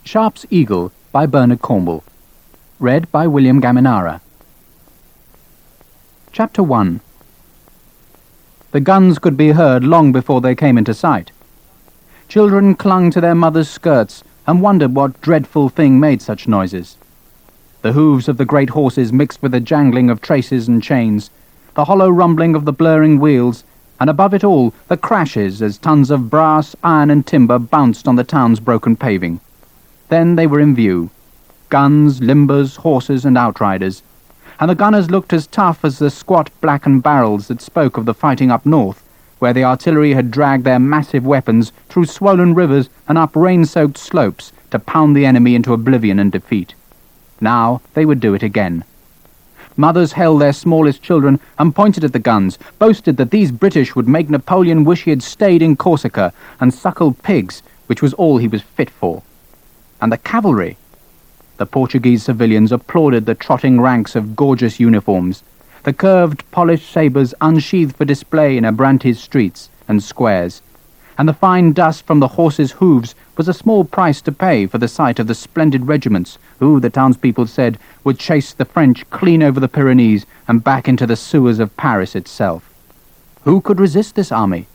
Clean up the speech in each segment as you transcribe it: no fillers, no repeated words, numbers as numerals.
Sharpe's Eagle by Bernard Cornwell. Read by William Gaminara. Chapter 1. The guns could be heard long before they came into sight. Children clung to their mothers' skirts and wondered what dreadful thing made such noises. The hooves of the great horses mixed with the jangling of traces and chains, the hollow rumbling of the blurring wheels, and above it all the crashes as tons of brass, iron and timber bounced on the town's broken paving. Then they were in view. Guns, limbers, horses and outriders, and the gunners looked as tough as the squat blackened barrels that spoke of the fighting up north, where the artillery had dragged their massive weapons through swollen rivers and up rain-soaked slopes to pound the enemy into oblivion and defeat. Now they would do it again. Mothers held their smallest children and pointed at the guns, boasted that these British would make Napoleon wish he had stayed in Corsica, and suckled pigs, which was all he was fit for. And the cavalry! The Portuguese civilians applauded the trotting ranks of gorgeous uniforms, the curved, polished sabres unsheathed for display in Abrantes streets and squares, and the fine dust from the horses' hooves was a small price to pay for the sight of the splendid regiments who, the townspeople said, would chase the French clean over the Pyrenees and back into the sewers of Paris itself. Who could resist this army?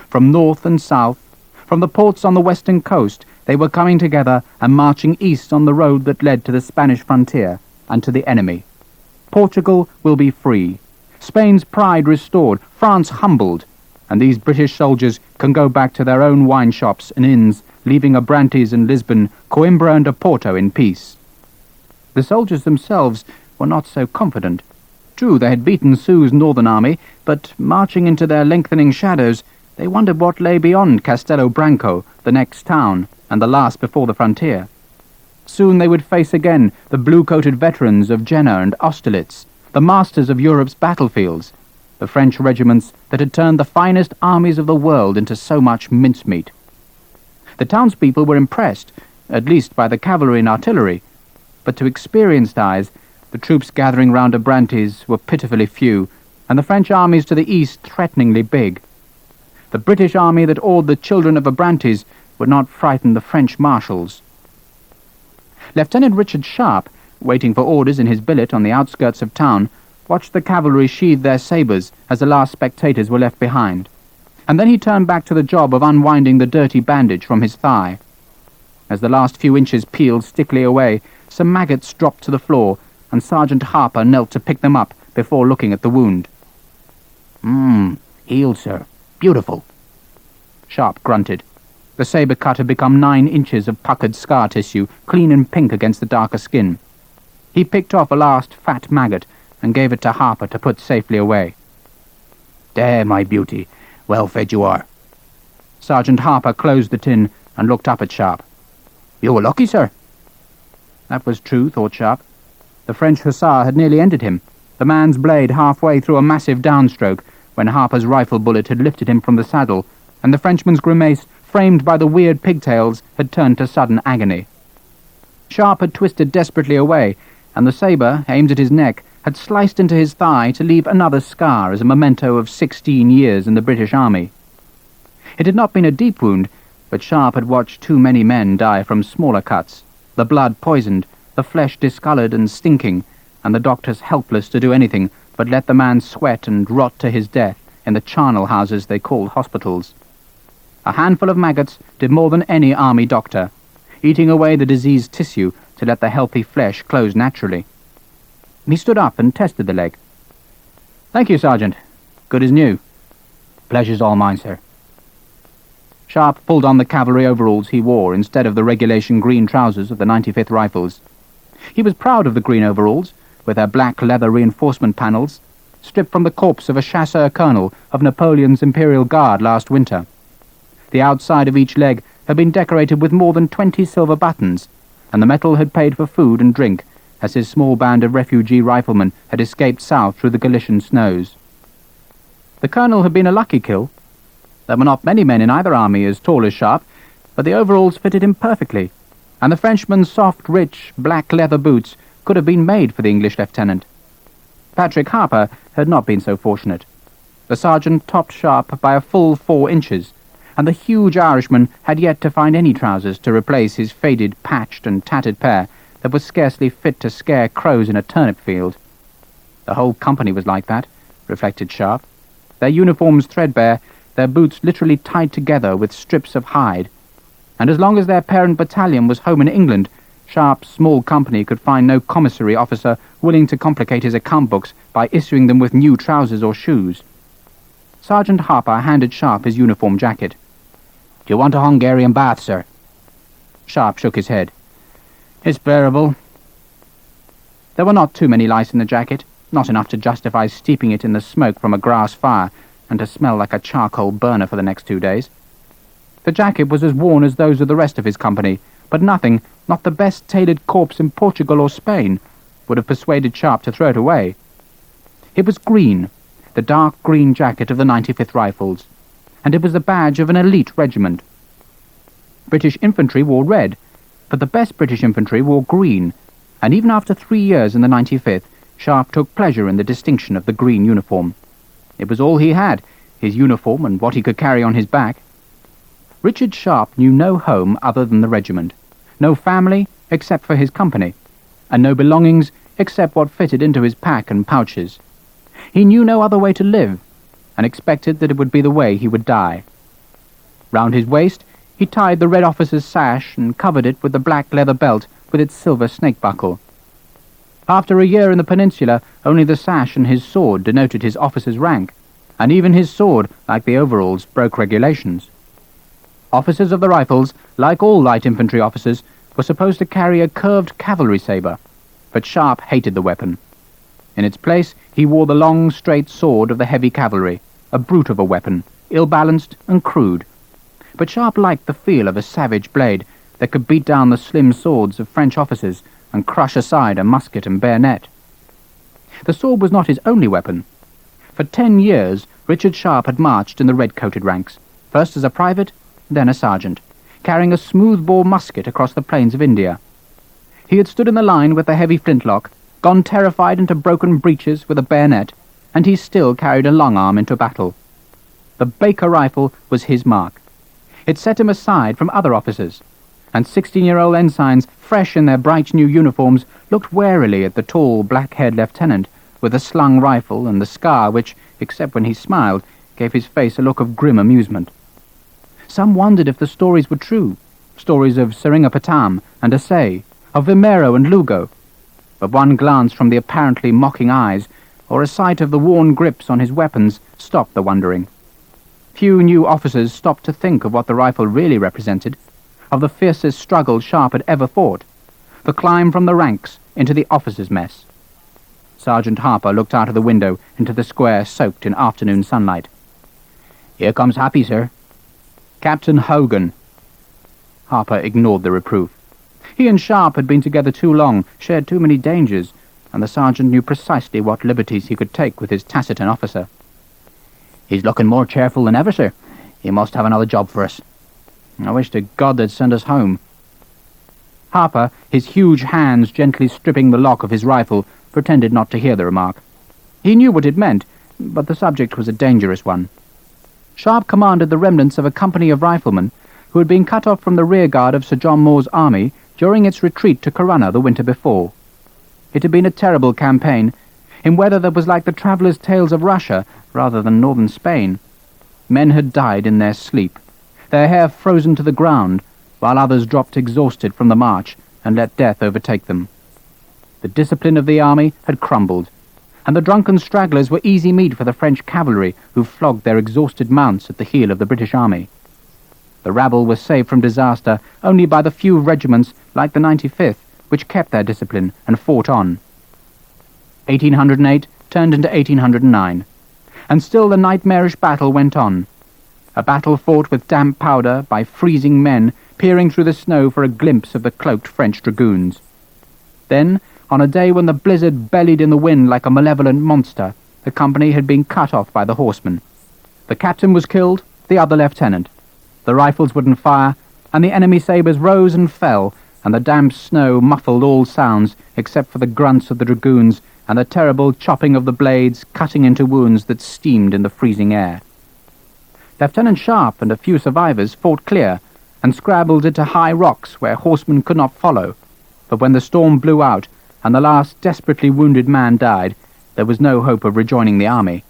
From north and south, from the ports on the western coast, they were coming together and marching east on the road that led to the Spanish frontier and to the enemy. Portugal will be free, Spain's pride restored, France humbled, and these British soldiers can go back to their own wine shops and inns, leaving Abrantes and Lisbon, Coimbra and Oporto in peace. The soldiers themselves were not so confident. True, they had beaten Soult's northern army, but marching into their lengthening shadows, they wondered what lay beyond Castelo Branco, the next town, and the last before the frontier. Soon they would face again the blue-coated veterans of Jena and Austerlitz, the masters of Europe's battlefields, the French regiments that had turned the finest armies of the world into so much mincemeat. The townspeople were impressed, at least by the cavalry and artillery, but to experienced eyes, the troops gathering round Abrantes were pitifully few, and the French armies to the east threateningly big. The British army that awed the children of Abrantes would not frighten the French marshals. Lieutenant Richard Sharpe, waiting for orders in his billet on the outskirts of town, watched the cavalry sheathe their sabres as the last spectators were left behind, and then he turned back to the job of unwinding the dirty bandage from his thigh. As the last few inches peeled stickily away, some maggots dropped to the floor, and Sergeant Harper knelt to pick them up before looking at the wound. Healed, sir. Beautiful. Sharpe grunted. The sabre cut had become 9 inches of puckered scar tissue, clean and pink against the darker skin. He picked off a last fat maggot and gave it to Harper to put safely away. There, my beauty. Well fed you are. Sergeant Harper closed the tin and looked up at Sharpe. You were lucky, sir. That was true, thought Sharpe. The French hussar had nearly ended him, the man's blade halfway through a massive downstroke, when Harper's rifle bullet had lifted him from the saddle, and the Frenchman's grimace, framed by the weird pigtails, had turned to sudden agony. Sharpe had twisted desperately away, and the sabre, aimed at his neck, had sliced into his thigh to leave another scar as a memento of 16 years in the British Army. It had not been a deep wound, but Sharpe had watched too many men die from smaller cuts, the blood poisoned, the flesh discoloured and stinking, and the doctors helpless to do anything but let the man sweat and rot to his death in the charnel houses they called hospitals. A handful of maggots did more than any army doctor, eating away the diseased tissue to let the healthy flesh close naturally. He stood up and tested the leg. Thank you, Sergeant. Good as new. Pleasure's all mine, sir. Sharpe pulled on the cavalry overalls he wore instead of the regulation green trousers of the 95th Rifles. He was proud of the green overalls, with their black leather reinforcement panels, stripped from the corpse of a chasseur colonel of Napoleon's Imperial Guard last winter. The outside of each leg had been decorated with more than 20 silver buttons, and the metal had paid for food and drink, as his small band of refugee riflemen had escaped south through the Galician snows. The colonel had been a lucky kill. There were not many men in either army as tall as Sharpe, but the overalls fitted him perfectly, and the Frenchman's soft, rich, black leather boots could have been made for the English lieutenant. Patrick Harper had not been so fortunate. The sergeant topped Sharpe by a full 4 inches, and the huge Irishman had yet to find any trousers to replace his faded, patched and tattered pair that was scarcely fit to scare crows in a turnip field. The whole company was like that, reflected Sharpe. Their uniforms threadbare, their boots literally tied together with strips of hide. And as long as their parent battalion was home in England, Sharpe's small company could find no commissary officer willing to complicate his account books by issuing them with new trousers or shoes. Sergeant Harper handed Sharpe his uniform jacket. "Do you want a Hungarian bath, sir?" Sharpe shook his head. "It's bearable." There were not too many lice in the jacket, not enough to justify steeping it in the smoke from a grass fire and to smell like a charcoal burner for the next 2 days. The jacket was as worn as those of the rest of his company, but nothing, not the best tailored corpse in Portugal or Spain, would have persuaded Sharpe to throw it away. It was green, the dark green jacket of the 95th Rifles, and it was the badge of an elite regiment. British infantry wore red, but the best British infantry wore green, and even after 3 years in the 95th, Sharpe took pleasure in the distinction of the green uniform. It was all he had, his uniform and what he could carry on his back. Richard Sharpe knew no home other than the regiment, no family except for his company, and no belongings except what fitted into his pack and pouches. He knew no other way to live, and expected that it would be the way he would die. Round his waist he tied the red officer's sash and covered it with the black leather belt with its silver snake buckle. After a year in the Peninsula, only the sash and his sword denoted his officer's rank, and even his sword, like the overalls, broke regulations. Officers of the Rifles, like all light infantry officers, were supposed to carry a curved cavalry sabre, but Sharpe hated the weapon. In its place he wore the long, straight sword of the heavy cavalry, a brute of a weapon, ill-balanced and crude. But Sharpe liked the feel of a savage blade that could beat down the slim swords of French officers and crush aside a musket and bayonet. The sword was not his only weapon. For 10 years Richard Sharpe had marched in the red-coated ranks, first as a private, then a sergeant, carrying a smooth-bore musket across the plains of India. He had stood in the line with the heavy flintlock, gone terrified into broken breaches with a bayonet, and he still carried a long arm into battle. The Baker rifle was his mark. It set him aside from other officers, and 16-year-old ensigns, fresh in their bright new uniforms, looked warily at the tall, black-haired lieutenant with the slung rifle and the scar which, except when he smiled, gave his face a look of grim amusement. Some wondered if the stories were true, stories of Seringapatam and Assaye, of Vimero and Lugo, but one glance from the apparently mocking eyes, or a sight of the worn grips on his weapons, stopped the wondering. Few new officers stopped to think of what the rifle really represented, of the fiercest struggle Sharpe had ever fought, the climb from the ranks into the officers' mess. Sergeant Harper looked out of the window into the square soaked in afternoon sunlight. "Here comes Happy, sir." "Captain Hogan." Harper ignored the reproof. He and Sharpe had been together too long, shared too many dangers, and the sergeant knew precisely what liberties he could take with his taciturn officer. "He's looking more cheerful than ever, sir. He must have another job for us. I wish to God they'd send us home." Harper, his huge hands gently stripping the lock of his rifle, pretended not to hear the remark. He knew what it meant, but the subject was a dangerous one. Sharpe commanded the remnants of a company of riflemen who had been cut off from the rearguard of Sir John Moore's army during its retreat to Corunna the winter before. It had been a terrible campaign, in weather that was like the travellers' tales of Russia rather than northern Spain. Men had died in their sleep, their hair frozen to the ground, while others dropped exhausted from the march and let death overtake them. The discipline of the army had crumbled, and the drunken stragglers were easy meat for the French cavalry who flogged their exhausted mounts at the heel of the British army. The rabble was saved from disaster only by the few regiments, like the 95th, which kept their discipline and fought on. 1808 turned into 1809, and still the nightmarish battle went on. A battle fought with damp powder by freezing men peering through the snow for a glimpse of the cloaked French dragoons. Then, on a day when the blizzard bellied in the wind like a malevolent monster, the company had been cut off by the horsemen. The captain was killed, the other lieutenant. The rifles wouldn't fire, and the enemy sabres rose and fell, and the damp snow muffled all sounds except for the grunts of the dragoons and the terrible chopping of the blades cutting into wounds that steamed in the freezing air. Lieutenant Sharpe and a few survivors fought clear and scrabbled into high rocks where horsemen could not follow, but when the storm blew out and the last desperately wounded man died, there was no hope of rejoining the army.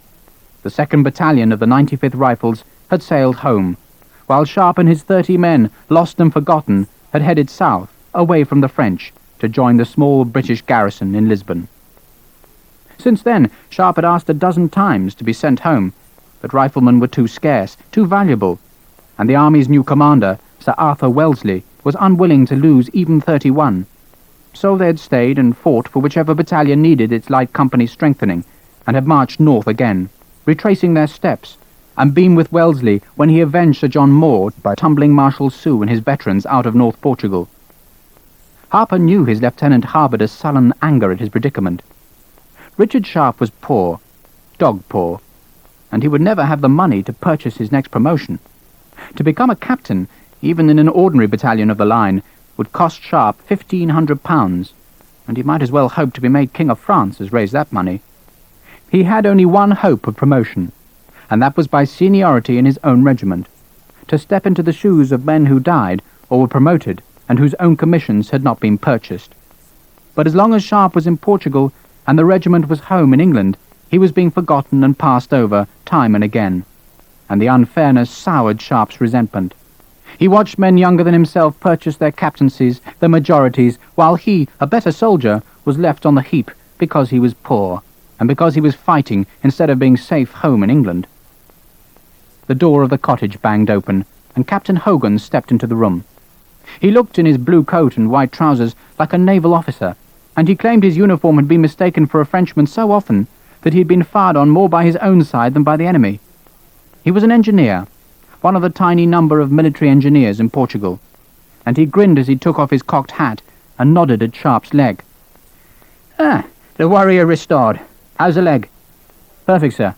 The 2nd Battalion of the 95th Rifles had sailed home, while Sharpe and his 30 men, lost and forgotten, had headed south, away from the French, to join the small British garrison in Lisbon. Since then, Sharpe had asked a dozen times to be sent home, but riflemen were too scarce, too valuable, and the army's new commander, Sir Arthur Wellesley, was unwilling to lose even 31. So they had stayed and fought for whichever battalion needed its light company strengthening, and had marched north again, retracing their steps, and been with Wellesley when he avenged Sir John Moore by tumbling Marshal Soult and his veterans out of North Portugal. Harper knew his lieutenant harboured a sullen anger at his predicament. Richard Sharpe was poor, dog poor, and he would never have the money to purchase his next promotion. To become a captain, even in an ordinary battalion of the line, would cost Sharpe £1,500, and he might as well hope to be made King of France as raise that money. He had only one hope of promotion, and that was by seniority in his own regiment, to step into the shoes of men who died or were promoted and whose own commissions had not been purchased. But as long as Sharpe was in Portugal and the regiment was home in England, he was being forgotten and passed over time and again, and the unfairness soured Sharpe's resentment. He watched men younger than himself purchase their captaincies, their majorities, while he, a better soldier, was left on the heap because he was poor, and because he was fighting instead of being safe home in England. The door of the cottage banged open, and Captain Hogan stepped into the room. He looked in his blue coat and white trousers like a naval officer, and he claimed his uniform had been mistaken for a Frenchman so often that he had been fired on more by his own side than by the enemy. He was an engineer, one of the tiny number of military engineers in Portugal, and he grinned as he took off his cocked hat and nodded at Sharpe's leg. "Ah, the warrior restored. How's the leg?" "Perfect, sir."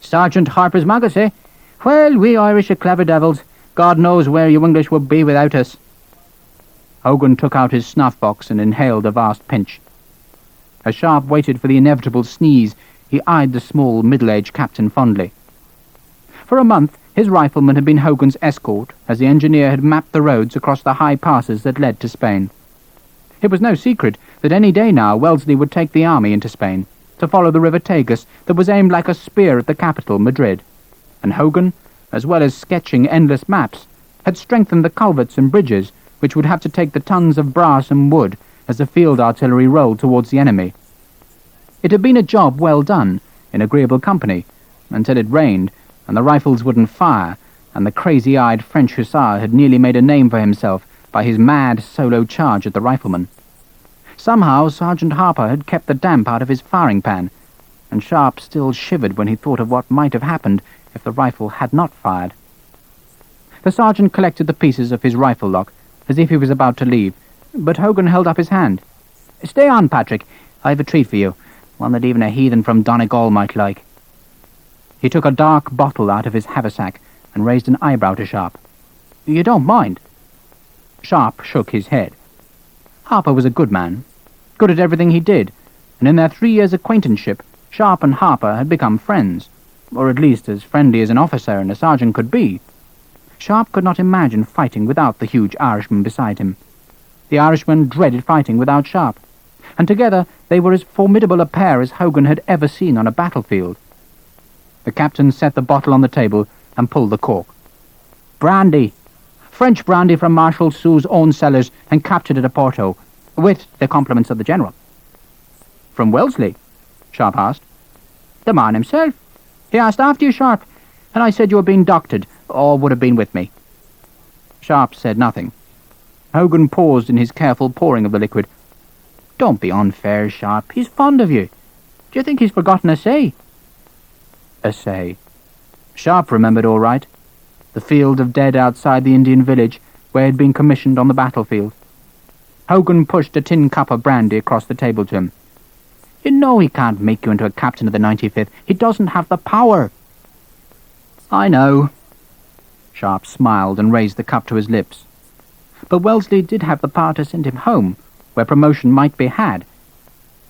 "Sergeant Harper's maggots, eh? Well, we Irish are clever devils. God knows where you English would be without us." Hogan took out his snuff-box and inhaled a vast pinch. As Sharpe waited for the inevitable sneeze, he eyed the small, middle-aged captain fondly. For a month, his riflemen had been Hogan's escort, as the engineer had mapped the roads across the high passes that led to Spain. It was no secret that any day now Wellesley would take the army into Spain, to follow the river Tagus that was aimed like a spear at the capital, Madrid, and Hogan, as well as sketching endless maps, had strengthened the culverts and bridges which would have to take the tons of brass and wood as the field artillery rolled towards the enemy. It had been a job well done, in agreeable company, until it rained, and the rifles wouldn't fire, and the crazy-eyed French hussar had nearly made a name for himself by his mad solo charge at the riflemen. Somehow Sergeant Harper had kept the damp out of his firing pan, and Sharpe still shivered when he thought of what might have happened if the rifle had not fired. The sergeant collected the pieces of his rifle lock, as if he was about to leave, but Hogan held up his hand. "Stay on, Patrick. I've a treat for you, one that even a heathen from Donegal might like." He took a dark bottle out of his haversack and raised an eyebrow to Sharpe. "You don't mind?" Sharpe shook his head. Harper was a good man, good at everything he did, and in their 3 years' acquaintanceship, Sharpe and Harper had become friends, or at least as friendly as an officer and a sergeant could be. Sharpe could not imagine fighting without the huge Irishman beside him. The Irishman dreaded fighting without Sharpe, and together they were as formidable a pair as Hogan had ever seen on a battlefield. The captain set the bottle on the table and pulled the cork. "Brandy. French brandy from Marshal Soult's own cellars and captured at Oporto, with the compliments of the general." "From Wellesley?" Sharpe asked. "The man himself. He asked after you, Sharpe, and I said you were being doctored, or would have been with me." Sharpe said nothing. Hogan paused in his careful pouring of the liquid. "Don't be unfair, Sharpe. He's fond of you. Do you think he's forgotten a say?" A say. Sharpe remembered all right. The field of dead outside the Indian village, where he had been commissioned on the battlefield. Hogan pushed a tin cup of brandy across the table to him. "You know he can't make you into a captain of the 95th. He doesn't have the power." "I know." Sharpe smiled and raised the cup to his lips. But Wellesley did have the power to send him home, where promotion might be had.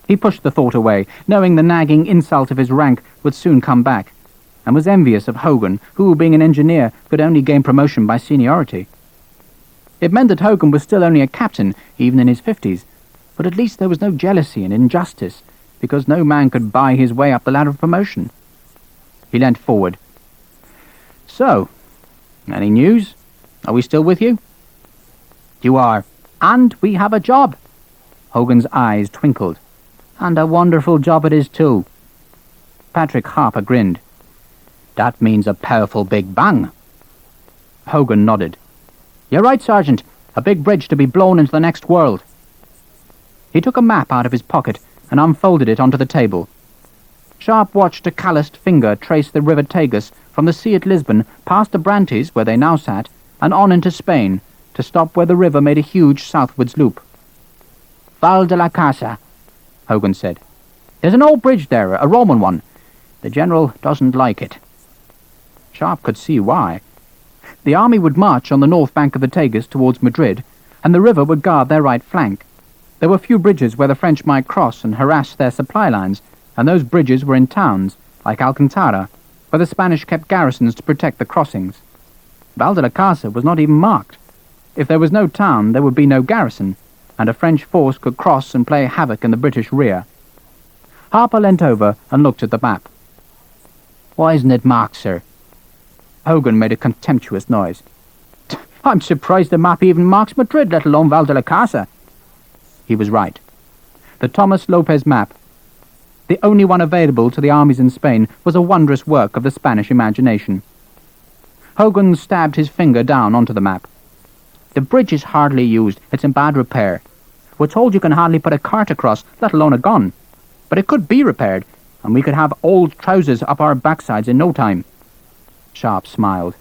He pushed the thought away, knowing the nagging insult of his rank would soon come back. and was envious of Hogan, who, being an engineer, could only gain promotion by seniority. It meant that Hogan was still only a captain, even in his 50s, but at least there was no jealousy and injustice, because no man could buy his way up the ladder of promotion. He leant forward. "So, any news? Are we still with you?" "You are. And we have a job." Hogan's eyes twinkled. "And a wonderful job it is, too." Patrick Harper grinned. "That means a powerful big bang." Hogan nodded. "You're right, Sergeant. A big bridge to be blown into the next world." He took a map out of his pocket and unfolded it onto the table. Sharpe watched a calloused finger trace the river Tagus from the sea at Lisbon, past the Brantes, where they now sat, and on into Spain, to stop where the river made a huge southwards loop. "Val de la Casa," Hogan said. "There's an old bridge there, a Roman one. The General doesn't like it." Sharpe could see why. The army would march on the north bank of the Tagus towards Madrid, and the river would guard their right flank. There were few bridges where the French might cross and harass their supply lines, and those bridges were in towns, like Alcantara, where the Spanish kept garrisons to protect the crossings. Val de la Casa was not even marked. If there was no town, there would be no garrison, and a French force could cross and play havoc in the British rear. Harper leant over and looked at the map. "Why isn't it marked, sir?" Hogan made a contemptuous noise. "I'm surprised the map even marks Madrid, let alone Val de la Casa." He was right. The Thomas Lopez map, the only one available to the armies in Spain, was a wondrous work of the Spanish imagination. Hogan stabbed his finger down onto the map. "The bridge is hardly used. It's in bad repair. We're told you can hardly put a cart across, let alone a gun. But it could be repaired, and we could have old trousers up our backsides in no time." Sharpe smiled.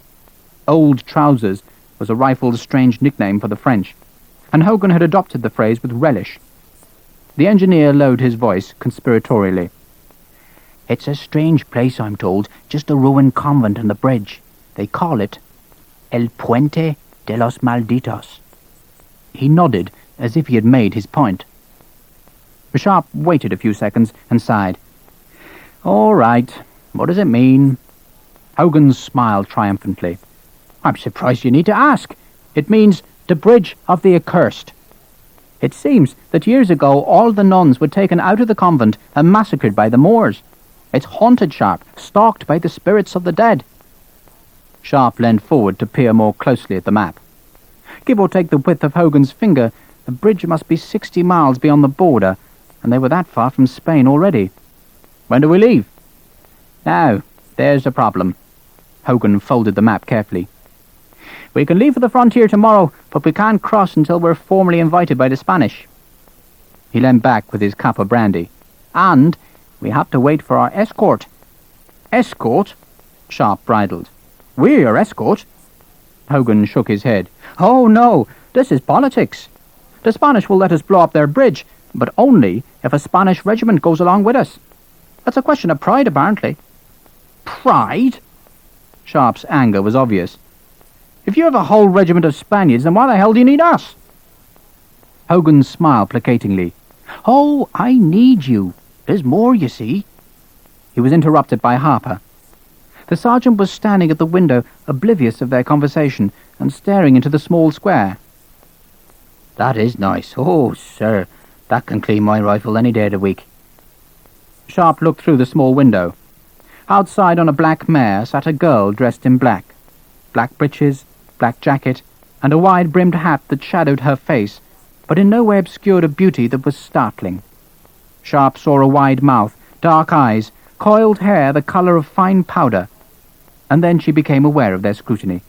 Old trousers was a rifle's strange nickname for the French, and Hogan had adopted the phrase with relish. The engineer lowered his voice conspiratorially. "It's a strange place, I'm told, just a ruined convent and the bridge. They call it El Puente de los Malditos." He nodded as if he had made his point. Sharpe waited a few seconds and sighed. "All right, what does it mean?" Hogan smiled triumphantly. "I'm surprised you need to ask. It means the Bridge of the Accursed. It seems that years ago all the nuns were taken out of the convent and massacred by the Moors. It's haunted, Sharpe, stalked by the spirits of the dead." Sharpe leaned forward to peer more closely at the map. Give or take the width of Hogan's finger, the bridge must be 60 miles beyond the border, and they were that far from Spain already. "When do we leave?" "Now, there's the problem." Hogan folded the map carefully. "We can leave for the frontier tomorrow, but we can't cross until we're formally invited by the Spanish." He leaned back with his cup of brandy. "And we have to wait for our escort." "Escort?" Sharpe bridled. "We're your escort?" Hogan shook his head. "Oh, no, this is politics. The Spanish will let us blow up their bridge, but only if a Spanish regiment goes along with us. It's a question of pride, apparently." "Pride?" Sharpe's anger was obvious. "If you have a whole regiment of Spaniards, then why the hell do you need us?" Hogan smiled placatingly. "Oh, I need you. There's more, you see." He was interrupted by Harper. The sergeant was standing at the window, oblivious of their conversation, and staring into the small square. "That is nice. Oh, sir, that can clean my rifle any day of the week." Sharpe looked through the small window. Outside on a black mare sat a girl dressed in black. Black breeches, black jacket, and a wide-brimmed hat that shadowed her face, but in no way obscured a beauty that was startling. Sharpe saw a wide mouth, dark eyes, coiled hair the colour of fine powder, and then she became aware of their scrutiny.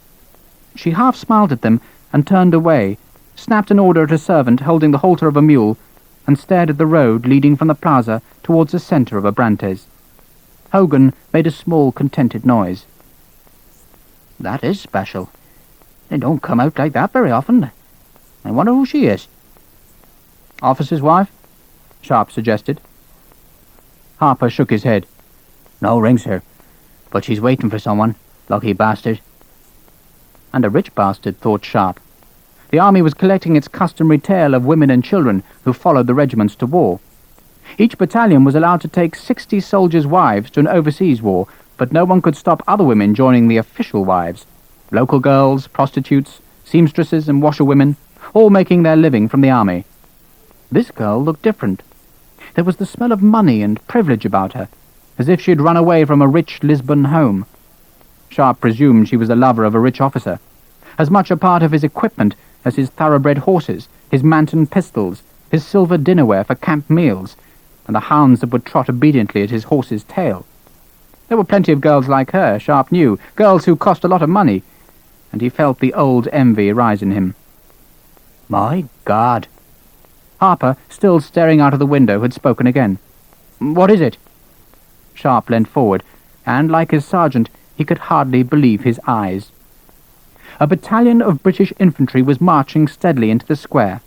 She half smiled at them and turned away, snapped an order at a servant holding the halter of a mule, and stared at the road leading from the plaza towards the centre of Abrantes. Hogan made a small, contented noise. "That is special. They don't come out like that very often. I wonder who she is." "Officer's wife?" Sharpe suggested. Harper shook his head. "No rings her, but she's waiting for someone. Lucky bastard." And a rich bastard, thought Sharpe. The army was collecting its customary tale of women and children who followed the regiments to war. Each battalion was allowed to take 60 soldiers' wives to an overseas war, but no one could stop other women joining the official wives. Local girls, prostitutes, seamstresses and washerwomen, all making their living from the army. This girl looked different. There was the smell of money and privilege about her, as if she had run away from a rich Lisbon home. Sharpe presumed she was the lover of a rich officer, as much a part of his equipment as his thoroughbred horses, his Manton pistols, his silver dinnerware for camp meals, and the hounds that would trot obediently at his horse's tail. There were plenty of girls like her, Sharpe knew, girls who cost a lot of money, and he felt the old envy rise in him. "My God!" Harper, still staring out of the window, had spoken again. "What is it?" Sharpe leant forward, and, like his sergeant, he could hardly believe his eyes. A battalion of British infantry was marching steadily into the square,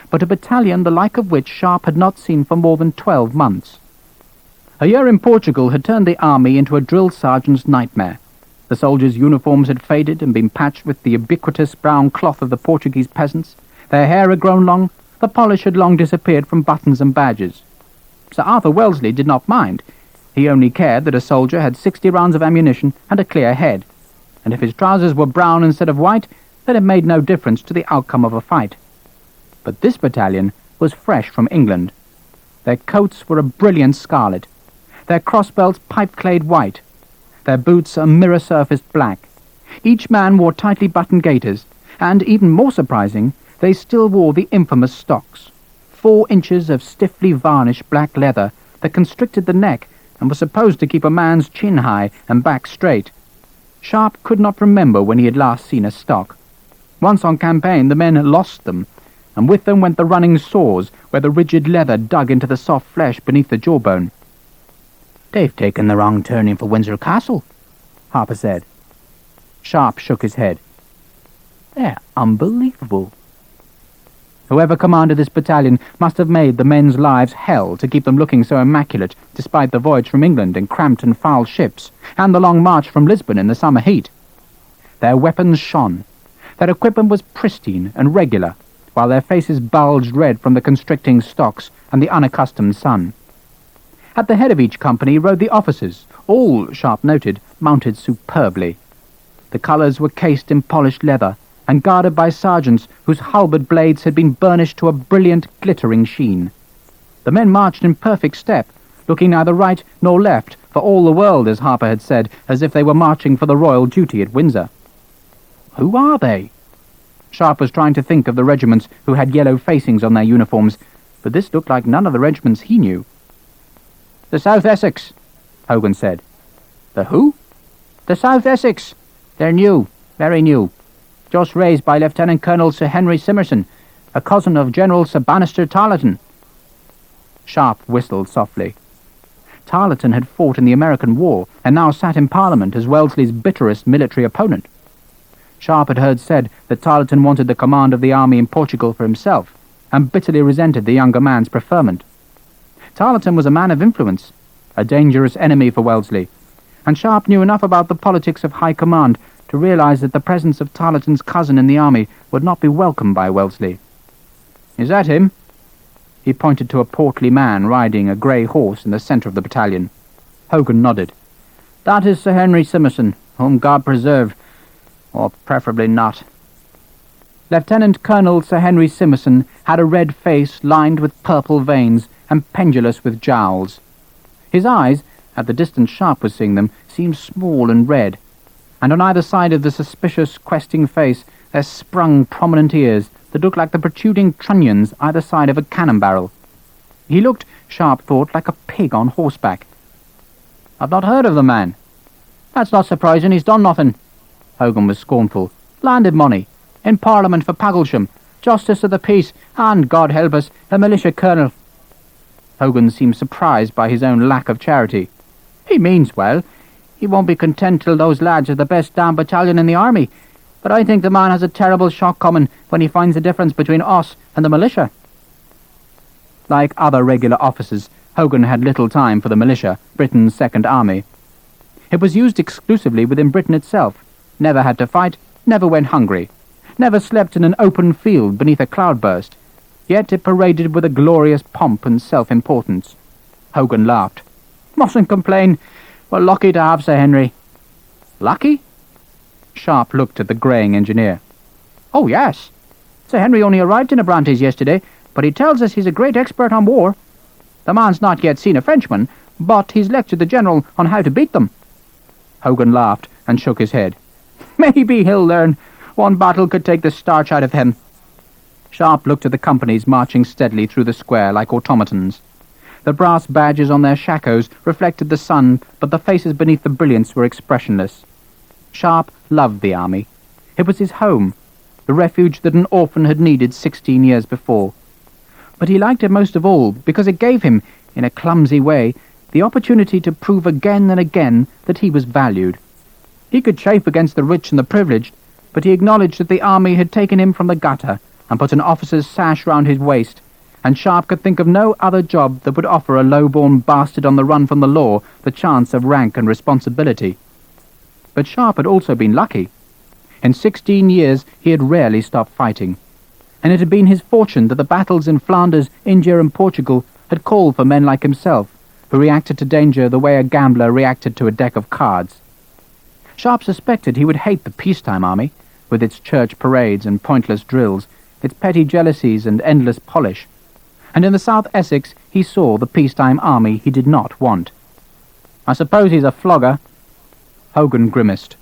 but a battalion the like of which Sharpe had not seen for more than 12 months. A year in Portugal had turned the army into a drill sergeant's nightmare. The soldiers' uniforms had faded and been patched with the ubiquitous brown cloth of the Portuguese peasants. Their hair had grown long, the polish had long disappeared from buttons and badges. Sir Arthur Wellesley did not mind. He only cared that a soldier had 60 rounds of ammunition and a clear head, and if his trousers were brown instead of white, then it made no difference to the outcome of a fight. But this battalion was fresh from England. Their coats were a brilliant scarlet, their crossbelts pipe-clayed white, their boots a mirror-surfaced black. Each man wore tightly buttoned gaiters, and, even more surprising, they still wore the infamous stocks, 4 inches of stiffly varnished black leather that constricted the neck and was supposed to keep a man's chin high and back straight. Sharpe could not remember when he had last seen a stock. Once on campaign the men lost them, and with them went the running sores where the rigid leather dug into the soft flesh beneath the jawbone. "They've taken the wrong turning for Windsor Castle," Harper said. Sharpe shook his head. "They're unbelievable." Whoever commanded this battalion must have made the men's lives hell to keep them looking so immaculate, despite the voyage from England in cramped and foul ships, and the long march from Lisbon in the summer heat. Their weapons shone. Their equipment was pristine and regular, while their faces bulged red from the constricting stocks and the unaccustomed sun. At the head of each company rode the officers, all, Sharpe noted, mounted superbly. The colours were cased in polished leather, and guarded by sergeants whose halberd blades had been burnished to a brilliant, glittering sheen. The men marched in perfect step, looking neither right nor left, for all the world, as Harper had said, as if they were marching for the royal duty at Windsor. Who are they? Sharpe was trying to think of the regiments who had yellow facings on their uniforms, but this looked like none of the regiments he knew. "The South Essex," Hogan said. "The who?" "The South Essex. They're new, very new. Just raised by Lieutenant Colonel Sir Henry Simmerson, a cousin of General Sir Bannister Tarleton." Sharpe whistled softly. Tarleton had fought in the American War, and now sat in Parliament as Wellesley's bitterest military opponent. Sharpe had heard said that Tarleton wanted the command of the army in Portugal for himself, and bitterly resented the younger man's preferment. Tarleton was a man of influence, a dangerous enemy for Wellesley, and Sharpe knew enough about the politics of high command to realize that the presence of Tarleton's cousin in the army would not be welcomed by Wellesley. "Is that him?" He pointed to a portly man riding a grey horse in the centre of the battalion. Hogan nodded. "That is Sir Henry Simmerson, whom God preserve, or preferably not." Lieutenant Colonel Sir Henry Simmerson had a red face lined with purple veins and pendulous with jowls. His eyes, at the distance Sharpe was seeing them, seemed small and red, and on either side of the suspicious, questing face there sprung prominent ears that looked like the protruding trunnions either side of a cannon barrel. He looked, Sharpe thought, like a pig on horseback. "I've not heard of the man." "That's not surprising, he's done nothing." Hogan was scornful. "Landed money, in Parliament for Pagglesham, Justice of the Peace, and, God help us, a militia colonel." Hogan seemed surprised by his own lack of charity. "He means well. He won't be content till those lads are the best damn battalion in the army, but I think the man has a terrible shock coming when he finds the difference between us and the militia." Like other regular officers, Hogan had little time for the militia, Britain's second army. It was used exclusively within Britain itself, never had to fight, never went hungry, never slept in an open field beneath a cloudburst, yet it paraded with a glorious pomp and self-importance. Hogan laughed. "Mustn't complain. We're lucky to have Sir Henry." "Lucky?" Sharpe looked at the greying engineer. "Oh, yes. Sir Henry only arrived in Abrantes yesterday, but he tells us he's a great expert on war. The man's not yet seen a Frenchman, but he's lectured the General on how to beat them." Hogan laughed and shook his head. "Maybe he'll learn. One battle could take the starch out of him." Sharpe looked at the companies marching steadily through the square like automatons. The brass badges on their shakos reflected the sun, but the faces beneath the brilliance were expressionless. Sharpe loved the army. It was his home, the refuge that an orphan had needed 16 years before. But he liked it most of all because it gave him, in a clumsy way, the opportunity to prove again and again that he was valued. He could chafe against the rich and the privileged, but he acknowledged that the army had taken him from the gutter and put an officer's sash round his waist, and Sharpe could think of no other job that would offer a low-born bastard on the run from the law the chance of rank and responsibility. But Sharpe had also been lucky. In 16 years he had rarely stopped fighting, and it had been his fortune that the battles in Flanders, India and Portugal had called for men like himself, who reacted to danger the way a gambler reacted to a deck of cards. Sharpe suspected he would hate the peacetime army, with its church parades and pointless drills, its petty jealousies and endless polish. And in the South Essex he saw the peacetime army he did not want. "I suppose he's a flogger." Hogan grimaced.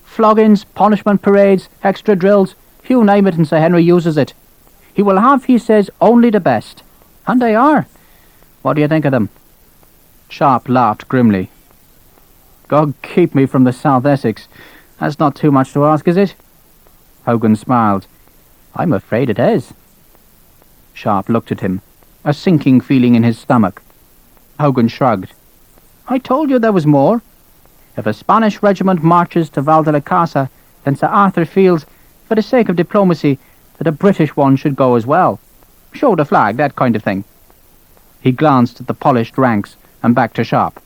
"Floggings, punishment parades, extra drills, you name it and Sir Henry uses it. He will have, he says, only the best. And they are. What do you think of them?" Sharpe laughed grimly. "God keep me from the South Essex. That's not too much to ask, is it?" Hogan smiled. "I'm afraid it is." Sharpe looked at him, a sinking feeling in his stomach. Hogan shrugged. "I told you there was more. If a Spanish regiment marches to Val de la Casa, then Sir Arthur feels, for the sake of diplomacy, that a British one should go as well. Show the flag, that kind of thing." He glanced at the polished ranks and back to Sharpe.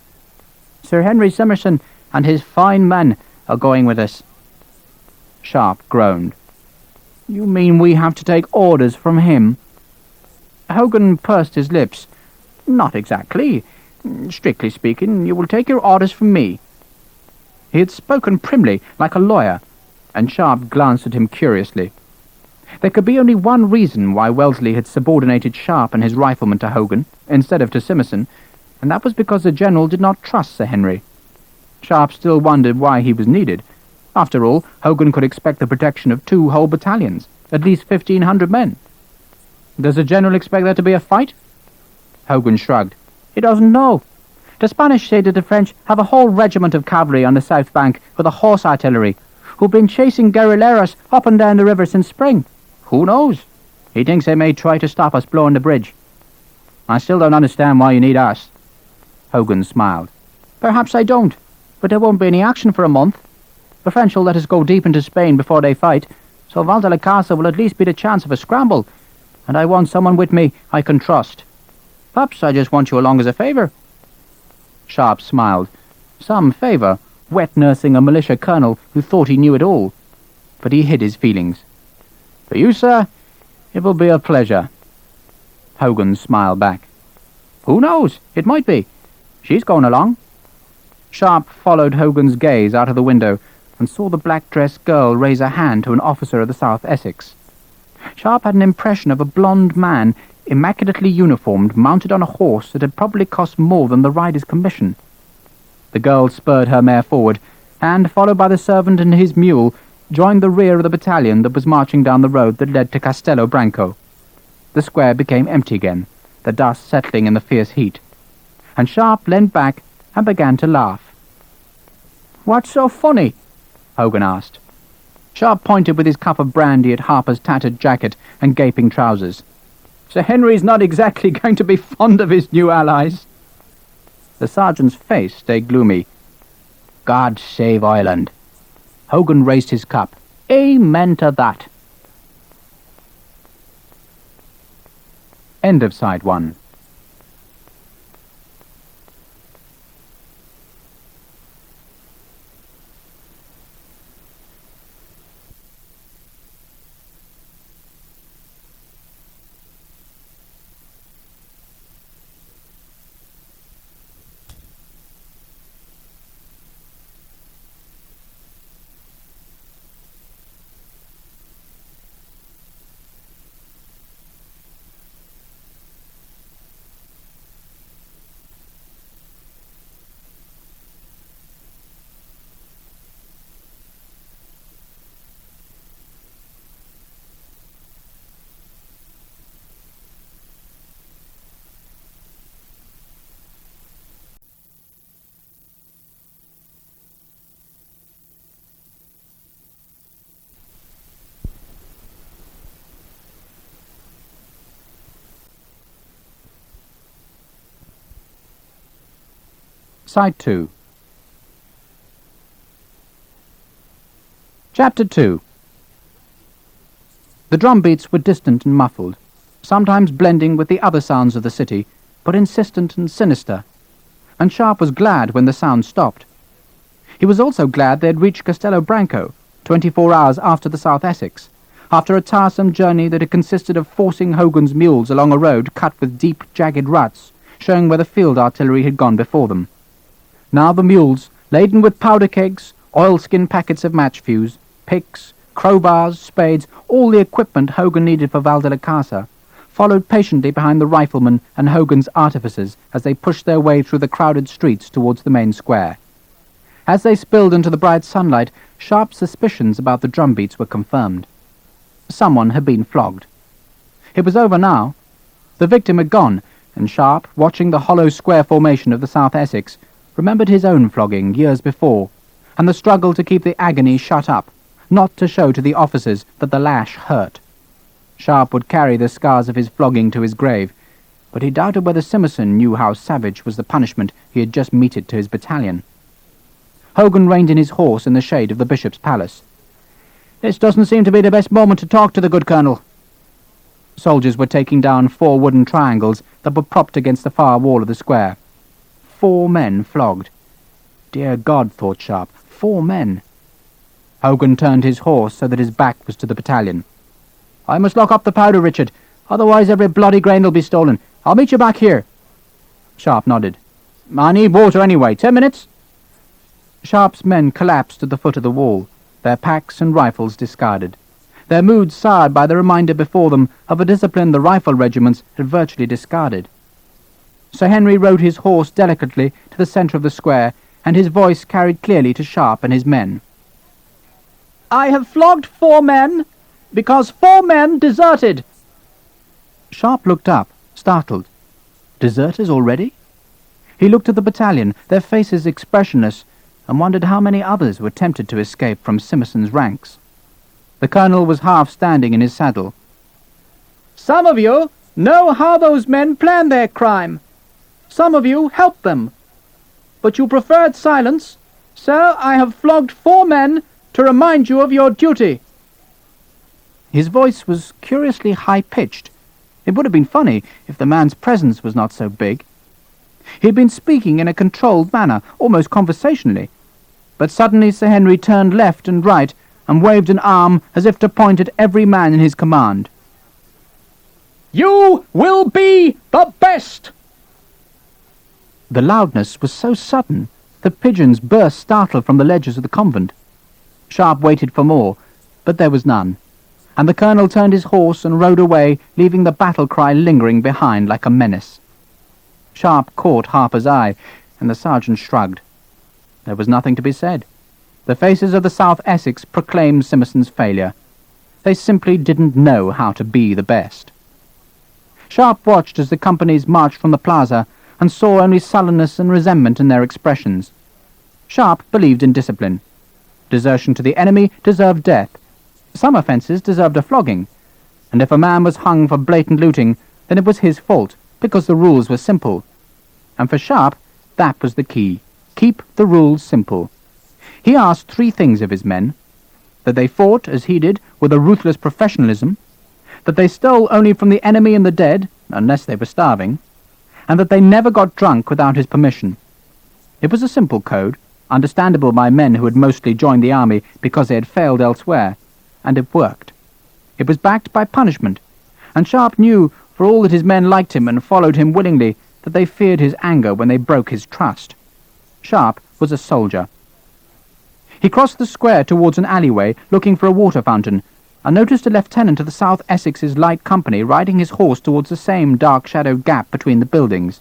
"Sir Henry Summerson and his fine men are going with us." Sharpe groaned. "You mean we have to take orders from him?" Hogan pursed his lips. "Not exactly. Strictly speaking, you will take your orders from me." He had spoken primly, like a lawyer, and Sharpe glanced at him curiously. There could be only one reason why Wellesley had subordinated Sharpe and his riflemen to Hogan, instead of to Summerson, and that was because the General did not trust Sir Henry. Sharpe still wondered why he was needed. After all, Hogan could expect the protection of 2 whole battalions, at least 1,500 men. "Does the General expect there to be a fight?" Hogan shrugged. "He doesn't know. The Spanish say that the French have a whole regiment of cavalry on the south bank with a horse artillery, who've been chasing guerrilleros up and down the river since spring. Who knows? He thinks they may try to stop us blowing the bridge." "I still don't understand why you need us." Hogan smiled. "Perhaps I don't, but there won't be any action for a month. The French will let us go deep into Spain before they fight, so Val de la Casa will at least be the chance of a scramble, and I want someone with me I can trust. Perhaps I just want you along as a favour." Sharpe smiled. Some favour, wet-nursing a militia colonel who thought he knew it all. But he hid his feelings. "For you, sir, it will be a pleasure." Hogan smiled back. "Who knows? It might be. She's going along." Sharpe followed Hogan's gaze out of the window and saw the black-dressed girl raise a hand to an officer of the South Essex. Sharpe had an impression of a blond man, immaculately uniformed, mounted on a horse that had probably cost more than the rider's commission. The girl spurred her mare forward, and, followed by the servant and his mule, joined the rear of the battalion that was marching down the road that led to Castello Branco. The square became empty again, the dust settling in the fierce heat, and Sharpe leaned back and began to laugh. "What's so funny?" Hogan asked. Sharpe pointed with his cup of brandy at Harper's tattered jacket and gaping trousers. "Sir Henry's not exactly going to be fond of his new allies." The sergeant's face stayed gloomy. "God save Ireland." Hogan raised his cup. "Amen to that." End of Side 1. Side 2. Chapter 2. The drum beats were distant and muffled, sometimes blending with the other sounds of the city, but insistent and sinister, and Sharpe was glad when the sound stopped. He was also glad they had reached Castello Branco, 24 hours after the South Essex, after a tiresome journey that had consisted of forcing Hogan's mules along a road cut with deep, jagged ruts, showing where the field artillery had gone before them. Now the mules, laden with powder kegs, oilskin packets of match fuse, picks, crowbars, spades, all the equipment Hogan needed for Val de la Casa, followed patiently behind the riflemen and Hogan's artificers as they pushed their way through the crowded streets towards the main square. As they spilled into the bright sunlight, Sharpe's suspicions about the drumbeats were confirmed. Someone had been flogged. It was over now. The victim had gone, and Sharpe, watching the hollow square formation of the South Essex, remembered his own flogging years before, and the struggle to keep the agony shut up, not to show to the officers that the lash hurt. Sharpe would carry the scars of his flogging to his grave, but he doubted whether Simmerson knew how savage was the punishment he had just meted to his battalion. Hogan reined in his horse in the shade of the bishop's palace. "This doesn't seem to be the best moment to talk to the good colonel." Soldiers were taking down 4 wooden triangles that were propped against the far wall of the square. 4 men flogged. Dear God, thought Sharpe, 4 men. Hogan turned his horse so that his back was to the battalion. "I must lock up the powder, Richard, otherwise every bloody grain will be stolen. I'll meet you back here." Sharpe nodded. "I need water anyway. 10 minutes?" Sharpe's men collapsed at the foot of the wall, their packs and rifles discarded, their moods soured by the reminder before them of a discipline the rifle regiments had virtually discarded. Sir Henry rode his horse delicately to the centre of the square, and his voice carried clearly to Sharpe and his men. "I have flogged 4 men, because 4 men deserted." Sharpe looked up, startled. Deserters already? He looked at the battalion, their faces expressionless, and wondered how many others were tempted to escape from Simmerson's ranks. The colonel was half standing in his saddle. "Some of you know how those men planned their crime. Some of you helped them. But you preferred silence, so I have flogged 4 men to remind you of your duty." His voice was curiously high-pitched. It would have been funny if the man's presence was not so big. He had been speaking in a controlled manner, almost conversationally, but suddenly Sir Henry turned left and right and waved an arm as if to point at every man in his command. "You will be the best!" The loudness was so sudden that pigeons burst startled from the ledges of the convent. Sharpe waited for more, but there was none, and the colonel turned his horse and rode away, leaving the battle cry lingering behind like a menace. Sharpe caught Harper's eye, and the sergeant shrugged. There was nothing to be said. The faces of the South Essex proclaimed Simmerson's failure. They simply didn't know how to be the best. Sharpe watched as the companies marched from the plaza and saw only sullenness and resentment in their expressions. Sharpe believed in discipline. Desertion to the enemy deserved death. Some offences deserved a flogging, and if a man was hung for blatant looting, then it was his fault, because the rules were simple. And for Sharpe, that was the key. Keep the rules simple. He asked 3 things of his men: that they fought, as he did, with a ruthless professionalism, that they stole only from the enemy and the dead, unless they were starving, and that they never got drunk without his permission. It was a simple code, understandable by men who had mostly joined the army because they had failed elsewhere, and it worked. It was backed by punishment, and Sharpe knew, for all that his men liked him and followed him willingly, that they feared his anger when they broke his trust. Sharpe was a soldier. He crossed the square towards an alleyway, looking for a water fountain, and noticed a lieutenant of the South Essex's light company riding his horse towards the same dark-shadowed gap between the buildings.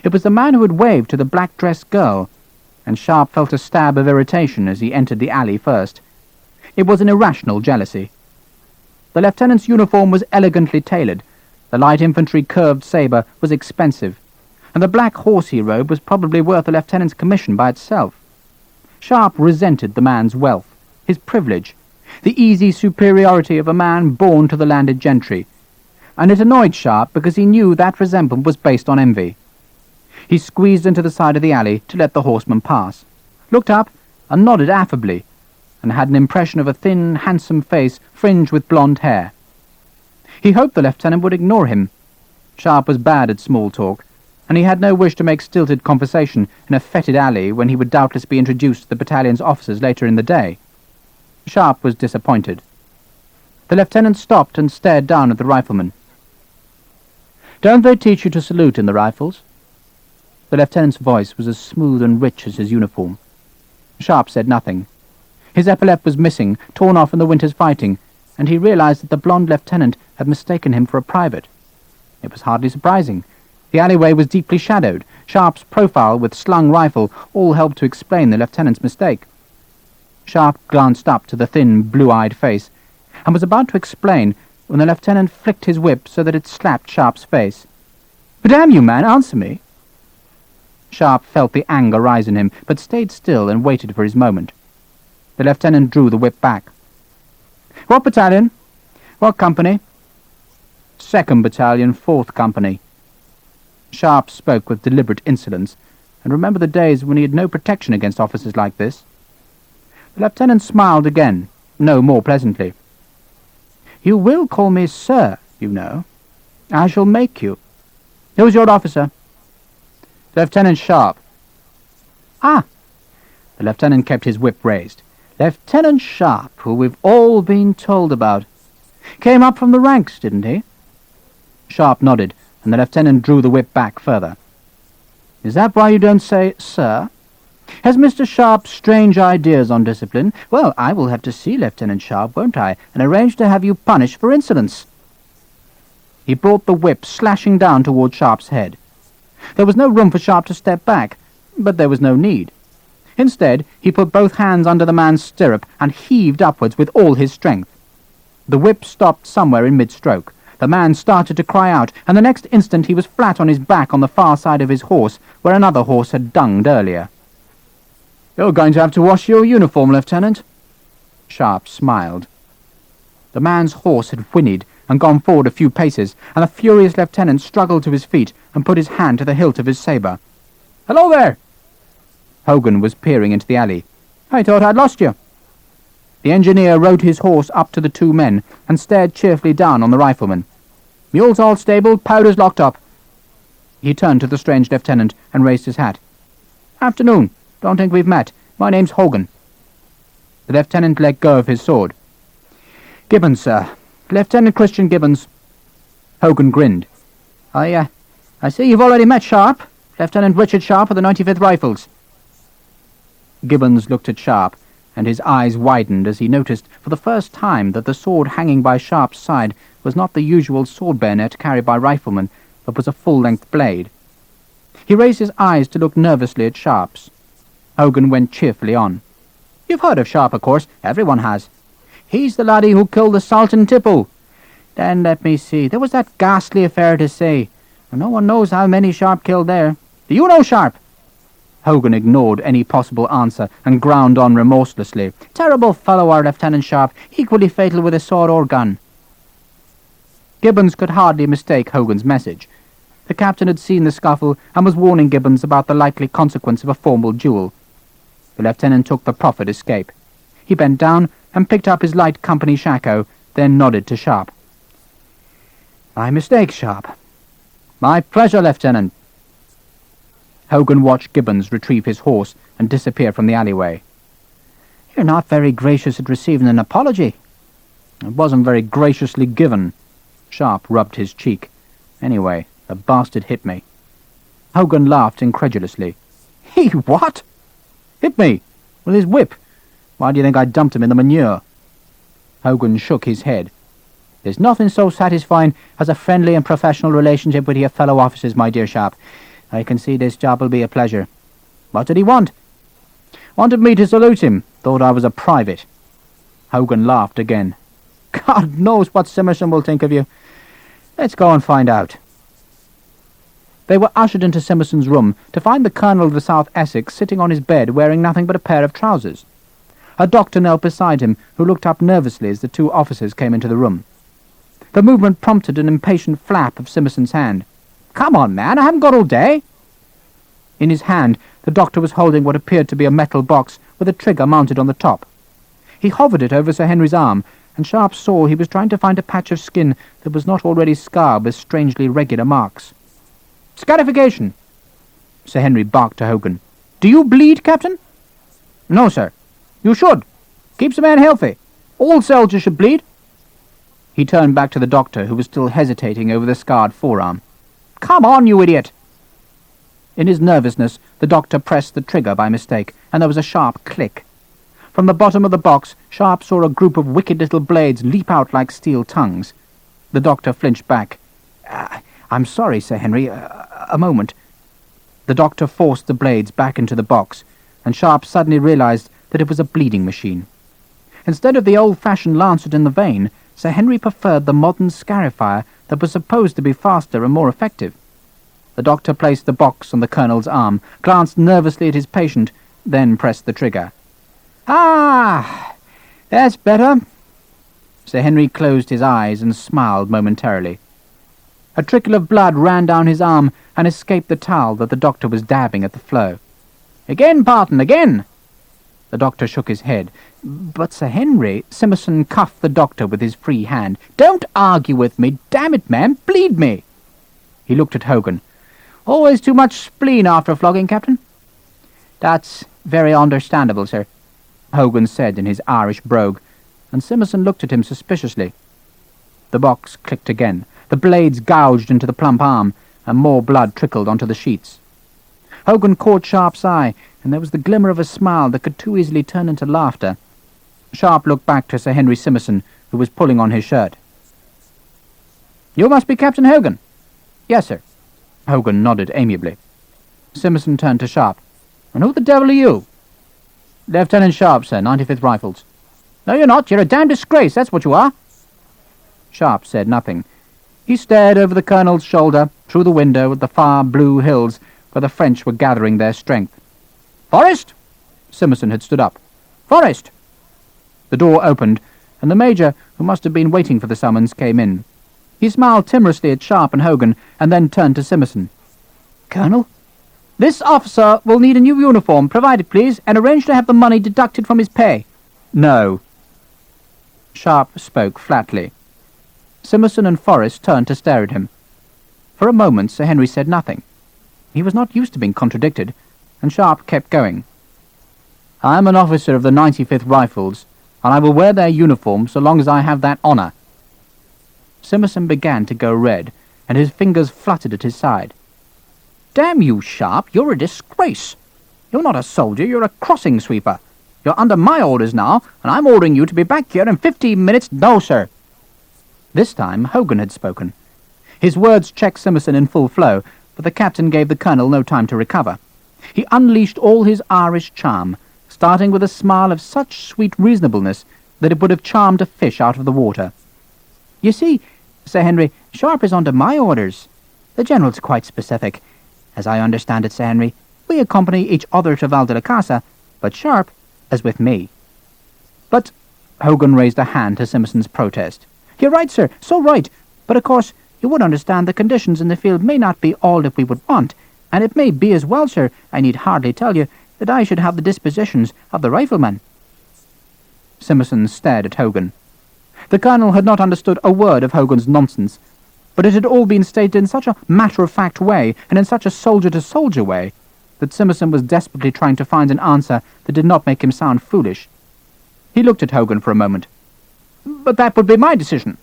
It was the man who had waved to the black-dressed girl, and Sharpe felt a stab of irritation as he entered the alley first. It was an irrational jealousy. The lieutenant's uniform was elegantly tailored, the light infantry curved sabre was expensive, and the black horse he rode was probably worth a lieutenant's commission by itself. Sharpe resented the man's wealth, his privilege, the easy superiority of a man born to the landed gentry, and it annoyed Sharpe because he knew that resentment was based on envy. He squeezed into the side of the alley to let the horseman pass, looked up and nodded affably, and had an impression of a thin, handsome face fringed with blonde hair. He hoped the lieutenant would ignore him. Sharpe was bad at small talk, and he had no wish to make stilted conversation in a fetid alley when he would doubtless be introduced to the battalion's officers later in the day. Sharpe was disappointed. The lieutenant stopped and stared down at the rifleman. "Don't they teach you to salute in the Rifles?" The lieutenant's voice was as smooth and rich as his uniform. Sharpe said nothing. His epaulette was missing, torn off in the winter's fighting, and he realized that the blonde lieutenant had mistaken him for a private. It was hardly surprising. The alleyway was deeply shadowed. Sharpe's profile with slung rifle all helped to explain the lieutenant's mistake. Sharpe glanced up to the thin, blue-eyed face, and was about to explain when the lieutenant flicked his whip so that it slapped Sharpe's face. "But damn you, man, answer me!" Sharpe felt the anger rise in him, but stayed still and waited for his moment. The lieutenant drew the whip back. "What battalion? What company?" "2nd Battalion, 4th Company." Sharpe spoke with deliberate insolence, and remembered the days when he had no protection against officers like this. The lieutenant smiled again, no more pleasantly. "You will call me sir, you know. I shall make you. Who's your officer?" "Lieutenant Sharpe." "Ah!" The lieutenant kept his whip raised. "Lieutenant Sharpe, who we've all been told about. Came up from the ranks, didn't he?" Sharpe nodded, and the lieutenant drew the whip back further. "Is that why you don't say sir? Has Mr. Sharpe strange ideas on discipline? Well, I will have to see Lieutenant Sharpe, won't I, and arrange to have you punished for insolence." He brought the whip slashing down toward Sharpe's head. There was no room for Sharpe to step back, but there was no need. Instead, he put both hands under the man's stirrup and heaved upwards with all his strength. The whip stopped somewhere in mid-stroke. The man started to cry out, and the next instant he was flat on his back on the far side of his horse, where another horse had dunged earlier. "You're going to have to wash your uniform, Lieutenant." Sharpe smiled. The man's horse had whinnied and gone forward a few paces, and the furious lieutenant struggled to his feet and put his hand to the hilt of his sabre. "Hello there!" Hogan was peering into the alley. "I thought I'd lost you." The engineer rode his horse up to the two men and stared cheerfully down on the rifleman. "Mules all stabled, powders locked up." He turned to the strange lieutenant and raised his hat. "Afternoon. Don't think we've met. My name's Hogan." The lieutenant let go of his sword. "Gibbons, sir. Lieutenant Christian Gibbons." Hogan grinned. I see you've already met Sharpe. Lieutenant Richard Sharpe of the 95th Rifles." Gibbons looked at Sharpe, and his eyes widened as he noticed for the first time that the sword hanging by Sharpe's side was not the usual sword bayonet carried by riflemen, but was a full-length blade. He raised his eyes to look nervously at Sharpe's. Hogan went cheerfully on. "You've heard of Sharpe, of course. Everyone has. He's the laddie who killed the Sultan Tippu. Then let me see. There was that ghastly affair to say, and no one knows how many Sharpe killed there. Do you know Sharpe?" Hogan ignored any possible answer and ground on remorselessly. "Terrible fellow, our Lieutenant Sharpe, equally fatal with a sword or gun." Gibbons could hardly mistake Hogan's message. The captain had seen the scuffle and was warning Gibbons about the likely consequence of a formal duel. The lieutenant took the proffered escape. He bent down and picked up his light company shako, then nodded to Sharpe. "My mistake, Sharpe." "My pleasure, Lieutenant." Hogan watched Gibbons retrieve his horse and disappear from the alleyway. "You're not very gracious at receiving an apology." "It wasn't very graciously given." Sharpe rubbed his cheek. "Anyway, the bastard hit me." Hogan laughed incredulously. "He what?" "Hit me. With his whip. Why do you think I dumped him in the manure?" Hogan shook his head. "There's nothing so satisfying as a friendly and professional relationship with your fellow officers, my dear Sharpe. I can see this job will be a pleasure." "What did he want?" "Wanted me to salute him. Thought I was a private." Hogan laughed again. "God knows what Simerson will think of you. Let's go and find out." They were ushered into Simerson's room to find the Colonel of the South Essex sitting on his bed wearing nothing but a pair of trousers. A doctor knelt beside him, who looked up nervously as the two officers came into the room. The movement prompted an impatient flap of Simerson's hand. "Come on, man, I haven't got all day." In his hand, the doctor was holding what appeared to be a metal box with a trigger mounted on the top. He hovered it over Sir Henry's arm, and Sharpe saw he was trying to find a patch of skin that was not already scarred with strangely regular marks. "Scarification!" Sir Henry barked to Hogan. "Do you bleed, Captain?" "No, sir." "You should. Keeps a man healthy. All soldiers should bleed." He turned back to the doctor, who was still hesitating over the scarred forearm. "Come on, you idiot!" In his nervousness, the doctor pressed the trigger by mistake, and there was a sharp click. From the bottom of the box, Sharpe saw a group of wicked little blades leap out like steel tongues. The doctor flinched back. "I'm sorry, Sir Henry. A moment." The doctor forced the blades back into the box, and Sharpe suddenly realized that it was a bleeding machine. Instead of the old-fashioned lancet in the vein, Sir Henry preferred the modern scarifier that was supposed to be faster and more effective. The doctor placed the box on the colonel's arm, glanced nervously at his patient, then pressed the trigger. "Ah, that's better." Sir Henry closed his eyes and smiled momentarily. A trickle of blood ran down his arm and escaped the towel that the doctor was dabbing at the flow. "Again, Parton, again!" The doctor shook his head. "But, Sir Henry," Simmerson cuffed the doctor with his free hand. "Don't argue with me. Damn it, man, bleed me." He looked at Hogan. "Always too much spleen after a flogging, Captain?" "That's very understandable, sir," Hogan said in his Irish brogue, and Simmerson looked at him suspiciously. The box clicked again. The blades gouged into the plump arm, and more blood trickled onto the sheets. Hogan caught Sharpe's eye, and there was the glimmer of a smile that could too easily turn into laughter. Sharpe looked back to Sir Henry Simmerson, who was pulling on his shirt. "You must be Captain Hogan?" "Yes, sir." Hogan nodded amiably. Simmerson turned to Sharpe. "And who the devil are you?" "Lieutenant Sharpe, sir, 95th Rifles." "No, you're not. You're a damn disgrace, that's what you are." Sharpe said nothing. He stared over the colonel's shoulder, through the window at the far blue hills where the French were gathering their strength. "Forrest!" Simmerson had stood up. "Forrest!" The door opened, and the Major, who must have been waiting for the summons, came in. He smiled timorously at Sharpe and Hogan, and then turned to Simmerson. "Colonel?" "This officer will need a new uniform, provided, please, and arrange to have the money deducted from his pay." "No." Sharpe spoke flatly. Simmerson and Forrest turned to stare at him. For a moment Sir Henry said nothing. He was not used to being contradicted, and Sharpe kept going. "I am an officer of the 95th Rifles, and I will wear their uniform so long as I have that honour." Simmerson began to go red, and his fingers fluttered at his side. "Damn you, Sharpe, you're a disgrace. You're not a soldier, you're a crossing sweeper. You're under my orders now, and I'm ordering you to be back here in 15 minutes. No, sir." This time Hogan had spoken. His words checked Simmerson in full flow, but the captain gave the colonel no time to recover. He unleashed all his Irish charm, starting with a smile of such sweet reasonableness that it would have charmed a fish out of the water. "You see, Sir Henry, Sharpe is under my orders. The general's quite specific. As I understand it, Sir Henry, we accompany each other to Val de la Casa, but Sharpe is with me." "But—" Hogan raised a hand to Simmerson's protest. "You're right, sir, so right. But of course, you would understand the conditions in the field may not be all that we would want, and it may be as well, sir, I need hardly tell you, that I should have the dispositions of the rifleman." Simmerson stared at Hogan. The colonel had not understood a word of Hogan's nonsense, but it had all been stated in such a matter-of-fact way, and in such a soldier-to-soldier way, that Simmerson was desperately trying to find an answer that did not make him sound foolish. He looked at Hogan for a moment. "But that would be my decision."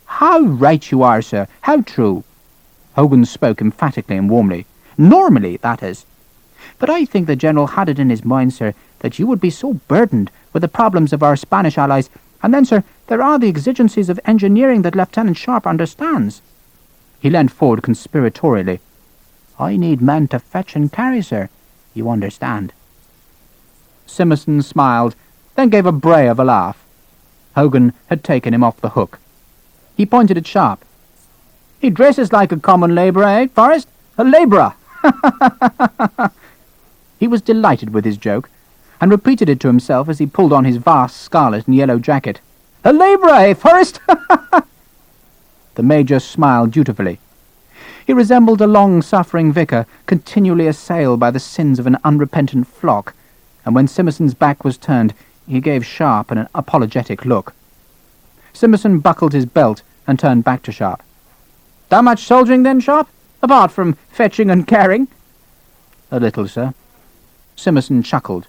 "How right you are, sir, how true." Hogan spoke emphatically and warmly. "Normally, that is. But I think the general had it in his mind, sir, that you would be so burdened with the problems of our Spanish allies, and then, sir, there are the exigencies of engineering that Lieutenant Sharpe understands." He leant forward conspiratorially. "I need men to fetch and carry, sir. You understand." Simmerson smiled, then gave a bray of a laugh. Hogan had taken him off the hook. He pointed at Sharpe. "He dresses like a common labourer, eh, Forrest? A labourer!" He was delighted with his joke, and repeated it to himself as he pulled on his vast scarlet and yellow jacket. "A labourer, eh, Forrest?" The Major smiled dutifully. He resembled a long-suffering vicar continually assailed by the sins of an unrepentant flock, and when Simmerson's back was turned, he gave Sharpe an apologetic look. Simmerson buckled his belt and turned back to Sharpe. "Done much soldiering then, Sharpe, apart from fetching and carrying?" "A little, sir." Simmerson chuckled.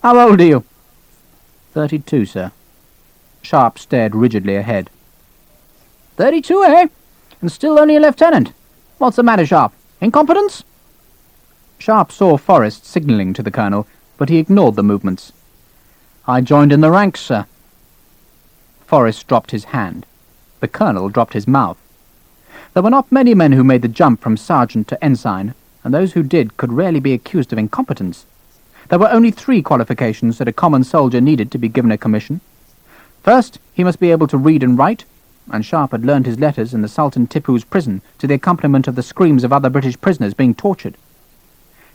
"How old are you?" 32, sir." Sharpe stared rigidly ahead. 32, eh? And still only a lieutenant. What's the matter, Sharpe? Incompetence?" Sharpe saw Forrest signalling to the colonel, but he ignored the movements. "I joined in the ranks, sir." Forrest dropped his hand. The colonel dropped his mouth. There were not many men who made the jump from sergeant to ensign, and those who did could rarely be accused of incompetence. There were only 3 qualifications that a common soldier needed to be given a commission. First, he must be able to read and write, and Sharpe had learned his letters in the Sultan Tipu's prison to the accompaniment of the screams of other British prisoners being tortured.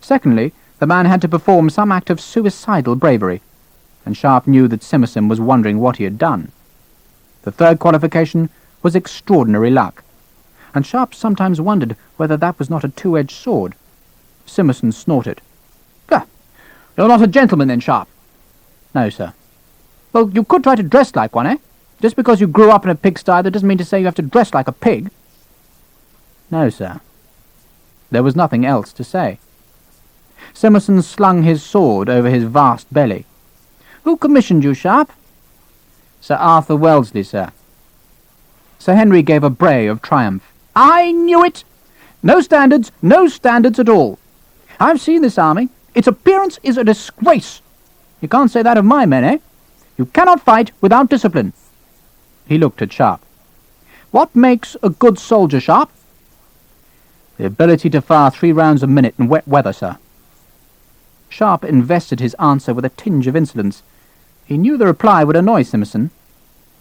Secondly, the man had to perform some act of suicidal bravery, and Sharpe knew that Simmerson was wondering what he had done. The third qualification was extraordinary luck, and Sharpe sometimes wondered whether that was not a two-edged sword. Simmerson snorted. "You're not a gentleman then, Sharpe?" "No, sir." "Well, you could try to dress like one, eh? Just because you grew up in a pigsty, that doesn't mean to say you have to dress like a pig." "No, sir." There was nothing else to say. Simmerson slung his sword over his vast belly. "Who commissioned you, Sharpe?" "Sir Arthur Wellesley, sir." Sir Henry gave a bray of triumph. "I knew it! No standards at all. I've seen this army. Its appearance is a disgrace. You can't say that of my men, eh? You cannot fight without discipline." He looked at Sharpe. "What makes a good soldier, Sharpe?" "The ability to fire 3 rounds a minute in wet weather, sir." Sharpe invested his answer with a tinge of insolence. He knew the reply would annoy Simmerson.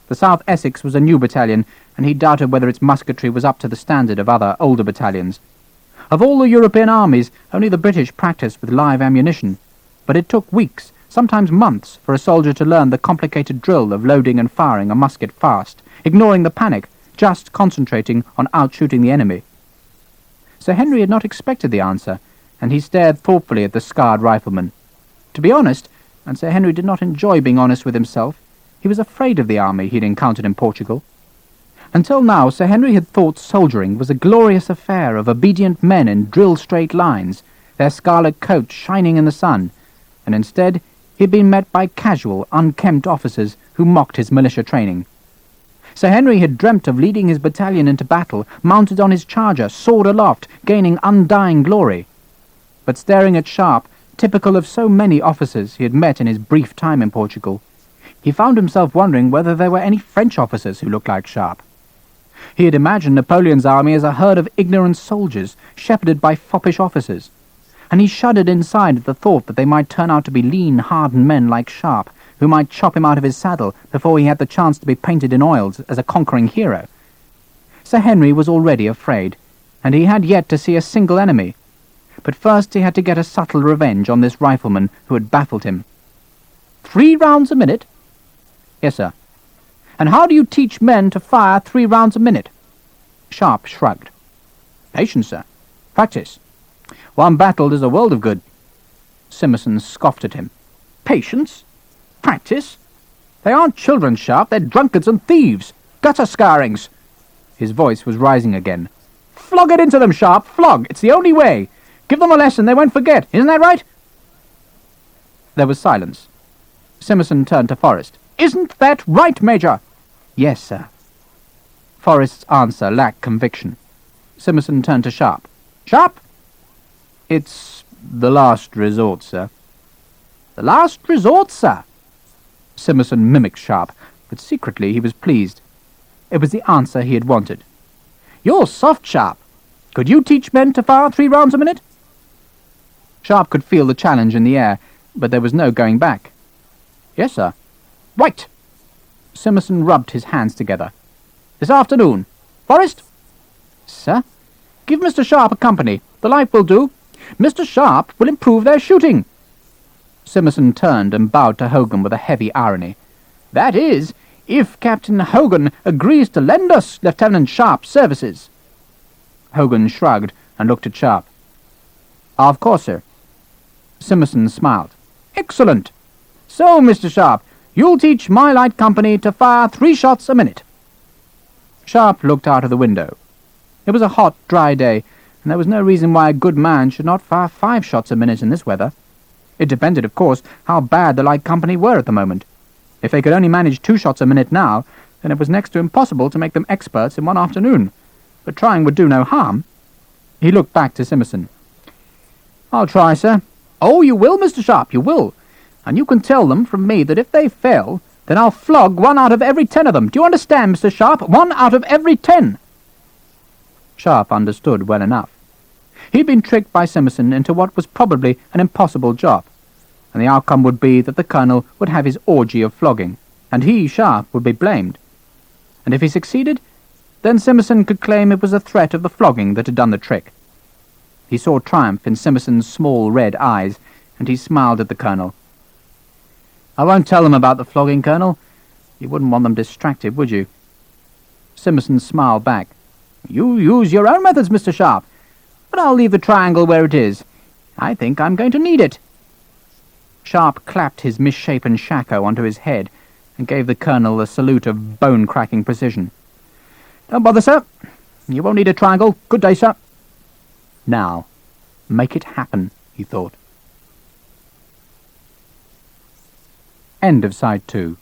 The South Essex was a new battalion, and he doubted whether its musketry was up to the standard of other older battalions. Of all the European armies, only the British practiced with live ammunition, but it took weeks, sometimes months, for a soldier to learn the complicated drill of loading and firing a musket fast, ignoring the panic, just concentrating on outshooting the enemy. Sir Henry had not expected the answer, and he stared thoughtfully at the scarred rifleman. To be honest, and Sir Henry did not enjoy being honest with himself, he was afraid of the army he had encountered in Portugal. Until now, Sir Henry had thought soldiering was a glorious affair of obedient men in drill-straight lines, their scarlet coats shining in the sun, and instead he had been met by casual, unkempt officers who mocked his militia training. Sir Henry had dreamt of leading his battalion into battle, mounted on his charger, sword aloft, gaining undying glory. But staring at Sharpe, typical of so many officers he had met in his brief time in Portugal, he found himself wondering whether there were any French officers who looked like Sharpe. He had imagined Napoleon's army as a herd of ignorant soldiers, shepherded by foppish officers, and he shuddered inside at the thought that they might turn out to be lean, hardened men like Sharpe, who might chop him out of his saddle before he had the chance to be painted in oils as a conquering hero. Sir Henry was already afraid, and he had yet to see a single enemy. But first he had to get a subtle revenge on this rifleman who had baffled him. 3 rounds a minute? Yes, sir. And how do you teach men to fire 3 rounds a minute? Sharpe shrugged. Patience, sir. Practice. One battle does a world of good. Simmerson scoffed at him. Patience? Practice? They aren't children, Sharpe. They're drunkards and thieves. Gutter scourings. His voice was rising again. Flog it into them, Sharpe. Flog. It's the only way. Give them a lesson they won't forget. Isn't that right? There was silence. Simmerson turned to Forrest. Isn't that right, Major? Yes, sir. Forrest's answer lacked conviction. Simmerson turned to Sharpe. Sharpe? It's the last resort, sir. The last resort, sir? Simmerson mimicked Sharpe, but secretly he was pleased. It was the answer he had wanted. You're soft, Sharpe. Could you teach men to fire 3 rounds a minute? Sharpe could feel the challenge in the air, but there was no going back. Yes, sir. Right. Simmerson rubbed his hands together. This afternoon. Forrest? Sir? Give Mr. Sharpe a company. The light will do. Mr. Sharpe will improve their shooting. Simmerson turned and bowed to Hogan with a heavy irony. That is, if Captain Hogan agrees to lend us Lieutenant Sharpe's services. Hogan shrugged and looked at Sharpe. "Of course, sir." Simmerson smiled. "Excellent. So, Mr. Sharpe, you'll teach my light company to fire 3 shots a minute." Sharpe looked out of the window. It was a hot, dry day, and there was no reason why a good man should not fire 5 shots a minute in this weather. It depended, of course, how bad the light company were at the moment. If they could only manage 2 shots a minute now, then it was next to impossible to make them experts in one afternoon. But trying would do no harm. He looked back to Simmerson. "I'll try, sir." "Oh, you will, Mr. Sharpe, you will. And you can tell them from me that if they fail, then I'll flog 1 out of every 10 of them. Do you understand, Mr. Sharpe? 1 out of every 10. Sharpe understood well enough. He'd been tricked by Simmerson into what was probably an impossible job, and the outcome would be that the colonel would have his orgy of flogging, and he, Sharpe, would be blamed. And if he succeeded, then Simmerson could claim it was the threat of the flogging that had done the trick. He saw triumph in Simmerson's small red eyes, and he smiled at the colonel. "I won't tell them about the flogging, Colonel. You wouldn't want them distracted, would you?" Simmerson smiled back. "You use your own methods, Mr. Sharpe, but I'll leave the triangle where it is. I think I'm going to need it." Sharpe clapped his misshapen shako onto his head and gave the colonel a salute of bone-cracking precision. "Don't bother, sir. You won't need a triangle. Good day, sir." Now, make it happen, he thought. End of Side 2.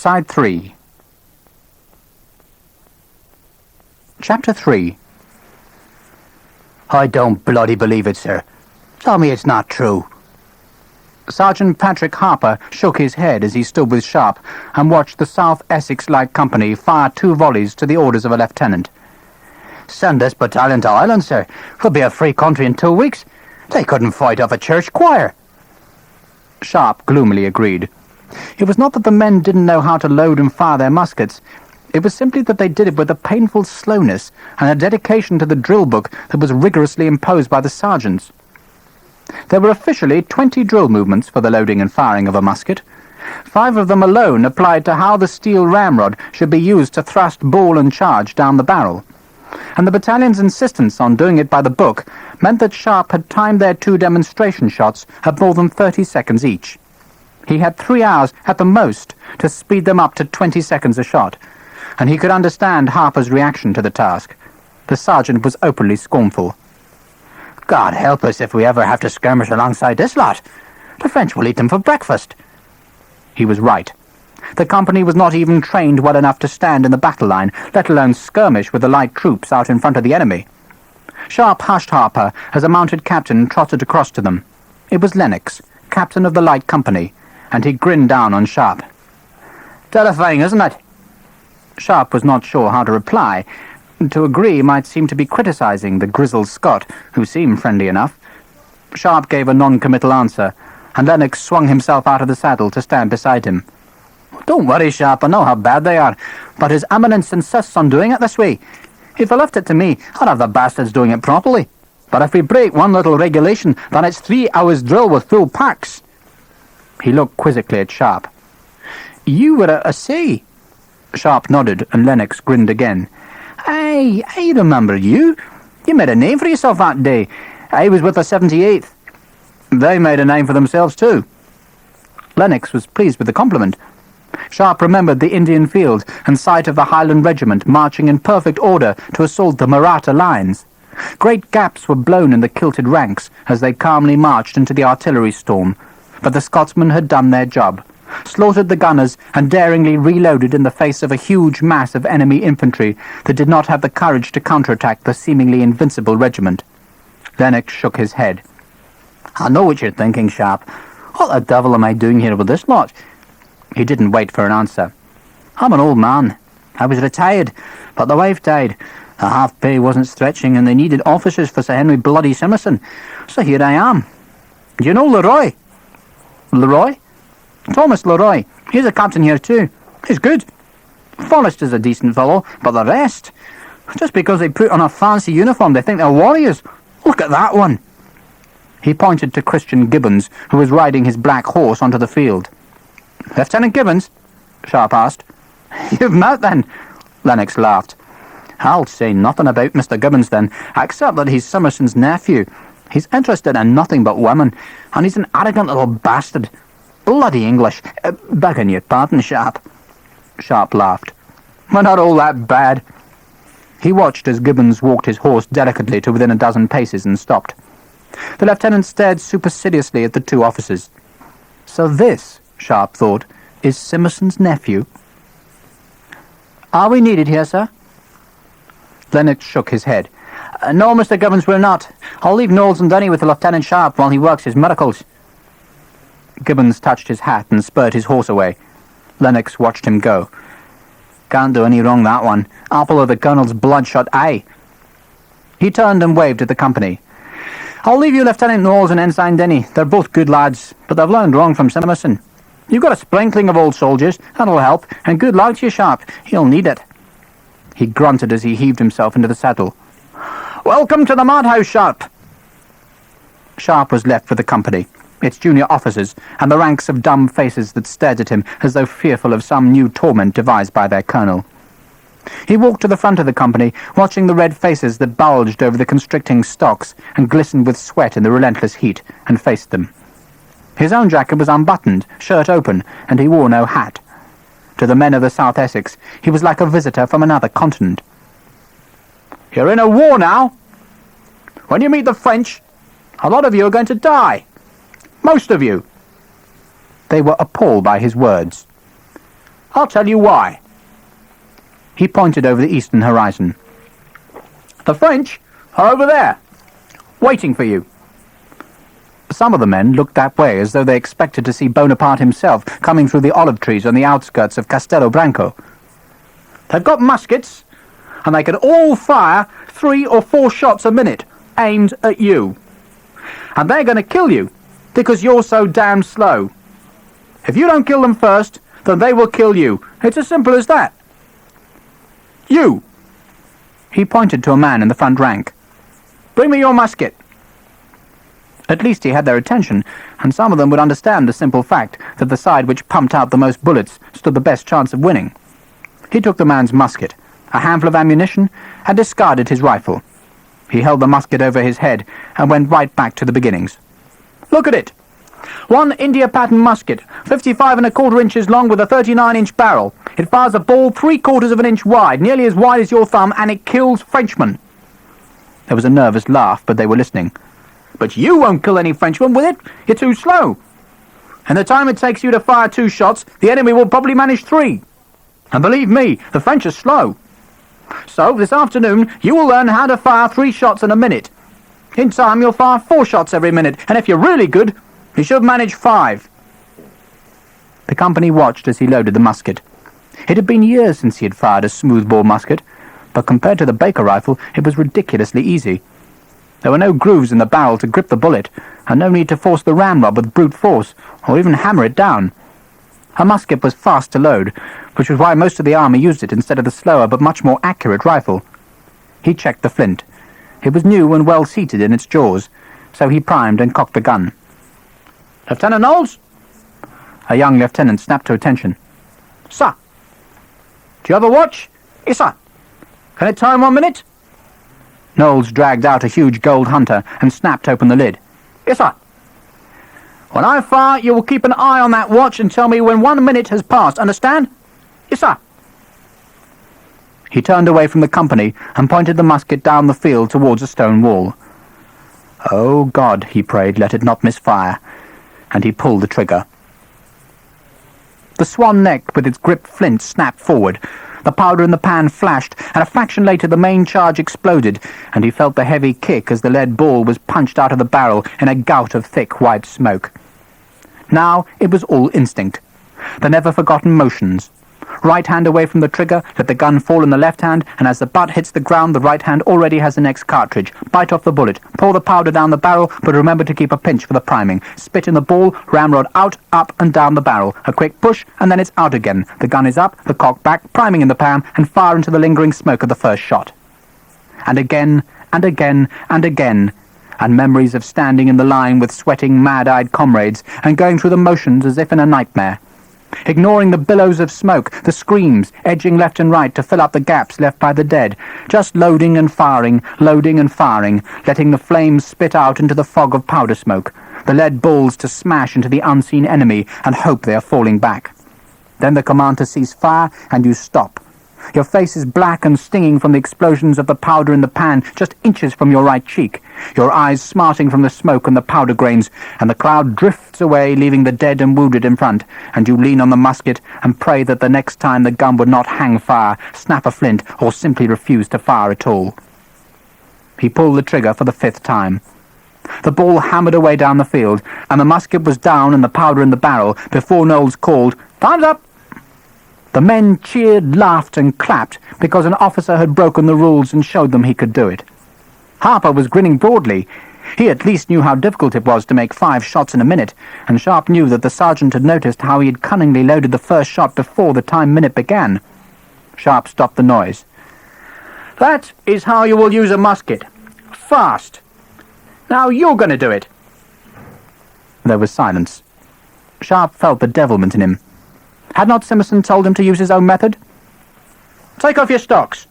Side 3. Chapter 3. I don't bloody believe it, sir. Tell me it's not true. Sergeant Patrick Harper shook his head as he stood with Sharpe and watched the South Essex Light Company fire 2 volleys to the orders of a lieutenant. Send this battalion to Ireland, sir. We'll be a free country in 2 weeks. They couldn't fight off a church choir. Sharpe gloomily agreed. It was not that the men didn't know how to load and fire their muskets. It was simply that they did it with a painful slowness and a dedication to the drill book that was rigorously imposed by the sergeants. There were officially 20 drill movements for the loading and firing of a musket. 5 of them alone applied to how the steel ramrod should be used to thrust ball and charge down the barrel. And the battalion's insistence on doing it by the book meant that Sharpe had timed their 2 demonstration shots at more than 30 seconds each. He had 3 hours at the most to speed them up to 20 seconds a shot, and he could understand Harper's reaction to the task. The sergeant was openly scornful. God help us if we ever have to skirmish alongside this lot. The French will eat them for breakfast. He was right. The company was not even trained well enough to stand in the battle line, let alone skirmish with the light troops out in front of the enemy. Sharpe hushed Harper as a mounted captain trotted across to them. It was Lennox, captain of the light company, and he grinned down on Sharpe. Terrifying, isn't it? Sharpe was not sure how to reply. To agree might seem to be criticizing the grizzled Scot, who seemed friendly enough. Sharpe gave a non-committal answer, and Lennox swung himself out of the saddle to stand beside him. Don't worry, Sharpe, I know how bad they are, but His Eminence insists on doing it this way. If I left it to me, I'd have the bastards doing it properly. But if we break one little regulation, then it's 3 hours drill with full packs. He looked quizzically at Sharpe. You were at sea. Sharpe nodded, and Lennox grinned again. I remember you. You made a name for yourself that day. I was with the 78th. They made a name for themselves too. Lennox was pleased with the compliment. Sharpe remembered the Indian field and sight of the Highland regiment marching in perfect order to assault the Maratha lines. Great gaps were blown in the kilted ranks as they calmly marched into the artillery storm, but the Scotsmen had done their job, slaughtered the gunners and daringly reloaded in the face of a huge mass of enemy infantry that did not have the courage to counterattack the seemingly invincible regiment. Lennox shook his head. I know what you're thinking, Sharpe. What the devil am I doing here with this lot? He didn't wait for an answer. I'm an old man. I was retired, but the wife died. The half-pay wasn't stretching, and they needed officers for Sir Henry Bloody Simmerson. So here I am. Do you know Leroy? Leroy? Thomas Leroy. He's a captain here too. He's good. Forrest is a decent fellow, but the rest... Just because they put on a fancy uniform, they think they're warriors. Look at that one. He pointed to Christian Gibbons, who was riding his black horse onto the field. Lieutenant Gibbons? Sharpe asked. You've met then? Lennox laughed. I'll say nothing about Mr. Gibbons then, except that he's Summerson's nephew. He's interested in nothing but women, and he's an arrogant little bastard. Bloody English. Begging your pardon, Sharpe. Sharpe laughed. We're not all that bad. He watched as Gibbons walked his horse delicately to within a dozen paces and stopped. The lieutenant stared superciliously at the 2 officers. So this, Sharpe thought, is Simmerson's nephew. Are we needed here, sir? Lennox shook his head. No, Mr. Gibbons, we're not. I'll leave Knowles and Denny with Lieutenant Sharpe while he works his miracles. Gibbons touched his hat and spurred his horse away. Lennox watched him go. Can't do any wrong, that one. Apple of the Colonel's bloodshot eye. He turned and waved at the company. I'll leave you Lieutenant Knowles and Ensign Denny. They're both good lads, but they've learned wrong from Simmerson. You've got a sprinkling of old soldiers, that'll help, and good luck to you, Sharpe. He'll need it. He grunted as he heaved himself into the saddle. Welcome to the madhouse, Sharpe. Sharpe was left with the company, its junior officers, and the ranks of dumb faces that stared at him as though fearful of some new torment devised by their colonel. He walked to the front of the company, watching the red faces that bulged over the constricting stocks and glistened with sweat in the relentless heat, and faced them. His own jacket was unbuttoned, shirt open, and he wore no hat. To the men of the South Essex, he was like a visitor from another continent. You're in a war now. When you meet the French, a lot of you are going to die. Most of you. They were appalled by his words. I'll tell you why." He pointed over the eastern horizon. "The French are over there, waiting for you." Some of the men looked that way, as though they expected to see Bonaparte himself coming through the olive trees on the outskirts of Castello Branco. "They've got muskets, and they can all fire 3 or 4 shots a minute, aimed at you. And they're going to kill you, because you're so damn slow. If you don't kill them first, then they will kill you. It's as simple as that. You." He pointed to a man in the front rank. "Bring me your musket." At least he had their attention, and some of them would understand the simple fact that the side which pumped out the most bullets stood the best chance of winning. He took the man's musket, a handful of ammunition, and discarded his rifle. He held the musket over his head and went right back to the beginnings. "Look at it. One India pattern musket, 55 1/4 inches long with a 39-inch barrel. It fires a ball 3/4 of an inch wide, nearly as wide as your thumb, and it kills Frenchmen." There was a nervous laugh, but they were listening. "But you won't kill any Frenchman with it. You're too slow. In the time it takes you to fire 2 shots, the enemy will probably manage 3. And believe me, the French are slow. So, this afternoon, you will learn how to fire 3 shots in a minute. In time, you'll fire 4 shots every minute, and if you're really good, you should manage 5. The company watched as he loaded the musket. It had been years since he had fired a smoothbore musket, but compared to the Baker rifle, it was ridiculously easy. There were no grooves in the barrel to grip the bullet, and no need to force the ramrod with brute force, or even hammer it down. A musket was fast to load, which was why most of the army used it instead of the slower but much more accurate rifle. He checked the flint. It was new and well seated in its jaws, so he primed and cocked the gun. "Lieutenant Knowles?" A young lieutenant snapped to attention. "Sir." "Do you have a watch?" "Yes, sir." "Can it time 1 minute?" Knowles dragged out a huge gold hunter and snapped open the lid. "Yes, sir." "When I fire, you will keep an eye on that watch and tell me when 1 minute has passed. Understand?" "Yes, sir." He turned away from the company and pointed the musket down the field towards a stone wall. "Oh, God," he prayed, "let it not misfire." And he pulled the trigger. The swan neck with its gripped flint snapped forward. The powder in the pan flashed, and a fraction later the main charge exploded, and he felt the heavy kick as the lead ball was punched out of the barrel in a gout of thick white smoke. Now it was all instinct. The never-forgotten motions. Right hand away from the trigger, let the gun fall in the left hand, and as the butt hits the ground, the right hand already has the next cartridge. Bite off the bullet, pour the powder down the barrel, but remember to keep a pinch for the priming. Spit in the ball, ramrod out, up, and down the barrel. A quick push, and then it's out again. The gun is up, the cock back, priming in the pan, and fire into the lingering smoke of the first shot. And again, and again, and again, and memories of standing in the line with sweating, mad-eyed comrades, and going through the motions as if in a nightmare. Ignoring the billows of smoke, the screams, edging left and right to fill up the gaps left by the dead, just loading and firing, letting the flames spit out into the fog of powder smoke, the lead balls to smash into the unseen enemy and hope they are falling back. Then the command to cease fire, and you stop. Your face is black and stinging from the explosions of the powder in the pan just inches from your right cheek, your eyes smarting from the smoke and the powder grains, and the crowd drifts away, leaving the dead and wounded in front, and you lean on the musket and pray that the next time the gun would not hang fire, snap a flint, or simply refuse to fire at all. He pulled the trigger for the 5th time. The ball hammered away down the field, and the musket was down and the powder in the barrel before Knowles called, "Time's up!" The men cheered, laughed, and clapped because an officer had broken the rules and showed them he could do it. Harper was grinning broadly. He at least knew how difficult it was to make 5 shots in a minute, and Sharpe knew that the sergeant had noticed how he had cunningly loaded the first shot before the time minute began. Sharpe stopped the noise. "That is how you will use a musket. Fast. Now you're going to do it." There was silence. Sharpe felt the devilment in him. Had not Simmerson told him to use his own method? "Take off your stocks."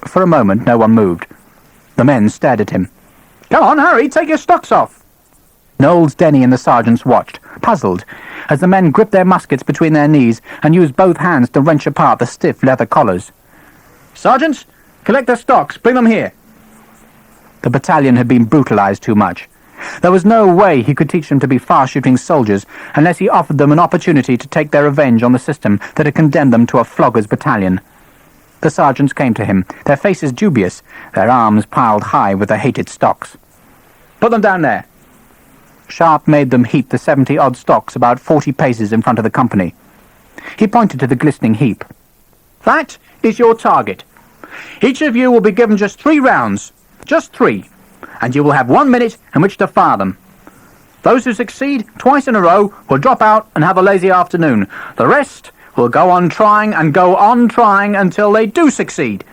For a moment no one moved. The men stared at him. "Come on, hurry, take your stocks off." Knowles, Denny, and the sergeants watched, puzzled, as the men gripped their muskets between their knees and used both hands to wrench apart the stiff leather collars. "Sergeants, collect their stocks, bring them here." The battalion had been brutalized too much. There was no way he could teach them to be far-shooting soldiers unless he offered them an opportunity to take their revenge on the system that had condemned them to a flogger's battalion. The sergeants came to him, their faces dubious, their arms piled high with the hated stocks. "Put them down there." Sharpe made them heap the 70-odd stocks about 40 paces in front of the company. He pointed to the glistening heap. "That is your target. Each of you will be given just 3 rounds, just 3, and you will have 1 minute in which to fire them. Those who succeed twice in a row will drop out and have a lazy afternoon. The rest will go on trying and go on trying until they do succeed."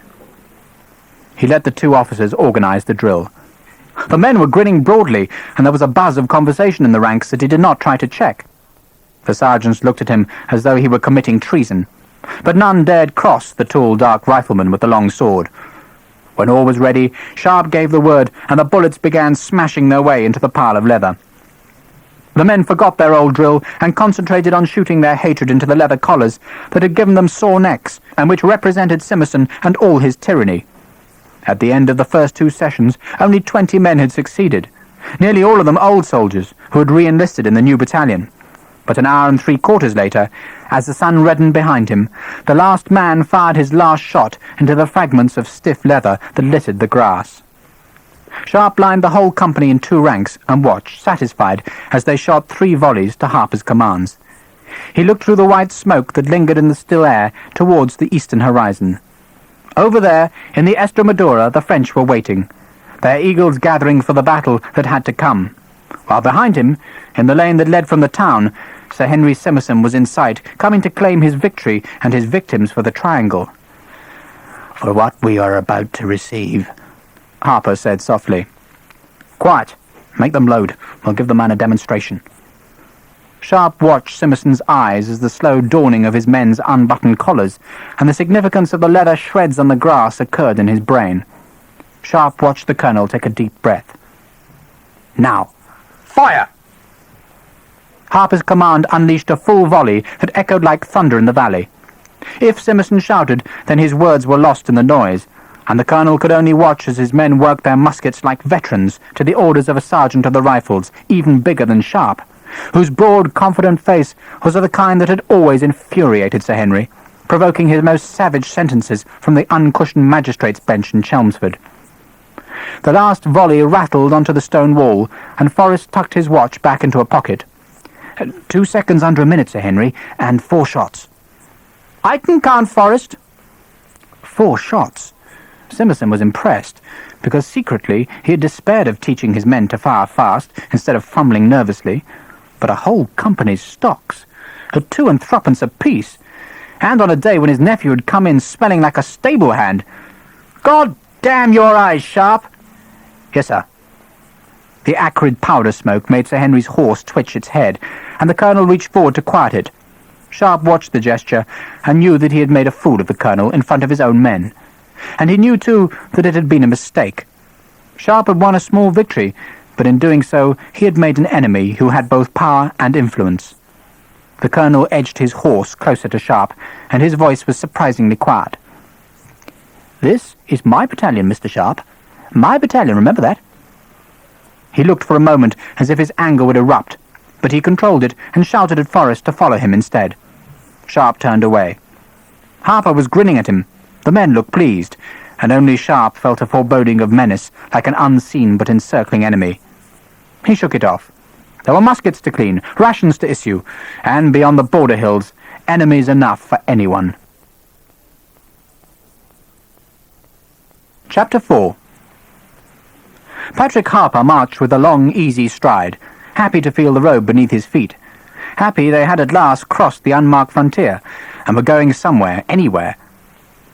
He let the 2 officers organize the drill. The men were grinning broadly, and there was a buzz of conversation in the ranks that he did not try to check. The sergeants looked at him as though he were committing treason, but none dared cross the tall, dark rifleman with the long sword. When all was ready, Sharpe gave the word, and the bullets began smashing their way into the pile of leather. The men forgot their old drill and concentrated on shooting their hatred into the leather collars that had given them sore necks and which represented Simmerson and all his tyranny. At the end of the first 2 sessions, only 20 men had succeeded, nearly all of them old soldiers who had re-enlisted in the new battalion. But an hour and 3/4 later, as the sun reddened behind him, the last man fired his last shot into the fragments of stiff leather that littered the grass. Sharpe lined the whole company in 2 ranks and watched, satisfied, as they shot 3 volleys to Harper's commands. He looked through the white smoke that lingered in the still air towards the eastern horizon. Over there, in the Estremadura, the French were waiting, their eagles gathering for the battle that had to come, while behind him, in the lane that led from the town, Sir Henry Simmerson was in sight, coming to claim his victory and his victims for the triangle. "For what we are about to receive," Harper said softly. "Quiet. Make them load. We'll give the man a demonstration." Sharpe watched Simmerson's eyes as the slow dawning of his men's unbuttoned collars and the significance of the leather shreds on the grass occurred in his brain. Sharpe watched the colonel take a deep breath. "Now, fire!" Harper's command unleashed a full volley that echoed like thunder in the valley. If Simmerson shouted, then his words were lost in the noise, and the colonel could only watch as his men worked their muskets like veterans to the orders of a sergeant of the rifles, even bigger than Sharpe, whose broad, confident face was of the kind that had always infuriated Sir Henry, provoking his most savage sentences from the uncushioned magistrate's bench in Chelmsford. The last volley rattled onto the stone wall, and Forrest tucked his watch back into a pocket. 2 seconds under a minute, Sir Henry, and 4 shots. "I can count, Forrest." 4 shots. Simmerson was impressed, because secretly he had despaired of teaching his men to fire fast instead of fumbling nervously. But a whole company's stocks, at 2 and 3 apiece, and on a day when his nephew had come in smelling like a stable hand. "God damn your eyes, Sharpe!" "Yes, sir." The acrid powder smoke made Sir Henry's horse twitch its head, and the colonel reached forward to quiet it. Sharpe watched the gesture and knew that he had made a fool of the colonel in front of his own men. And he knew, too, that it had been a mistake. Sharpe had won a small victory, but in doing so he had made an enemy who had both power and influence. The colonel edged his horse closer to Sharpe, and his voice was surprisingly quiet. "This is my battalion, Mr. Sharpe. My battalion, remember that?" He looked for a moment as if his anger would erupt, but he controlled it and shouted at Forrest to follow him instead. Sharpe turned away. Harper was grinning at him. The men looked pleased, and only Sharpe felt a foreboding of menace, like an unseen but encircling enemy. He shook it off. There were muskets to clean, rations to issue, and beyond the border hills, enemies enough for anyone. Chapter 4. Patrick Harper marched with a long, easy stride, happy to feel the road beneath his feet, happy they had at last crossed the unmarked frontier, and were going somewhere, anywhere.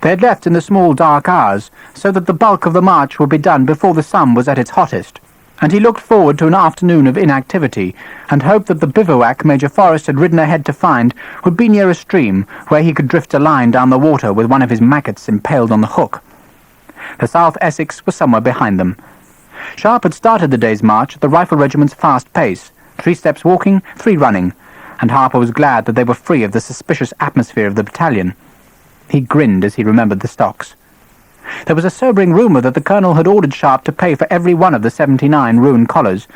They had left in the small dark hours, so that the bulk of the march would be done before the sun was at its hottest, and he looked forward to an afternoon of inactivity, and hoped that the bivouac Major Forrest had ridden ahead to find would be near a stream where he could drift a line down the water with one of his maggots impaled on the hook. The South Essex was somewhere behind them. Sharpe had started the day's march at the rifle regiment's fast pace, 3 steps walking, 3 running, and Harper was glad that they were free of the suspicious atmosphere of the battalion. He grinned as he remembered the stocks. There was a sobering rumour that the colonel had ordered Sharpe to pay for every one of the 79 ruined collars,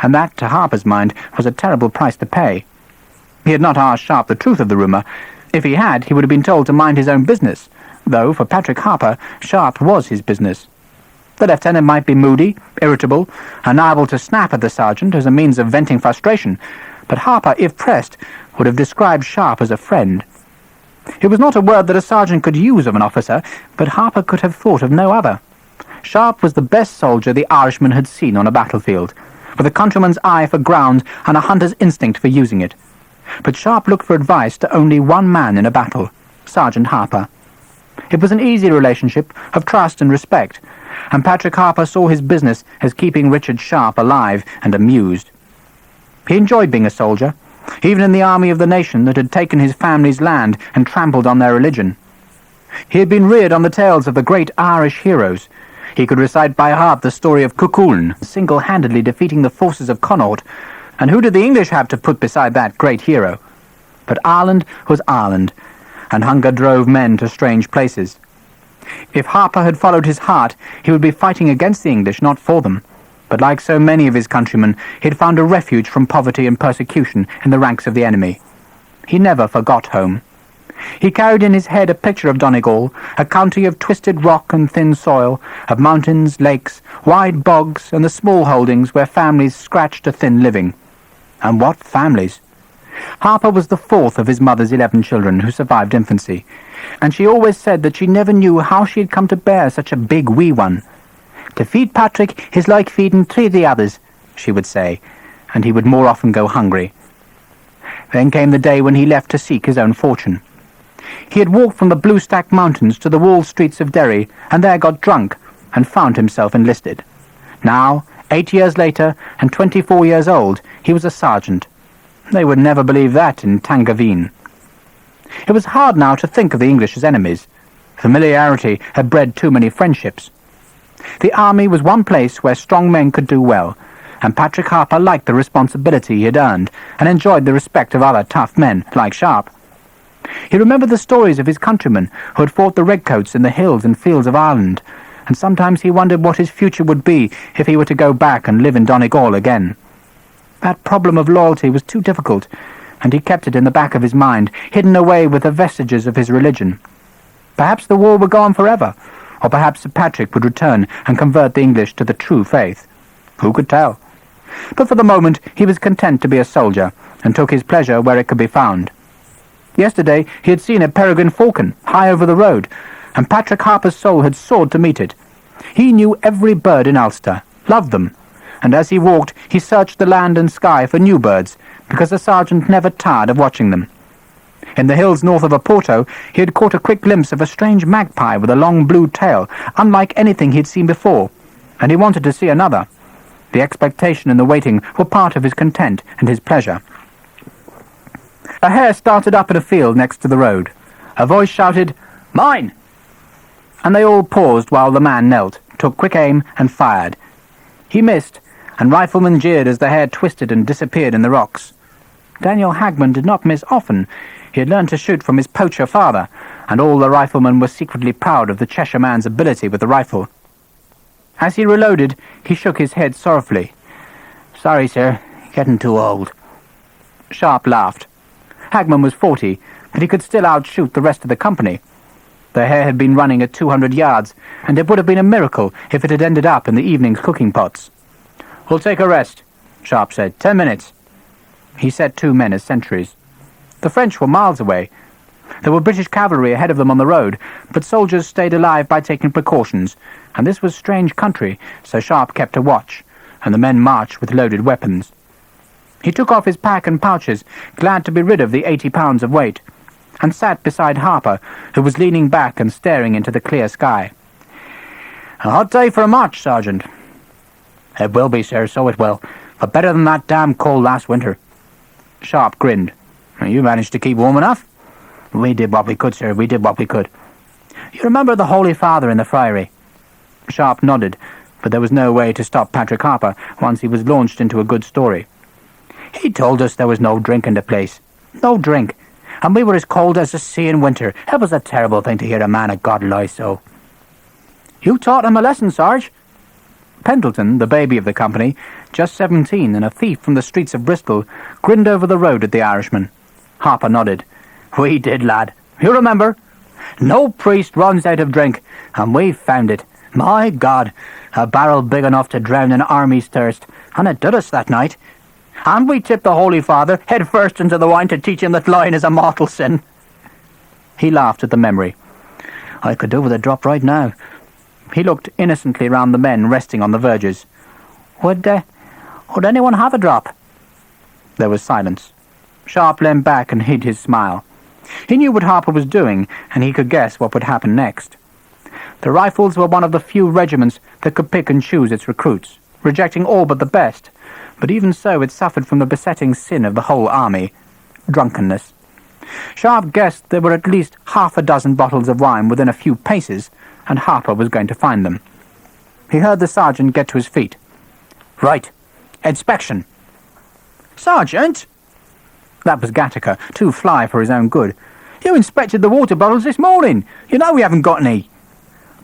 and that, to Harper's mind, was a terrible price to pay. He had not asked Sharpe the truth of the rumour. If he had, he would have been told to mind his own business, though, for Patrick Harper, Sharpe was his business. The lieutenant might be moody, irritable, and liable to snap at the sergeant as a means of venting frustration, but Harper, if pressed, would have described Sharpe as a friend. It was not a word that a sergeant could use of an officer, but Harper could have thought of no other. Sharpe was the best soldier the Irishman had seen on a battlefield, with a countryman's eye for ground and a hunter's instinct for using it. But Sharpe looked for advice to only one man in a battle, Sergeant Harper. It was an easy relationship of trust and respect, and Patrick Harper saw his business as keeping Richard Sharpe alive and amused. He enjoyed being a soldier, even in the army of the nation that had taken his family's land and trampled on their religion. He had been reared on the tales of the great Irish heroes. He could recite by heart the story of Cuchulainn, single-handedly defeating the forces of Connaught, and who did the English have to put beside that great hero? But Ireland was Ireland, and hunger drove men to strange places. If Harper had followed his heart, he would be fighting against the English, not for them. But like so many of his countrymen, he had found a refuge from poverty and persecution in the ranks of the enemy. He never forgot home. He carried in his head a picture of Donegal, a country of twisted rock and thin soil, of mountains, lakes, wide bogs, and the small holdings where families scratched a thin living. And what families! Harper was the fourth of his mother's 11 children who survived infancy, and she always said that she never knew how she had come to bear such a big wee one. "To feed Patrick is like feeding 3 of the others," she would say, and he would more often go hungry. Then came the day when he left to seek his own fortune. He had walked from the blue-stacked mountains to the walled streets of Derry, and there got drunk, and found himself enlisted. Now, 8 years later, and 24 years old, he was a sergeant. They would never believe that in Tangaveen. It was hard now to think of the English as enemies. Familiarity had bred too many friendships. The army was one place where strong men could do well, and Patrick Harper liked the responsibility he had earned, and enjoyed the respect of other tough men, like Sharpe. He remembered the stories of his countrymen who had fought the redcoats in the hills and fields of Ireland, and sometimes he wondered what his future would be if he were to go back and live in Donegal again. That problem of loyalty was too difficult, and he kept it in the back of his mind, hidden away with the vestiges of his religion. Perhaps the war would go on forever, or perhaps Sir Patrick would return and convert the English to the true faith. Who could tell? But for the moment he was content to be a soldier, and took his pleasure where it could be found. Yesterday he had seen a peregrine falcon high over the road, and Patrick Harper's soul had soared to meet it. He knew every bird in Ulster, loved them, and as he walked he searched the land and sky for new birds, because the sergeant never tired of watching them. In the hills north of Oporto he had caught a quick glimpse of a strange magpie with a long blue tail, unlike anything he had seen before, and he wanted to see another. The expectation and the waiting were part of his content and his pleasure. A hare started up in a field next to the road. A voice shouted, "Mine!" And they all paused while the man knelt, took quick aim, and fired. He missed, and riflemen jeered as the hare twisted and disappeared in the rocks. Daniel Hagman did not miss often. He had learned to shoot from his poacher father, and all the riflemen were secretly proud of the Cheshire man's ability with the rifle. As he reloaded, he shook his head sorrowfully. "Sorry, sir, getting too old." Sharpe laughed. Hagman was 40, but he could still outshoot the rest of the company. The hare had been running at 200 yards, and it would have been a miracle if it had ended up in the evening's cooking pots. "We'll take a rest," Sharpe said. 10 minutes. He set 2 men as sentries. The French were miles away. There were British cavalry ahead of them on the road, but soldiers stayed alive by taking precautions, and this was strange country, so Sharpe kept a watch, and the men marched with loaded weapons. He took off his pack and pouches, glad to be rid of the 80 pounds of weight, and sat beside Harper, who was leaning back and staring into the clear sky. "A hot day for a march, Sergeant." "It will be, sir, so it will, but better than that damn cold last winter." Sharpe grinned. "You managed to keep warm enough?" "We did what we could, sir, we did what we could." "You remember the Holy Father in the friary?" Sharpe nodded, but there was no way to stop Patrick Harper once he was launched into a good story. "He told us there was no drink in the place. No drink. And we were as cold as the sea in winter. It was a terrible thing to hear a man of God lie so." "You taught him a lesson, Sarge." Pendleton, the baby of the company, just 17 and a thief from the streets of Bristol, grinned over the road at the Irishman. Harper nodded. "We did, lad. You remember? No priest runs out of drink, and we've found it. My God, a barrel big enough to drown an army's thirst, and it did us that night. And we tipped the Holy Father head first into the wine to teach him that lying is a mortal sin." He laughed at the memory. "I could do with a drop right now." He looked innocently round the men resting on the verges. Would anyone have a drop?" There was silence. Sharpe leaned back and hid his smile. He knew what Harper was doing, and he could guess what would happen next. The Rifles were one of the few regiments that could pick and choose its recruits, rejecting all but the best, but even so it suffered from the besetting sin of the whole army, drunkenness. Sharpe guessed there were at least half a dozen bottles of wine within a few paces, and Harper was going to find them. He heard the sergeant get to his feet. "Right. Inspection." "Sergeant!" That was Gattaker, too fly for his own good. "You inspected the water bottles this morning. You know we haven't got any."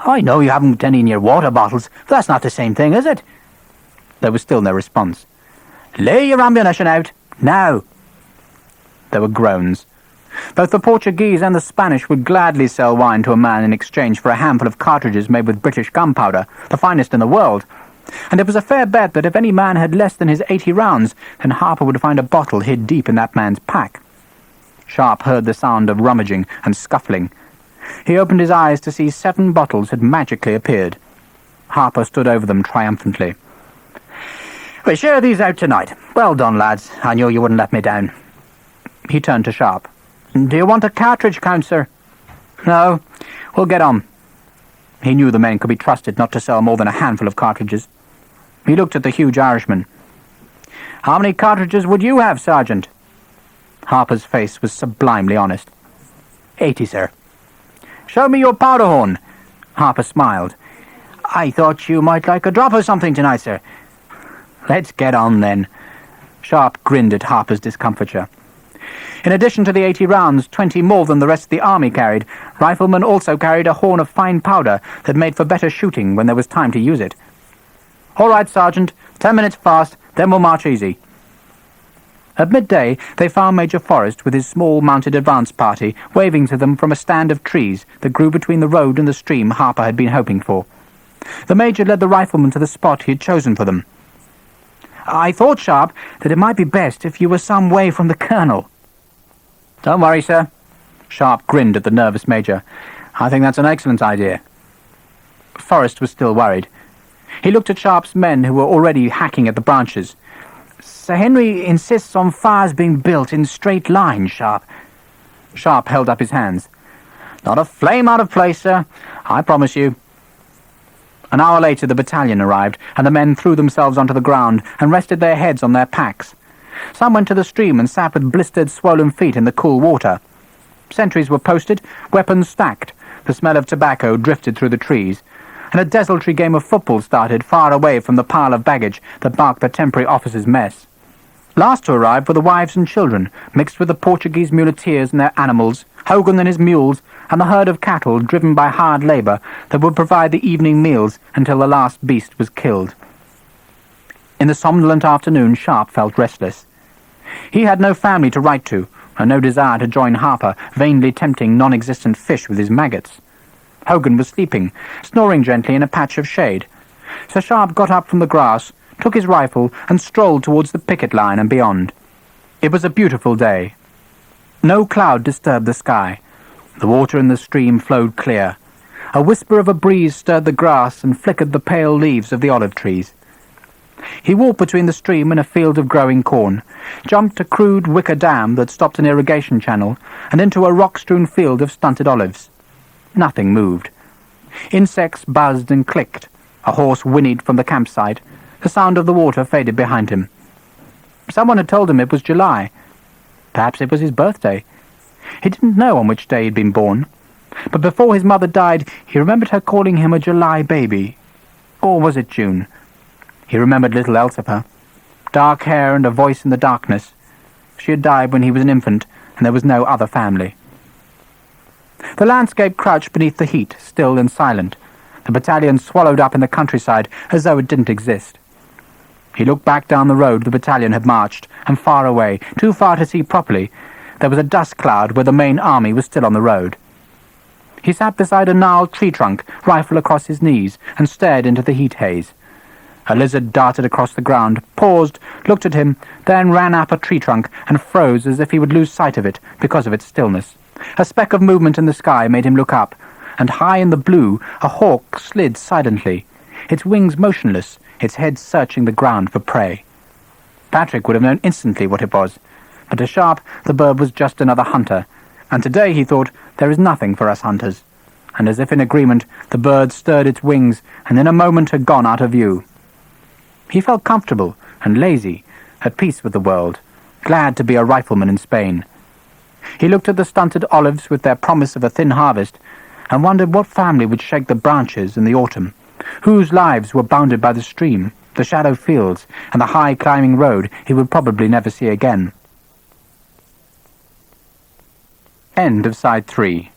"I know you haven't any in your water bottles, but that's not the same thing, is it?" There was still no response. "Lay your ammunition out, now." There were groans. Both the Portuguese and the Spanish would gladly sell wine to a man in exchange for a handful of cartridges made with British gunpowder, the finest in the world. And it was a fair bet that if any man had less than his 80 rounds, then Harper would find a bottle hid deep in that man's pack. Sharpe heard the sound of rummaging and scuffling. He opened his eyes to see 7 bottles had magically appeared. Harper stood over them triumphantly. "We share these out tonight. Well done, lads. I knew you wouldn't let me down." He turned to Sharpe. "Do you want a cartridge count, sir?" "No. We'll get on." He knew the men could be trusted not to sell more than a handful of cartridges. He looked at the huge Irishman. "How many cartridges would you have, Sergeant?" Harper's face was sublimely honest. 80, sir." "Show me your powder horn." Harper smiled. "I thought you might like a drop of something tonight, sir." "Let's get on, then." Sharpe grinned at Harper's discomfiture. In addition to the 80 rounds, 20 more than the rest of the army carried, riflemen also carried a horn of fine powder that made for better shooting when there was time to use it. "All right, Sergeant. 10 minutes fast, then we'll march easy." At midday, they found Major Forrest with his small mounted advance party waving to them from a stand of trees that grew between the road and the stream Harper had been hoping for. The Major led the riflemen to the spot he had chosen for them. "I thought, Sharpe, that it might be best if you were some way from the Colonel." "Don't worry, sir." Sharpe grinned at the nervous Major. "I think that's an excellent idea." Forrest was still worried. He looked at Sharpe's men who were already hacking at the branches. "Sir Henry insists on fires being built in straight lines, Sharpe." Sharpe held up his hands. "Not a flame out of place, sir. I promise you." An hour later the battalion arrived, and the men threw themselves onto the ground and rested their heads on their packs. Some went to the stream and sat with blistered, swollen feet in the cool water. Sentries were posted, weapons stacked, the smell of tobacco drifted through the trees, and a desultory game of football started far away from the pile of baggage that marked the temporary officers' mess. Last to arrive were the wives and children, mixed with the Portuguese muleteers and their animals, Hogan and his mules, and the herd of cattle driven by hard labour that would provide the evening meals until the last beast was killed. In the somnolent afternoon, Sharpe felt restless. He had no family to write to, and no desire to join Harper, vainly tempting non-existent fish with his maggots. Hogan was sleeping, snoring gently in a patch of shade. So Sharpe got up from the grass, took his rifle, and strolled towards the picket line and beyond. It was a beautiful day. No cloud disturbed the sky. The water in the stream flowed clear. A whisper of a breeze stirred the grass and flickered the pale leaves of the olive trees. He walked between the stream and a field of growing corn, jumped a crude wicker dam that stopped an irrigation channel, and into a rock-strewn field of stunted olives. Nothing moved. Insects buzzed and clicked. A horse whinnied from the campsite. The sound of the water faded behind him. Someone had told him it was July. Perhaps it was his birthday. He didn't know on which day he'd been born. But before his mother died, he remembered her calling him a July baby. Or was it June? He remembered little Elsifer. Dark hair and a voice in the darkness. She had died when he was an infant, and there was no other family. The landscape crouched beneath the heat, still and silent. The battalion swallowed up in the countryside as though it didn't exist. He looked back down the road the battalion had marched, and far away, too far to see properly, there was a dust cloud where the main army was still on the road. He sat beside a gnarled tree trunk, rifle across his knees, and stared into the heat haze. A lizard darted across the ground, paused, looked at him, then ran up a tree trunk and froze as if he would lose sight of it because of its stillness. A speck of movement in the sky made him look up, and high in the blue a hawk slid silently, its wings motionless, its head searching the ground for prey. Patrick would have known instantly what it was, but to Sharpe the bird was just another hunter, and today, he thought, there is nothing for us hunters. And as if in agreement, the bird stirred its wings, and in a moment had gone out of view. He felt comfortable and lazy, at peace with the world, glad to be a rifleman in Spain. He looked at the stunted olives with their promise of a thin harvest, and wondered what family would shake the branches in the autumn, whose lives were bounded by the stream, the shallow fields, and the high climbing road he would probably never see again. End of Side 3.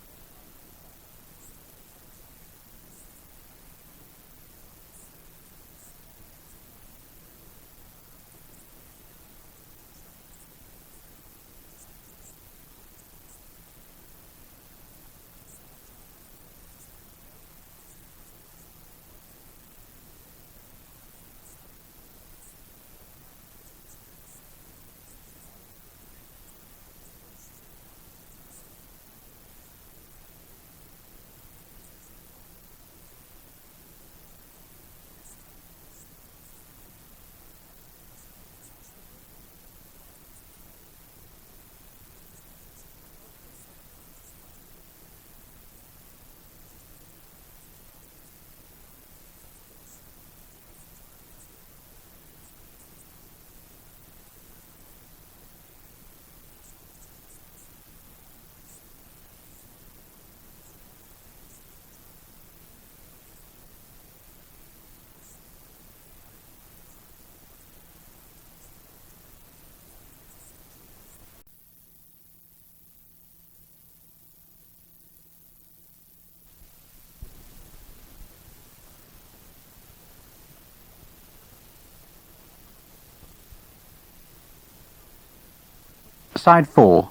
Side 4.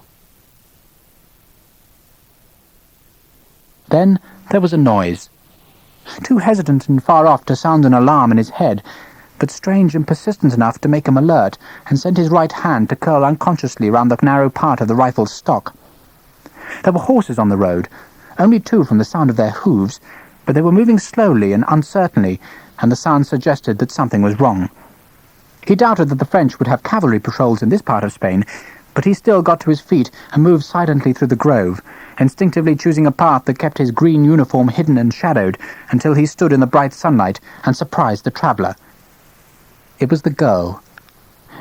Then there was a noise. Too hesitant and far off to sound an alarm in his head, but strange and persistent enough to make him alert and send his right hand to curl unconsciously round the narrow part of the rifle's stock. There were horses on the road, only two from the sound of their hooves, but they were moving slowly and uncertainly, and the sound suggested that something was wrong. He doubted that the French would have cavalry patrols in this part of Spain, but he still got to his feet and moved silently through the grove, instinctively choosing a path that kept his green uniform hidden and shadowed until he stood in the bright sunlight and surprised the traveller. It was the girl.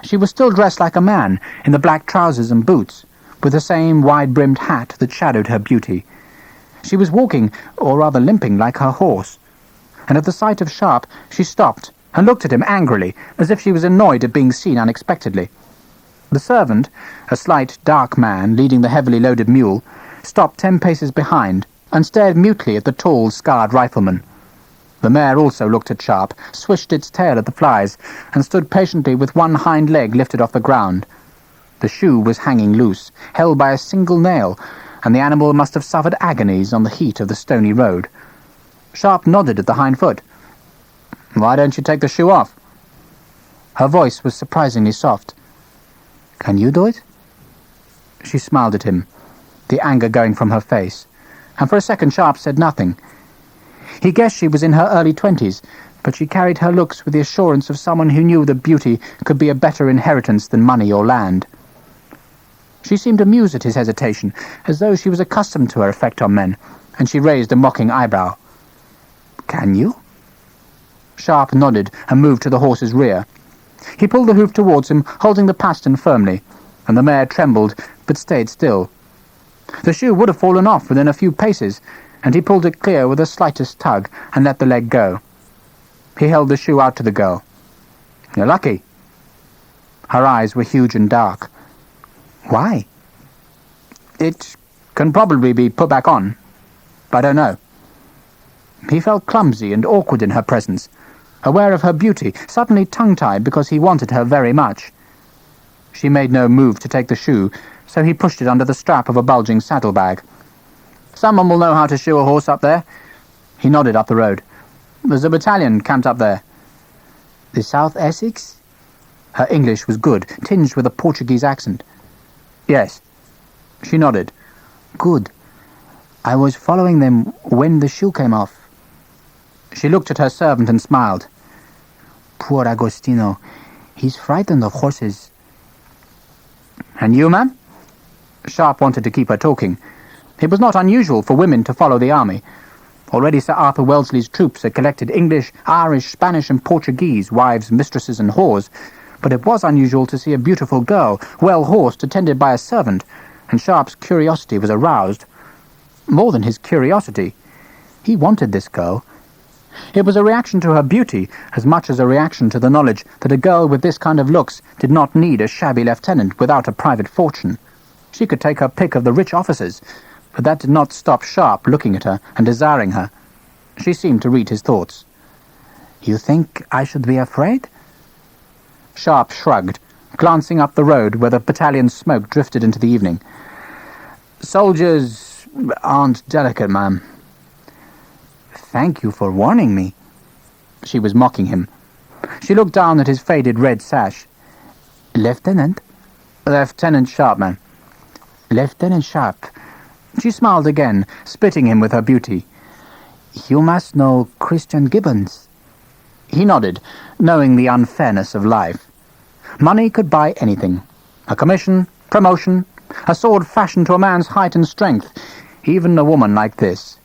She was still dressed like a man, in the black trousers and boots, with the same wide-brimmed hat that shadowed her beauty. She was walking, or rather limping, like her horse, and at the sight of Sharpe she stopped and looked at him angrily, as if she was annoyed at being seen unexpectedly. The servant, a slight, dark man leading the heavily loaded mule, stopped 10 paces behind and stared mutely at the tall, scarred rifleman. The mare also looked at Sharpe, swished its tail at the flies, and stood patiently with one hind leg lifted off the ground. The shoe was hanging loose, held by a single nail, and the animal must have suffered agonies on the heat of the stony road. Sharpe nodded at the hind foot. "Why don't you take the shoe off?" Her voice was surprisingly soft. "Can you do it?" She smiled at him, the anger going from her face, and for a second Sharpe said nothing. He guessed she was in her early 20s, but she carried her looks with the assurance of someone who knew that beauty could be a better inheritance than money or land. She seemed amused at his hesitation, as though she was accustomed to her effect on men, and she raised a mocking eyebrow. "Can you?" Sharpe nodded and moved to the horse's rear. He pulled the hoof towards him, holding the pastern firmly, and the mare trembled, but stayed still. The shoe would have fallen off within a few paces, and he pulled it clear with the slightest tug and let the leg go. He held the shoe out to the girl. "You're lucky." Her eyes were huge and dark. "Why?" "It can probably be put back on. I don't know." He felt clumsy and awkward in her presence, aware of her beauty, suddenly tongue-tied because he wanted her very much. She made no move to take the shoe, so he pushed it under the strap of a bulging saddlebag. "Someone will know how to shoe a horse up there." He nodded up the road. "There's a battalion camped up there." "The South Essex?" Her English was good, tinged with a Portuguese accent. "Yes." She nodded. "Good. I was following them when the shoe came off." She looked at her servant and smiled. "Poor Agostino. He's frightened of horses." "And you, ma'am?" Sharpe wanted to keep her talking. It was not unusual for women to follow the army. Already Sir Arthur Wellesley's troops had collected English, Irish, Spanish and Portuguese wives, mistresses and whores, but it was unusual to see a beautiful girl, well-horsed, attended by a servant, and Sharpe's curiosity was aroused. More than his curiosity, he wanted this girl. It was a reaction to her beauty as much as a reaction to the knowledge that a girl with this kind of looks did not need a shabby lieutenant without a private fortune. She could take her pick of the rich officers, but that did not stop Sharpe looking at her and desiring her. She seemed to read his thoughts. "You think I should be afraid?" Sharpe shrugged, glancing up the road where the battalion's smoke drifted into the evening. "Soldiers aren't delicate, ma'am." "Thank you for warning me." She was mocking him. She looked down at his faded red sash. "Lieutenant?" "Lieutenant Sharpe, ma'am." "Lieutenant Sharpe." She smiled again, splitting him with her beauty. "You must know Christian Gibbons." He nodded, knowing the unfairness of life. Money could buy anything. A commission, promotion, a sword fashioned to a man's height and strength, even a woman like this.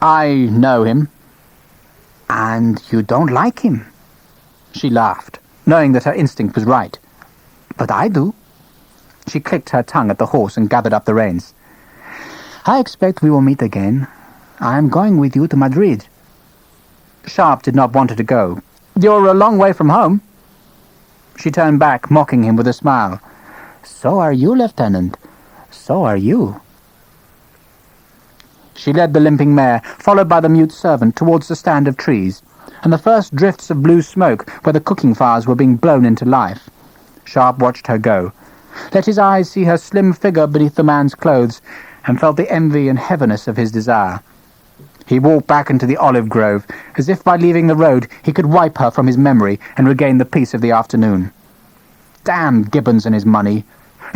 "I know him." "And you don't like him?" She laughed, knowing that her instinct was right. "But I do." She clicked her tongue at the horse and gathered up the reins. "I expect we will meet again. I am going with you to Madrid." Sharpe did not want her to go. "You're a long way from home." She turned back, mocking him with a smile. "So are you, Lieutenant. So are you." She led the limping mare, followed by the mute servant, towards the stand of trees, and the first drifts of blue smoke where the cooking fires were being blown into life. Sharpe watched her go, let his eyes see her slim figure beneath the man's clothes, and felt the envy and heaviness of his desire. He walked back into the olive grove, as if by leaving the road he could wipe her from his memory and regain the peace of the afternoon. Damn Gibbons and his money.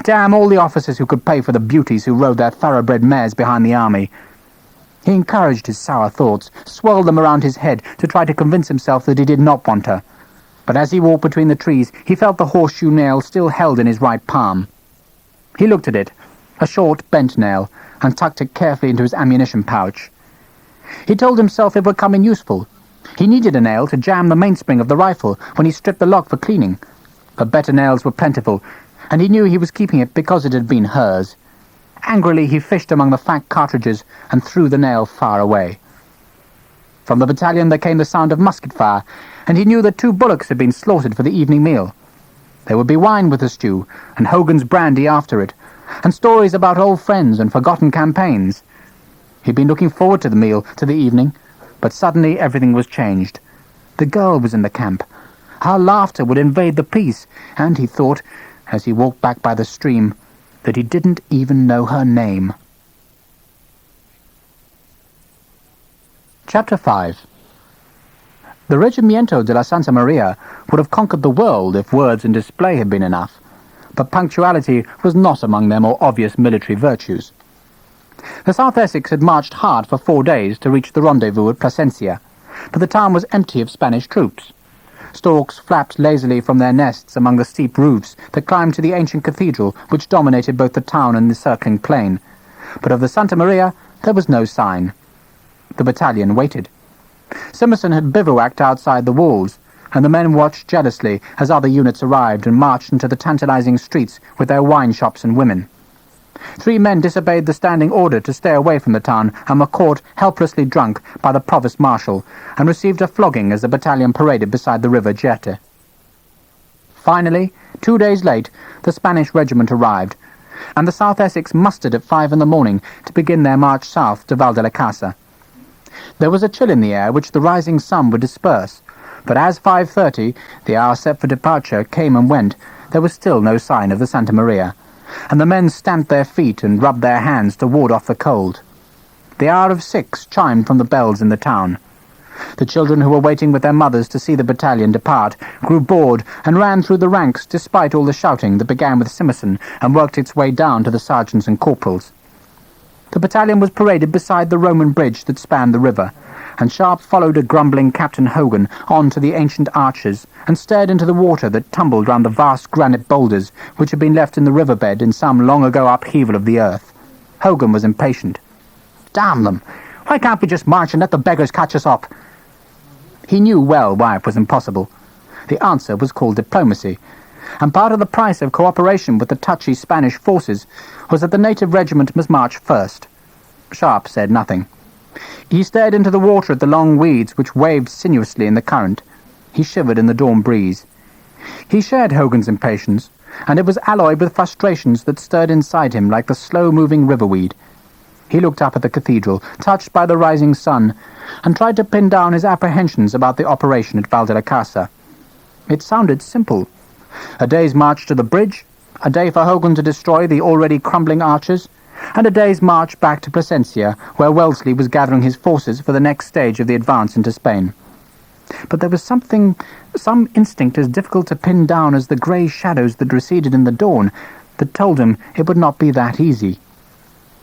Damn all the officers who could pay for the beauties who rode their thoroughbred mares behind the army. He encouraged his sour thoughts, swirled them around his head to try to convince himself that he did not want her. But as he walked between the trees, he felt the horseshoe nail still held in his right palm. He looked at it, a short, bent nail, and tucked it carefully into his ammunition pouch. He told himself it would come in useful. He needed a nail to jam the mainspring of the rifle when he stripped the lock for cleaning. But better nails were plentiful, and he knew he was keeping it because it had been hers. Angrily he fished among the fat cartridges and threw the nail far away. From the battalion there came the sound of musket fire, and he knew that 2 bullocks had been slaughtered for the evening meal. There would be wine with the stew, and Hogan's brandy after it, and stories about old friends and forgotten campaigns. He'd been looking forward to the meal, to the evening, but suddenly everything was changed. The girl was in the camp. Her laughter would invade the peace, and he thought, as he walked back by the stream, that he didn't even know her name. Chapter 5. The Regimento de la Santa Maria would have conquered the world if words and display had been enough, but punctuality was not among their more obvious military virtues. The South Essex had marched hard for 4 days to reach the rendezvous at Plasencia, but the town was empty of Spanish troops. Storks flapped lazily from their nests among the steep roofs that climbed to the ancient cathedral which dominated both the town and the circling plain, but of the Santa Maria there was no sign. The battalion waited. Simmerson had bivouacked outside the walls, and the men watched jealously as other units arrived and marched into the tantalizing streets with their wine shops and women. 3 men disobeyed the standing order to stay away from the town and were caught helplessly drunk by the provost marshal and received a flogging as the battalion paraded beside the river Jerte. Finally, 2 days late, the Spanish regiment arrived, and the South Essex mustered at 5 in the morning to begin their march south to Val de la Casa. There was a chill in the air which the rising sun would disperse, But as 5:30, the hour set for departure, came and went, there was still no sign of the Santa Maria, and the men stamped their feet and rubbed their hands to ward off the cold. The hour of 6 chimed from the bells in the town. The children who were waiting with their mothers to see the battalion depart grew bored and ran through the ranks despite all the shouting that began with Simmerson and worked its way down to the sergeants and corporals. The battalion was paraded beside the Roman bridge that spanned the river, and Sharpe followed a grumbling Captain Hogan on to the ancient arches and stared into the water that tumbled round the vast granite boulders which had been left in the riverbed in some long-ago upheaval of the earth. Hogan was impatient. "Damn them! Why can't we just march and let the beggars catch us up?" He knew well why it was impossible. The answer was called diplomacy, and part of the price of cooperation with the touchy Spanish forces was that the native regiment must march first. Sharpe said nothing. He stared into the water at the long weeds which waved sinuously in the current. He shivered in the dawn breeze. He shared Hogan's impatience, and it was alloyed with frustrations that stirred inside him like the slow-moving riverweed. He looked up at the cathedral, touched by the rising sun, and tried to pin down his apprehensions about the operation at Val de la Casa. It sounded simple. A day's march to the bridge, a day for Hogan to destroy the already crumbling arches, and a day's march back to Plasencia, where Wellesley was gathering his forces for the next stage of the advance into Spain. But there was some instinct as difficult to pin down as the grey shadows that receded in the dawn, that told him it would not be that easy.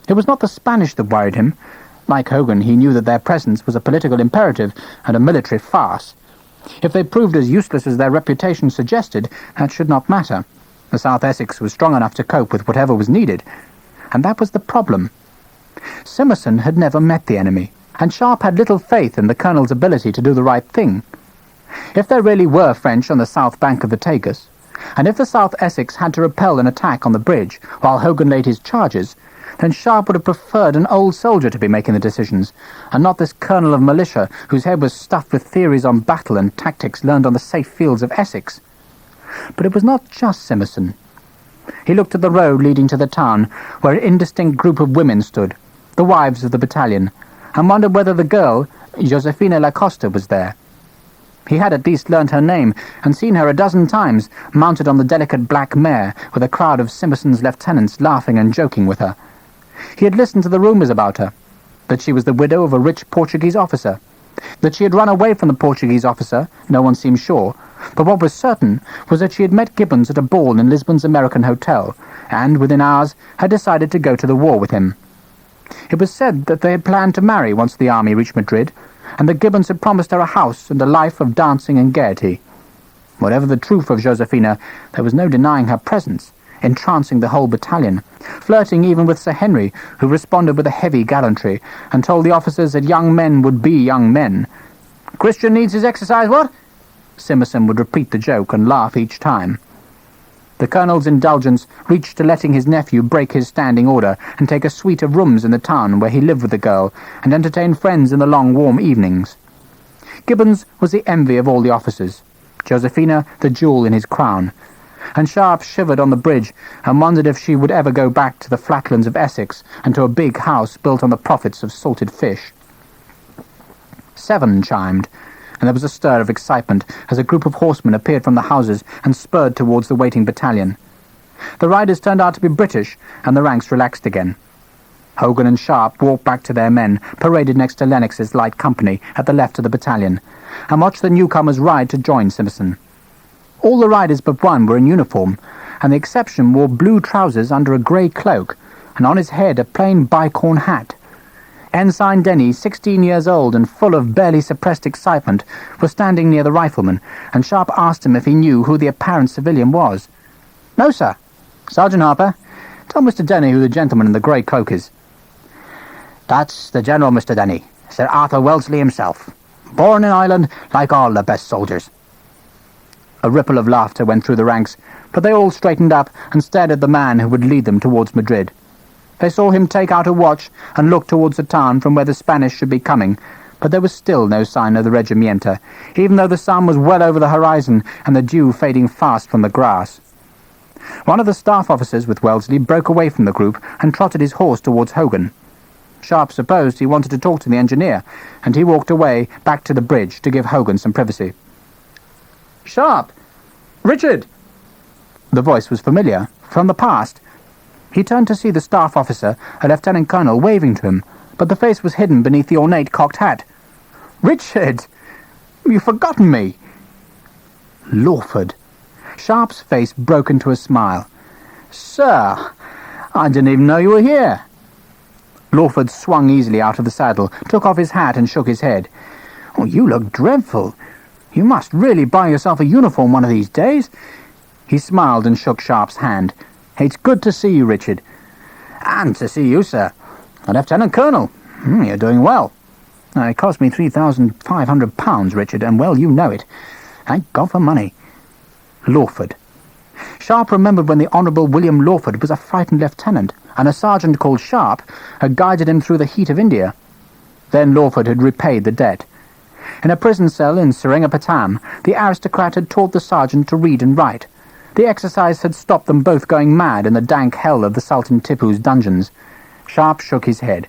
It was not the Spanish that worried him. Like Hogan, he knew that their presence was a political imperative and a military farce. If they proved as useless as their reputation suggested, that should not matter. The South Essex was strong enough to cope with whatever was needed. And that was the problem. Simmerson had never met the enemy, and Sharpe had little faith in the colonel's ability to do the right thing. If there really were French on the south bank of the Tagus, and if the South Essex had to repel an attack on the bridge while Hogan laid his charges, then Sharpe would have preferred an old soldier to be making the decisions, and not this colonel of militia whose head was stuffed with theories on battle and tactics learned on the safe fields of Essex. But it was not just Simmerson. He looked at the road leading to the town, where an indistinct group of women stood, the wives of the battalion, and wondered whether the girl, Josefina Lacosta, was there. He had at least learnt her name, and seen her a dozen times, mounted on the delicate black mare, with a crowd of Simmerson's lieutenants laughing and joking with her. He had listened to the rumours about her, that she was the widow of a rich Portuguese officer. That she had run away from the Portuguese officer, no one seemed sure, but what was certain was that she had met Gibbons at a ball in Lisbon's American hotel, and, within hours, had decided to go to the war with him. It was said that they had planned to marry once the army reached Madrid, and that Gibbons had promised her a house and a life of dancing and gaiety. Whatever the truth of Josefina, there was no denying her presence, entrancing the whole battalion, flirting even with Sir Henry, who responded with a heavy gallantry, and told the officers that young men would be young men. "Christian needs his exercise, what?" Simmerson would repeat the joke and laugh each time. The colonel's indulgence reached to letting his nephew break his standing order and take a suite of rooms in the town where he lived with the girl and entertained friends in the long warm evenings. Gibbons was the envy of all the officers, Josefina the jewel in his crown, and Sharpe shivered on the bridge and wondered if she would ever go back to the flatlands of Essex and to a big house built on the profits of salted fish. 7 chimed, and there was a stir of excitement as a group of horsemen appeared from the houses and spurred towards the waiting battalion. The riders turned out to be British, and the ranks relaxed again. Hogan and Sharpe walked back to their men, paraded next to Lennox's light company at the left of the battalion, and watched the newcomers ride to join Simmerson. All the riders but one were in uniform, and the exception wore blue trousers under a grey cloak, and on his head a plain bicorn hat. Ensign Denny, 16 years old and full of barely suppressed excitement, was standing near the rifleman, and Sharpe asked him if he knew who the apparent civilian was. "No, sir." "Sergeant Harper, tell Mr. Denny who the gentleman in the grey cloak is." "That's the General, Mr. Denny, Sir Arthur Wellesley himself. Born in Ireland like all the best soldiers." A ripple of laughter went through the ranks, but they all straightened up and stared at the man who would lead them towards Madrid. They saw him take out a watch and look towards the town from where the Spanish should be coming, but there was still no sign of the Regimento, even though the sun was well over the horizon and the dew fading fast from the grass. One of the staff officers with Wellesley broke away from the group and trotted his horse towards Hogan. Sharpe supposed he wanted to talk to the engineer, and he walked away back to the bridge to give Hogan some privacy. Sharpe! Richard!" The voice was familiar, from the past. He turned to see the staff officer, a lieutenant colonel, waving to him, but the face was hidden beneath the ornate cocked hat. "Richard! You've forgotten me." Lawford. Sharpe's face broke into a smile. "Sir, I didn't even know you were here." Lawford swung easily out of the saddle, took off his hat and shook his head. "Oh, you look dreadful. You must really buy yourself a uniform one of these days." He smiled and shook Sharpe's hand. "It's good to see you, Richard." "And to see you, sir. A lieutenant colonel. You're doing well." "It cost me £3,500, Richard, and well, you know it. Thank God for money." Lawford. Sharpe remembered when the Honourable William Lawford was a frightened lieutenant, and a sergeant called Sharpe had guided him through the heat of India. Then Lawford had repaid the debt. In a prison cell in Seringapatam, the aristocrat had taught the sergeant to read and write. The exercise had stopped them both going mad in the dank hell of the Sultan Tipu's dungeons. Sharpe shook his head.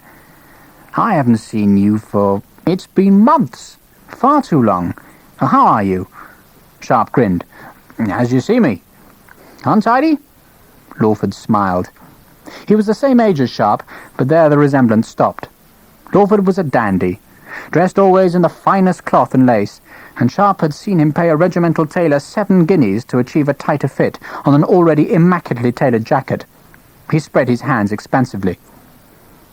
"I haven't seen you for... It's been months. Far too long. How are you?" Sharpe grinned. "As you see me." "Untidy?" Lawford smiled. He was the same age as Sharpe, but there the resemblance stopped. Lawford was a dandy, dressed always in the finest cloth and lace, and Sharpe had seen him pay a regimental tailor 7 guineas to achieve a tighter fit on an already immaculately tailored jacket. He spread his hands expansively.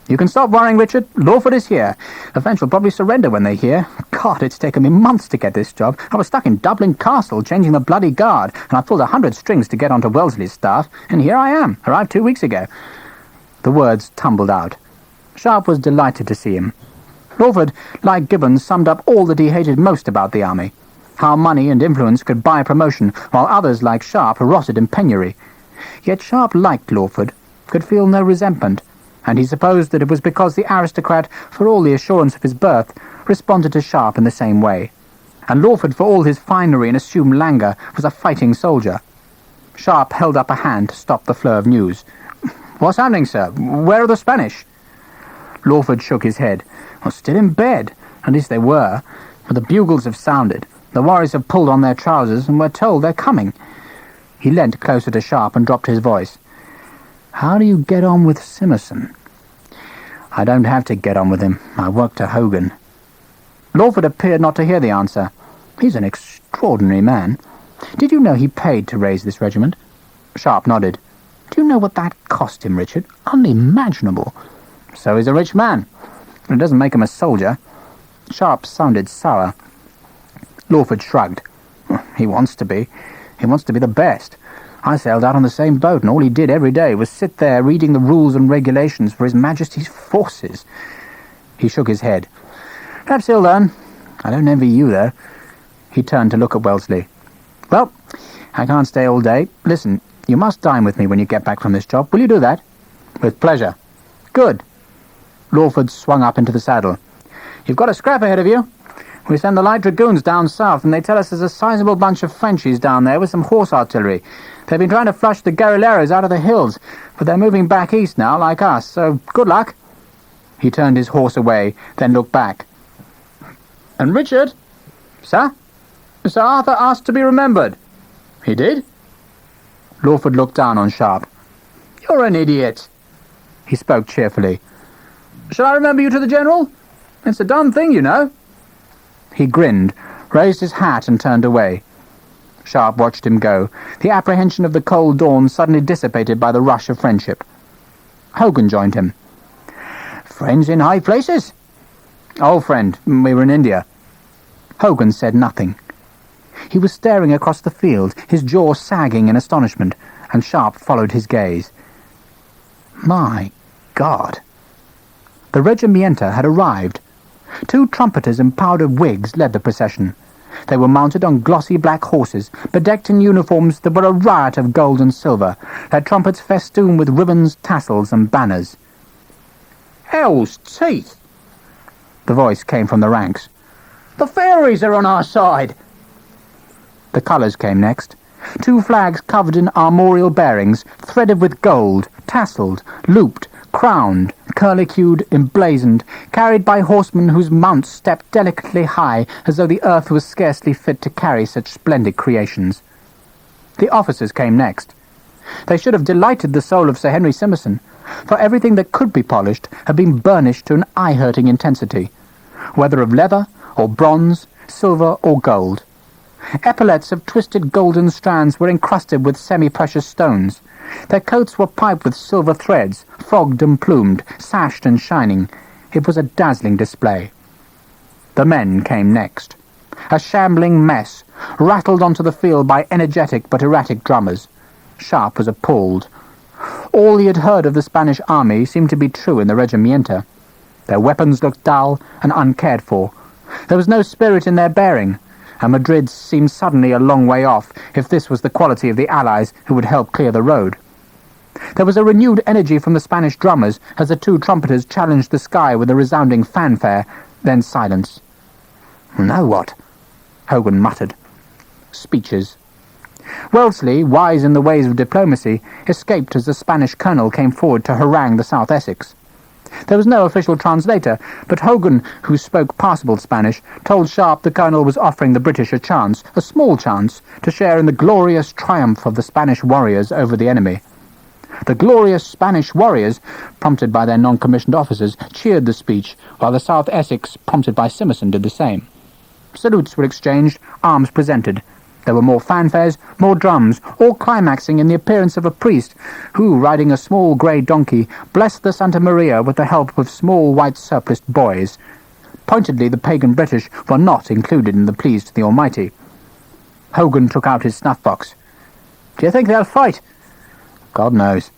"You can stop worrying, Richard. Lawford is here. The French will probably surrender when they hear. God, it's taken me months to get this job. I was stuck in Dublin Castle changing the bloody guard, and I pulled 100 strings to get onto Wellesley's staff, and here I am, arrived 2 weeks ago." The words tumbled out. Sharpe was delighted to see him. Lawford, like Gibbons, summed up all that he hated most about the army. How money and influence could buy promotion, while others like Sharpe rotted in penury. Yet Sharpe liked Lawford, could feel no resentment, and he supposed that it was because the aristocrat, for all the assurance of his birth, responded to Sharpe in the same way. And Lawford, for all his finery and assumed languor, was a fighting soldier. Sharpe held up a hand to stop the flow of news. "What's happening, sir? Where are the Spanish?" Lawford shook his head. "Well, still in bed. At least they were. But the bugles have sounded. The warriors have pulled on their trousers, and we're told they're coming." He leant closer to Sharpe and dropped his voice. "How do you get on with Simmerson?" "I don't have to get on with him. I work to Hogan." Lawford appeared not to hear the answer. "He's an extraordinary man. Did you know he paid to raise this regiment?" Sharpe nodded. "Do you know what that cost him, Richard? Unimaginable." "So he's a rich man. It doesn't make him a soldier." Sharpe sounded sour. Lawford shrugged. "He wants to be. He wants to be the best. I sailed out on the same boat, and all he did every day was sit there reading the rules and regulations for His Majesty's forces." He shook his head. "Perhaps he'll learn. I don't envy you, though." He turned to look at Wellesley. "Well, I can't stay all day. Listen, you must dine with me when you get back from this job. Will you do that?" "With pleasure." "Good." Lawford swung up into the saddle. "You've got a scrap ahead of you. We send the light dragoons down south, and they tell us there's a sizable bunch of Frenchies down there with some horse artillery. They've been trying to flush the guerrilleros out of the hills, but they're moving back east now, like us, so good luck." He turned his horse away, then looked back. "And Richard?" "Sir?" "Sir Arthur asked to be remembered." "He did?" Lawford looked down on Sharpe. "You're an idiot." He spoke cheerfully. "Shall I remember you to the General? It's a done thing, you know." He grinned, raised his hat and turned away. Sharpe watched him go, the apprehension of the cold dawn suddenly dissipated by the rush of friendship. Hogan joined him. "Friends in high places?" "Old friend. We were in India." Hogan said nothing. He was staring across the field, his jaw sagging in astonishment, and Sharpe followed his gaze. My God! The Regimento had arrived. 2 trumpeters in powdered wigs led the procession. They were mounted on glossy black horses, bedecked in uniforms that were a riot of gold and silver, their trumpets festooned with ribbons, tassels, and banners. "Hell's teeth!" The voice came from the ranks. "The fairies are on our side!" The colours came next. 2 flags covered in armorial bearings, threaded with gold, tasselled, looped, crowned, curlicued, emblazoned, carried by horsemen whose mounts stepped delicately high, as though the earth was scarcely fit to carry such splendid creations. The officers came next. They should have delighted the soul of Sir Henry Simmerson, for everything that could be polished had been burnished to an eye-hurting intensity, whether of leather or bronze, silver or gold. Epaulets of twisted golden strands were encrusted with semi-precious stones. Their coats were piped with silver threads, frogged and plumed, sashed and shining. It was a dazzling display. The men came next. A shambling mess, rattled onto the field by energetic but erratic drummers. Sharpe was appalled. All he had heard of the Spanish army seemed to be true in the Regimento. Their weapons looked dull and uncared for. There was no spirit in their bearing, and Madrid seemed suddenly a long way off, if this was the quality of the Allies who would help clear the road. There was a renewed energy from the Spanish drummers as the two trumpeters challenged the sky with a resounding fanfare, then silence. "Now what?" Hogan muttered. Speeches. Wellesley, wise in the ways of diplomacy, escaped as the Spanish colonel came forward to harangue the South Essex. There was no official translator, but Hogan, who spoke passable Spanish, told Sharpe the colonel was offering the British a chance, a small chance, to share in the glorious triumph of the Spanish warriors over the enemy. The glorious Spanish warriors, prompted by their non-commissioned officers, cheered the speech, while the South Essex, prompted by Simmerson, did the same. Salutes were exchanged, arms presented. There were more fanfares, more drums, all climaxing in the appearance of a priest who, riding a small grey donkey, blessed the Santa Maria with the help of small white surpliced boys. Pointedly, the pagan British were not included in the pleas to the Almighty. Hogan took out his snuff-box. "Do you think they'll fight?" "God knows."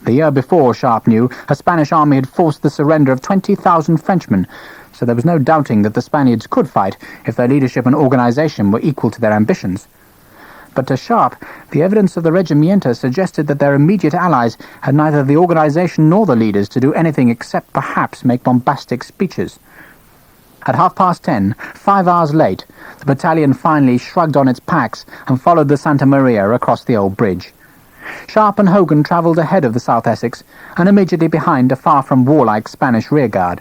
The year before, Sharpe knew, a Spanish army had forced the surrender of 20,000 Frenchmen, so there was no doubting that the Spaniards could fight if their leadership and organization were equal to their ambitions. But to Sharpe, the evidence of the Regimento suggested that their immediate allies had neither the organization nor the leaders to do anything except perhaps make bombastic speeches. At 10:30, 5 hours late, the battalion finally shrugged on its packs and followed the Santa Maria across the old bridge. Sharpe and Hogan travelled ahead of the South Essex and immediately behind a far-from-warlike Spanish rearguard.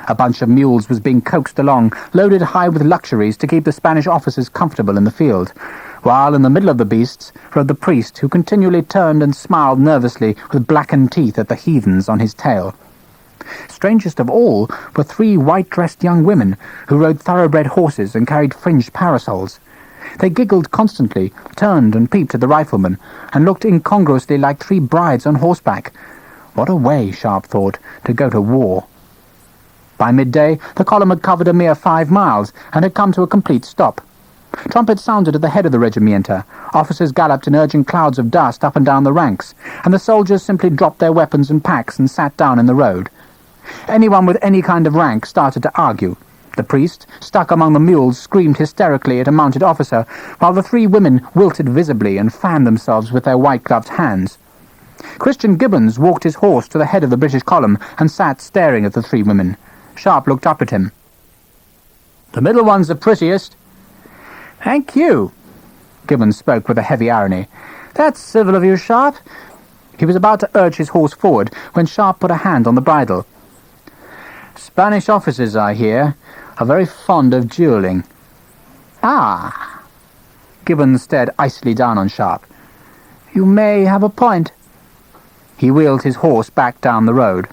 A bunch of mules was being coaxed along, loaded high with luxuries to keep the Spanish officers comfortable in the field, while in the middle of the beasts rode the priest, who continually turned and smiled nervously with blackened teeth at the heathens on his tail. Strangest of all were 3 white-dressed young women who rode thoroughbred horses and carried fringed parasols. They giggled constantly, turned and peeped at the riflemen, and looked incongruously like 3 brides on horseback. What a way, Sharpe thought, to go to war. By midday, the column had covered a mere 5 miles and had come to a complete stop. Trumpets sounded at the head of the Regimento, officers galloped in urgent clouds of dust up and down the ranks, and the soldiers simply dropped their weapons and packs and sat down in the road. Anyone with any kind of rank started to argue. The priest, stuck among the mules, screamed hysterically at a mounted officer, while the 3 women wilted visibly and fanned themselves with their white-gloved hands. Christian Gibbons walked his horse to the head of the British column and sat staring at the 3 women. Sharpe looked up at him. "The middle one's the prettiest." "Thank you." Gibbons spoke with a heavy irony. "That's civil of you, Sharpe." He was about to urge his horse forward when Sharpe put a hand on the bridle. "Spanish officers, I hear, are very fond of duelling." "Ah." Gibbons stared icily down on Sharpe. "You may have a point." He wheeled his horse back down the road.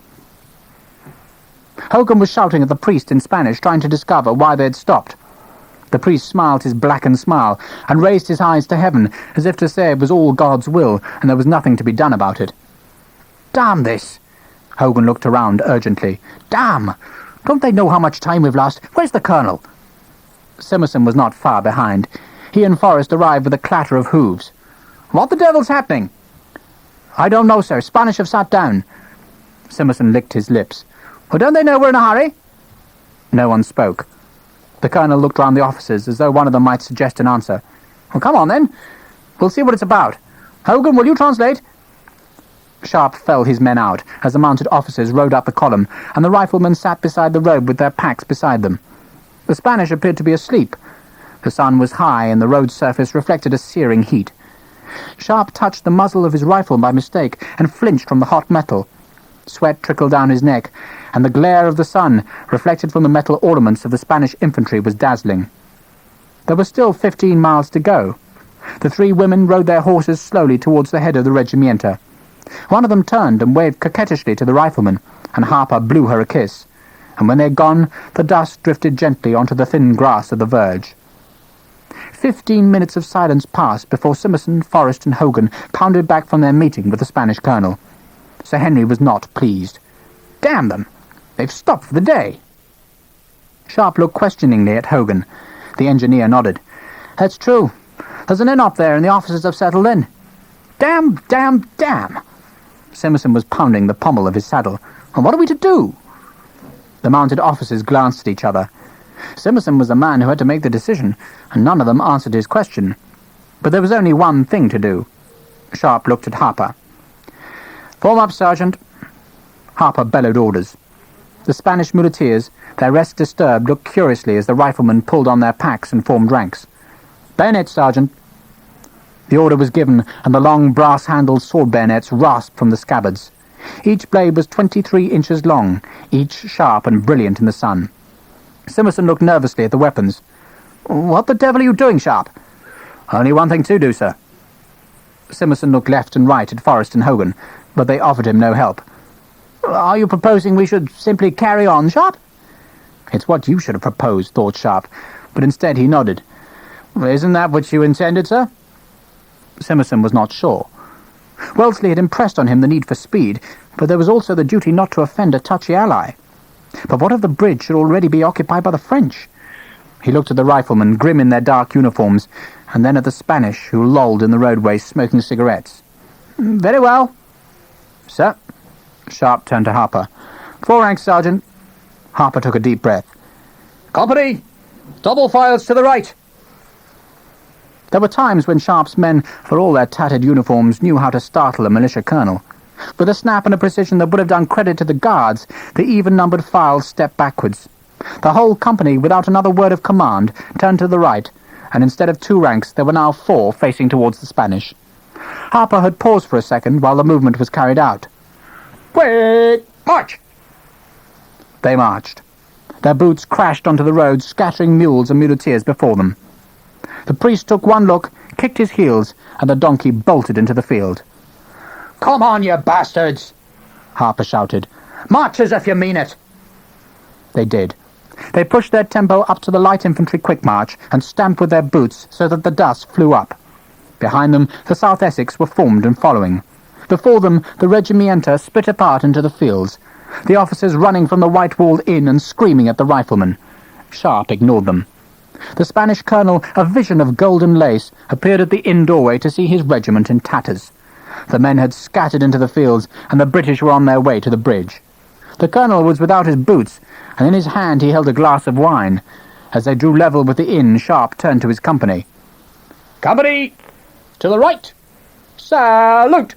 Hogan was shouting at the priest in Spanish, trying to discover why they had stopped. The priest smiled his blackened smile and raised his eyes to heaven, as if to say it was all God's will and there was nothing to be done about it. "Damn this!" Hogan looked around urgently. "Damn! Don't they know how much time we've lost? Where's the colonel?" Simmerson was not far behind. He and Forrest arrived with a clatter of hooves. "What the devil's happening?" "I don't know, sir. Spanish have sat down." Simmerson licked his lips. "Well, don't they know we're in a hurry?" No one spoke. The colonel looked round the officers as though one of them might suggest an answer. "Well, come on, then. We'll see what it's about. Hogan, will you translate?" Sharpe fell his men out as the mounted officers rode up the column, and the riflemen sat beside the road with their packs beside them. The Spanish appeared to be asleep. The sun was high, and the road surface reflected a searing heat. Sharpe touched the muzzle of his rifle by mistake and flinched from the hot metal. Sweat trickled down his neck, and the glare of the sun, reflected from the metal ornaments of the Spanish infantry, was dazzling. There were still 15 miles to go. The three women rode their horses slowly towards the head of the Regimento. One of them turned and waved coquettishly to the rifleman, and Harper blew her a kiss, and when they had gone, the dust drifted gently onto the thin grass of the verge. 15 minutes of silence passed before Simmerson, Forrest, and Hogan pounded back from their meeting with the Spanish colonel. Sir Henry was not pleased. "Damn them! They've stopped for the day." Sharpe looked questioningly at Hogan. The engineer nodded. "That's true. There's an inn up there, and the officers have settled in." "Damn, damn, damn!" Simmerson was pounding the pommel of his saddle. "And what are we to do?" The mounted officers glanced at each other. Simmerson was the man who had to make the decision, and none of them answered his question. But there was only one thing to do. Sharpe looked at Harper. "Form up, Sergeant." Harper bellowed orders. The Spanish muleteers, their rest disturbed, looked curiously as the riflemen pulled on their packs and formed ranks. "Bayonets, Sergeant." The order was given, and the long brass-handled sword bayonets rasped from the scabbards. Each blade was 23 inches long, each sharp and brilliant in the sun. Simmerson looked nervously at the weapons. "What the devil are you doing, Sharpe?" "Only one thing to do, sir." Simmerson looked left and right at Forrest and Hogan, but they offered him no help. "Are you proposing we should simply carry on, Sharpe?" "It's what you should have proposed," thought Sharpe, but instead he nodded. "Isn't that what you intended, sir?" Simmerson was not sure. Wellesley had impressed on him the need for speed, but there was also the duty not to offend a touchy ally. But what if the bridge should already be occupied by the French? He looked at the riflemen, grim in their dark uniforms, and then at the Spanish, who lolled in the roadway smoking cigarettes. "Very well." "Sir?" Sharpe turned to Harper. "Four ranks, Sergeant." Harper took a deep breath. "Company! Double files to the right!" There were times when Sharpe's men, for all their tattered uniforms, knew how to startle a militia colonel. With a snap and a precision that would have done credit to the guards, the even-numbered files stepped backwards. The whole company, without another word of command, turned to the right, and instead of 2 ranks, there were now 4 facing towards the Spanish. Harper had paused for a second while the movement was carried out. "Quick! March!" They marched. Their boots crashed onto the road, scattering mules and muleteers before them. The priest took one look, kicked his heels, and the donkey bolted into the field. "Come on, you bastards!" Harper shouted. "March as if you mean it!" They did. They pushed their tempo up to the light infantry quick march and stamped with their boots so that the dust flew up. Behind them, the South Essex were formed and following. Before them, the Regimento split apart into the fields, the officers running from the white-walled inn and screaming at the riflemen. Sharpe ignored them. The Spanish colonel, a vision of golden lace, appeared at the inn doorway to see his regiment in tatters. The men had scattered into the fields, and the British were on their way to the bridge. The colonel was without his boots, and in his hand he held a glass of wine. As they drew level with the inn, Sharpe turned to his company. "Company! To the right! Salute!"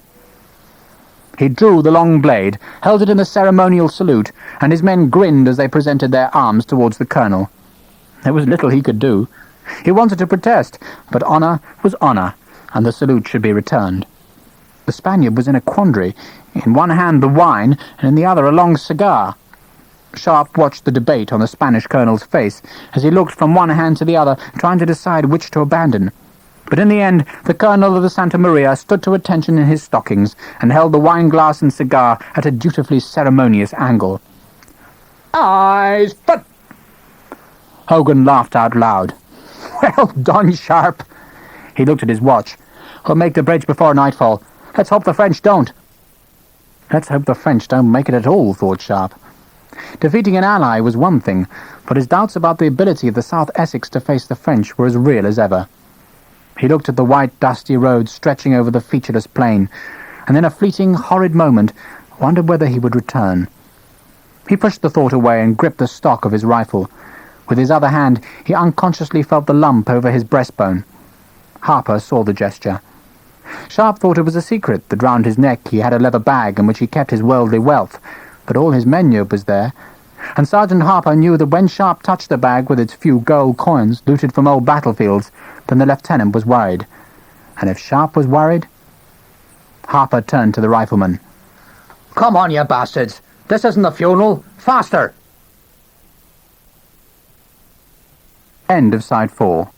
He drew the long blade, held it in the ceremonial salute, and his men grinned as they presented their arms towards the colonel. There was little he could do. He wanted to protest, but honour was honour, and the salute should be returned. The Spaniard was in a quandary. In one hand the wine, and in the other a long cigar. Sharpe watched the debate on the Spanish colonel's face as he looked from one hand to the other, trying to decide which to abandon. But in the end, the colonel of the Santa Maria stood to attention in his stockings and held the wine-glass and cigar at a dutifully ceremonious angle. "Eyes front!" Hogan laughed out loud. "Well done, Sharpe." He looked at his watch. "We'll make the bridge before nightfall. Let's hope the French don't." "Let's hope the French don't make it at all," thought Sharpe. Defeating an ally was one thing, but his doubts about the ability of the South Essex to face the French were as real as ever. He looked at the white, dusty road stretching over the featureless plain, and in a fleeting, horrid moment, wondered whether he would return. He pushed the thought away and gripped the stock of his rifle. With his other hand, he unconsciously felt the lump over his breastbone. Harper saw the gesture. Sharpe thought it was a secret that round his neck he had a leather bag in which he kept his worldly wealth, but all his menu was there, and Sergeant Harper knew that when Sharpe touched the bag with its few gold coins looted from old battlefields, then the lieutenant was worried. And if Sharpe was worried... Harper turned to the rifleman. Come on, you bastards. This isn't a funeral. Faster! End of side 4.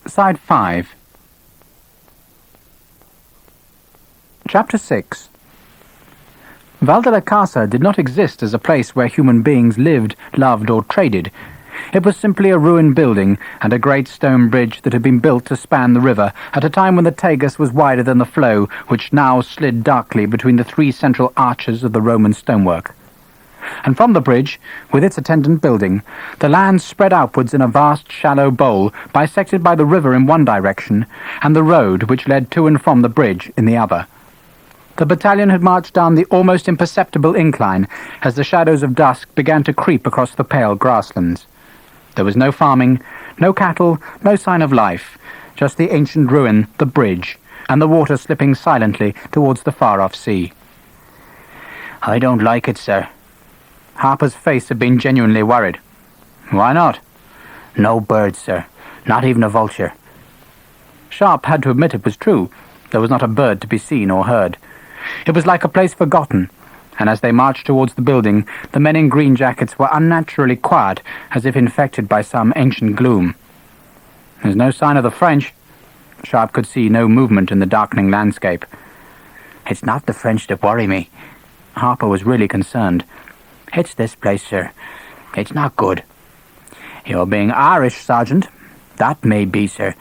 Side 5. Chapter 6. Val de la Casa did not exist as a place where human beings lived, loved, or traded. It was simply a ruined building and a great stone bridge that had been built to span the river at a time when the Tagus was wider than the flow, which now slid darkly between the 3 central arches of the Roman stonework. And from the bridge, with its attendant building, the land spread outwards in a vast shallow bowl, bisected by the river in one direction, and the road which led to and from the bridge in the other. The battalion had marched down the almost imperceptible incline as the shadows of dusk began to creep across the pale grasslands. There was no farming, no cattle, no sign of life, just the ancient ruin, the bridge, and the water slipping silently towards the far-off sea. "I don't like it, sir." Harper's face had been genuinely worried. "Why not?" "No birds, sir. Not even a vulture." Sharpe had to admit it was true. There was not a bird to be seen or heard. It was like a place forgotten, and as they marched towards the building, the men in green jackets were unnaturally quiet, as if infected by some ancient gloom. "There's no sign of the French." Sharpe could see no movement in the darkening landscape. "It's not the French that worry me." Harper was really concerned. "It's this place, sir. It's not good." "You're being Irish, Sergeant." "That may be, sir,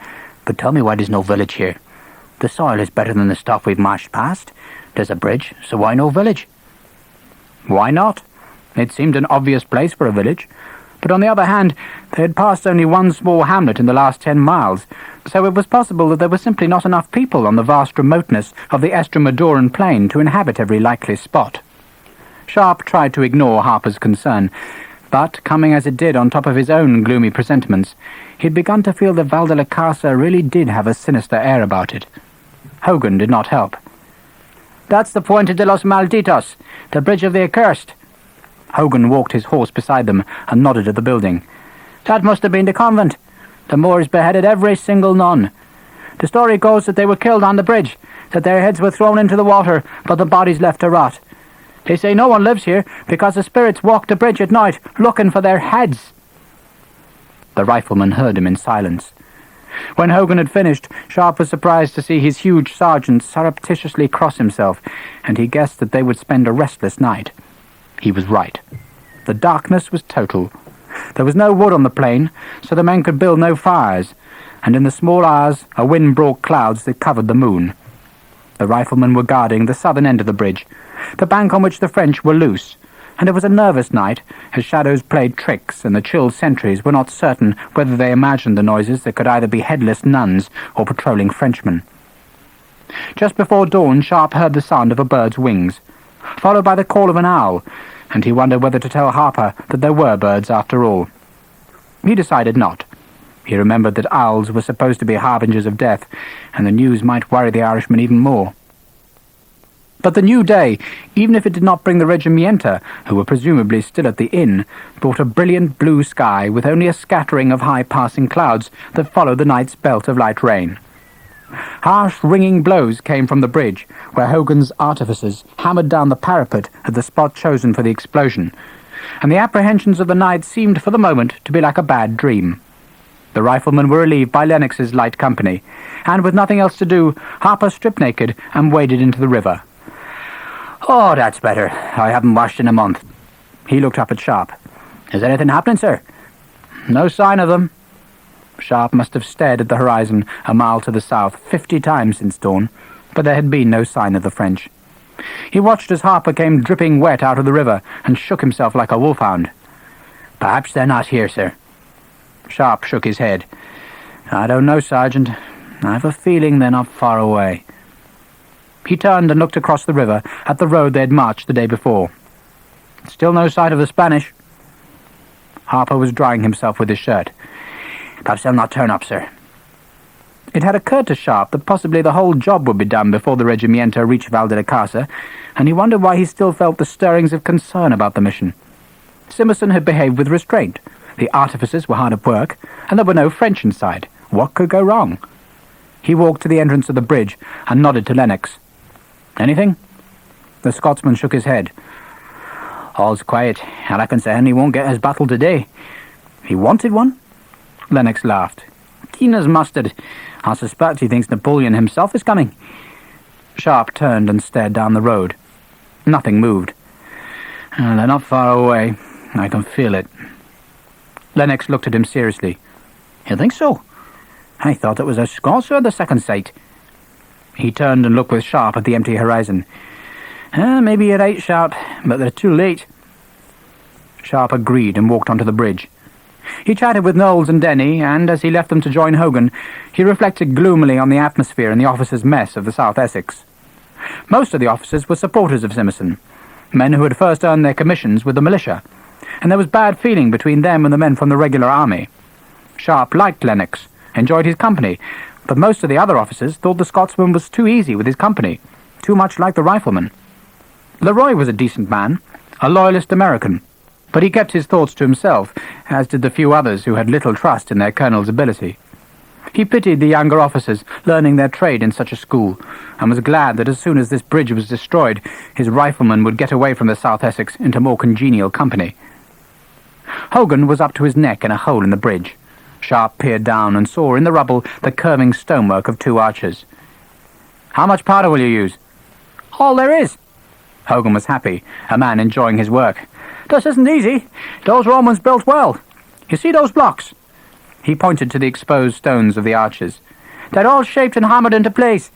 but tell me why there's no village here. The soil is better than the stuff we've marched past. There's a bridge, so why no village?" "Why not?" It seemed an obvious place for a village, but on the other hand, they had passed only one small hamlet in the last 10 miles, so it was possible that there were simply not enough people on the vast remoteness of the Estramaduran plain to inhabit every likely spot. Sharpe tried to ignore Harper's concern, but, coming as it did on top of his own gloomy presentiments, he had begun to feel that Val de la Casa really did have a sinister air about it. Hogan did not help. That's the Puente de los Malditos, the Bridge of the Accursed. Hogan walked his horse beside them and nodded at the building. That must have been the convent. The Moors beheaded every single nun. The story goes that they were killed on the bridge, that their heads were thrown into the water, but the bodies left to rot. They say no one lives here because the spirits walk the bridge at night looking for their heads. The rifleman heard him in silence. When Hogan had finished, Sharpe was surprised to see his huge sergeant surreptitiously cross himself, and he guessed that they would spend a restless night. He was right. The darkness was total. There was no wood on the plain, so the men could build no fires, and in the small hours a wind brought clouds that covered the moon. The riflemen were guarding the southern end of the bridge, the bank on which the French were loose, and it was a nervous night, as shadows played tricks and the chilled sentries were not certain whether they imagined the noises that could either be headless nuns or patrolling Frenchmen. Just before dawn, Sharpe heard the sound of a bird's wings, followed by the call of an owl, and he wondered whether to tell Harper that there were birds after all. He decided not. He remembered that owls were supposed to be harbingers of death, and the news might worry the Irishman even more. But the new day, even if it did not bring the Regimento, who were presumably still at the inn, brought a brilliant blue sky with only a scattering of high-passing clouds that followed the night's belt of light rain. Harsh, ringing blows came from the bridge, where Hogan's artificers hammered down the parapet at the spot chosen for the explosion, and the apprehensions of the night seemed for the moment to be like a bad dream. The riflemen were relieved by Lennox's light company, and with nothing else to do, Harper stripped naked and waded into the river. "Oh, that's better. I haven't washed in a month." He looked up at Sharpe. "Is anything happening, sir?" "No sign of them." Sharpe must have stared at the horizon a mile to the south 50 times since dawn, but there had been no sign of the French. He watched as Harper came dripping wet out of the river and shook himself like a wolfhound. "Perhaps they're not here, sir." Sharpe shook his head. "I don't know, Sergeant. I've a feeling they're not far away." He turned and looked across the river at the road they had marched the day before. "Still no sight of the Spanish." Harper was drying himself with his shirt. "Perhaps they'll not turn up, sir." It had occurred to Sharpe that possibly the whole job would be done before the Regimento reached Val de Casa, and he wondered why he still felt the stirrings of concern about the mission. Simerson had behaved with restraint. The artificers were hard at work, and there were no French inside. What could go wrong? He walked to the entrance of the bridge and nodded to Lennox. "Anything?" The Scotsman shook his head. "All's quiet. I reckon Sir Henry won't get his battle today." "He wanted one?" Lennox laughed. "Keen as mustard. I suspect he thinks Napoleon himself is coming." Sharpe turned and stared down the road. Nothing moved. "They're not far away. I can feel it." Lennox looked at him seriously. "You think so? I thought it was the Scots who had the second sight." He turned and looked with Sharpe at the empty horizon. "Maybe you're right, Sharpe, but they're too late." Sharpe agreed and walked onto the bridge. He chatted with Knowles and Denny, and as he left them to join Hogan, he reflected gloomily on the atmosphere in the officers' mess of the South Essex. Most of the officers were supporters of Simerson, men who had first earned their commissions with the militia, and there was bad feeling between them and the men from the regular army. Sharpe liked Lennox, enjoyed his company, but most of the other officers thought the Scotsman was too easy with his company, too much like the rifleman. Leroy was a decent man, a loyalist American, but he kept his thoughts to himself, as did the few others who had little trust in their colonel's ability. He pitied the younger officers learning their trade in such a school, and was glad that as soon as this bridge was destroyed, his riflemen would get away from the South Essex into more congenial company. Hogan was up to his neck in a hole in the bridge. Sharpe peered down and saw in the rubble the curving stonework of 2 arches. "How much powder will you use?" "All there is." Hogan was happy, a man enjoying his work. "This isn't easy. Those Romans built well. You see those blocks?" He pointed to the exposed stones of the arches. "They're all shaped and hammered into place.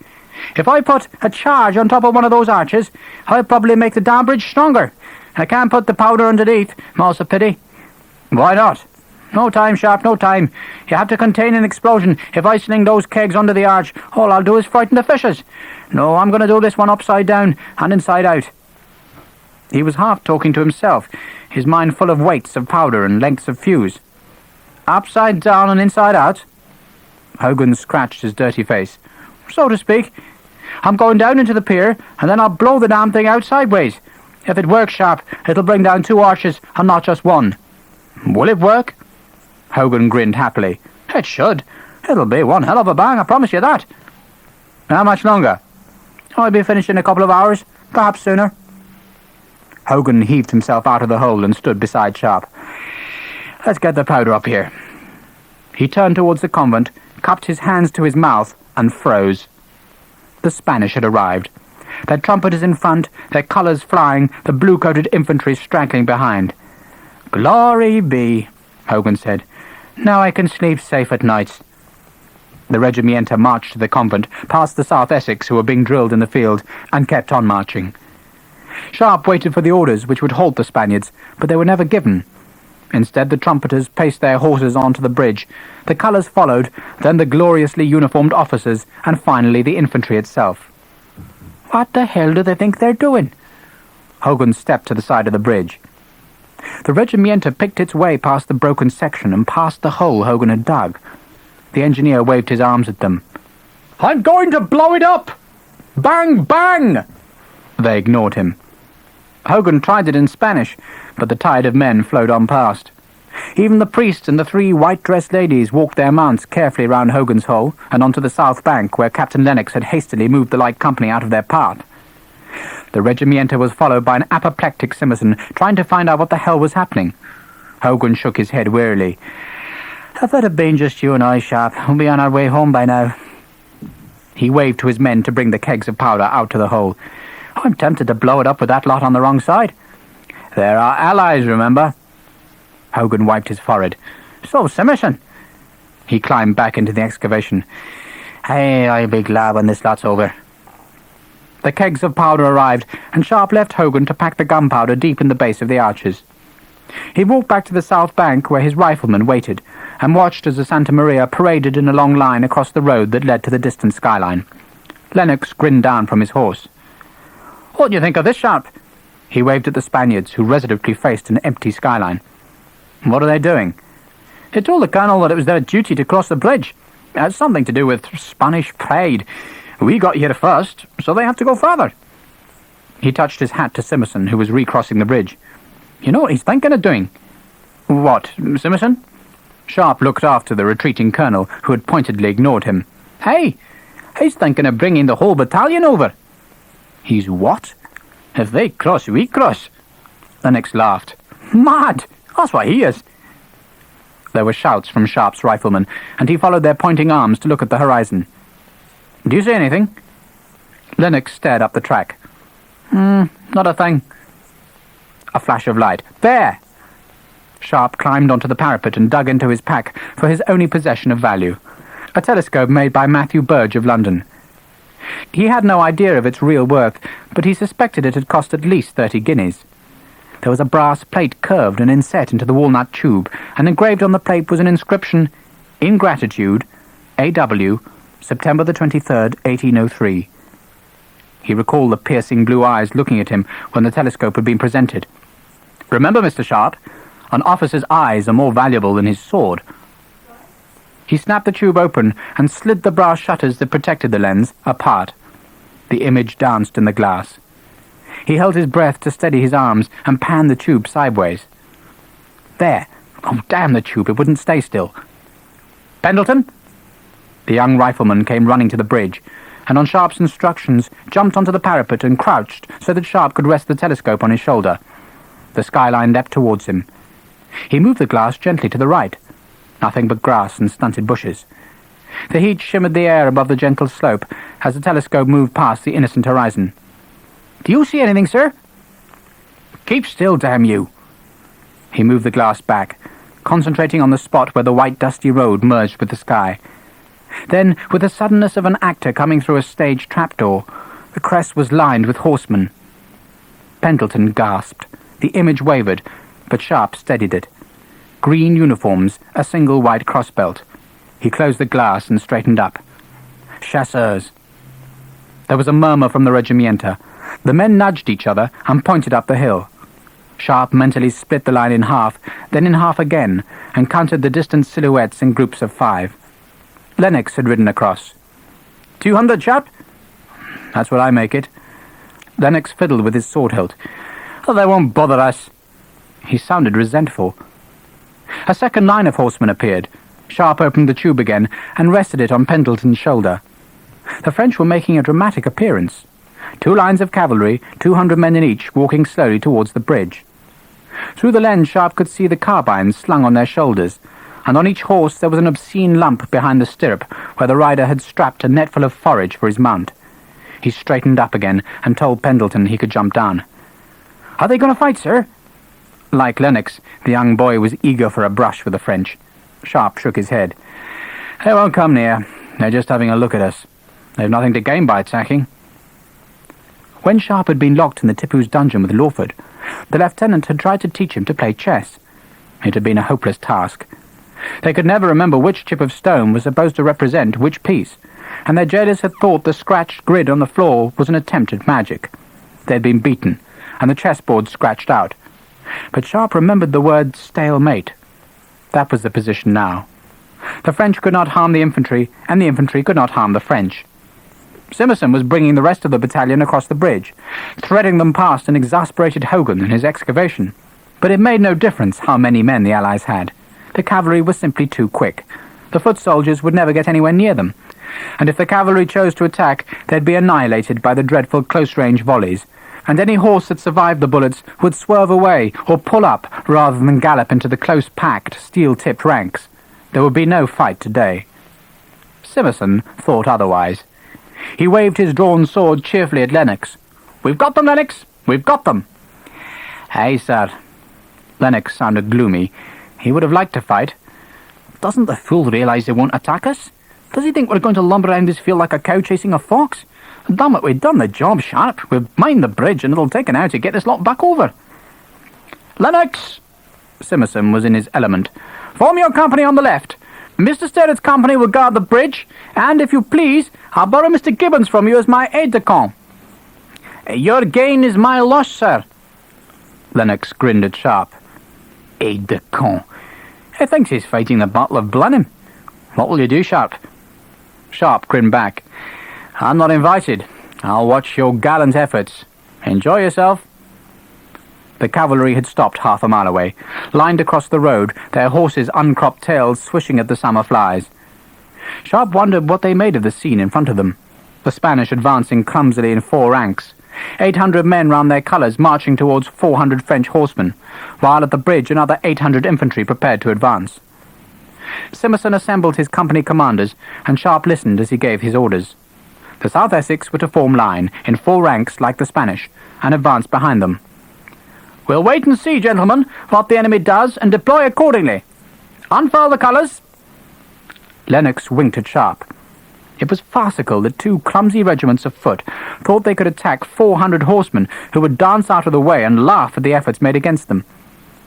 If I put a charge on top of one of those arches, I'll probably make the dam bridge stronger. I can't put the powder underneath, more's a pity." "Why not?" "No time, Sharpe, no time. You have to contain an explosion. If I sling those kegs under the arch, all I'll do is frighten the fishes. No, I'm going to do this one upside down and inside out." He was half talking to himself, his mind full of weights of powder and lengths of fuse. "Upside down and inside out?" Hogan scratched his dirty face. "So to speak. I'm going down into the pier, and then I'll blow the damn thing out sideways. If it works, Sharpe, it'll bring down 2 arches and not just one." "Will it work?" Hogan grinned happily. "It should. It'll be one hell of a bang, I promise you that." "How much longer?" "I'll be finished in a couple of hours, perhaps sooner." Hogan heaved himself out of the hole and stood beside Sharpe. "Let's get the powder up here." He turned towards the convent, cupped his hands to his mouth, and froze. The Spanish had arrived. Their trumpeters in front, their colours flying, the blue-coated infantry straggling behind. "Glory be," Hogan said. "Now I can sleep safe at nights." The Regimento marched to the convent, past the South Essex who were being drilled in the field, and kept on marching. Sharpe waited for the orders which would halt the Spaniards, but they were never given. Instead, the trumpeters paced their horses onto the bridge. The colours followed, then the gloriously uniformed officers, and finally the infantry itself. "What the hell do they think they're doing?" Hogan stepped to the side of the bridge. The Regimento picked its way past the broken section and past the hole Hogan had dug. The engineer waved his arms at them. "I'm going to blow it up! Bang, bang!" They ignored him. Hogan tried it in Spanish, but the tide of men flowed on past. Even the priest and the 3 white-dressed ladies walked their mounts carefully round Hogan's hole and onto the south bank where Captain Lennox had hastily moved the light company out of their path. The Regimento was followed by an apoplectic Simmerson trying to find out what the hell was happening. Hogan shook his head wearily. "If it had been just you and I, Sharpe, we'll be on our way home by now." He waved to his men to bring the kegs of powder out to the hole. "I'm tempted to blow it up with that lot on the wrong side." "They're our allies, remember?" Hogan wiped his forehead. "So, Simmerson." He climbed back into the excavation. "Hey, I'll be glad when this lot's over." The kegs of powder arrived, and Sharpe left Hogan to pack the gunpowder deep in the base of the arches. He walked back to the south bank where his riflemen waited, and watched as the Santa Maria paraded in a long line across the road that led to the distant skyline. Lennox grinned down from his horse. "What do you think of this, Sharpe?" He waved at the Spaniards, who resolutely faced an empty skyline. "What are they doing?" "They told the colonel that it was their duty to cross the bridge. It has something to do with Spanish pride. We got here first, so they have to go further." He touched his hat to Simmerson, who was recrossing the bridge. "You know what he's thinking of doing?" "What, Simmerson?" Sharpe looked after the retreating colonel, who had pointedly ignored him. "Hey, he's thinking of bringing the whole battalion over." "He's what?" "If they cross, we cross." Lennox laughed. "Mad! That's what he is." There were shouts from Sharpe's riflemen, and he followed their pointing arms to look at the horizon. "Do you see anything?" Lennox stared up the track. Not a thing." A flash of light. "There!" Sharpe climbed onto the parapet and dug into his pack for his only possession of value, a telescope made by Matthew Burge of London. He had no idea of its real worth, but he suspected it had cost at least 30 guineas. There was a brass plate curved and inset into the walnut tube, and engraved on the plate was an inscription, "In gratitude, A.W., September the 23rd, 1803. He recalled the piercing blue eyes looking at him when the telescope had been presented. "Remember, Mr. Sharpe, an officer's eyes are more valuable than his sword." He snapped the tube open and slid the brass shutters that protected the lens apart. The image danced in the glass. He held his breath to steady his arms and panned the tube sideways. "There! Oh, damn the tube, it wouldn't stay still." "Pendleton?" The young rifleman came running to the bridge, and on Sharpe's instructions jumped onto the parapet and crouched so that Sharpe could rest the telescope on his shoulder. The skyline leapt towards him. He moved the glass gently to the right. Nothing but grass and stunted bushes. The heat shimmered the air above the gentle slope as the telescope moved past the innocent horizon. "Do you see anything, sir?" "Keep still, damn you." He moved the glass back, concentrating on the spot where the white dusty road merged with the sky. Then, with the suddenness of an actor coming through a stage trapdoor, the crest was lined with horsemen. Pendleton gasped. The image wavered, but Sharpe steadied it. Green uniforms, a single white crossbelt. He closed the glass and straightened up. Chasseurs. There was a murmur from the Regimento. The men nudged each other and pointed up the hill. Sharpe mentally split the line in half, then in half again, and counted the distant silhouettes in groups of 5. Lennox had ridden across. 200, Sharpe? That's what I make it." Lennox fiddled with his sword hilt. "Oh, they won't bother us." He sounded resentful. A second line of horsemen appeared. Sharpe opened the tube again and rested it on Pendleton's shoulder. The French were making a dramatic appearance. 2 lines of cavalry, 200 men in each, walking slowly towards the bridge. Through the lens, Sharpe could see the carbines slung on their shoulders, and on each horse there was an obscene lump behind the stirrup where the rider had strapped a netful of forage for his mount. He straightened up again and told Pendleton he could jump down. "Are they going to fight, sir?" Like Lennox, the young boy was eager for a brush with the French. Sharpe shook his head. "They won't come near. They're just having a look at us. They've nothing to gain by attacking." When Sharpe had been locked in the Tippoo's dungeon with Lawford, the lieutenant had tried to teach him to play chess. It had been a hopeless task. They could never remember which chip of stone was supposed to represent which piece, and their jailers had thought the scratched grid on the floor was an attempt at magic. They had been beaten, and the chessboard scratched out. But Sharpe remembered the word stalemate. That was the position now. The French could not harm the infantry, and the infantry could not harm the French. Simmerson was bringing the rest of the battalion across the bridge, threading them past an exasperated Hogan and his excavation. But it made no difference how many men the Allies had. The cavalry was simply too quick. The foot soldiers would never get anywhere near them, and if the cavalry chose to attack, they'd be annihilated by the dreadful close-range volleys, and any horse that survived the bullets would swerve away or pull up rather than gallop into the close-packed, steel-tipped ranks. There would be no fight today. Simmerson thought otherwise. He waved his drawn sword cheerfully at Lennox. "We've got them, Lennox! We've got them!" "Aye, sir." Lennox sounded gloomy. He would have liked to fight. "Doesn't the fool realise they won't attack us? Does he think we're going to lumber around this field like a cow chasing a fox? Damn it, we've done the job, Sharpe. We've mined the bridge, and it'll take an hour to get this lot back over." "Lennox!" Simmerson was in his element. "Form your company on the left. Mr. Sterrett's company will guard the bridge, and, if you please, I'll borrow Mr. Gibbons from you as my aide-de-camp." "Your gain is my loss, sir." Lennox grinned at Sharpe. "Aide-de-camp. He thinks he's fighting the Battle of Blenheim. What will you do, Sharpe?" Sharpe grinned back. "I'm not invited. I'll watch your gallant efforts. Enjoy yourself." The cavalry had stopped half a mile away, lined across the road, their horses' uncropped tails swishing at the summer flies. Sharpe wondered what they made of the scene in front of them. The Spanish advancing clumsily in 4 ranks, 800 men round their colours marching towards 400 French horsemen, while at the bridge another 800 infantry prepared to advance. Simmerson assembled his company commanders, and Sharpe listened as he gave his orders. The South Essex were to form line, in 4 ranks like the Spanish, and advance behind them. "We'll wait and see, gentlemen, what the enemy does, and deploy accordingly. Unfurl the colours." Lennox winked at Sharpe. It was farcical that 2 clumsy regiments of foot thought they could attack 400 horsemen who would dance out of the way and laugh at the efforts made against them.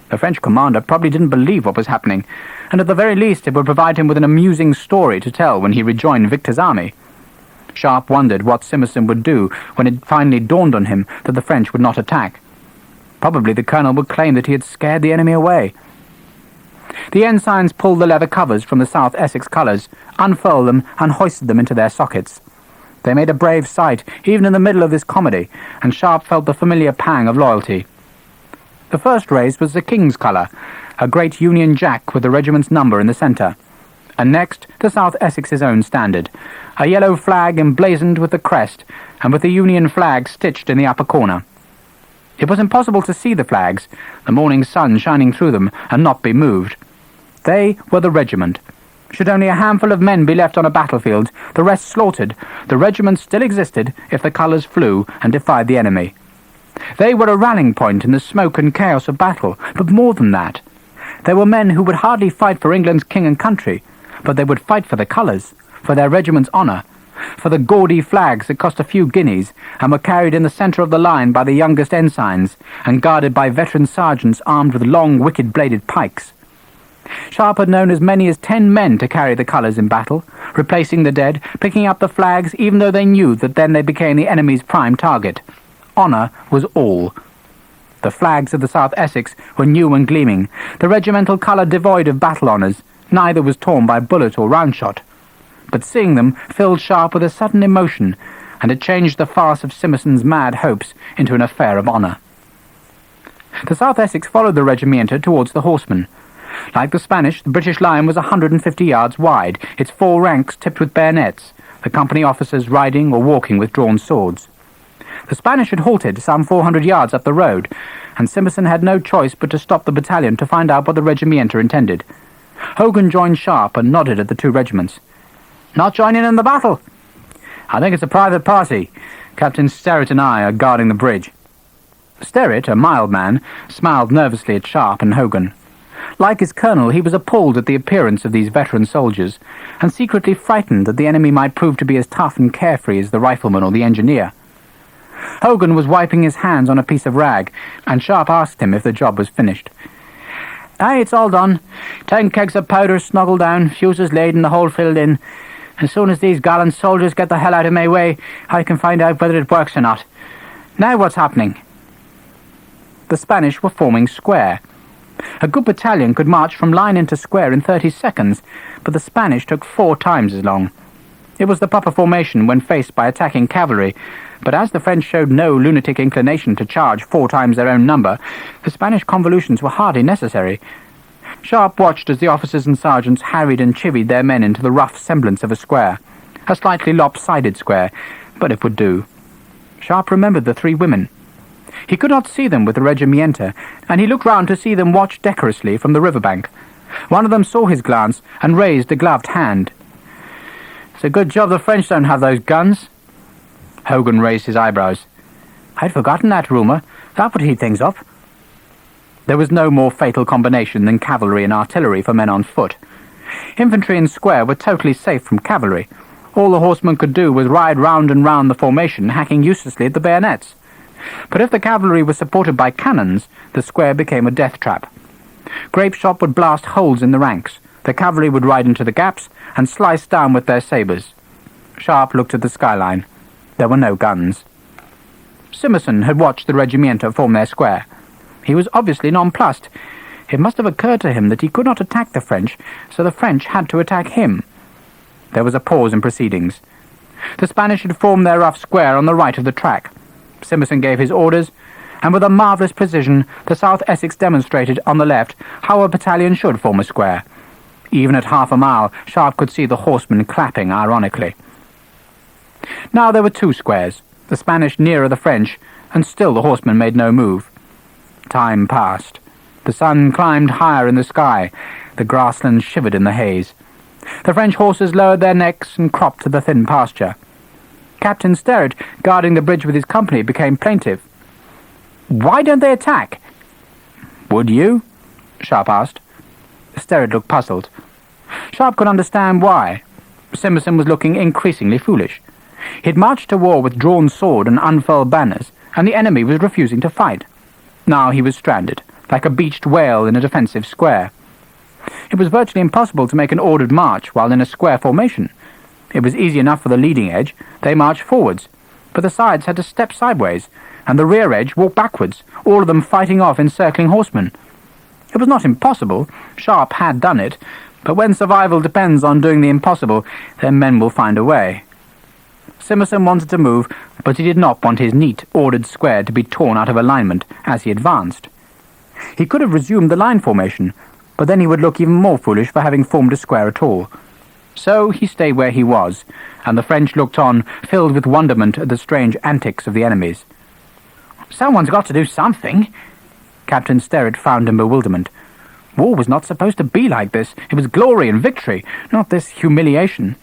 The French commander probably didn't believe what was happening, and at the very least it would provide him with an amusing story to tell when he rejoined Victor's army. Sharpe wondered what Simmerson would do when it finally dawned on him that the French would not attack. Probably the colonel would claim that he had scared the enemy away. The ensigns pulled the leather covers from the South Essex colours, unfurled them, and hoisted them into their sockets. They made a brave sight, even in the middle of this comedy, and Sharpe felt the familiar pang of loyalty. The first raised was the King's colour, a great Union Jack with the regiment's number in the centre, and next the South Essex's own standard, a yellow flag emblazoned with the crest, and with the Union flag stitched in the upper corner. It was impossible to see the flags, the morning sun shining through them, and not be moved. They were the regiment. Should only a handful of men be left on a battlefield, the rest slaughtered, the regiment still existed if the colours flew and defied the enemy. They were a rallying point in the smoke and chaos of battle, but more than that. They were men who would hardly fight for England's king and country, but they would fight for the colours, for their regiment's honour, for the gaudy flags that cost a few guineas and were carried in the centre of the line by the youngest ensigns and guarded by veteran sergeants armed with long, wicked-bladed pikes. Sharpe had known as many as 10 men to carry the colours in battle, replacing the dead, picking up the flags even though they knew that then they became the enemy's prime target. Honour was all. The flags of the South Essex were new and gleaming, the regimental colour devoid of battle honours. Neither was torn by bullet or round shot. But seeing them filled Sharpe with a sudden emotion, and had changed the farce of Simmerson's mad hopes into an affair of honour. The South Essex followed the Regimento towards the horsemen. Like the Spanish, the British line was 150 yards wide, its 4 ranks tipped with bayonets, the company officers riding or walking with drawn swords. The Spanish had halted some 400 yards up the road, and Simmerson had no choice but to stop the battalion to find out what the Regimento intended. Hogan joined Sharpe and nodded at the 2 regiments. "Not joining in the battle?" "I think it's a private party. Captain Sterrett and I are guarding the bridge." Sterrett, a mild man, smiled nervously at Sharpe and Hogan. Like his colonel, he was appalled at the appearance of these veteran soldiers, and secretly frightened that the enemy might prove to be as tough and carefree as the rifleman or the engineer. Hogan was wiping his hands on a piece of rag, and Sharpe asked him if the job was finished. "Aye, it's all done. 10 kegs of powder snuggled down, fuses laid and the hole filled in. As soon as these gallant soldiers get the hell out of my way, I can find out whether it works or not. Now what's happening?" The Spanish were forming square. A good battalion could march from line into square in 30 seconds, but the Spanish took 4 times as long. It was the proper formation when faced by attacking cavalry, but as the French showed no lunatic inclination to charge 4 times their own number, the Spanish convolutions were hardly necessary. Sharpe watched as the officers and sergeants harried and chivied their men into the rough semblance of a square. A slightly lopsided square, but it would do. Sharpe remembered the 3 women. He could not see them with the Regimento, and he looked round to see them watch decorously from the riverbank. One of them saw his glance and raised a gloved hand. "It's a good job the French don't have those guns." Hogan raised his eyebrows. "I'd forgotten that rumour. That would heat things up." There was no more fatal combination than cavalry and artillery for men on foot. Infantry and square were totally safe from cavalry. All the horsemen could do was ride round and round the formation, hacking uselessly at the bayonets. But if the cavalry was supported by cannons, the square became a death trap. Grape shot would blast holes in the ranks. The cavalry would ride into the gaps and slice down with their sabres. Sharpe looked at the skyline. There were no guns. Simmerson had watched the Regimento form their square. He was obviously nonplussed. It must have occurred to him that he could not attack the French, so the French had to attack him. There was a pause in proceedings. The Spanish had formed their rough square on the right of the track. Simmerson gave his orders, and with a marvellous precision the South Essex demonstrated on the left how a battalion should form a square. Even at half a mile, Sharpe could see the horsemen clapping ironically. Now there were 2 squares, the Spanish nearer the French, and still the horsemen made no move. Time passed. The sun climbed higher in the sky. The grasslands shivered in the haze. The French horses lowered their necks and cropped to the thin pasture. Captain Sterrett, guarding the bridge with his company, became plaintive. "Why don't they attack?" "Would you?" Sharpe asked. Sterrett looked puzzled. Sharpe could understand why. Simmerson was looking increasingly foolish. He had marched to war with drawn sword and unfurled banners, and the enemy was refusing to fight. Now he was stranded, like a beached whale in a defensive square. It was virtually impossible to make an ordered march while in a square formation. It was easy enough for the leading edge. They marched forwards, but the sides had to step sideways, and the rear edge walked backwards, all of them fighting off encircling horsemen. It was not impossible. Sharpe had done it, but when survival depends on doing the impossible, then men will find a way. Simmerson wanted to move, but he did not want his neat, ordered square to be torn out of alignment as he advanced. He could have resumed the line formation, but then he would look even more foolish for having formed a square at all. So he stayed where he was, and the French looked on, filled with wonderment at the strange antics of the enemies. "Someone's got to do something." Captain Sterrett frowned in bewilderment. War was not supposed to be like this. It was glory and victory, not this humiliation.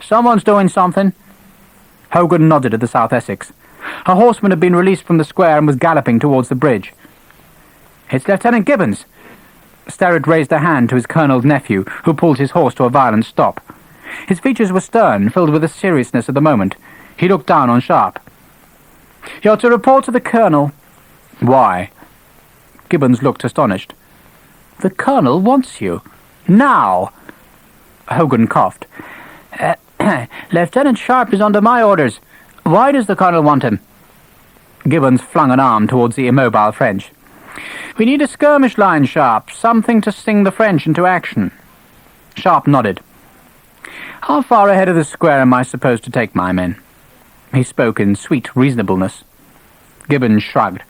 "Someone's doing something." Hogan nodded at the South Essex. A horseman had been released from the square and was galloping towards the bridge. "It's Lieutenant Gibbons." Sterrett raised a hand to his colonel's nephew, who pulled his horse to a violent stop. His features were stern, filled with the seriousness of the moment. He looked down on Sharpe. "You're to report to the colonel." "Why?" Gibbons looked astonished. "The colonel wants you. Now." Hogan coughed. "Lieutenant Sharpe is under my orders. Why does the colonel want him?" Gibbons flung an arm towards the immobile French. "We need a skirmish line, Sharpe, something to sting the French into action." Sharpe nodded. "How far ahead of the square am I supposed to take my men?" He spoke in sweet reasonableness. Gibbons shrugged.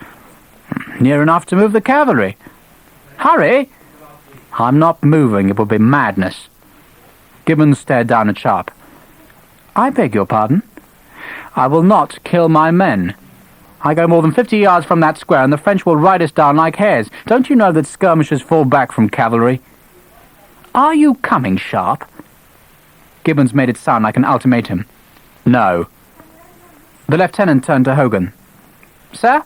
Near enough to move the cavalry. Hurry! I'm not moving, it would be madness. Gibbons stared down at Sharpe. I beg your pardon? I will not kill my men. I go more than 50 yards from that square and the French will ride us down like hares. Don't you know that skirmishers fall back from cavalry? Are you coming, Sharpe? Gibbons made it sound like an ultimatum. No. The lieutenant turned to Hogan. Sir,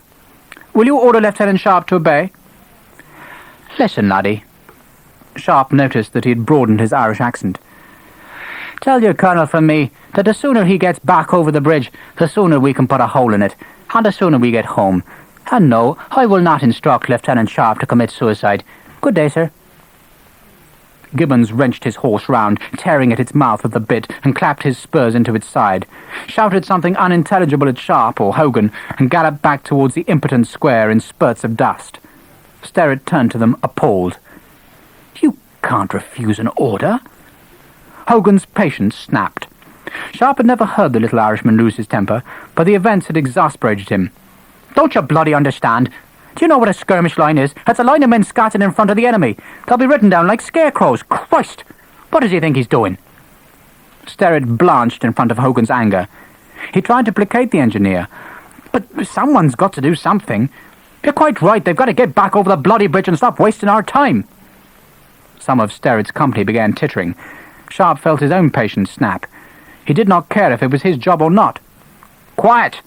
will you order Lieutenant Sharpe to obey? Listen, laddie. Sharpe noticed that he had broadened his Irish accent. Tell your colonel from me that the sooner he gets back over the bridge, the sooner we can put a hole in it, and the sooner we get home. And no, I will not instruct Lieutenant Sharpe to commit suicide. Good day, sir. Gibbons wrenched his horse round, tearing at its mouth with the bit, and clapped his spurs into its side, shouted something unintelligible at Sharpe or Hogan, and galloped back towards the impotent square in spurts of dust. Sterrett turned to them, appalled. You can't refuse an order. Hogan's patience snapped. Sharpe had never heard the little Irishman lose his temper, but the events had exasperated him. Don't you bloody understand? Do you know what a skirmish line is? It's a line of men scattered in front of the enemy. They'll be written down like scarecrows. Christ! What does he think he's doing? Sterrett blanched in front of Hogan's anger. He tried to placate the engineer. But someone's got to do something. You're quite right. They've got to get back over the bloody bridge and stop wasting our time. Some of Sterrett's company began tittering. Sharpe felt his own patience snap. He did not care if it was his job or not. Quiet!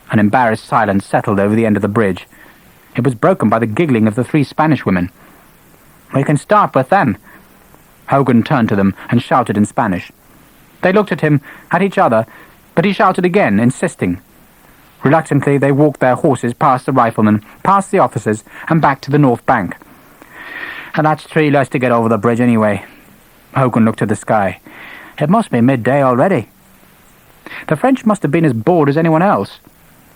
An embarrassed silence settled over the end of the bridge. It was broken by the giggling of the 3 Spanish women. We can start with them. Hogan turned to them and shouted in Spanish. They looked at him, at each other, but he shouted again, insisting. Reluctantly, they walked their horses past the riflemen, past the officers, and back to the north bank. And that's 3 less to get over the bridge anyway. Hogan looked at the sky. It must be midday already. The French must have been as bored as anyone else.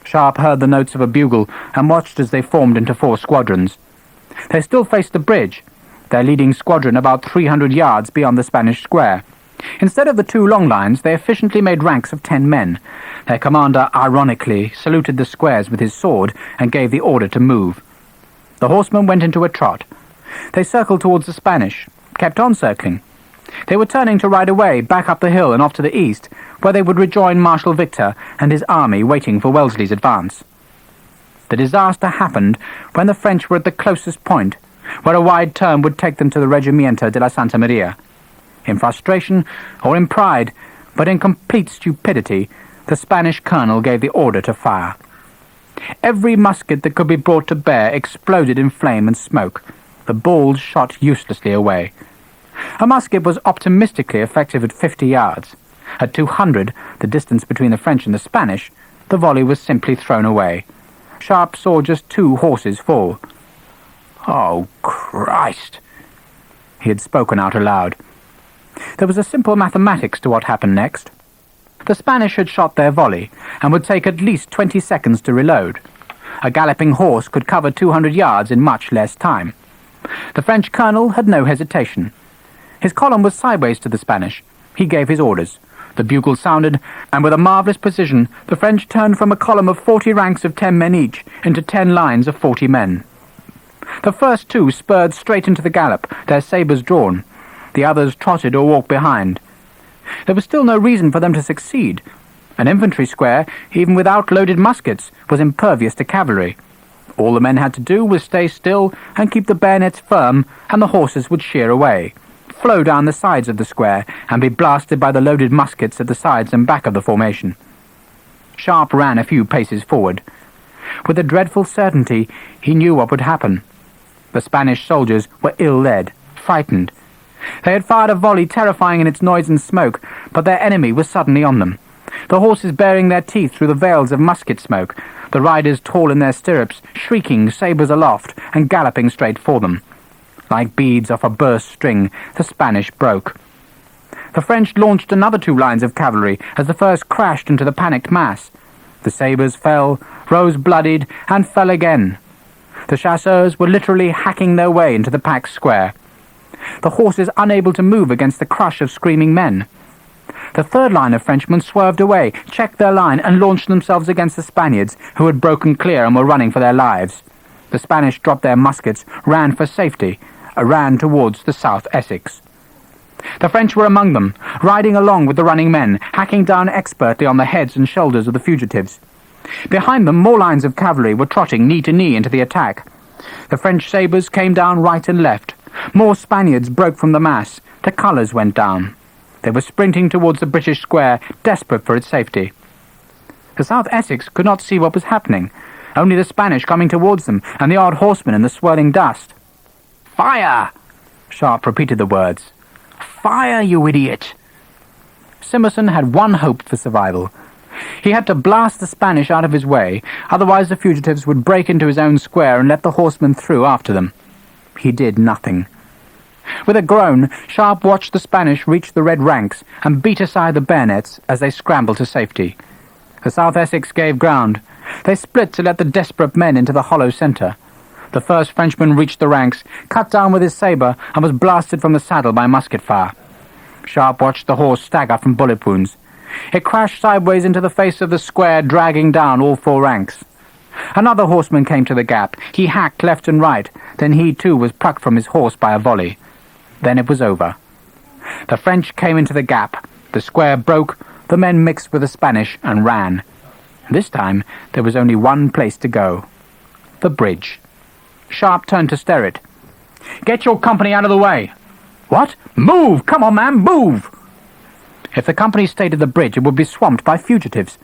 Sharpe heard the notes of a bugle and watched as they formed into 4 squadrons. They still faced the bridge, their leading squadron about 300 yards beyond the Spanish square. Instead of the 2 long lines, they efficiently made ranks of 10 men. Their commander ironically saluted the squares with his sword and gave the order to move. The horsemen went into a trot. They circled towards the Spanish, kept on circling. They were turning to ride away, back up the hill and off to the east, where they would rejoin Marshal Victor and his army waiting for Wellesley's advance. The disaster happened when the French were at the closest point, where a wide turn would take them to the Regimento de la Santa Maria. In frustration, or in pride, but in complete stupidity, the Spanish colonel gave the order to fire. Every musket that could be brought to bear exploded in flame and smoke. The balls shot uselessly away. A musket was optimistically effective at 50 yards. At 200, the distance between the French and the Spanish, the volley was simply thrown away. Sharpe saw just 2 horses fall. Oh, Christ! He had spoken out aloud. There was a simple mathematics to what happened next. The Spanish had shot their volley, and would take at least 20 seconds to reload. A galloping horse could cover 200 yards in much less time. The French colonel had no hesitation. His column was sideways to the Spanish. He gave his orders. The bugle sounded, and with a marvellous precision, the French turned from a column of 40 ranks of 10 men each into 10 lines of 40 men. The first 2 spurred straight into the gallop, their sabres drawn. The others trotted or walked behind. There was still no reason for them to succeed. An infantry square, even without loaded muskets, was impervious to cavalry. All the men had to do was stay still and keep the bayonets firm, and the horses would sheer away, flow down the sides of the square, and be blasted by the loaded muskets at the sides and back of the formation. Sharpe ran a few paces forward. With a dreadful certainty, he knew what would happen. The Spanish soldiers were ill-led, frightened. They had fired a volley terrifying in its noise and smoke, but their enemy was suddenly on them. The horses baring their teeth through the veils of musket smoke, the riders tall in their stirrups, shrieking, sabres aloft, and galloping straight for them. Like beads off a burst string, the Spanish broke. The French launched another 2 lines of cavalry as the first crashed into the panicked mass. The sabres fell, rose bloodied, and fell again. The chasseurs were literally hacking their way into the packed square. The horses unable to move against the crush of screaming men. The third line of Frenchmen swerved away, checked their line, and launched themselves against the Spaniards, who had broken clear and were running for their lives. The Spanish dropped their muskets, ran for safety, ran towards the South Essex. The French were among them, riding along with the running men, hacking down expertly on the heads and shoulders of the fugitives. Behind them, more lines of cavalry were trotting knee to knee into the attack. The French sabres came down right and left. More Spaniards broke from the mass. The colours went down. They were sprinting towards the British square, desperate for its safety. The South Essex could not see what was happening, only the Spanish coming towards them, and the odd horsemen in the swirling dust. "Fire!" Sharpe repeated the words. "Fire, you idiot!" Simmerson had one hope for survival. He had to blast the Spanish out of his way, otherwise the fugitives would break into his own square and let the horsemen through after them. He did nothing. With a groan, Sharpe watched the Spanish reach the red ranks and beat aside the bayonets as they scrambled to safety. The South Essex gave ground. They split to let the desperate men into the hollow centre. The first Frenchman reached the ranks, cut down with his sabre, and was blasted from the saddle by musket fire. Sharpe watched the horse stagger from bullet wounds. It crashed sideways into the face of the square, dragging down all four ranks. Another horseman came to the gap. He hacked left and right. Then he too was plucked from his horse by a volley. Then it was over. The French came into the gap. The square broke. The men mixed with the Spanish and ran. This time there was only one place to go. The bridge. Sharpe turned to Sterrett. "Get your company out of the way." "What? Move! Come on, man, move!" If the company stayed at the bridge, it would be swamped by fugitives.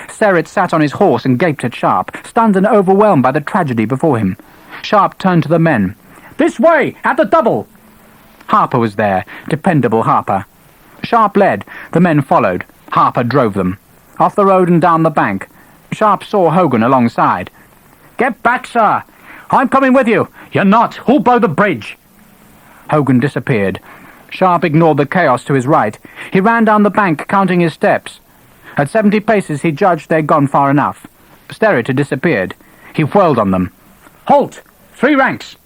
Sterrett sat on his horse and gaped at Sharpe, stunned and overwhelmed by the tragedy before him. Sharpe turned to the men. "This way, at the double!" Harper was there, dependable Harper. Sharpe led, the men followed. Harper drove them. Off the road and down the bank. Sharpe saw Hogan alongside. "Get back, sir! I'm coming with you! You're not! Who'll blow the bridge?" Hogan disappeared. Sharpe ignored the chaos to his right. He ran down the bank, counting his steps. At 70 paces he judged they'd gone far enough. Sterrett had disappeared. He whirled on them. "Halt! 3 ranks!"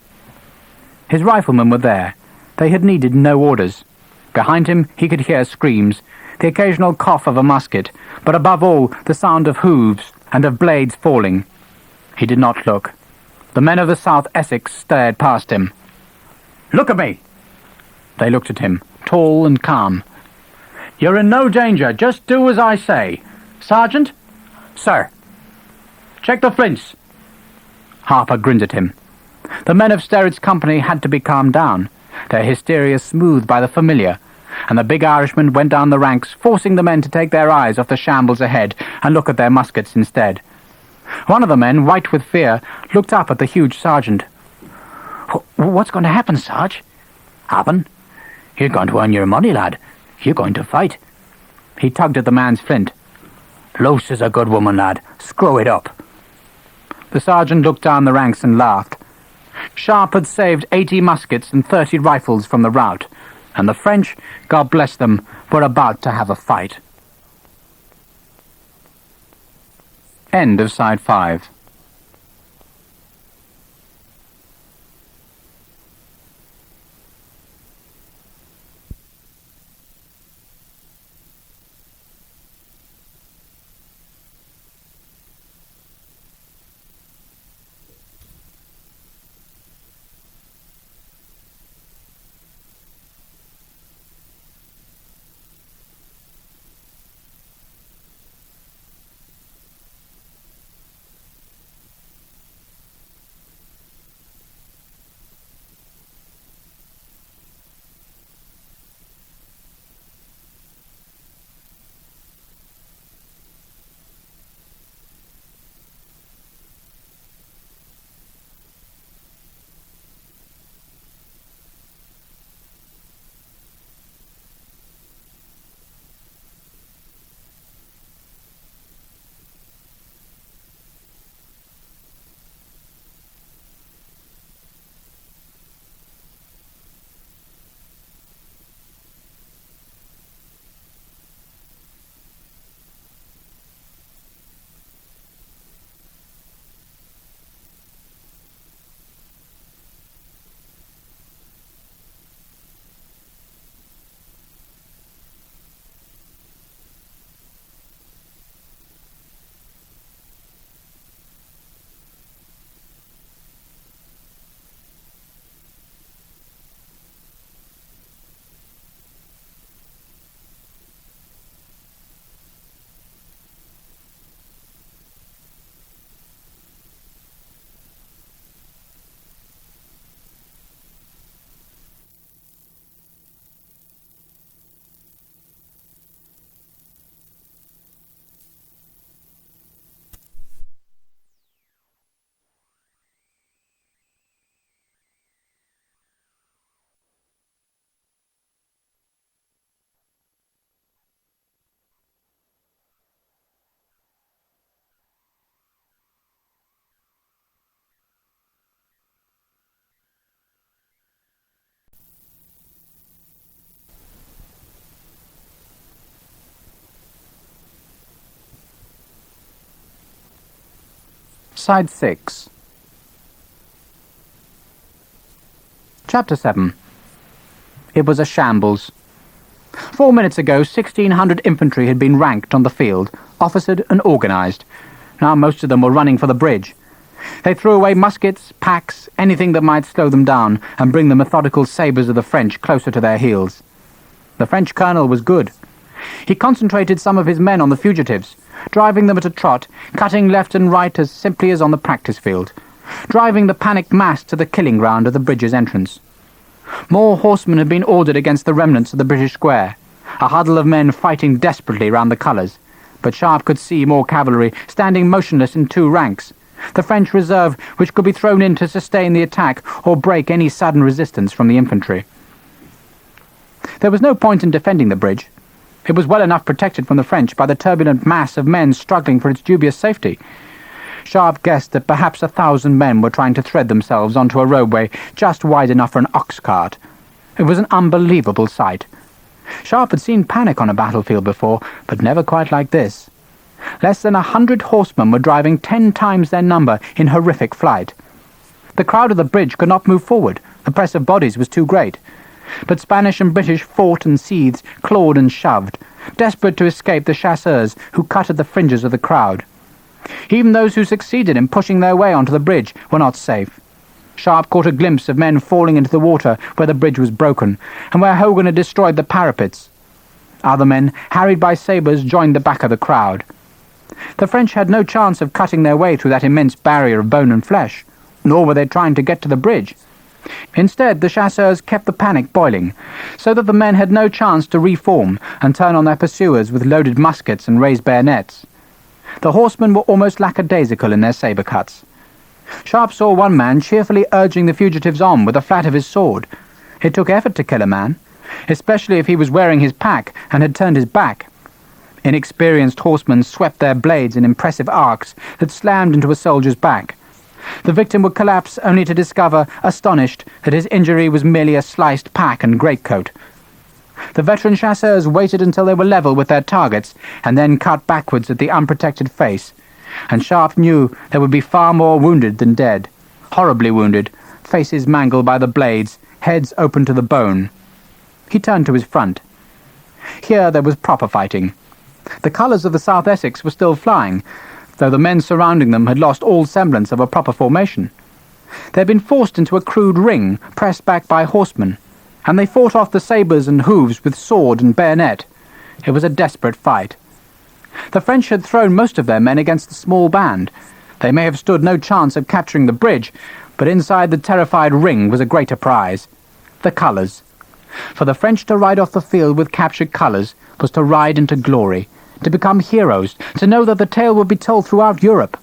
His riflemen were there. They had needed no orders. Behind him he could hear screams, the occasional cough of a musket, but above all the sound of hooves and of blades falling. He did not look. The men of the South Essex stared past him. "Look at me!" They looked at him, tall and calm. "You're in no danger. Just do as I say. Sergeant?" "Sir." "Check the flints." Harper grinned at him. The men of Sterrett's company had to be calmed down, their hysteria smoothed by the familiar, and the big Irishman went down the ranks, forcing the men to take their eyes off the shambles ahead and look at their muskets instead. One of the men, white with fear, looked up at the huge sergeant. "What's going to happen, Sarge?" "Happen? You're going to earn your money, lad. You're going to fight." He tugged at the man's flint. "Luce is a good woman, lad. Screw it up." The sergeant looked down the ranks and laughed. Sharpe had saved 80 muskets and 30 rifles from the rout, and the French, God bless them, were about to have a fight. End of Side 5. Side 6. Chapter 7. It was a shambles. 4 minutes ago, 1,600 infantry had been ranked on the field, officered and organised. Now most of them were running for the bridge. They threw away muskets, packs, anything that might slow them down and bring the methodical sabres of the French closer to their heels. The French colonel was good. He concentrated some of his men on the fugitives, driving them at a trot, cutting left and right as simply as on the practice field, driving the panicked mass to the killing ground at the bridge's entrance. More horsemen had been ordered against the remnants of the British square, a huddle of men fighting desperately round the colours, but Sharpe could see more cavalry standing motionless in 2 ranks, the French reserve which could be thrown in to sustain the attack or break any sudden resistance from the infantry. There was no point in defending the bridge. It was well enough protected from the French by the turbulent mass of men struggling for its dubious safety. Sharpe guessed that perhaps 1,000 men were trying to thread themselves onto a roadway just wide enough for an ox cart. It was an unbelievable sight. Sharpe had seen panic on a battlefield before, but never quite like this. Less than 100 horsemen were driving 10 times their number in horrific flight. The crowd of the bridge could not move forward. The press of bodies was too great. But Spanish and British fought and seethed, clawed and shoved, desperate to escape the chasseurs who cut at the fringes of the crowd. Even those who succeeded in pushing their way onto the bridge were not safe. Sharpe caught a glimpse of men falling into the water where the bridge was broken, and where Hogan had destroyed the parapets. Other men, harried by sabres, joined the back of the crowd. The French had no chance of cutting their way through that immense barrier of bone and flesh, nor were they trying to get to the bridge. Instead, the chasseurs kept the panic boiling, so that the men had no chance to reform and turn on their pursuers with loaded muskets and raised bayonets. The horsemen were almost lackadaisical in their sabre cuts. Sharpe saw one man cheerfully urging the fugitives on with the flat of his sword. It took effort to kill a man, especially if he was wearing his pack and had turned his back. Inexperienced horsemen swept their blades in impressive arcs that slammed into a soldier's back. The victim would collapse only to discover, astonished, that his injury was merely a sliced pack and greatcoat. The veteran chasseurs waited until they were level with their targets and then cut backwards at the unprotected face, and Sharpe knew there would be far more wounded than dead, horribly wounded, faces mangled by the blades, heads open to the bone. He turned to his front. Here there was proper fighting. The colours of the South Essex were still flying, though the men surrounding them had lost all semblance of a proper formation. They had been forced into a crude ring, pressed back by horsemen, and they fought off the sabres and hooves with sword and bayonet. It was a desperate fight. The French had thrown most of their men against the small band. They may have stood no chance of capturing the bridge, but inside the terrified ring was a greater prize: the colours. For the French to ride off the field with captured colours was to ride into glory, to become heroes, to know that the tale would be told throughout Europe.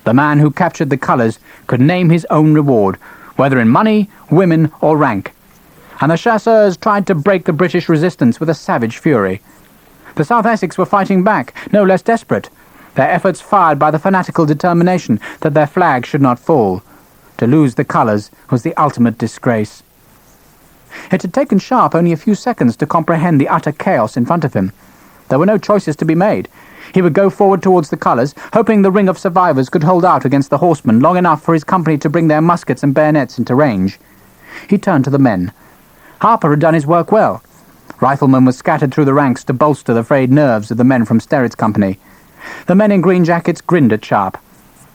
The man who captured the colours could name his own reward, whether in money, women, or rank. And the chasseurs tried to break the British resistance with a savage fury. The South Essex were fighting back, no less desperate, their efforts fired by the fanatical determination that their flag should not fall. To lose the colours was the ultimate disgrace. It had taken Sharpe only a few seconds to comprehend the utter chaos in front of him. There were no choices to be made. He would go forward towards the colours, hoping the ring of survivors could hold out against the horsemen long enough for his company to bring their muskets and bayonets into range. He turned to the men. Harper had done his work well. Riflemen were scattered through the ranks to bolster the frayed nerves of the men from Sterrett's company. The men in green jackets grinned at Sharpe.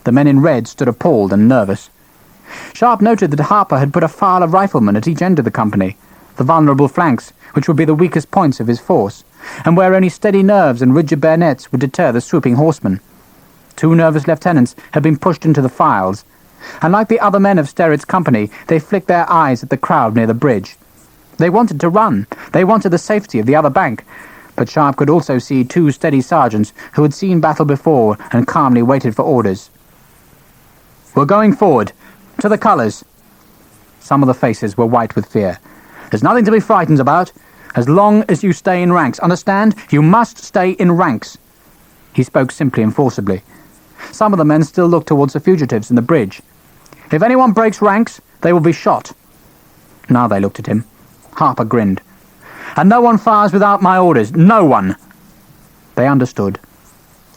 The men in red stood appalled and nervous. Sharpe noted that Harper had put a file of riflemen at each end of the company, the vulnerable flanks, which would be the weakest points of his force, and where only steady nerves and rigid bayonets would deter the swooping horsemen. 2 nervous lieutenants had been pushed into the files, and like the other men of Sterrett's company, they flicked their eyes at the crowd near the bridge. They wanted to run. They wanted the safety of the other bank, but Sharpe could also see 2 steady sergeants who had seen battle before and calmly waited for orders. "We're going forward. To the colours." Some of the faces were white with fear. "There's nothing to be frightened about. As long as you stay in ranks. Understand? You must stay in ranks." He spoke simply and forcibly. Some of the men still looked towards the fugitives in the bridge. "If anyone breaks ranks, they will be shot." Now they looked at him. Harper grinned. "And no one fires without my orders. No one." They understood.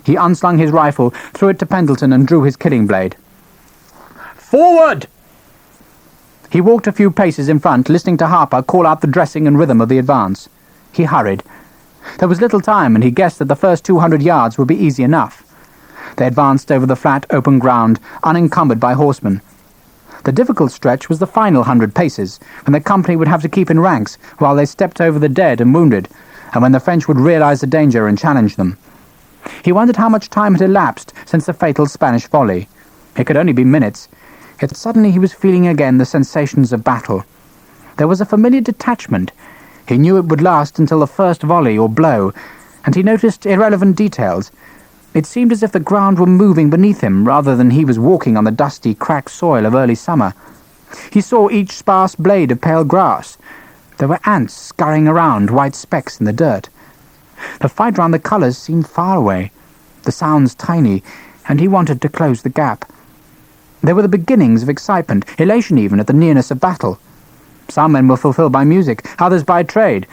He unslung his rifle, threw it to Pendleton and drew his killing blade. Forward! He walked a few paces in front, listening to Harper call out the dressing and rhythm of the advance. He hurried. There was little time, and he guessed that the first 200 yards would be easy enough. They advanced over the flat, open ground, unencumbered by horsemen. The difficult stretch was the final 100 paces, when the company would have to keep in ranks while they stepped over the dead and wounded, and when the French would realize the danger and challenge them. He wondered how much time had elapsed since the fatal Spanish volley. It could only be minutes, yet suddenly he was feeling again the sensations of battle. There was a familiar detachment. He knew it would last until the first volley or blow, and he noticed irrelevant details. It seemed as if the ground were moving beneath him rather than he was walking on the dusty, cracked soil of early summer. He saw each sparse blade of pale grass. There were ants scurrying around, white specks in the dirt. The fight round the colours seemed far away, the sounds tiny, and he wanted to close the gap. There were the beginnings of excitement, elation even at the nearness of battle. Some men were fulfilled by music, others by trade.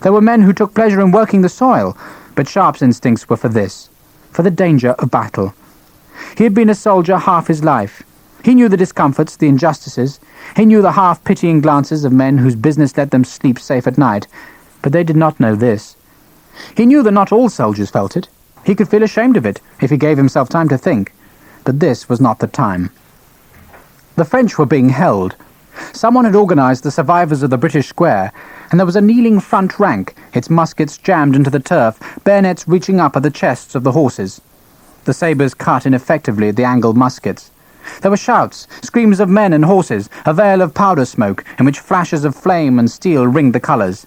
There were men who took pleasure in working the soil, but Sharpe's instincts were for this, for the danger of battle. He had been a soldier half his life. He knew the discomforts, the injustices. He knew the half-pitying glances of men whose business let them sleep safe at night, but they did not know this. He knew that not all soldiers felt it. He could feel ashamed of it if he gave himself time to think. But this was not the time. The French were being held. Someone had organised the survivors of the British square, and there was a kneeling front rank, its muskets jammed into the turf, bayonets reaching up at the chests of the horses. The sabres cut ineffectively at the angled muskets. There were shouts, screams of men and horses, a veil of powder smoke in which flashes of flame and steel ringed the colours.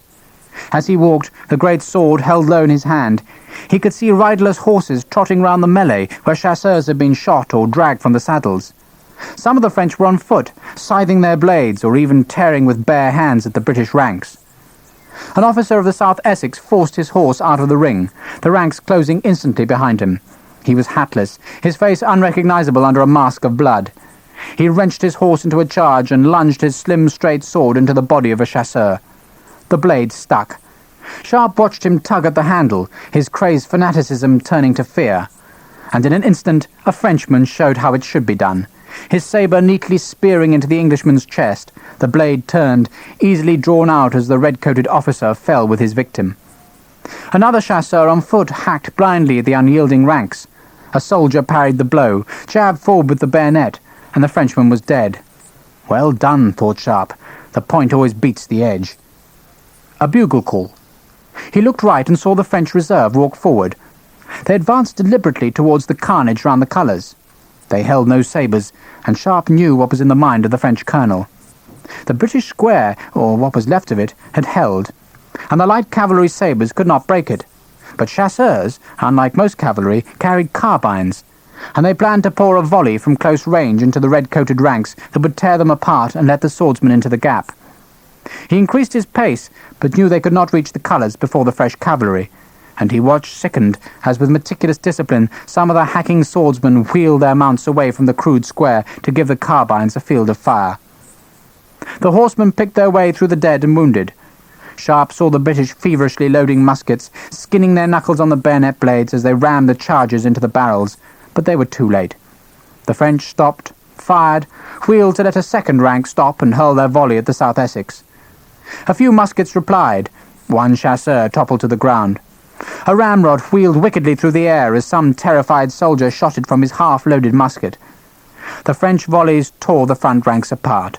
As he walked, the great sword held low in his hand, he could see riderless horses trotting round the melee where chasseurs had been shot or dragged from the saddles. Some of the French were on foot, scything their blades or even tearing with bare hands at the British ranks. An officer of the South Essex forced his horse out of the ring, the ranks closing instantly behind him. He was hatless, his face unrecognizable under a mask of blood. He wrenched his horse into a charge and lunged his slim, straight sword into the body of a chasseur. The blade stuck. Sharpe watched him tug at the handle, his crazed fanaticism turning to fear. And in an instant, a Frenchman showed how it should be done. His sabre neatly spearing into the Englishman's chest, the blade turned, easily drawn out as the red-coated officer fell with his victim. Another chasseur on foot hacked blindly at the unyielding ranks. A soldier parried the blow, jabbed forward with the bayonet, and the Frenchman was dead. Well done, thought Sharpe. The point always beats the edge. A bugle call. He looked right and saw the French reserve walk forward. They advanced deliberately towards the carnage round the colours. They held no sabres, and Sharpe knew what was in the mind of the French colonel. The British square, or what was left of it, had held, and the light cavalry sabres could not break it. But chasseurs, unlike most cavalry, carried carbines, and they planned to pour a volley from close range into the red-coated ranks that would tear them apart and let the swordsmen into the gap. He increased his pace, but knew they could not reach the colours before the fresh cavalry, and he watched sickened as with meticulous discipline some of the hacking swordsmen wheeled their mounts away from the crude square to give the carbines a field of fire. The horsemen picked their way through the dead and wounded. Sharpe saw the British feverishly loading muskets, skinning their knuckles on the bayonet blades as they rammed the charges into the barrels, but they were too late. The French stopped, fired, wheeled to let a second rank stop and hurl their volley at the South Essex. A few muskets replied. One chasseur toppled to the ground. A ramrod wheeled wickedly through the air as some terrified soldier shot it from his half-loaded musket. The French volleys tore the front ranks apart.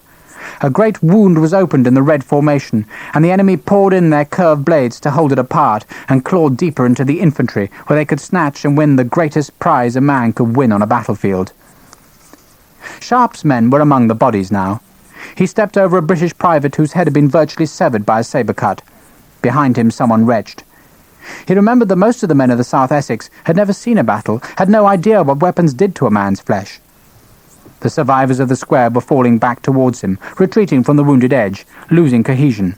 A great wound was opened in the red formation, and the enemy poured in their curved blades to hold it apart and clawed deeper into the infantry, where they could snatch and win the greatest prize a man could win on a battlefield. Sharpe's men were among the bodies now. He stepped over a British private whose head had been virtually severed by a sabre cut. Behind him someone retched. He remembered that most of the men of the South Essex had never seen a battle, had no idea what weapons did to a man's flesh. The survivors of the square were falling back towards him, retreating from the wounded edge, losing cohesion.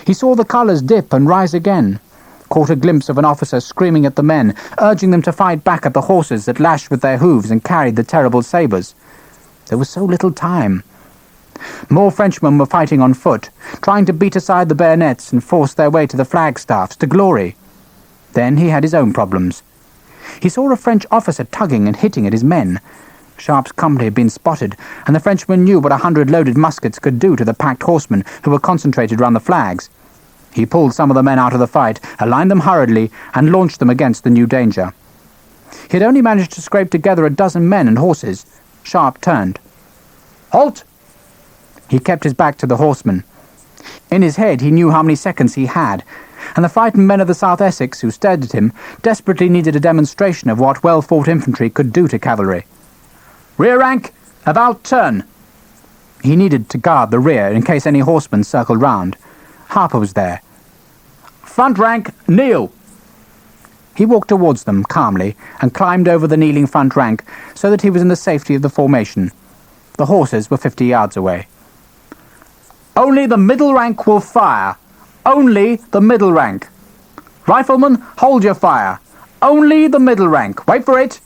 He saw the colours dip and rise again, caught a glimpse of an officer screaming at the men, urging them to fight back at the horses that lashed with their hooves and carried the terrible sabres. There was so little time. More Frenchmen were fighting on foot, trying to beat aside the bayonets and force their way to the flagstaffs, to glory. Then he had his own problems. He saw a French officer tugging and hitting at his men, Sharpe's company had been spotted, and the Frenchman knew what 100 loaded muskets could do to the packed horsemen who were concentrated round the flags. He pulled some of the men out of the fight, aligned them hurriedly, and launched them against the new danger. He had only managed to scrape together a dozen men and horses. Sharpe turned. "Halt!" He kept his back to the horsemen. In his head he knew how many seconds he had, and the frightened men of the South Essex who stared at him desperately needed a demonstration of what well-fought infantry could do to cavalry. "Rear rank, about turn!" He needed to guard the rear in case any horsemen circled round. Harper was there. "Front rank, kneel!" He walked towards them calmly and climbed over the kneeling front rank so that he was in the safety of the formation. The horses were 50 yards away. "Only the middle rank will fire. Only the middle rank. Riflemen, hold your fire. Only the middle rank. Wait for it.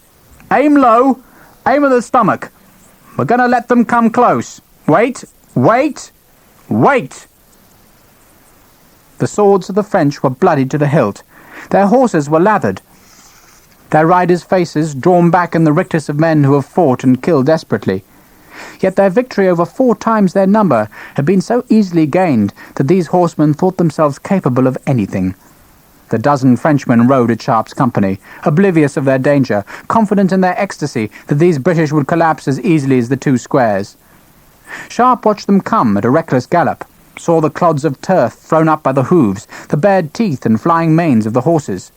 Aim low. Aim at the stomach. We're going to let them come close. Wait, wait, wait." The swords of the French were bloodied to the hilt. Their horses were lathered, their riders' faces drawn back in the rictus of men who have fought and killed desperately. Yet their victory over 4 times their number had been so easily gained that these horsemen thought themselves capable of anything. The dozen Frenchmen rode at Sharpe's company, oblivious of their danger, confident in their ecstasy that these British would collapse as easily as the 2 squares. Sharpe watched them come at a reckless gallop, saw the clods of turf thrown up by the hooves, the bared teeth and flying manes of the horses.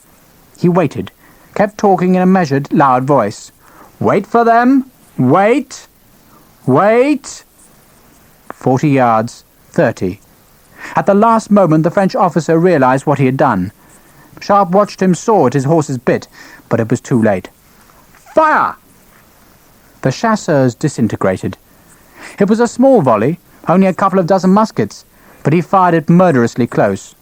He waited, kept talking in a measured, loud voice. "Wait for them! Wait! Wait!" 40 yards, 30. At the last moment the French officer realized what he had done. Sharpe watched him saw at his horse's bit, but it was too late. "Fire!" The chasseurs disintegrated. It was a small volley, only a couple of dozen muskets, but he fired it murderously close.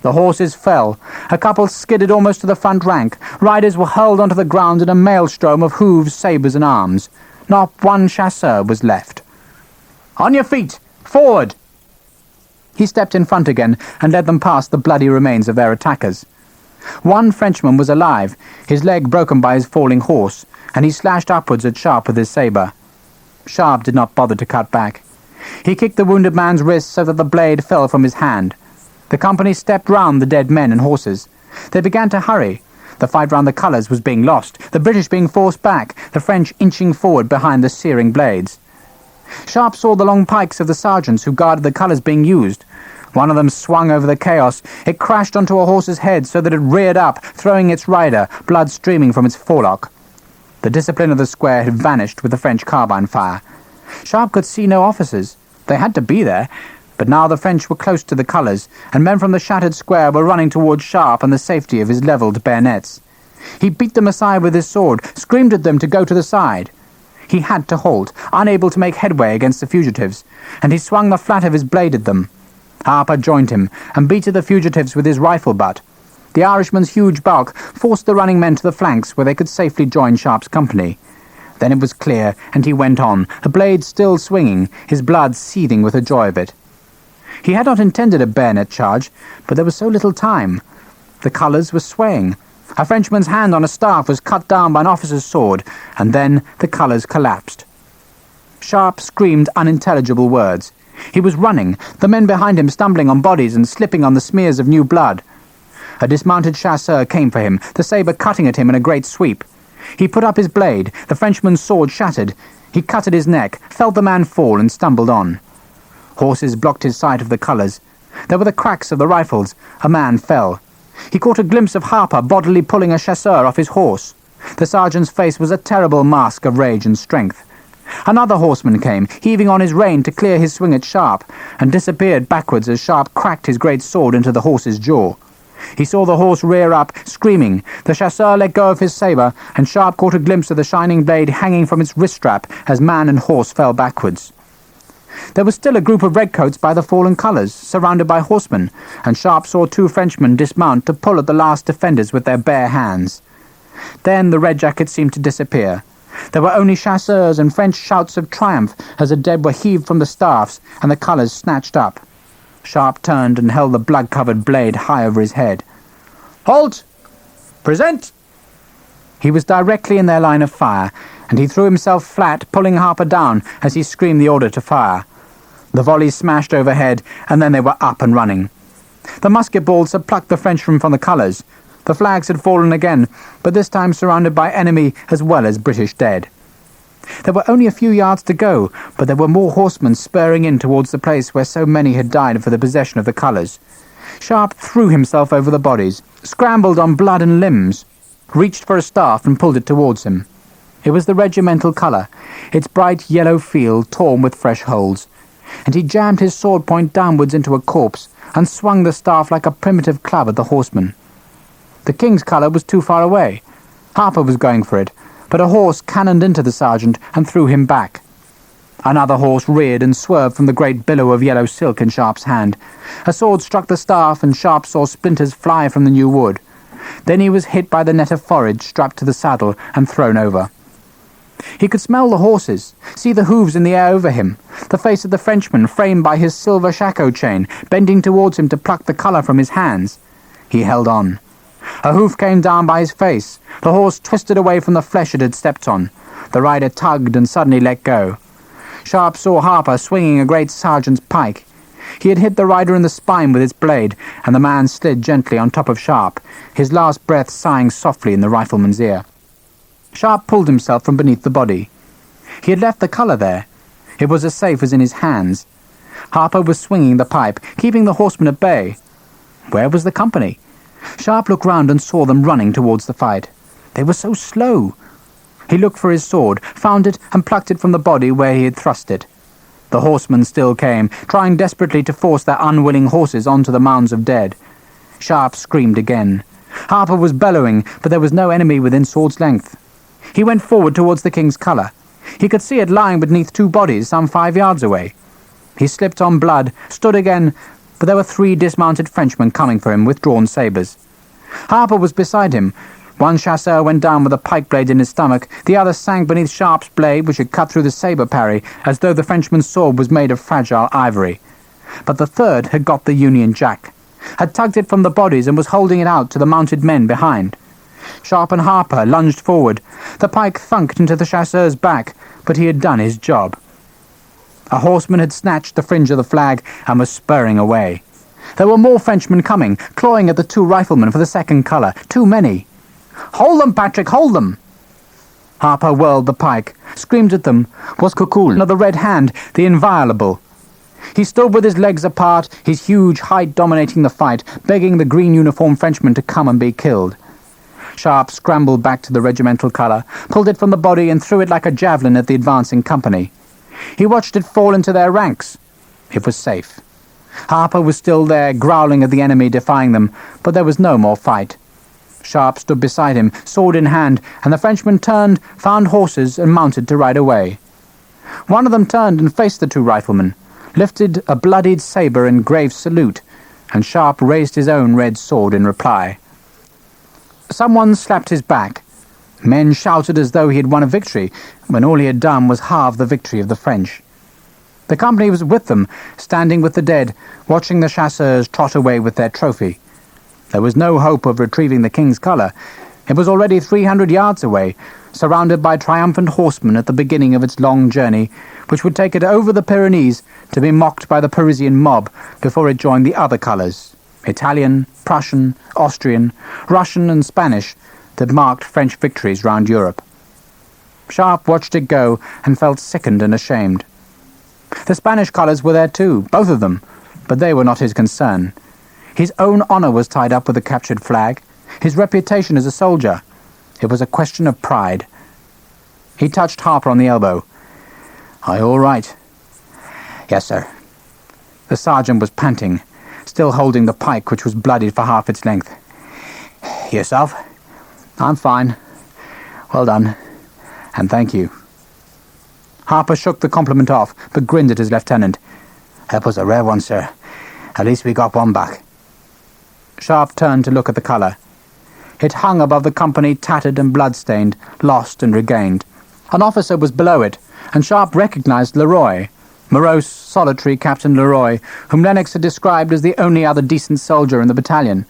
The horses fell. A couple skidded almost to the front rank. Riders were hurled onto the ground in a maelstrom of hooves, sabres and arms. Not one chasseur was left. "On your feet! Forward!" He stepped in front again and led them past the bloody remains of their attackers. One Frenchman was alive, his leg broken by his falling horse, and he slashed upwards at Sharpe with his sabre. Sharpe did not bother to cut back. He kicked the wounded man's wrist so that the blade fell from his hand. The company stepped round the dead men and horses. They began to hurry. The fight round the colours was being lost, the British being forced back, the French inching forward behind the searing blades. Sharpe saw the long pikes of the sergeants who guarded the colours being used. One of them swung over the chaos. It crashed onto a horse's head so that it reared up, throwing its rider, blood streaming from its forelock. The discipline of the square had vanished with the French carbine fire. Sharpe could see no officers. They had to be there, but now the French were close to the colours, and men from the shattered square were running towards Sharpe and the safety of his levelled bayonets. He beat them aside with his sword, screamed at them to go to the side. He had to halt, unable to make headway against the fugitives, and he swung the flat of his blade at them. Harper joined him, and beat at the fugitives with his rifle butt. The Irishman's huge bulk forced the running men to the flanks where they could safely join Sharpe's company. Then it was clear, and he went on, the blade still swinging, his blood seething with the joy of it. He had not intended a bayonet charge, but there was so little time. The colours were swaying. A Frenchman's hand on a staff was cut down by an officer's sword, and then the colours collapsed. Sharpe screamed unintelligible words. He was running, the men behind him stumbling on bodies and slipping on the smears of new blood. A dismounted chasseur came for him, the sabre cutting at him in a great sweep. He put up his blade, the Frenchman's sword shattered. He cut at his neck, felt the man fall, and stumbled on. Horses blocked his sight of the colours. There were the cracks of the rifles. A man fell. He caught a glimpse of Harper bodily pulling a chasseur off his horse. The sergeant's face was a terrible mask of rage and strength. Another horseman came, heaving on his rein to clear his swing at Sharpe, and disappeared backwards as Sharpe cracked his great sword into the horse's jaw. He saw the horse rear up, screaming. The chasseur let go of his sabre, and Sharpe caught a glimpse of the shining blade hanging from its wrist strap as man and horse fell backwards. There was still a group of redcoats by the fallen colours, surrounded by horsemen, and Sharpe saw 2 Frenchmen dismount to pull at the last defenders with their bare hands. Then the red jackets seemed to disappear. There were only chasseurs and French shouts of triumph as the dead were heaved from the staffs and the colours snatched up. Sharpe turned and held the blood-covered blade high over his head. "Halt! Present!" He was directly in their line of fire, and he threw himself flat, pulling Harper down as he screamed the order to fire. The volleys smashed overhead, and then they were up and running. The musket balls had plucked the Frenchmen from the colours. The flags had fallen again, but this time surrounded by enemy as well as British dead. There were only a few yards to go, but there were more horsemen spurring in towards the place where so many had died for the possession of the colours. Sharpe threw himself over the bodies, scrambled on blood and limbs, reached for a staff and pulled it towards him. It was the regimental colour, its bright yellow field torn with fresh holes, and he jammed his sword point downwards into a corpse and swung the staff like a primitive club at the horseman. The king's colour was too far away. Harper was going for it, but a horse cannoned into the sergeant and threw him back. Another horse reared and swerved from the great billow of yellow silk in Sharpe's hand. A sword struck the staff, and Sharpe saw splinters fly from the new wood. Then he was hit by the net of forage strapped to the saddle and thrown over. He could smell the horses, see the hooves in the air over him, the face of the Frenchman framed by his silver shako chain, bending towards him to pluck the colour from his hands. He held on. A hoof came down by his face. The horse twisted away from the flesh it had stepped on. The rider tugged and suddenly let go. Sharpe saw Harper swinging a great sergeant's pike. He had hit the rider in the spine with its blade, and the man slid gently on top of Sharpe, his last breath sighing softly in the rifleman's ear. Sharpe pulled himself from beneath the body. He had left the colour there. It was as safe as in his hands. Harper was swinging the pipe, keeping the horsemen at bay. Where was the company? Sharpe looked round and saw them running towards the fight. They were so slow. He looked for his sword, found it, and plucked it from the body where he had thrust it. The horsemen still came, trying desperately to force their unwilling horses onto the mounds of dead. Sharpe screamed again. Harper was bellowing, but there was no enemy within sword's length. He went forward towards the king's colour. He could see it lying beneath two bodies some 5 yards away. He slipped on blood, stood again, but there were 3 dismounted Frenchmen coming for him with drawn sabres. Harper was beside him. One chasseur went down with a pike blade in his stomach, the other sank beneath Sharpe's blade, which had cut through the sabre parry, as though the Frenchman's sword was made of fragile ivory. But the third had got the Union Jack, had tugged it from the bodies and was holding it out to the mounted men behind. Sharpe and Harper lunged forward. The pike thunked into the chasseur's back, but he had done his job. A horseman had snatched the fringe of the flag and was spurring away. There were more Frenchmen coming, clawing at the 2 riflemen for the second colour. Too many. "Hold them, Patrick, hold them!" Harper whirled the pike, screamed at them, was Cuckoo of the Red Hand, the inviolable. He stood with his legs apart, his huge height dominating the fight, begging the green-uniformed Frenchman to come and be killed. Sharpe scrambled back to the regimental colour, pulled it from the body and threw it like a javelin at the advancing company. He watched it fall into their ranks. It was safe. Harper was still there, growling at the enemy, defying them, but there was no more fight. Sharpe stood beside him, sword in hand, and the Frenchman turned, found horses, and mounted to ride away. One of them turned and faced the 2 riflemen, lifted a bloodied sabre in grave salute, and Sharpe raised his own red sword in reply. Someone slapped his back. Men shouted as though he had won a victory, when all he had done was halve the victory of the French. The company was with them, standing with the dead, watching the chasseurs trot away with their trophy. There was no hope of retrieving the king's colour. It was already 300 yards away, surrounded by triumphant horsemen at the beginning of its long journey, which would take it over the Pyrenees to be mocked by the Parisian mob before it joined the other colours, Italian, Prussian, Austrian, Russian and Spanish, that marked French victories round Europe. Sharpe watched it go and felt sickened and ashamed. The Spanish colours were there too, both of them, but they were not his concern. His own honour was tied up with the captured flag, his reputation as a soldier. It was a question of pride. He touched Harper on the elbow. "Are you all right?" "Yes, sir." The sergeant was panting, still holding the pike which was bloodied for half its length. "Yourself?" "I'm fine. Well done. And thank you." Harper shook the compliment off, but grinned at his lieutenant. "That was a rare one, sir. At least we got one back." Sharpe turned to look at the colour. It hung above the company, tattered and blood-stained, lost and regained. An officer was below it, and Sharpe recognised Leroy, morose, solitary Captain Leroy, whom Lennox had described as the only other decent soldier in the battalion.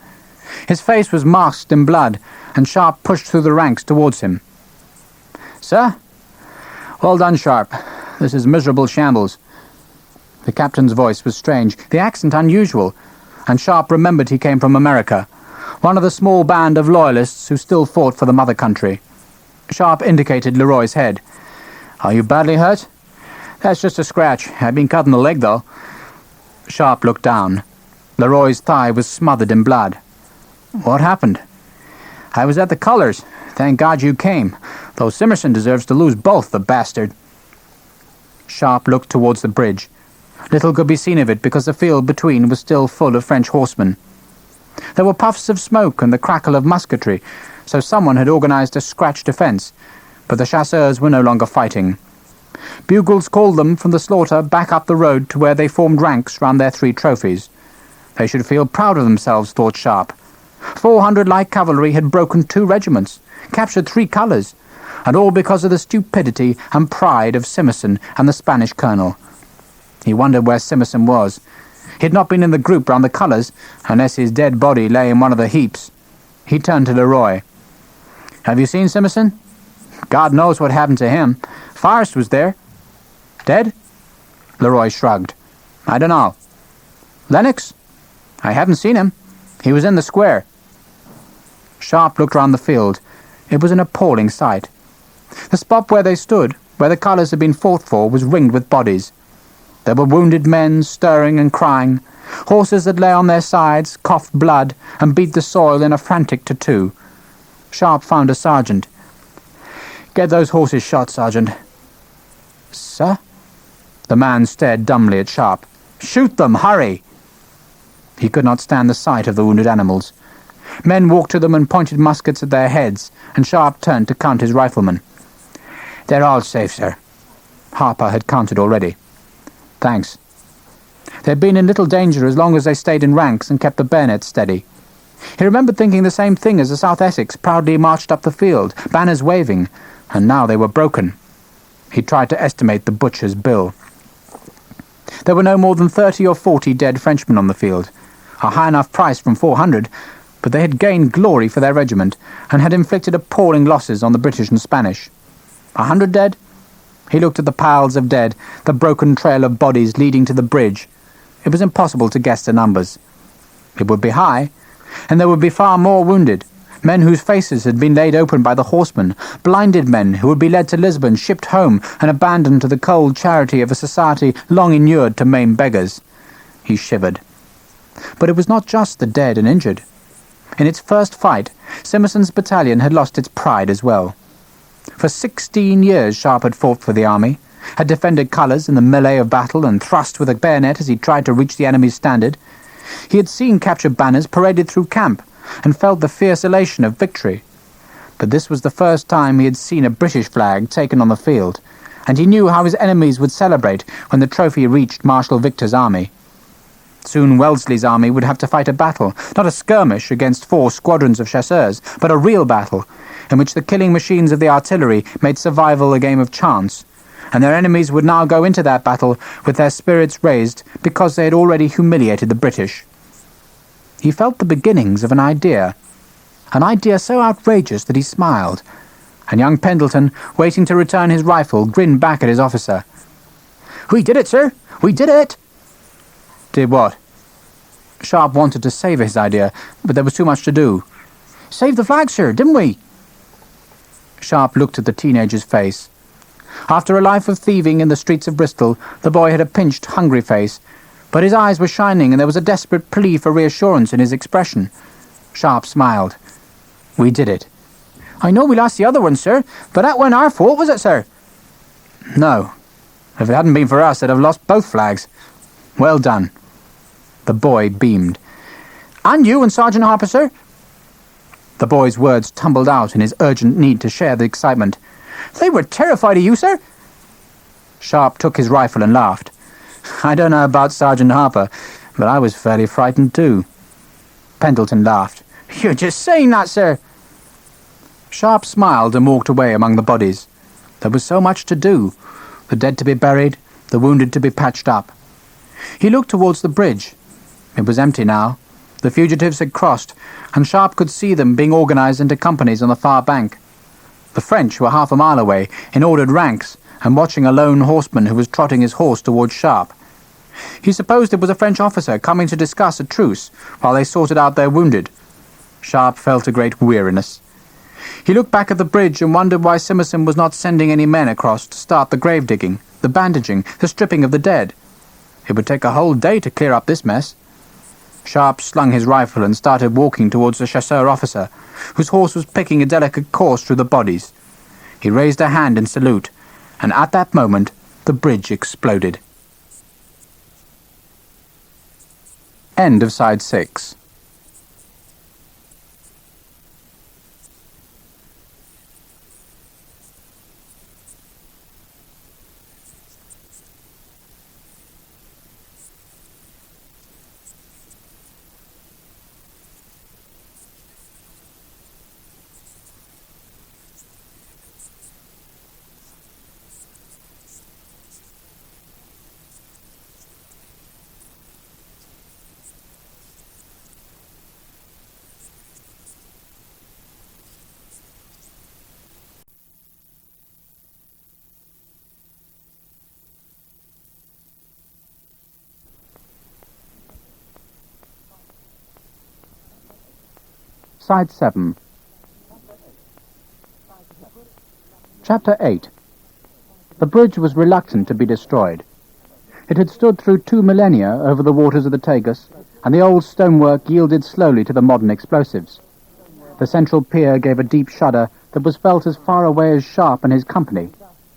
His face was masked in blood, and Sharpe pushed through the ranks towards him. "Sir, Well done, Sharpe. This is miserable shambles. The captain's voice was strange, the accent unusual, and Sharpe remembered he came from America, one of the small band of loyalists who still fought for the mother country. Sharpe indicated Leroy's head. Are you badly hurt? That's just a scratch. I've been cut in the leg, though. Sharpe looked down. Leroy's thigh was smothered in blood. What happened? I was at the colours. Thank God you came, though Simmerson deserves to lose both, the bastard. Sharpe looked towards the bridge. Little could be seen of it because the field between was still full of French horsemen. There were puffs of smoke and the crackle of musketry, so someone had organised a scratch defence, but the chasseurs were no longer fighting. Bugles called them from the slaughter back up the road to where they formed ranks round their 3 trophies. They should feel proud of themselves, thought Sharpe. 400 light cavalry had broken 2 regiments, captured 3 colours, and all because of the stupidity and pride of Simmerson and the Spanish colonel. He wondered where Simmerson was. He had not been in the group round the colours, unless his dead body lay in one of the heaps. He turned to Leroy. Have you seen Simmerson? God knows what happened to him. Forrest was there. Dead? Leroy shrugged. I don't know. Lennox? I haven't seen him. He was in the square. Sharpe looked round the field. It was an appalling sight. The spot where they stood, where the colours had been fought for, was ringed with bodies. There were wounded men stirring and crying, horses that lay on their sides, coughed blood, and beat the soil in a frantic tattoo. Sharpe found a sergeant. Get those horses shot, Sergeant. Sir? The man stared dumbly at Sharpe. Shoot them, hurry! He could not stand the sight of the wounded animals. Men walked to them and pointed muskets at their heads, and Sharpe turned to count his riflemen. They're all safe, sir. Harper had counted already. Thanks. They'd been in little danger as long as they stayed in ranks and kept the bayonets steady. He remembered thinking the same thing as the South Essex proudly marched up the field, banners waving, and now they were broken. He tried to estimate the butcher's bill. There were no more than 30 or 40 dead Frenchmen on the field, a high enough price from 400, but they had gained glory for their regiment and had inflicted appalling losses on the British and Spanish. 100 dead? He looked at the piles of dead, the broken trail of bodies leading to the bridge. It was impossible to guess the numbers. It would be high, and there would be far more wounded, men whose faces had been laid open by the horsemen, blinded men who would be led to Lisbon, shipped home, and abandoned to the cold charity of a society long inured to maim beggars. He shivered. But it was not just the dead and injured. In its first fight, Simmerson's battalion had lost its pride as well. For 16 years Sharpe had fought for the army, had defended colours in the melee of battle and thrust with a bayonet as he tried to reach the enemy's standard. He had seen captured banners paraded through camp and felt the fierce elation of victory. But this was the first time he had seen a British flag taken on the field, and he knew how his enemies would celebrate when the trophy reached Marshal Victor's army. Soon Wellesley's army would have to fight a battle, not a skirmish against 4 squadrons of chasseurs, but a real battle, in which the killing machines of the artillery made survival a game of chance, and their enemies would now go into that battle with their spirits raised because they had already humiliated the British. He felt the beginnings of an idea so outrageous that he smiled, and young Pendleton, waiting to return his rifle, grinned back at his officer. "We did it, sir! We did it!" Did what? Sharpe wanted to savour his idea, but there was too much to do. "Saved the flag, sir, didn't we?" Sharpe looked at the teenager's face. After a life of thieving in the streets of Bristol, the boy had a pinched, hungry face, but his eyes were shining and there was a desperate plea for reassurance in his expression. Sharpe smiled. "We did it." "I know we lost the other one, sir, but that wasn't our fault, was it, sir?" "No. If it hadn't been for us, they'd have lost both flags. Well done." The boy beamed. "And you and Sergeant Harper, sir?" The boy's words tumbled out in his urgent need to share the excitement. "They were terrified of you, sir." Sharpe took his rifle and laughed. "I don't know about Sergeant Harper, but I was fairly frightened too." Pendleton laughed. "You're just saying that, sir." Sharpe smiled and walked away among the bodies. There was so much to do. The dead to be buried, the wounded to be patched up. He looked towards the bridge. It was empty now. The fugitives had crossed, and Sharpe could see them being organised into companies on the far bank. The French were half a mile away, in ordered ranks, and watching a lone horseman who was trotting his horse towards Sharpe. He supposed it was a French officer coming to discuss a truce while they sorted out their wounded. Sharpe felt a great weariness. He looked back at the bridge and wondered why Simmerson was not sending any men across to start the grave digging, the bandaging, the stripping of the dead. It would take a whole day to clear up this mess. Sharpe slung his rifle and started walking towards the chasseur officer, whose horse was picking a delicate course through the bodies. He raised a hand in salute, and at that moment the bridge exploded. End of side 6. Side 7. Chapter 8. The bridge was reluctant to be destroyed. It had stood through 2 millennia over the waters of the Tagus, and the old stonework yielded slowly to the modern explosives. The central pier gave a deep shudder that was felt as far away as Sharpe and his company.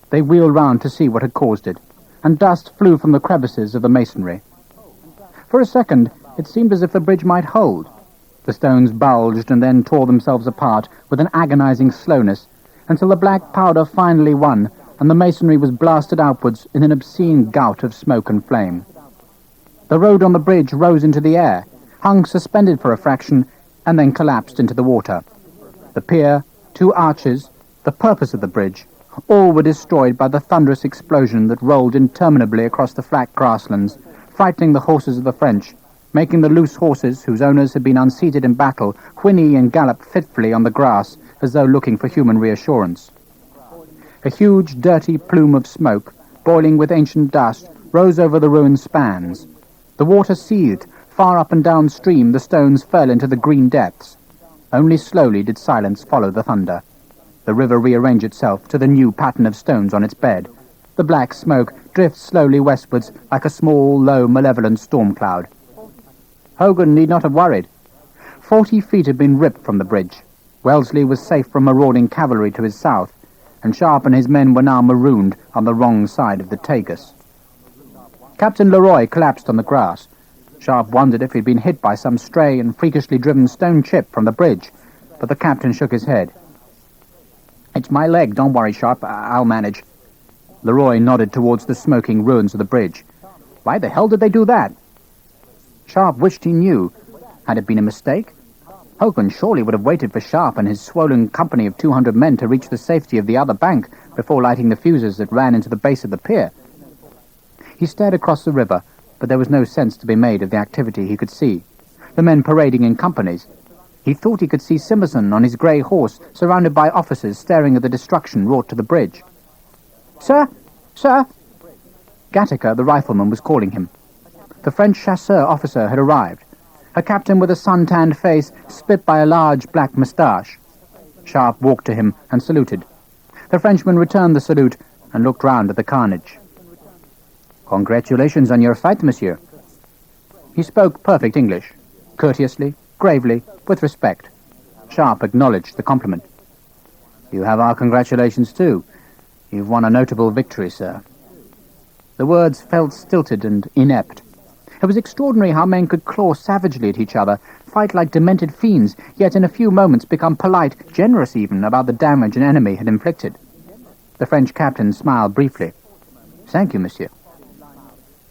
They wheeled round to see what had caused it, and dust flew from the crevices of the masonry. For a second, it seemed as if the bridge might hold. The stones bulged and then tore themselves apart with an agonizing slowness, until the black powder finally won, and the masonry was blasted outwards in an obscene gout of smoke and flame. The road on the bridge rose into the air, hung suspended for a fraction, and then collapsed into the water. The pier, 2 arches, the purpose of the bridge, all were destroyed by the thunderous explosion that rolled interminably across the flat grasslands, frightening the horses of the French, making the loose horses, whose owners had been unseated in battle, whinny and gallop fitfully on the grass as though looking for human reassurance. A huge, dirty plume of smoke, boiling with ancient dust, rose over the ruined spans. The water seethed. Far up and downstream the stones fell into the green depths. Only slowly did silence follow the thunder. The river rearranged itself to the new pattern of stones on its bed. The black smoke drifts slowly westwards like a small, low, malevolent storm cloud. Hogan need not have worried. 40 feet had been ripped from the bridge. Wellesley was safe from marauding cavalry to his south, and Sharpe and his men were now marooned on the wrong side of the Tagus. Captain Leroy collapsed on the grass. Sharpe wondered if he'd been hit by some stray and freakishly driven stone chip from the bridge, but the captain shook his head. "It's my leg, don't worry, Sharpe, I'll manage." Leroy nodded towards the smoking ruins of the bridge. "Why the hell did they do that?" Sharpe wished he knew. Had it been a mistake? Hogan surely would have waited for Sharpe and his swollen company of 200 men to reach the safety of the other bank before lighting the fuses that ran into the base of the pier. He stared across the river, but there was no sense to be made of the activity he could see. The men parading in companies. He thought he could see Simmerson on his grey horse, surrounded by officers staring at the destruction wrought to the bridge. "Sir! Sir!" Gattaca, the rifleman, was calling him. The French chasseur officer had arrived, a captain with a sun-tanned face split by a large black moustache. Sharpe walked to him and saluted. The Frenchman returned the salute and looked round at the carnage. "Congratulations on your fight, monsieur." He spoke perfect English, courteously, gravely, with respect. Sharpe acknowledged the compliment. "You have our congratulations, too. You've won a notable victory, sir." The words felt stilted and inept. It was extraordinary how men could claw savagely at each other, fight like demented fiends, yet in a few moments become polite, generous even, about the damage an enemy had inflicted. The French captain smiled briefly. "Thank you, monsieur."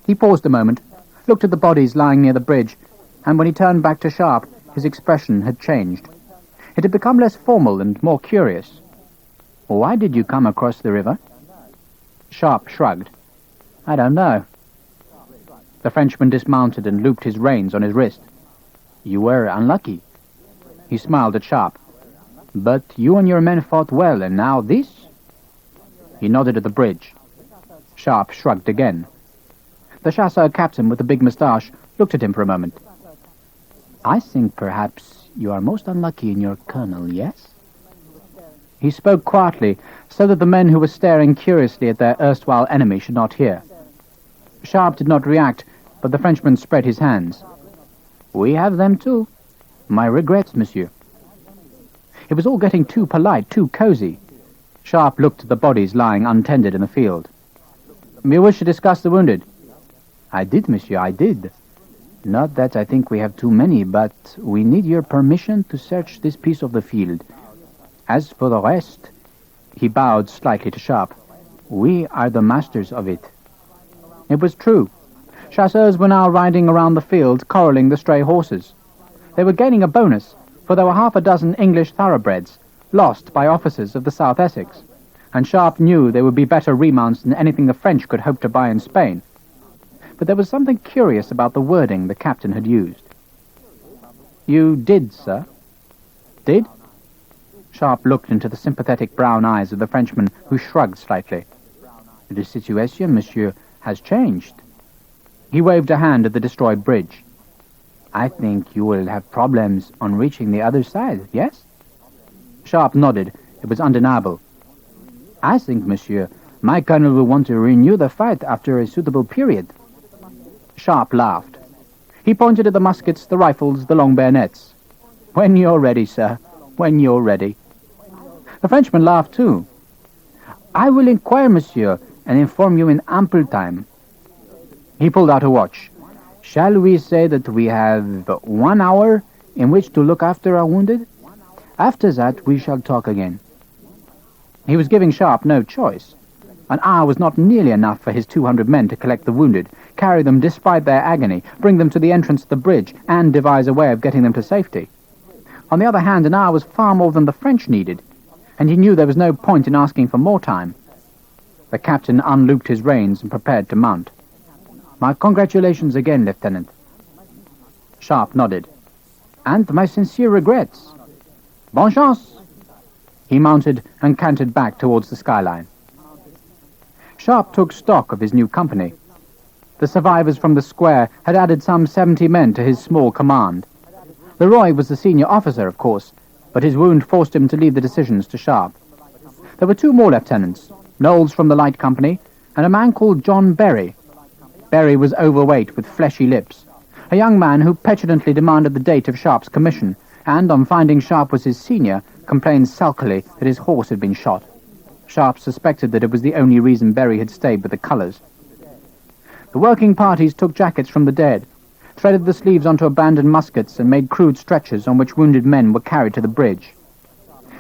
He paused a moment, looked at the bodies lying near the bridge, and when he turned back to Sharpe, his expression had changed. It had become less formal and more curious. "Why did you come across the river?" Sharpe shrugged. "I don't know." The Frenchman dismounted and looped his reins on his wrist. "You were unlucky." He smiled at Sharpe. "But you and your men fought well, and now this?" He nodded at the bridge. Sharpe shrugged again. The chasseur captain with the big moustache looked at him for a moment. "I think perhaps you are most unlucky in your colonel, yes?" He spoke quietly, so that the men who were staring curiously at their erstwhile enemy should not hear. Sharpe did not react, but the Frenchman spread his hands. "We have them too. My regrets, monsieur." It was all getting too polite, too cozy. Sharpe looked at the bodies lying untended in the field. "You wish to discuss the wounded?" "I did, monsieur, I did. Not that I think we have too many, but we need your permission to search this piece of the field. As for the rest," he bowed slightly to Sharpe, "we are the masters of it." It was true. Chasseurs were now riding around the field, corralling the stray horses. They were gaining a bonus, for there were half a dozen English thoroughbreds, lost by officers of the South Essex, and Sharpe knew they would be better remounts than anything the French could hope to buy in Spain. But there was something curious about the wording the captain had used. "You did, sir?" "Did?" Sharpe looked into the sympathetic brown eyes of the Frenchman, who shrugged slightly. "The situation, monsieur, has changed." He waved a hand at the destroyed bridge. "I think you will have problems on reaching the other side, yes?" Sharpe nodded. It was undeniable. "I think, monsieur, my colonel will want to renew the fight after a suitable period." Sharpe laughed. He pointed at the muskets, the rifles, the long bayonets. "When you're ready, sir. When you're ready." The Frenchman laughed too. "I will inquire, monsieur, and inform you in ample time." He pulled out a watch. "Shall we say that we have 1 hour in which to look after our wounded? After that, we shall talk again." He was giving Sharpe no choice. An hour was not nearly enough for his 200 men to collect the wounded, carry them despite their agony, bring them to the entrance of the bridge, and devise a way of getting them to safety. On the other hand, an hour was far more than the French needed, and he knew there was no point in asking for more time. The captain unlooped his reins and prepared to mount. "My congratulations again, Lieutenant." Sharpe nodded. "And my sincere regrets. Bonne chance." He mounted and cantered back towards the skyline. Sharpe took stock of his new company. The survivors from the square had added some 70 men to his small command. Leroy was the senior officer, of course, but his wound forced him to leave the decisions to Sharpe. There were 2 more lieutenants, Knowles from the light company, and a man called John Berry. Berry was overweight with fleshy lips, a young man who petulantly demanded the date of Sharpe's commission, and, on finding Sharpe was his senior, complained sulkily that his horse had been shot. Sharpe suspected that it was the only reason Berry had stayed with the colours. The working parties took jackets from the dead, threaded the sleeves onto abandoned muskets, and made crude stretchers on which wounded men were carried to the bridge.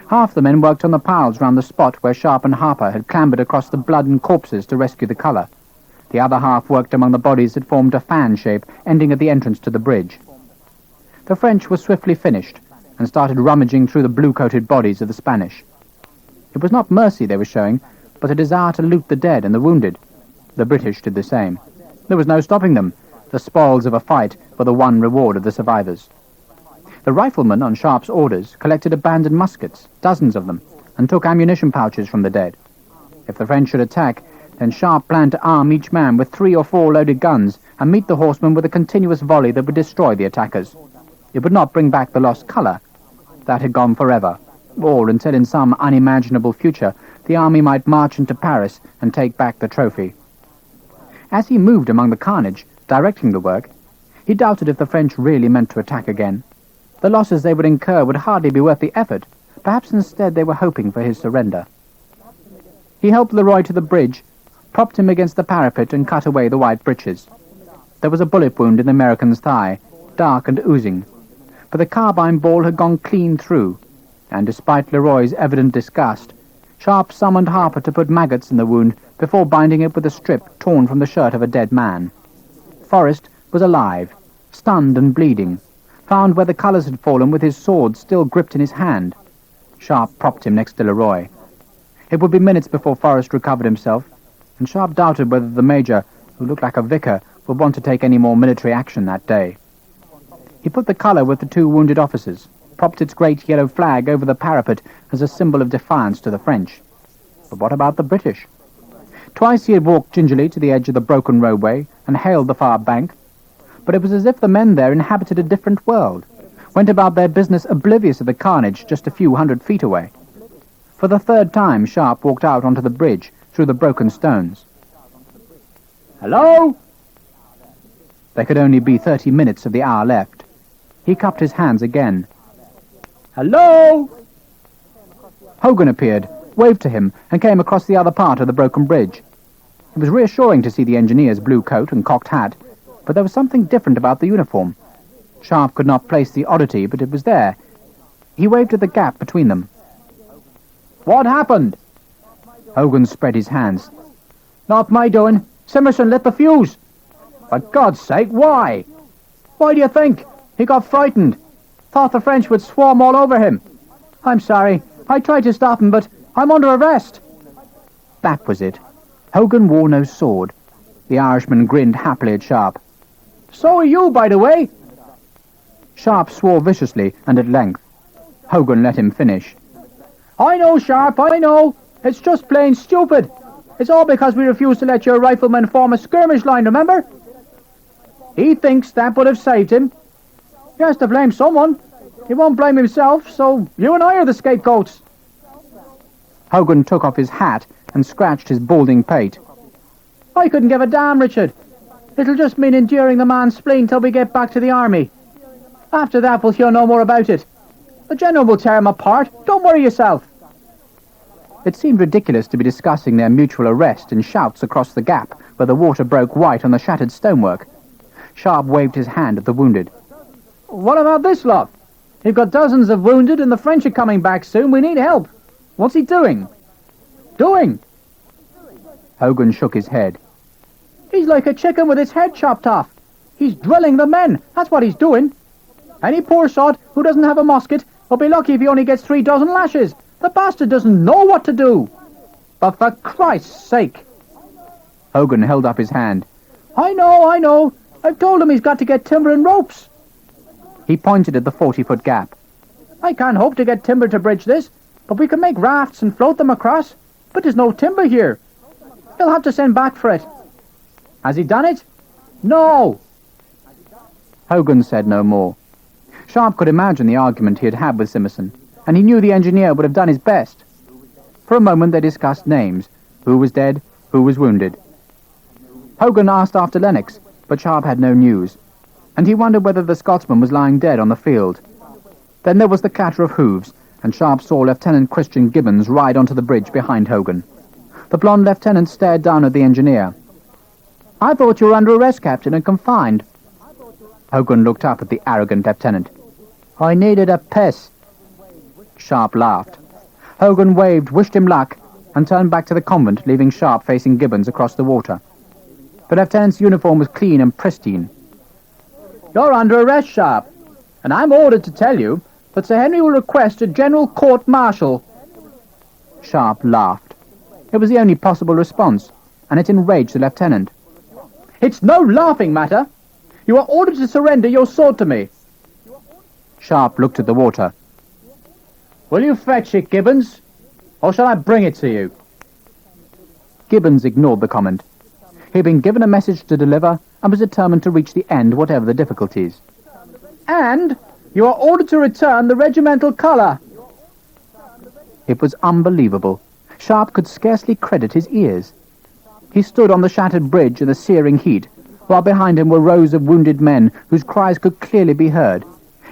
Half the men worked on the piles round the spot where Sharpe and Harper had clambered across the blood and corpses to rescue the colour. The other half worked among the bodies that formed a fan shape, ending at the entrance to the bridge. The French were swiftly finished, and started rummaging through the blue-coated bodies of the Spanish. It was not mercy they were showing, but a desire to loot the dead and the wounded. The British did the same. There was no stopping them. The spoils of a fight were the one reward of the survivors. The riflemen, on Sharpe's orders, collected abandoned muskets, dozens of them, and took ammunition pouches from the dead. If the French should attack, then Sharpe planned to arm each man with 3 or 4 loaded guns and meet the horsemen with a continuous volley that would destroy the attackers. It would not bring back the lost colour. That had gone forever, or until in some unimaginable future the army might march into Paris and take back the trophy. As he moved among the carnage, directing the work, he doubted if the French really meant to attack again. The losses they would incur would hardly be worth the effort. Perhaps instead they were hoping for his surrender. He helped Leroy to the bridge, propped him against the parapet, and cut away the white breeches. There was a bullet wound in the American's thigh, dark and oozing, but the carbine ball had gone clean through, and despite Leroy's evident disgust, Sharpe summoned Harper to put maggots in the wound before binding it with a strip torn from the shirt of a dead man. Forrest was alive, stunned and bleeding, found where the colours had fallen with his sword still gripped in his hand. Sharpe propped him next to Leroy. It would be minutes before Forrest recovered himself, and Sharpe doubted whether the Major, who looked like a vicar, would want to take any more military action that day. He put the colour with the 2 wounded officers, propped its great yellow flag over the parapet as a symbol of defiance to the French. But what about the British? Twice he had walked gingerly to the edge of the broken roadway and hailed the far bank, but it was as if the men there inhabited a different world, went about their business oblivious of the carnage just a few 100 feet away. For the third time, Sharpe walked out onto the bridge through the broken stones. "Hello?" There could only be 30 minutes of the hour left. He cupped his hands again. "Hello?" Hogan appeared, waved to him, and came across the other part of the broken bridge. It was reassuring to see the engineer's blue coat and cocked hat, but there was something different about the uniform. Sharpe could not place the oddity, but it was there. He waved at the gap between them. "What happened?" Hogan spread his hands. "Not my doing. Simerson lit the fuse." "For God's sake, why?" "Why do you think? He got frightened. Thought the French would swarm all over him. I'm sorry. I tried to stop him, but I'm under arrest." That was it. Hogan wore no sword. The Irishman grinned happily at Sharpe. "So are you, by the way." Sharpe swore viciously and at length. Hogan let him finish. "I know, Sharpe, I know. It's just plain stupid. It's all because we refused to let your riflemen form a skirmish line, remember? He thinks that would have saved him. He has to blame someone. He won't blame himself, so you and I are the scapegoats." Hogan took off his hat and scratched his balding pate. "I couldn't give a damn, Richard. It'll just mean enduring the man's spleen till we get back to the army. After that, we'll hear no more about it. The general will tear him apart. Don't worry yourself." It seemed ridiculous to be discussing their mutual arrest in shouts across the gap where the water broke white on the shattered stonework. Sharpe waved his hand at the wounded. "What about this lot? We've got dozens of wounded and the French are coming back soon. We need help. What's he doing?" "Doing?" Hogan shook his head. "He's like a chicken with its head chopped off. He's drilling the men. That's what he's doing. Any poor sod who doesn't have a musket will be lucky if he only gets 3 dozen lashes. The bastard doesn't know what to do." "But for Christ's sake!" Hogan held up his hand. I know. I've told him he's got to get timber and ropes." He pointed at the 40-foot gap. "I can't hope to get timber to bridge this, but we can make rafts and float them across. But there's no timber here. He'll have to send back for it." "Has he done it?" "No." Hogan said no more. Sharpe could imagine the argument he had had with Simerson, and he knew the engineer would have done his best. For a moment they discussed names, who was dead, who was wounded. Hogan asked after Lennox, but Sharpe had no news, and he wondered whether the Scotsman was lying dead on the field. Then there was the clatter of hooves, and Sharpe saw Lieutenant Christian Gibbons ride onto the bridge behind Hogan. The blonde lieutenant stared down at the engineer. "I thought you were under arrest, Captain, and confined." Hogan looked up at the arrogant lieutenant. "I needed a piss." Sharpe laughed. Hogan waved, wished him luck, and turned back to the convent, leaving Sharpe facing Gibbons across the water. The lieutenant's uniform was clean and pristine. "You're under arrest, Sharpe, and I'm ordered to tell you that Sir Henry will request a general court-martial." Sharpe laughed. It was the only possible response, and it enraged the lieutenant. "It's no laughing matter. You are ordered to surrender your sword to me." Sharpe looked at the water. "Will you fetch it, Gibbons, or shall I bring it to you?" Gibbons ignored the comment. He had been given a message to deliver and was determined to reach the end, whatever the difficulties. "And you are ordered to return the regimental colour." It was unbelievable. Sharpe could scarcely credit his ears. He stood on the shattered bridge in the searing heat, while behind him were rows of wounded men whose cries could clearly be heard.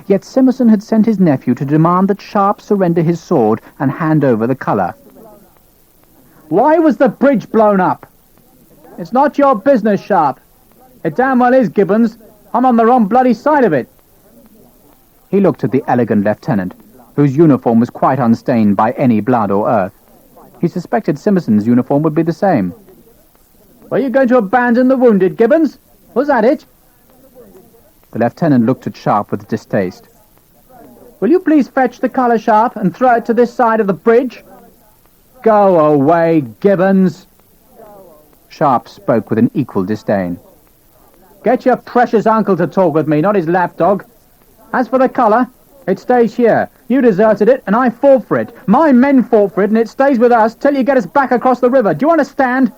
Yet Simerson had sent his nephew to demand that Sharpe surrender his sword and hand over the colour. "Why was the bridge blown up?" "It's not your business, Sharpe." "It damn well is, Gibbons. I'm on the wrong bloody side of it." He looked at the elegant lieutenant, whose uniform was quite unstained by any blood or earth. He suspected Simerson's uniform would be the same. "Were you going to abandon the wounded, Gibbons? Was that it?" The lieutenant looked at Sharpe with distaste. "Will you please fetch the collar, Sharpe, and throw it to this side of the bridge?" "Go away, Gibbons." Sharpe spoke with an equal disdain. "Get your precious uncle to talk with me, not his lapdog. As for the collar, it stays here. You deserted it, and I fought for it. My men fought for it, and it stays with us till you get us back across the river. Do you understand?"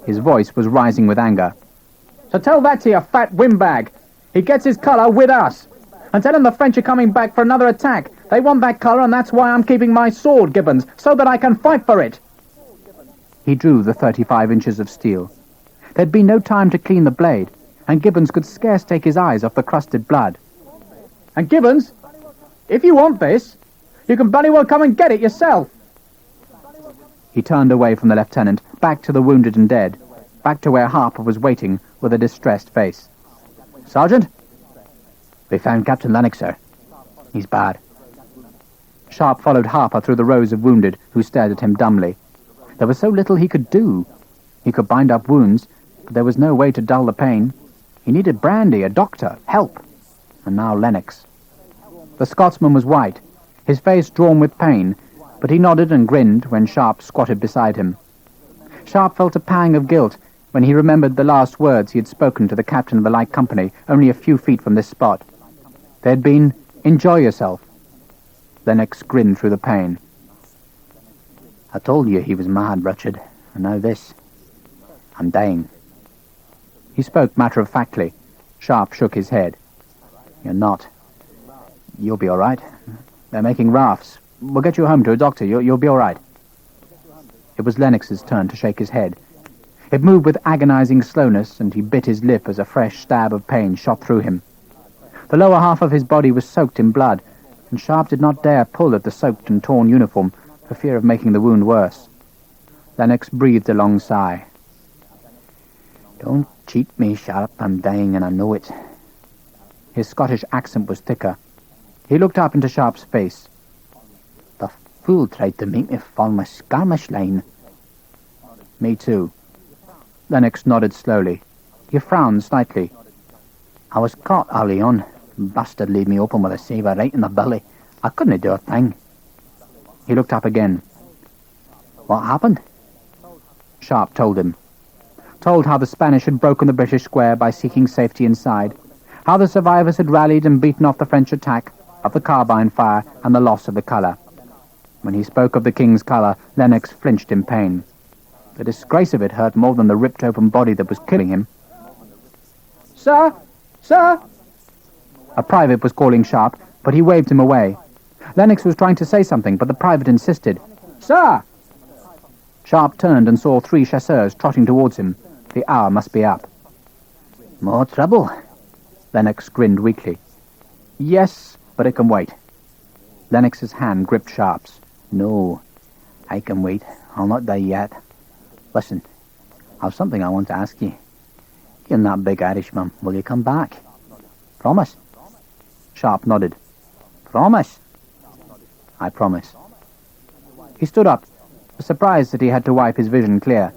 His voice was rising with anger. "So tell that to your fat windbag. He gets his colour with us. And tell him the French are coming back for another attack. They want that colour, and that's why I'm keeping my sword, Gibbons, so that I can fight for it." He drew the 35 inches of steel. There'd been no time to clean the blade, and Gibbons could scarce take his eyes off the crusted blood. "And Gibbons, if you want this, you can bloody well come and get it yourself." He turned away from the lieutenant, back to the wounded and dead, back to where Harper was waiting with a distressed face. "Sergeant?" "We found Captain Lennox, sir. He's bad." Sharpe followed Harper through the rows of wounded who stared at him dumbly. There was so little he could do. He could bind up wounds, but there was no way to dull the pain. He needed brandy, a doctor, help. And now Lennox. The Scotsman was white, his face drawn with pain, but he nodded and grinned when Sharpe squatted beside him. Sharpe felt a pang of guilt when he remembered the last words he had spoken to the captain of the light company only a few feet from this spot. They had been, "Enjoy yourself." Lennox grinned through the pain. "I told you he was mad, Richard, and now this. I'm dying." He spoke matter-of-factly. Sharpe shook his head. "You're not. You'll be all right. They're making rafts. We'll get you home to a doctor. You'll be all right." It was Lennox's turn to shake his head. It moved with agonizing slowness, and he bit his lip as a fresh stab of pain shot through him. The lower half of his body was soaked in blood, and Sharpe did not dare pull at the soaked and torn uniform for fear of making the wound worse. Lennox breathed a long sigh. "Don't cheat me, Sharpe. I'm dying, and I know it." His Scottish accent was thicker. He looked up into Sharpe's face. "The fool tried to make me form a skirmish line." "Me too." Lennox nodded slowly. He frowned slightly. "I was caught early on. Bastard laid me open with a sabre right in the belly. I couldn't do a thing." He looked up again. "What happened?" Sharpe told him. Told how the Spanish had broken the British square by seeking safety inside, how the survivors had rallied and beaten off the French attack, of the carbine fire and the loss of the colour. When he spoke of the king's colour, Lennox flinched in pain. The disgrace of it hurt more than the ripped-open body that was killing him. "Sir! Sir!" A private was calling Sharpe, but he waved him away. Lennox was trying to say something, but the private insisted. "Sir!" Sharpe turned and saw 3 chasseurs trotting towards him. The hour must be up. "More trouble?" Lennox grinned weakly. "Yes, but it can wait." Lennox's hand gripped Sharpe's. "No, I can wait. I'll not die yet. Listen, I've something I want to ask you. You and that big Irishman, will you come back? Promise?" Sharpe nodded. "Promise?" "I promise." He stood up, surprised that he had to wipe his vision clear,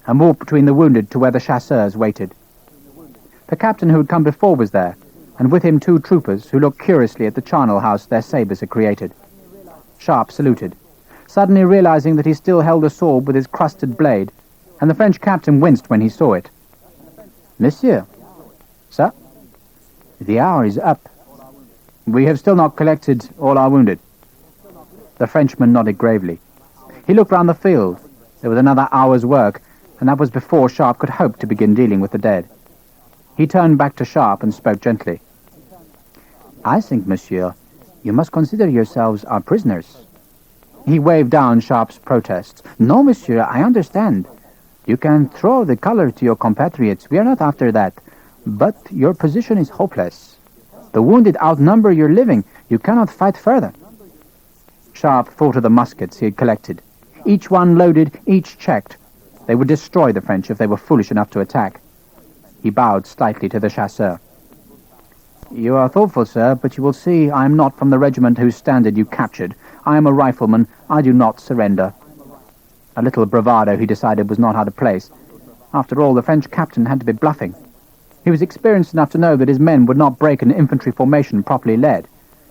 and walked between the wounded to where the chasseurs waited. The captain who had come before was there, and with him 2 troopers who looked curiously at the charnel house their sabres had created. Sharpe saluted, suddenly realizing that he still held the sword with his crusted blade, and the French captain winced when he saw it. "Monsieur." "Sir?" "The hour is up. We have still not collected all our wounded." The Frenchman nodded gravely. He looked round the field. There was another hour's work, and that was before Sharpe could hope to begin dealing with the dead. He turned back to Sharpe and spoke gently. "I think, monsieur, you must consider yourselves our prisoners." He waved down Sharpe's protests. "No, monsieur, I understand. You can throw the colour to your compatriots. We are not after that. But your position is hopeless. The wounded outnumber your living. You cannot fight further." Sharpe thought of the muskets he had collected. Each one loaded, each checked. They would destroy the French if they were foolish enough to attack. He bowed slightly to the chasseur. "You are thoughtful, sir, but you will see I am not from the regiment whose standard you captured. I am a rifleman. I do not surrender." A little bravado, he decided, was not out of place. After all, the French captain had to be bluffing. He was experienced enough to know that his men would not break an infantry formation properly led,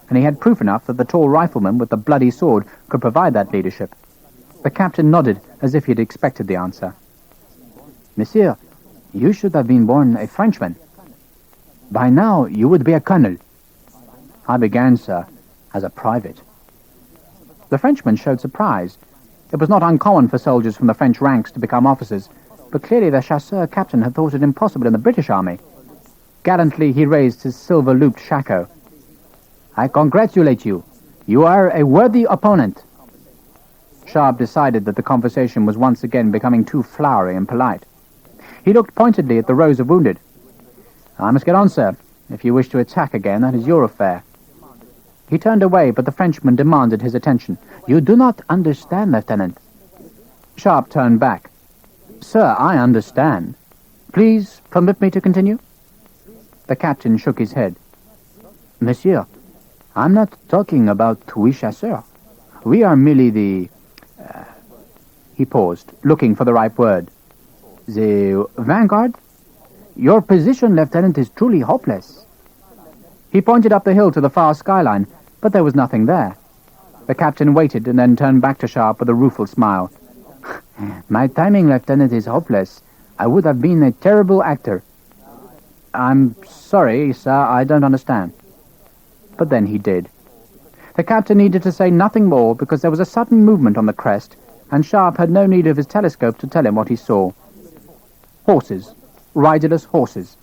and he had proof enough that the tall rifleman with the bloody sword could provide that leadership. The captain nodded as if he had expected the answer. "Monsieur, you should have been born a Frenchman. By now you would be a colonel." "I began, sir, as a private." The Frenchman showed surprise. It was not uncommon for soldiers from the French ranks to become officers, but clearly the chasseur captain had thought it impossible in the British army. Gallantly he raised his silver-looped shako. "I congratulate you. You are a worthy opponent." Sharpe decided that the conversation was once again becoming too flowery and polite. He looked pointedly at the rows of wounded. "I must get on, sir. If you wish to attack again, that is your affair." He turned away, but the Frenchman demanded his attention. "You do not understand, Lieutenant." Sharpe turned back. "Sir, I understand. Please permit me to continue?" The captain shook his head. "Monsieur, I'm not talking about we chasseurs. We are merely the..." He paused, looking for the right word. "The vanguard? Your position, Lieutenant, is truly hopeless." He pointed up the hill to the far skyline, but there was nothing there. The captain waited and then turned back to Sharpe with a rueful smile. "My timing, Lieutenant, is hopeless. I would have been a terrible actor." "I'm sorry, sir, I don't understand." But then he did. The captain needed to say nothing more because there was a sudden movement on the crest, and Sharpe had no need of his telescope to tell him what he saw. Horses. Riderless horses.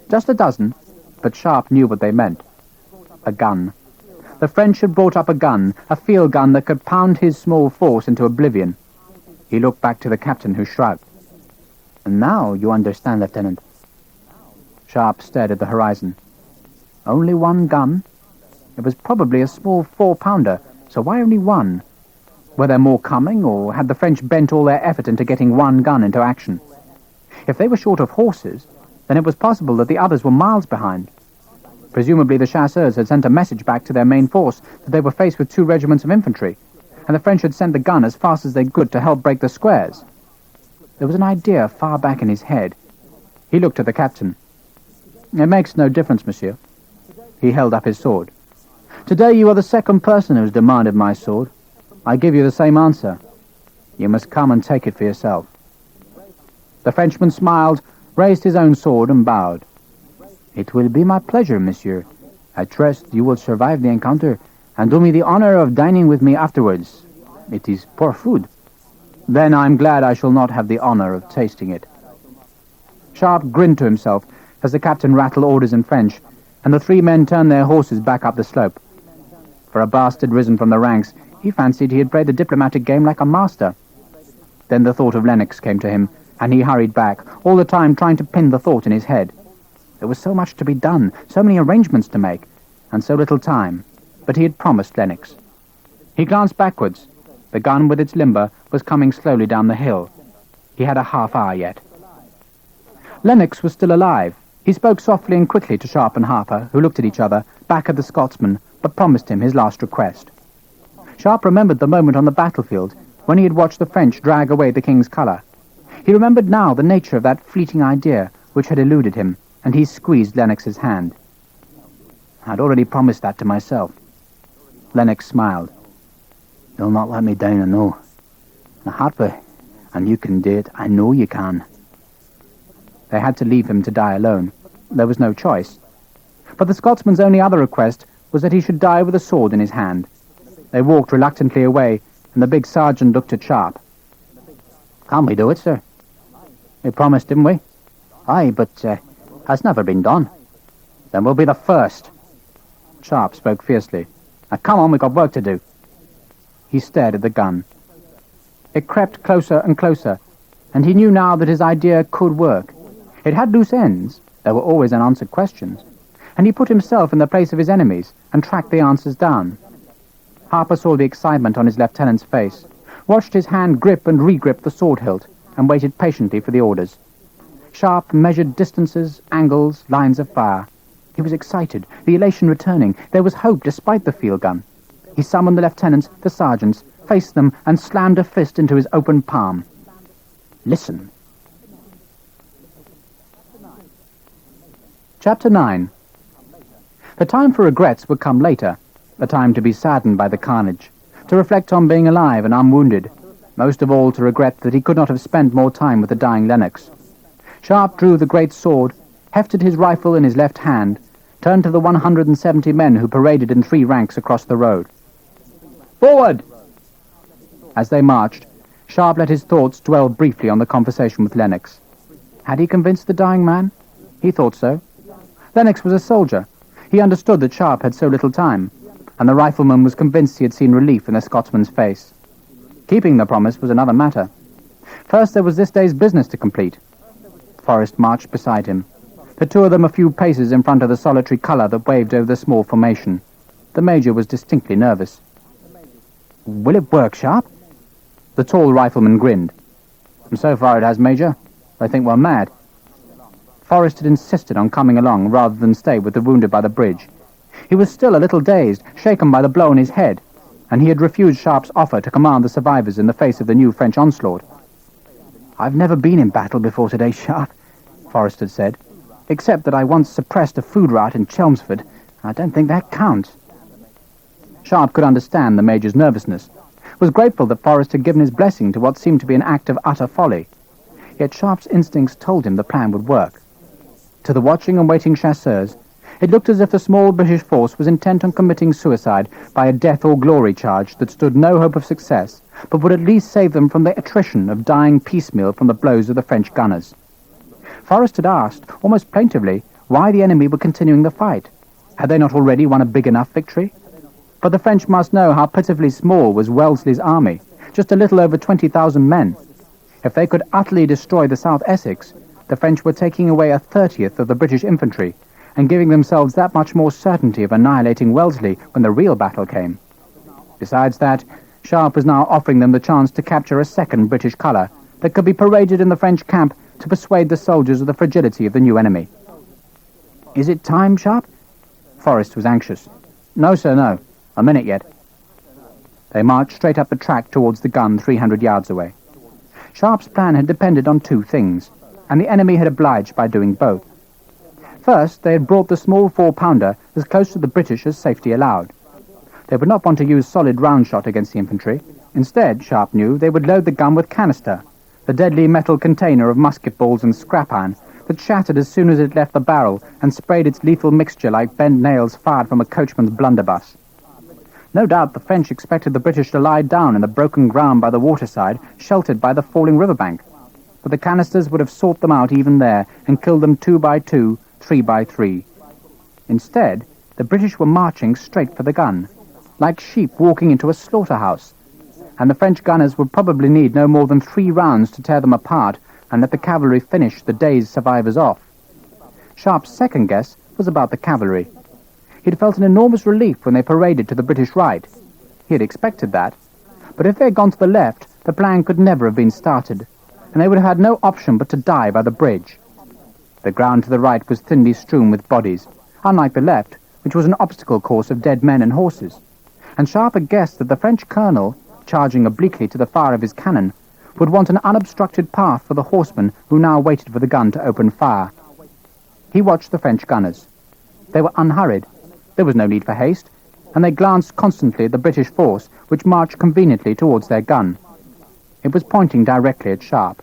Just a dozen, but Sharpe knew what they meant. A gun. The French had brought up a gun, a field gun that could pound his small force into oblivion. He looked back to the captain, who shrugged. "Now you understand, Lieutenant." Sharpe stared at the horizon. Only one gun? It was probably a small 4-pounder, so why only one? Were there more coming, or had the French bent all their effort into getting one gun into action? If they were short of horses, then it was possible that the others were miles behind. Presumably the chasseurs had sent a message back to their main force that they were faced with 2 regiments of infantry, and the French had sent the gun as fast as they could to help break the squares. There was an idea far back in his head. He looked at the captain. "It makes no difference, monsieur." He held up his sword. "Today you are the second person who has demanded my sword. I give you the same answer. You must come and take it for yourself." The Frenchman smiled, raised his own sword, and bowed. "It will be my pleasure, monsieur. I trust you will survive the encounter and do me the honor of dining with me afterwards. It is poor food." "Then I'm glad I shall not have the honor of tasting it." Sharpe grinned to himself as the captain rattled orders in French, and the 3 men turned their horses back up the slope. For a bastard risen from the ranks, he fancied he had played the diplomatic game like a master. Then the thought of Lennox came to him, and he hurried back, all the time trying to pin the thought in his head. There was so much to be done, so many arrangements to make, and so little time, but he had promised Lennox. He glanced backwards. The gun with its limber was coming slowly down the hill. He had a half-hour yet. Lennox was still alive. He spoke softly and quickly to Sharpe and Harper, who looked at each other, back at the Scotsman, but promised him his last request. Sharpe remembered the moment on the battlefield when he had watched the French drag away the king's colour. He remembered now the nature of that fleeting idea which had eluded him, and he squeezed Lennox's hand. "I'd already promised that to myself." Lennox smiled. "You'll not let me down, I know. Now, Harper, and you can do it. I know you can." They had to leave him to die alone. There was no choice. But the Scotsman's only other request was that he should die with a sword in his hand. They walked reluctantly away, and the big sergeant looked at Sharpe. "Can we do it, sir?" "We promised, didn't we?" "Aye, but has never been done." "Then we'll be the first." Sharpe spoke fiercely. "Now come on, we've got work to do." He stared at the gun. It crept closer and closer, and he knew now that his idea could work. It had loose ends. There were always unanswered questions. And he put himself in the place of his enemies and tracked the answers down. Harper saw the excitement on his lieutenant's face, watched his hand grip and re-grip the sword hilt, and waited patiently for the orders. Sharpe measured distances, angles, lines of fire. He was excited, the elation returning. There was hope despite the field gun. He summoned the lieutenants, the sergeants, faced them, and slammed a fist into his open palm. "Listen." Chapter 9. The time for regrets would come later, the time to be saddened by the carnage, to reflect on being alive and unwounded, most of all to regret that he could not have spent more time with the dying Lennox. Sharpe drew the great sword, hefted his rifle in his left hand, turned to the 170 men who paraded in 3 ranks across the road. "Forward!" As they marched, Sharpe let his thoughts dwell briefly on the conversation with Lennox. Had he convinced the dying man? He thought so. Lennox was a soldier. He understood that Sharpe had so little time, and the rifleman was convinced he had seen relief in the Scotsman's face. Keeping the promise was another matter. First there was this day's business to complete. Forrest marched beside him, the two of them a few paces in front of the solitary colour that waved over the small formation. The Major was distinctly nervous. "Will it work, Sharpe?" The tall rifleman grinned. "So far it has, Major. I think we're mad." Forrest had insisted on coming along rather than stay with the wounded by the bridge. He was still a little dazed, shaken by the blow on his head, and he had refused Sharpe's offer to command the survivors in the face of the new French onslaught. "I've never been in battle before today, Sharpe," Forrest had said, "except that I once suppressed a food riot in Chelmsford. I don't think that counts." Sharpe could understand the Major's nervousness, was grateful that Forrest had given his blessing to what seemed to be an act of utter folly. Yet Sharpe's instincts told him the plan would work. To the watching and waiting chasseurs, it looked as if the small British force was intent on committing suicide by a death or glory charge that stood no hope of success, but would at least save them from the attrition of dying piecemeal from the blows of the French gunners. Forrest had asked, almost plaintively, why the enemy were continuing the fight. Had they not already won a big enough victory? But the French must know how pitifully small was Wellesley's army, just a little over 20,000 men. If they could utterly destroy the South Essex, the French were taking away 1/30th of the British infantry, and giving themselves that much more certainty of annihilating Wellesley when the real battle came. Besides that, Sharpe was now offering them the chance to capture a second British colour that could be paraded in the French camp to persuade the soldiers of the fragility of the new enemy. "Is it time, Sharpe?" Forrest was anxious. "No, sir, no. A minute yet." They marched straight up the track towards the gun 300 yards away. Sharpe's plan had depended on two things, and the enemy had obliged by doing both. First, they had brought the small 4-pounder as close to the British as safety allowed. They would not want to use solid round shot against the infantry. Instead, Sharpe knew, they would load the gun with canister, the deadly metal container of musket balls and scrap iron that shattered as soon as it left the barrel and sprayed its lethal mixture like bent nails fired from a coachman's blunderbuss. No doubt the French expected the British to lie down in the broken ground by the waterside, sheltered by the falling riverbank. But the canisters would have sought them out even there and killed them 2 by 2, 3 by 3. Instead, the British were marching straight for the gun, like sheep walking into a slaughterhouse, and the French gunners would probably need no more than 3 rounds to tear them apart and let the cavalry finish the day's survivors off. Sharpe's second guess was about the cavalry. He'd felt an enormous relief when they paraded to the British right. He had expected that. But if they had gone to the left, the plan could never have been started, and they would have had no option but to die by the bridge. The ground to the right was thinly strewn with bodies, unlike the left, which was an obstacle course of dead men and horses. And Sharpe had guessed that the French colonel, charging obliquely to the fire of his cannon, would want an unobstructed path for the horsemen who now waited for the gun to open fire. He watched the French gunners. They were unhurried. There was no need for haste, and they glanced constantly at the British force, which marched conveniently towards their gun. It was pointing directly at Sharpe.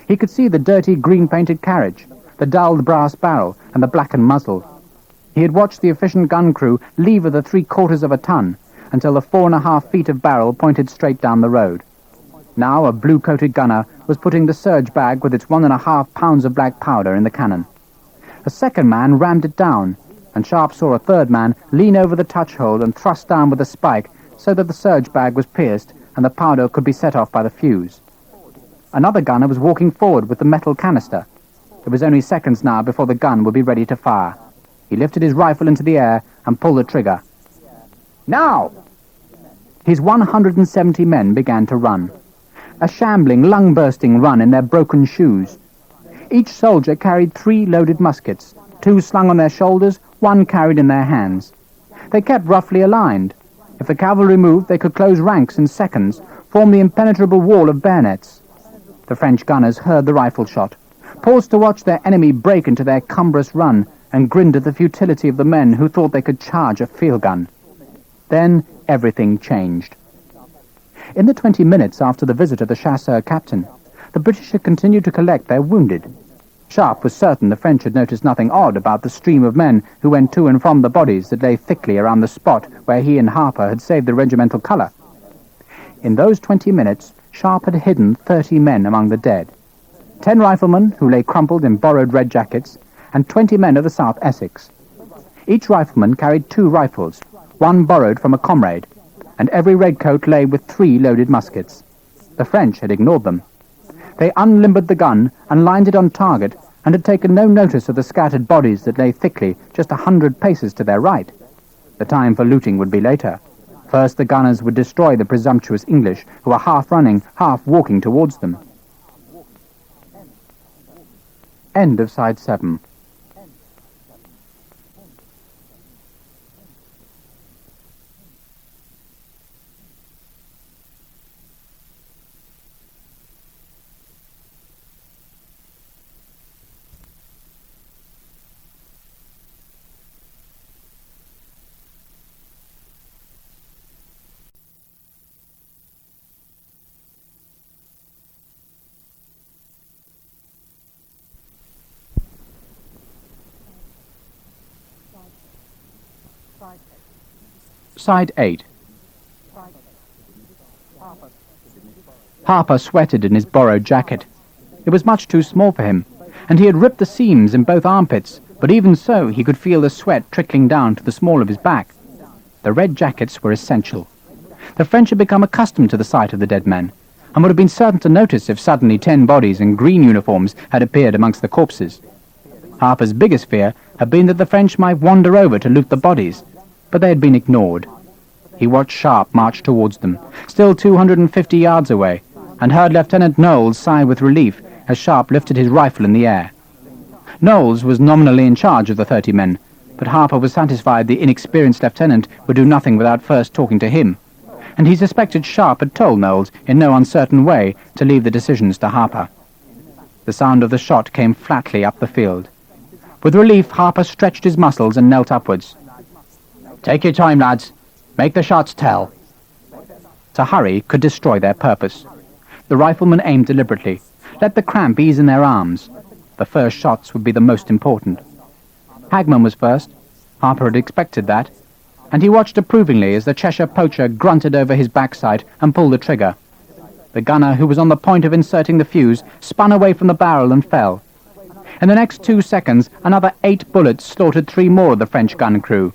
He could see the dirty green-painted carriage, the dulled brass barrel, and the blackened muzzle. He had watched the efficient gun crew lever the 3/4 of a ton until the 4.5 feet of barrel pointed straight down the road. Now a blue-coated gunner was putting the surge bag with its 1.5 pounds of black powder in the cannon. A second man rammed it down, and Sharpe saw a third man lean over the touch hole and thrust down with a spike so that the surge bag was pierced and the powder could be set off by the fuse. Another gunner was walking forward with the metal canister. It was only seconds now before the gun would be ready to fire. He lifted his rifle into the air and pulled the trigger. "Now!" His 170 men began to run. A shambling, lung-bursting run in their broken shoes. Each soldier carried 3 loaded muskets, 2 slung on their shoulders, 1 carried in their hands. They kept roughly aligned. If the cavalry moved, they could close ranks in seconds, form the impenetrable wall of bayonets. The French gunners heard the rifle shot, paused to watch their enemy break into their cumbrous run, and grinned at the futility of the men who thought they could charge a field gun. Then everything changed. In the 20 minutes after the visit of the chasseur captain, the British had continued to collect their wounded. Sharpe was certain the French had noticed nothing odd about the stream of men who went to and from the bodies that lay thickly around the spot where he and Harper had saved the regimental colour. In those 20 minutes, Sharpe had hidden 30 men among the dead. 10 riflemen who lay crumpled in borrowed red jackets, and 20 men of the South Essex. Each rifleman carried 2 rifles, one borrowed from a comrade, and every redcoat lay with 3 loaded muskets. The French had ignored them. They unlimbered the gun and lined it on target, and had taken no notice of the scattered bodies that lay thickly just 100 paces to their right. The time for looting would be later. First the gunners would destroy the presumptuous English, who were half running, half walking towards them. End of Side 7. Side 8. Harper sweated in his borrowed jacket. It was much too small for him, and he had ripped the seams in both armpits, but even so he could feel the sweat trickling down to the small of his back. The red jackets were essential. The French had become accustomed to the sight of the dead men, and would have been certain to notice if suddenly 10 bodies in green uniforms had appeared amongst the corpses. Harper's biggest fear had been that the French might wander over to loot the bodies, but they had been ignored. He watched Sharpe march towards them, still 250 yards away, and heard Lieutenant Knowles sigh with relief as Sharpe lifted his rifle in the air. Knowles was nominally in charge of the 30 men, but Harper was satisfied the inexperienced lieutenant would do nothing without first talking to him, and he suspected Sharpe had told Knowles in no uncertain way to leave the decisions to Harper. The sound of the shot came flatly up the field. With relief, Harper stretched his muscles and knelt upwards. "Take your time, lads. Make the shots tell." To hurry could destroy their purpose. The riflemen aimed deliberately. Let the cramp ease in their arms. The first shots would be the most important. Hagman was first. Harper had expected that, and he watched approvingly as the Cheshire poacher grunted over his backside and pulled the trigger. The gunner, who was on the point of inserting the fuse, spun away from the barrel and fell. In the next 2 seconds, another 8 bullets slaughtered 3 more of the French gun crew.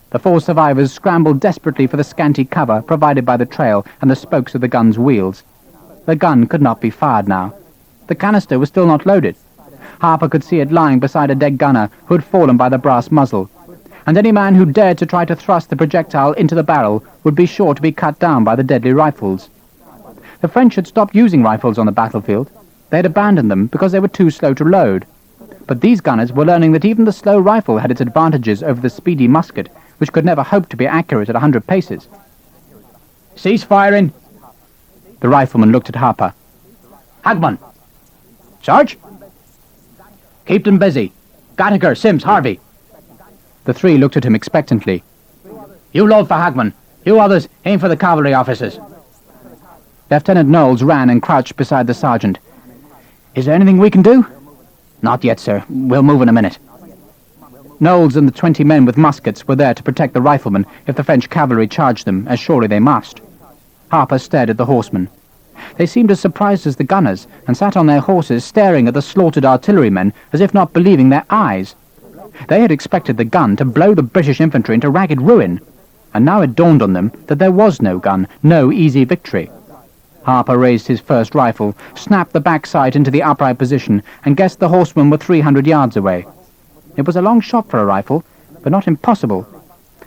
The 4 survivors scrambled desperately for the scanty cover provided by the trail and the spokes of the gun's wheels. The gun could not be fired now. The canister was still not loaded. Harper could see it lying beside a dead gunner who had fallen by the brass muzzle, and any man who dared to try to thrust the projectile into the barrel would be sure to be cut down by the deadly rifles. The French had stopped using rifles on the battlefield. They had abandoned them because they were too slow to load. But these gunners were learning that even the slow rifle had its advantages over the speedy musket, which could never hope to be accurate at 100 paces. "Cease firing!" The rifleman looked at Harper. "Hagman!" "Sarge?" "Keep them busy. Gattaker, Sims, Harvey." The 3 looked at him expectantly. "You load for Hagman. You others aim for the cavalry officers." Lieutenant Knowles ran and crouched beside the sergeant. "Is there anything we can do?" "Not yet, sir. We'll move in a minute." Knowles and the 20 men with muskets were there to protect the riflemen if the French cavalry charged them, as surely they must. Harper stared at the horsemen. They seemed as surprised as the gunners, and sat on their horses staring at the slaughtered artillerymen as if not believing their eyes. They had expected the gun to blow the British infantry into ragged ruin, and now it dawned on them that there was no gun, no easy victory. Harper raised his first rifle, snapped the backside into the upright position, and guessed the horsemen were 300 yards away. It was a long shot for a rifle, but not impossible,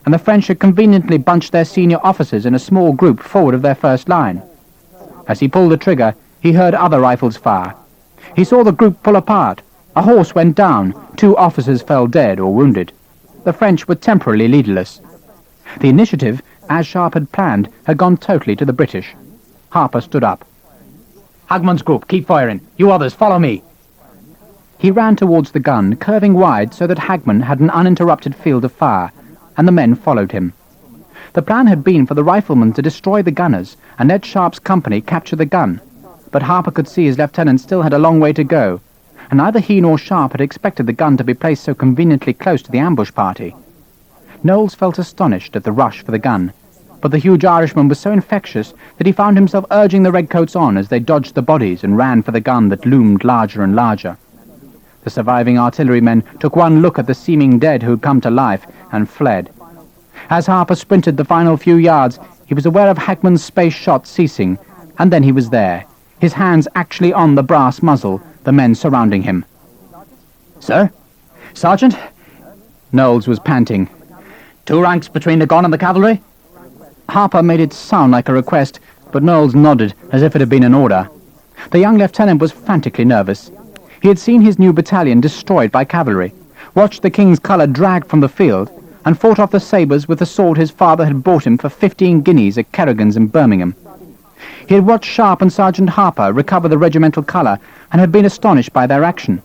and the French had conveniently bunched their senior officers in a small group forward of their first line. As he pulled the trigger, he heard other rifles fire. He saw the group pull apart. A horse went down. 2 officers fell dead or wounded. The French were temporarily leaderless. The initiative, as Sharpe had planned, had gone totally to the British. Harper stood up. "Hagman's group, keep firing. You others, follow me." He ran towards the gun, curving wide so that Hagman had an uninterrupted field of fire, and the men followed him. The plan had been for the riflemen to destroy the gunners and let Sharpe's company capture the gun, but Harper could see his lieutenant still had a long way to go, and neither he nor Sharpe had expected the gun to be placed so conveniently close to the ambush party. Knowles felt astonished at the rush for the gun. but the huge Irishman was so infectious that he found himself urging the redcoats on as they dodged the bodies and ran for the gun that loomed larger and larger. The surviving artillerymen took one look at the seeming dead who had come to life and fled. As Harper sprinted the final few yards, he was aware of Hackman's space shot ceasing, and then he was there, his hands actually on the brass muzzle, the men surrounding him. "Sir? Sergeant?" Knowles was panting. "Two ranks between the gun and the cavalry?" Harper made it sound like a request, but Knowles nodded as if it had been an order. The young lieutenant was frantically nervous. He had seen his new battalion destroyed by cavalry, watched the King's colour dragged from the field, and fought off the sabres with the sword his father had bought him for 15 guineas at Kerrigan's in Birmingham. He had watched Sharpe and Sergeant Harper recover the regimental colour and had been astonished by their action.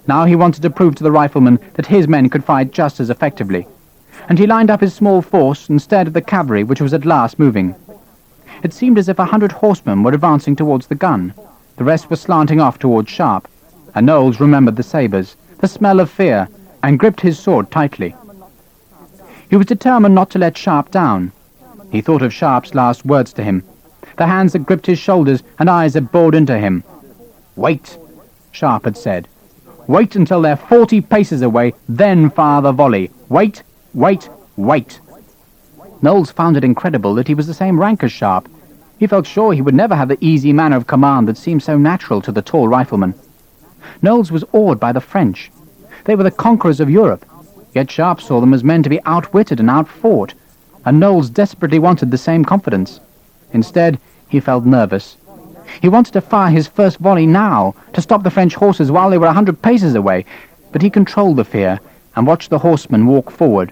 Now he wanted to prove to the riflemen that his men could fight just as effectively, and he lined up his small force and stared at the cavalry which was at last moving. It seemed as if 100 horsemen were advancing towards the gun. The rest were slanting off towards Sharpe, and Knowles remembered the sabres, the smell of fear, and gripped his sword tightly. He was determined not to let Sharpe down. He thought of Sharpe's last words to him, the hands that gripped his shoulders and eyes that bored into him. "Wait," Sharpe had said. "Wait until they're 40 paces away, then fire the volley. Wait, wait, wait." Knowles found it incredible that he was the same rank as Sharpe. He felt sure he would never have the easy manner of command that seemed so natural to the tall rifleman. Knowles was awed by the French. They were the conquerors of Europe, yet Sharpe saw them as men to be outwitted and outfought, and Knowles desperately wanted the same confidence. Instead, he felt nervous. He wanted to fire his first volley now, to stop the French horses while they were 100 paces away, but he controlled the fear and watched the horsemen walk forward,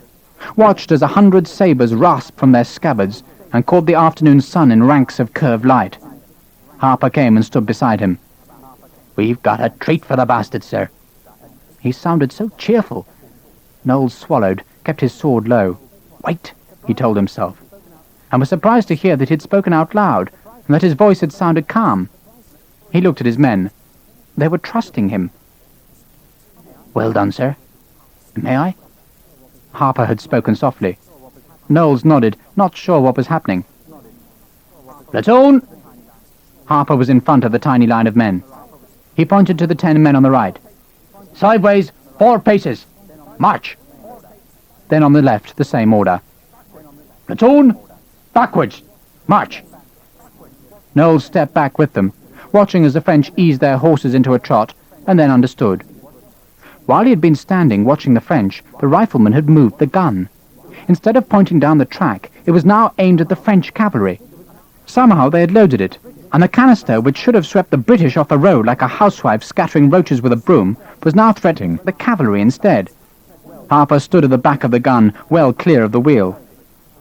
watched as 100 sabres rasped from their scabbards and caught the afternoon sun in ranks of curved light. Harper came and stood beside him. "We've got a treat for the bastards, sir." He sounded so cheerful. Knowles swallowed, kept his sword low. "Wait," he told himself, and was surprised to hear that he had spoken out loud, and that his voice had sounded calm. He looked at his men. They were trusting him. "Well done, sir. May I?" Harper had spoken softly. Knowles nodded, not sure what was happening. "Platoon!" Harper was in front of the tiny line of men. He pointed to the 10 men on the right. "Sideways, 4 paces. March!" Then on the left, the same order. "Platoon! Backwards! March!" Knowles stepped back with them, watching as the French eased their horses into a trot, and then understood. While he had been standing watching the French, the riflemen had moved the gun. Instead of pointing down the track, it was now aimed at the French cavalry. Somehow they had loaded it, and the canister, which should have swept the British off the road like a housewife scattering roaches with a broom, was now threatening the cavalry instead. Harper stood at the back of the gun, well clear of the wheel.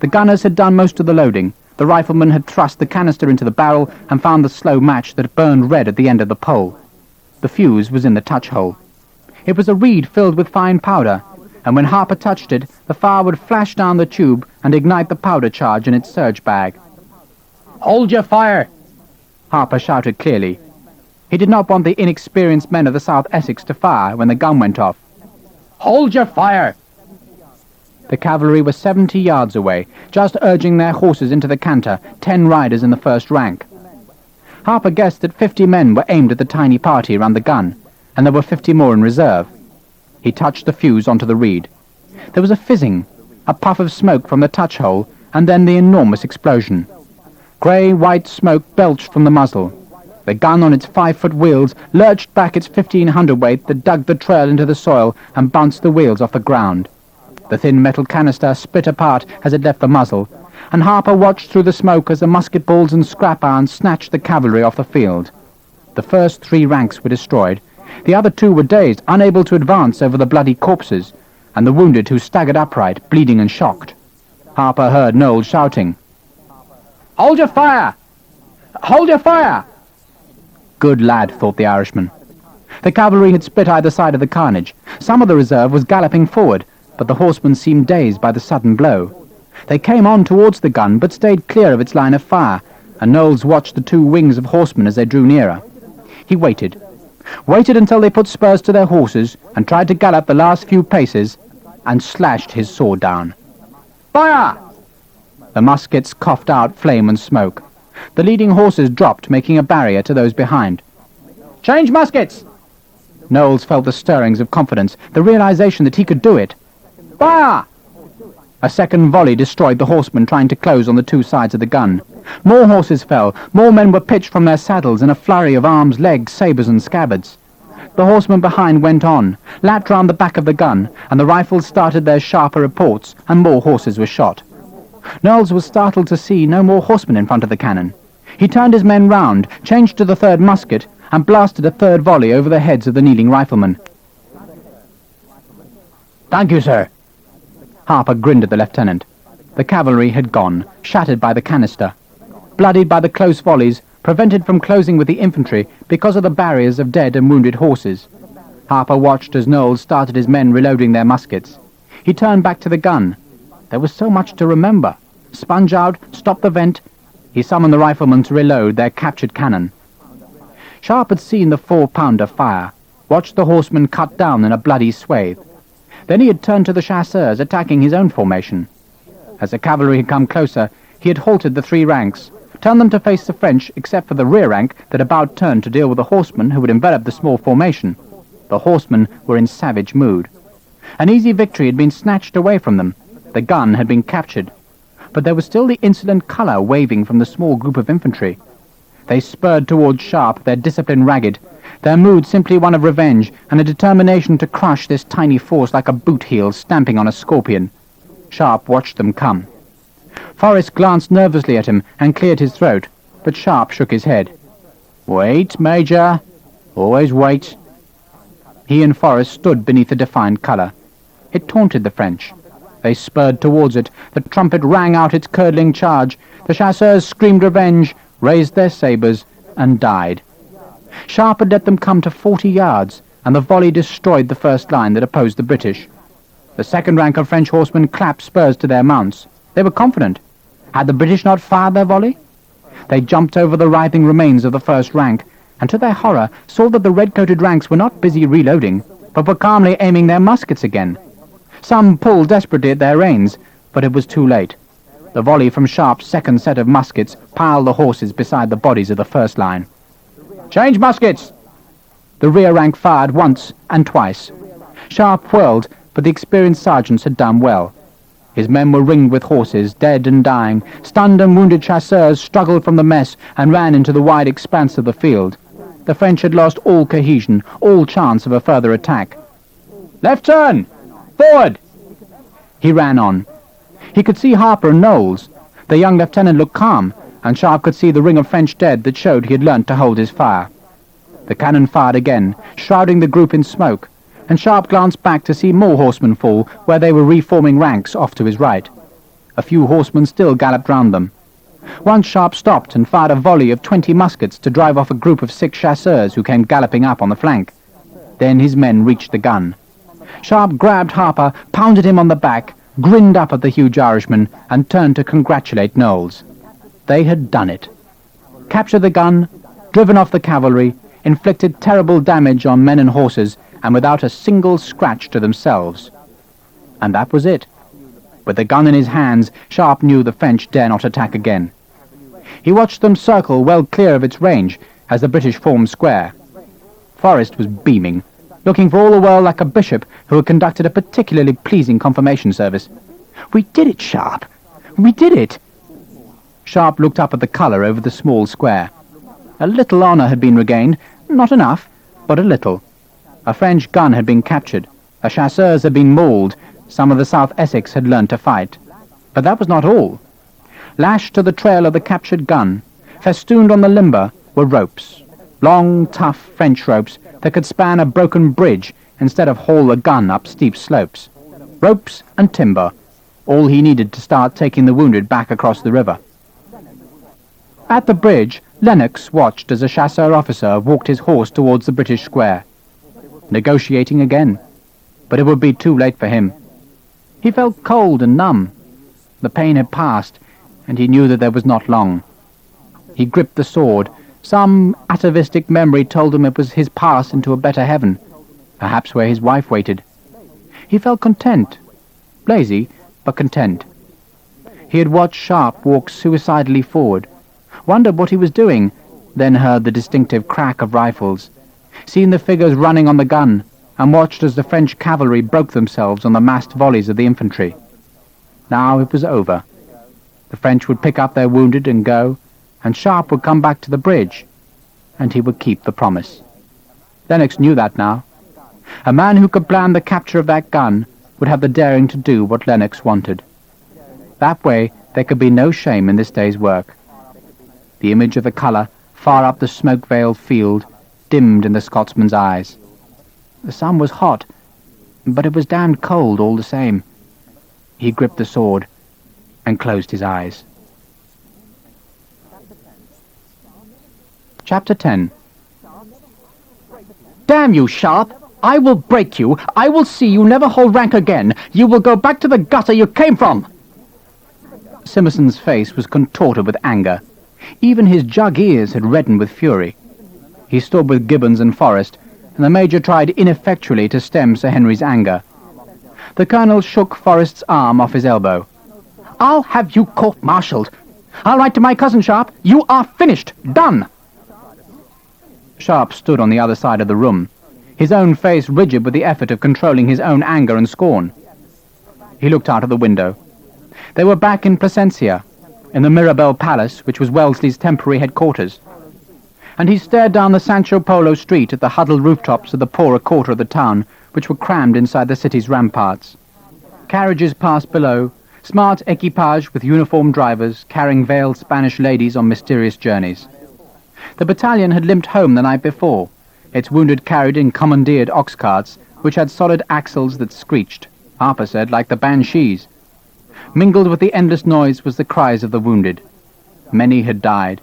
The gunners had done most of the loading. The rifleman had thrust the canister into the barrel and found the slow match that burned red at the end of the pole. The fuse was in the touch hole. It was a reed filled with fine powder, and when Harper touched it, the fire would flash down the tube and ignite the powder charge in its surge bag. "Hold your fire!" Harper shouted clearly. He did not want the inexperienced men of the South Essex to fire when the gun went off. "Hold your fire!" The cavalry were 70 yards away, just urging their horses into the canter, 10 riders in the first rank. Harper guessed that 50 men were aimed at the tiny party around the gun, and there were 50 more in reserve. He touched the fuse onto the reed. There was a fizzing, a puff of smoke from the touch hole, and then the enormous explosion. Grey-white smoke belched from the muzzle. The gun on its 5-foot wheels lurched back its 15 hundredweight that dug the trail into the soil and bounced the wheels off the ground. The thin metal canister split apart as it left the muzzle, and Harper watched through the smoke as the musket balls and scrap irons snatched the cavalry off the field. The first 3 ranks were destroyed. The other 2 were dazed, unable to advance over the bloody corpses, and the wounded who staggered upright, bleeding and shocked. Harper heard Knowles shouting, "Hold your fire! Hold your fire!" Good lad, thought the Irishman. The cavalry had split either side of the carnage. Some of the reserve was galloping forward, but the horsemen seemed dazed by the sudden blow. They came on towards the gun, but stayed clear of its line of fire, and Knowles watched the 2 wings of horsemen as they drew nearer. He waited until they put spurs to their horses, and tried to gallop the last few paces, and slashed his sword down. "Fire!" The muskets coughed out flame and smoke. The leading horses dropped, making a barrier to those behind. "Change muskets!" Knowles felt the stirrings of confidence, the realization that he could do it. "Fire!" A second volley destroyed the horsemen trying to close on the two sides of the gun. More horses fell, more men were pitched from their saddles in a flurry of arms, legs, sabres and scabbards. The horsemen behind went on, lapped round the back of the gun, and the rifles started their sharper reports, and more horses were shot. Knowles was startled to see no more horsemen in front of the cannon. He turned his men round, changed to the third musket, and blasted a third volley over the heads of the kneeling riflemen. "Thank you, sir." Harper grinned at the lieutenant. The cavalry had gone, shattered by the canister. Bloodied by the close volleys, prevented from closing with the infantry because of the barriers of dead and wounded horses. Harper watched as Knowles started his men reloading their muskets. He turned back to the gun. There was so much to remember. Sponge out, stop the vent. He summoned the riflemen to reload their captured cannon. Sharpe had seen the 4-pounder fire, watched the horsemen cut down in a bloody swathe. Then he had turned to the chasseurs, attacking his own formation. As the cavalry had come closer, he had halted the three ranks, turned them to face the French except for the rear rank that about turned to deal with the horsemen who had enveloped the small formation. The horsemen were in savage mood. An easy victory had been snatched away from them. The gun had been captured. But there was still the insolent colour waving from the small group of infantry. They spurred towards Sharpe, their discipline ragged, their mood simply one of revenge and a determination to crush this tiny force like a boot heel stamping on a scorpion. Sharpe watched them come. Forrest glanced nervously at him and cleared his throat, but Sharpe shook his head. "Wait, Major. Always wait." He and Forrest stood beneath the defined colour. It taunted the French. They spurred towards it. The trumpet rang out its curdling charge. The chasseurs screamed revenge, raised their sabres, and died. Sharpe had let them come to 40 yards, and the volley destroyed the first line that opposed the British. The second rank of French horsemen clapped spurs to their mounts. They were confident. Had the British not fired their volley? They jumped over the writhing remains of the first rank, and to their horror saw that the red-coated ranks were not busy reloading, but were calmly aiming their muskets again. Some pulled desperately at their reins, but it was too late. The volley from Sharpe's second set of muskets piled the horses beside the bodies of the first line. "Change muskets!" The rear rank fired once and twice. Sharpe whirled, but the experienced sergeants had done well. His men were ringed with horses, dead and dying. Stunned and wounded chasseurs struggled from the mess and ran into the wide expanse of the field. The French had lost all cohesion, all chance of a further attack. "Left turn! Forward!" He ran on. He could see Harper and Knowles. The young lieutenant looked calm, and Sharpe could see the ring of French dead that showed he had learnt to hold his fire. The cannon fired again, shrouding the group in smoke, and Sharpe glanced back to see more horsemen fall where they were reforming ranks off to his right. A few horsemen still galloped round them. Once Sharpe stopped and fired a volley of 20 muskets to drive off a group of 6 chasseurs who came galloping up on the flank. Then his men reached the gun. Sharpe grabbed Harper, pounded him on the back, grinned up at the huge Irishman, and turned to congratulate Knowles. They had done it. Captured the gun, driven off the cavalry, inflicted terrible damage on men and horses, and without a single scratch to themselves. And that was it. With the gun in his hands, Sharpe knew the French dare not attack again. He watched them circle well clear of its range as the British formed square. Forrest was beaming, looking for all the world like a bishop who had conducted a particularly pleasing confirmation service. "We did it, Sharpe! We did it!" Sharpe looked up at the colour over the small square. A little honour had been regained, not enough, but a little. A French gun had been captured, the chasseurs had been mauled, some of the South Essex had learnt to fight. But that was not all. Lashed to the trail of the captured gun, festooned on the limber, were ropes. Long, tough French ropes that could span a broken bridge instead of haul the gun up steep slopes. Ropes and timber, all he needed to start taking the wounded back across the river. At the bridge, Lennox watched as a chasseur officer walked his horse towards the British square. Negotiating again, but it would be too late for him. He felt cold and numb. The pain had passed, and he knew that there was not long. He gripped the sword. Some atavistic memory told him it was his pass into a better heaven, perhaps where his wife waited. He felt content, lazy, but content. He had watched Sharpe walk suicidally forward, wondered what he was doing, then heard the distinctive crack of rifles, seen the figures running on the gun, and watched as the French cavalry broke themselves on the massed volleys of the infantry. Now it was over. The French would pick up their wounded and go, and Sharpe would come back to the bridge, and he would keep the promise. Lennox knew that now. A man who could plan the capture of that gun would have the daring to do what Lennox wanted. That way there could be no shame in this day's work. The image of the colour far up the smoke-veiled field dimmed in the Scotsman's eyes. The sun was hot, but it was damned cold all the same. He gripped the sword and closed his eyes. Chapter 10. Damn you, Sharpe! I will break you. I will see you never hold rank again. You will go back to the gutter you came from. Simmerson's face was contorted with anger. Even his jug ears had reddened with fury. He stood with Gibbons and Forrest, and the Major tried ineffectually to stem Sir Henry's anger. The Colonel shook Forrest's arm off his elbow. I'll have you court-martialed. I'll write to my cousin, Sharpe. You are finished. Done. Sharpe stood on the other side of the room, his own face rigid with the effort of controlling his own anger and scorn. He looked out of the window. They were back in Plasencia, in the Mirabelle Palace, which was Wellesley's temporary headquarters, and he stared down the Sancho Polo street at the huddled rooftops of the poorer quarter of the town, which were crammed inside the city's ramparts. Carriages passed below, smart equipage with uniformed drivers carrying veiled Spanish ladies on mysterious journeys. The battalion had limped home the night before, its wounded carried in commandeered ox carts, which had solid axles that screeched, Harper said, like the banshees. Mingled with the endless noise was the cries of the wounded. Many had died.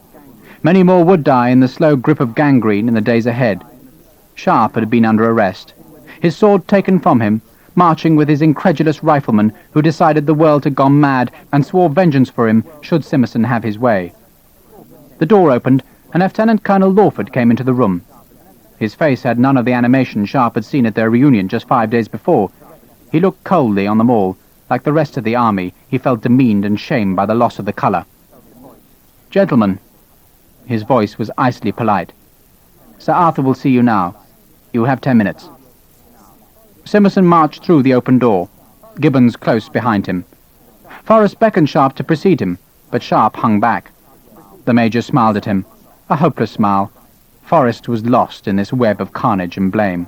Many more would die in the slow grip of gangrene in the days ahead. Sharpe had been under arrest, his sword taken from him, marching with his incredulous riflemen who decided the world had gone mad and swore vengeance for him should Simmerson have his way. The door opened, and Lieutenant Colonel Lawford came into the room. His face had none of the animation Sharpe had seen at their reunion just 5 days before. He looked coldly on them all. Like the rest of the army, he felt demeaned and shamed by the loss of the colour. "Gentlemen," his voice was icily polite, "Sir Arthur will see you now. You have 10 minutes. Simmerson marched through the open door, Gibbons close behind him. Forrest beckoned Sharpe to precede him, but Sharpe hung back. The Major smiled at him, a hopeless smile. Forrest was lost in this web of carnage and blame.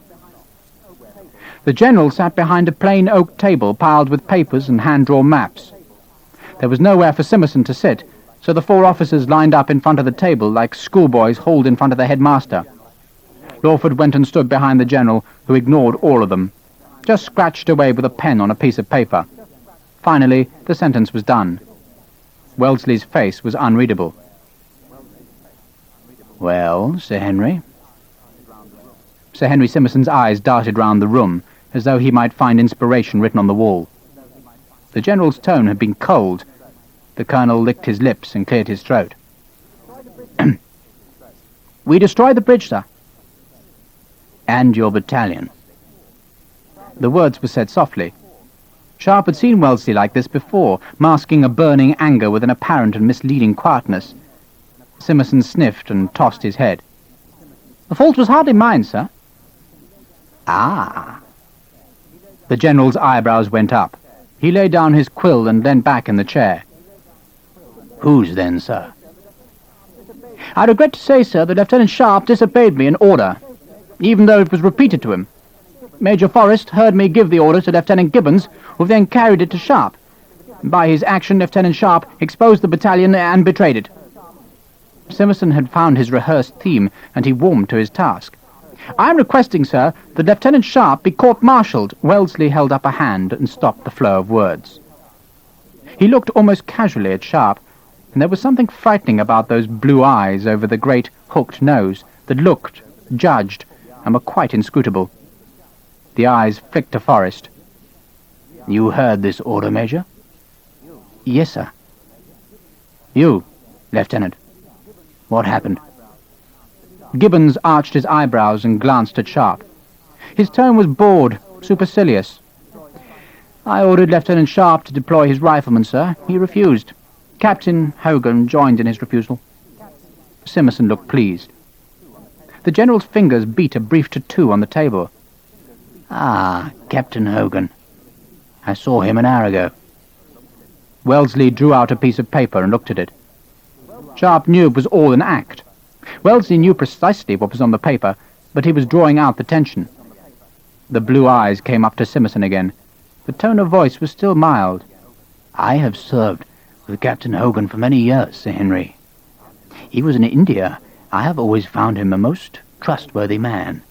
The General sat behind a plain oak table piled with papers and hand-drawn maps. There was nowhere for Simmerson to sit, so the 4 officers lined up in front of the table like schoolboys hauled in front of the headmaster. Lawford went and stood behind the General, who ignored all of them, just scratched away with a pen on a piece of paper. Finally, the sentence was done. Wellesley's face was unreadable. "Well, Sir Henry?" Sir Henry Simmerson's eyes darted round the room, as though he might find inspiration written on the wall. The General's tone had been cold. The Colonel licked his lips and cleared his throat. "We destroyed the bridge, sir." "And your battalion." The words were said softly. Sharpe had seen Wellesley like this before, masking a burning anger with an apparent and misleading quietness. Simmerson sniffed and tossed his head. "The fault was hardly mine, sir." "Ah." The General's eyebrows went up. He laid down his quill and leant back in the chair. "Whose then, sir?" "I regret to say, sir, that Lieutenant Sharpe disobeyed me in order, even though it was repeated to him. Major Forrest heard me give the order to Lieutenant Gibbons, who then carried it to Sharpe. By his action, Lieutenant Sharpe exposed the battalion and betrayed it." Simmerson had found his rehearsed theme, and he warmed to his task. "I am requesting, sir, that Lieutenant Sharpe be court-martialed." Wellesley held up a hand and stopped the flow of words. He looked almost casually at Sharpe, and there was something frightening about those blue eyes over the great hooked nose that looked, judged, and were quite inscrutable. The eyes flicked to Forrest. "You heard this order, Major?" "Yes, sir." "You, Lieutenant. What happened?" Gibbons arched his eyebrows and glanced at Sharpe. His tone was bored, supercilious. I ordered Lieutenant Sharpe to deploy his riflemen, sir. He refused. Captain Hogan joined in his refusal. Simmerson looked pleased. The General's fingers beat a brief tattoo on the table. Ah, Captain Hogan. I saw him an hour ago. Wellesley drew out a piece of paper and looked at it. Sharpe knew it was all an act. Wellesley knew precisely what was on the paper, but he was drawing out the tension. The blue eyes came up to Simmerson again. The tone of voice was still mild. I have served with Captain Hogan for many years, Sir Henry. He was in India. I have always found him a most trustworthy man.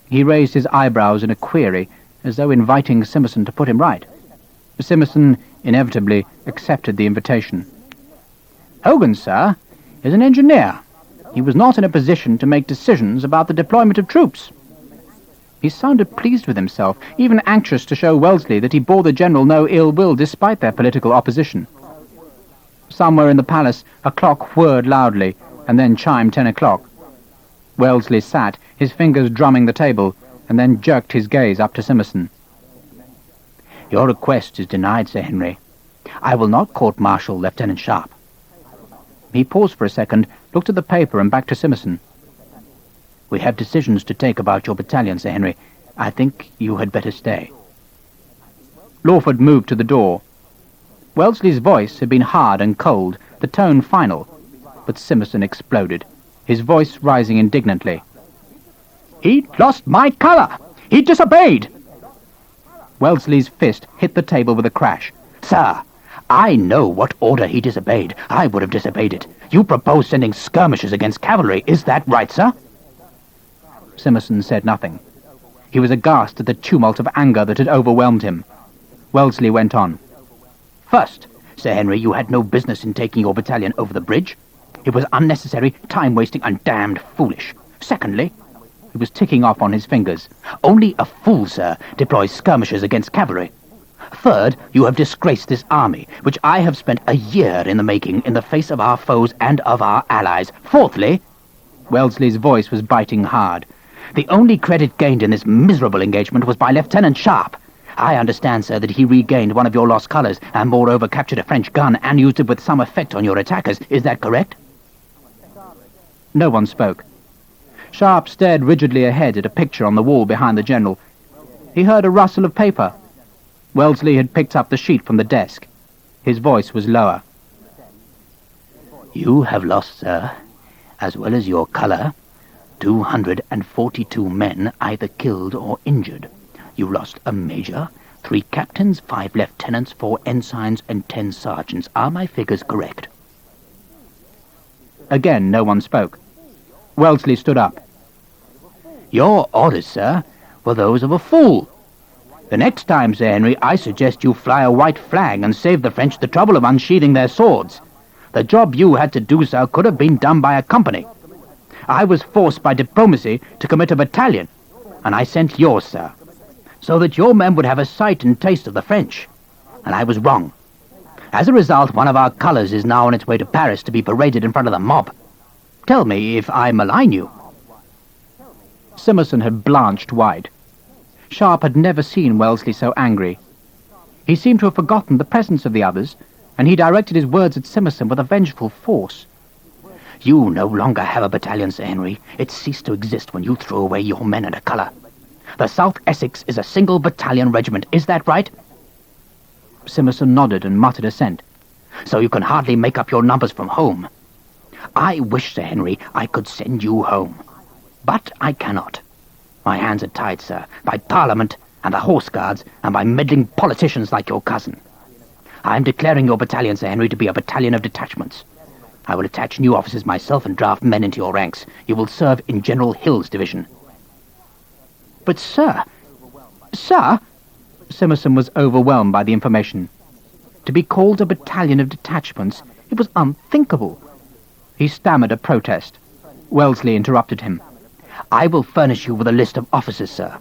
He raised his eyebrows in a query, as though inviting Simmerson to put him right. Simmerson inevitably accepted the invitation. Hogan, sir, is an engineer. He was not in a position to make decisions about the deployment of troops. He sounded pleased with himself, even anxious to show Wellesley that he bore the General no ill will despite their political opposition. Somewhere in the palace a clock whirred loudly, and then chimed 10 o'clock. Wellesley sat, his fingers drumming the table, and then jerked his gaze up to Simmerson. Your request is denied, Sir Henry. I will not court-martial Lieutenant Sharpe. He paused for a second, looked at the paper and back to Simmerson. We have decisions to take about your battalion, Sir Henry. I think you had better stay. Lawford moved to the door. Wellesley's voice had been hard and cold, the tone final, but Simmerson exploded, his voice rising indignantly. He lost my colour! He disobeyed! Wellesley's fist hit the table with a crash. Sir, I know what order he disobeyed. I would have disobeyed it. You propose sending skirmishers against cavalry. Is that right, sir? Simmerson said nothing. He was aghast at the tumult of anger that had overwhelmed him. Wellesley went on. First, Sir Henry, you had no business in taking your battalion over the bridge. It was unnecessary, time-wasting, and damned foolish. Secondly, he was ticking off on his fingers. Only a fool, sir, deploys skirmishers against cavalry. Third, you have disgraced this army, which I have spent a year in the making in the face of our foes and of our allies. Fourthly, Wellesley's voice was biting hard. The only credit gained in this miserable engagement was by Lieutenant Sharpe. I understand, sir, that he regained one of your lost colours and moreover captured a French gun and used it with some effect on your attackers. Is that correct? No one spoke. Sharpe stared rigidly ahead at a picture on the wall behind the General. He heard a rustle of paper. Wellesley had picked up the sheet from the desk. His voice was lower. You have lost, sir, as well as your colour, 242 men either killed or injured. You lost a major, 3 captains, 5 lieutenants, 4 ensigns, and 10 sergeants. Are my figures correct? Again, no one spoke. Wellesley stood up. Your orders, sir, were those of a fool. The next time, Sir Henry, I suggest you fly a white flag and save the French the trouble of unsheathing their swords. The job you had to do, sir, could have been done by a company. I was forced by diplomacy to commit a battalion, and I sent yours, sir, so that your men would have a sight and taste of the French. And I was wrong. As a result, one of our colours is now on its way to Paris to be paraded in front of the mob. Tell me if I malign you. Simmerson had blanched white. Sharpe had never seen Wellesley so angry. He seemed to have forgotten the presence of the others, and he directed his words at Simmerson with a vengeful force. You no longer have a battalion, Sir Henry. It ceased to exist when you threw away your men under colour. The South Essex is a single battalion regiment. Is that right? Simmerson nodded and muttered assent. So you can hardly make up your numbers from home. I wish, Sir Henry, I could send you home. But I cannot. My hands are tied, sir, by Parliament and the Horse Guards and by meddling politicians like your cousin. I am declaring your battalion, Sir Henry, to be a battalion of detachments. I will attach new officers myself and draft men into your ranks. You will serve in General Hill's division. But, sir... Simmerson was overwhelmed by the information. To be called a battalion of detachments, it was unthinkable. He stammered a protest. Wellesley interrupted him. I will furnish you with a list of officers, sir.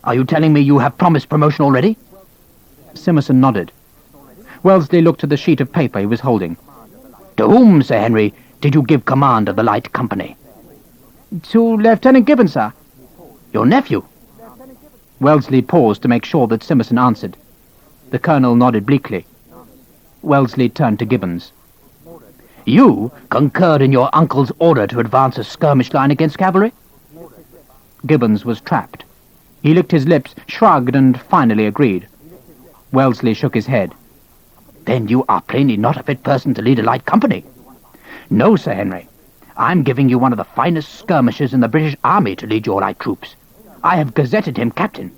Are you telling me you have promised promotion already? Simmerson nodded. Wellesley looked at the sheet of paper he was holding. To whom, Sir Henry, did you give command of the light company? To Lieutenant Gibbon, sir. Your nephew? Wellesley paused to make sure that Simmerson answered. The colonel nodded bleakly. Wellesley turned to Gibbons. You concurred in your uncle's order to advance a skirmish line against cavalry? Gibbons was trapped. He licked his lips, shrugged, and finally agreed. Wellesley shook his head. Then you are plainly not a fit person to lead a light company. No, Sir Henry. I'm giving you one of the finest skirmishers in the British Army to lead your light troops. I have gazetted him captain.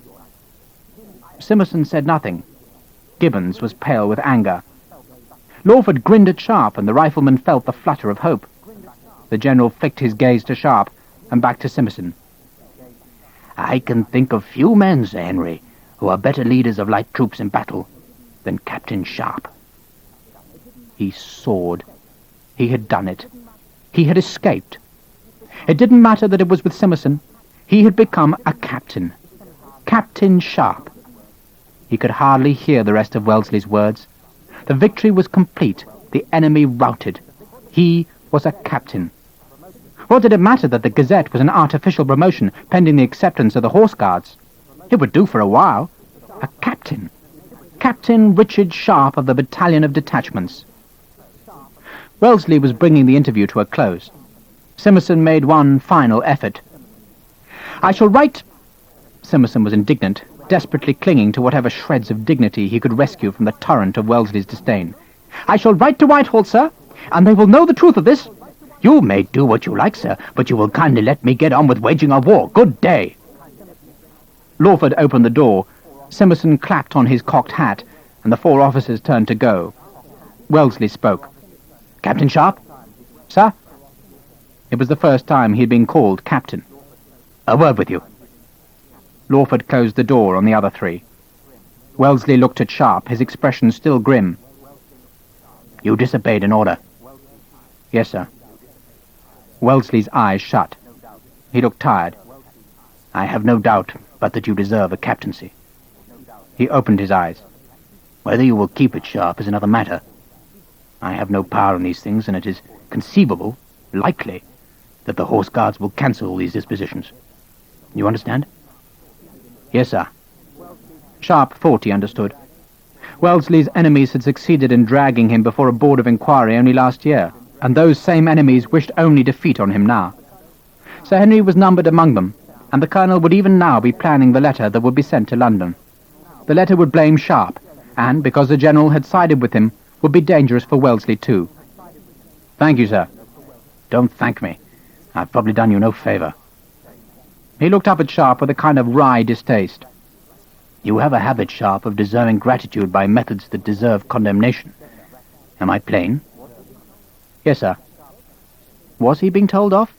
Simmerson said nothing. Gibbons was pale with anger. Lawford grinned at Sharpe, and the rifleman felt the flutter of hope. The general flicked his gaze to Sharpe, and back to Simmerson. I can think of few men, Sir Henry, who are better leaders of light troops in battle than Captain Sharpe. He soared. He had done it. He had escaped. It didn't matter that it was with Simmerson. He had become a captain. Captain Sharpe. He could hardly hear the rest of Wellesley's words. The victory was complete, the enemy routed. He was a captain. What did it matter that the Gazette was an artificial promotion pending the acceptance of the Horse Guards? It would do for a while. A captain. Captain Richard Sharpe of the Battalion of Detachments. Wellesley was bringing the interview to a close. Simmerson made one final effort. I shall write... Simmerson was indignant, desperately clinging to whatever shreds of dignity he could rescue from the torrent of Wellesley's disdain. I shall write to Whitehall, sir, and they will know the truth of this. You may do what you like, sir, but you will kindly let me get on with waging our war. Good day. Lawford opened the door. Simmerson clapped on his cocked hat, and the four officers turned to go. Wellesley spoke. Captain Sharpe? Sir? It was the first time he had been called captain. A word with you. Lawford closed the door on the other three. Wellesley looked at Sharpe, his expression still grim. You disobeyed an order. Yes, sir. Wellesley's eyes shut. He looked tired. I have no doubt but that you deserve a captaincy. He opened his eyes. Whether you will keep it, Sharpe, is another matter. I have no power in these things, and it is conceivable, likely, that the Horse Guards will cancel these dispositions. You understand? Yes, sir. Sharpe thought he understood. Wellesley's enemies had succeeded in dragging him before a board of inquiry only last year, and those same enemies wished only defeat on him now. Sir Henry was numbered among them, and the colonel would even now be planning the letter that would be sent to London. The letter would blame Sharpe, and, because the general had sided with him, would be dangerous for Wellesley too. Thank you, sir. Don't thank me. I've probably done you no favour. He looked up at Sharpe with a kind of wry distaste. You have a habit, Sharpe, of deserving gratitude by methods that deserve condemnation. Am I plain? Yes, sir. Was he being told off?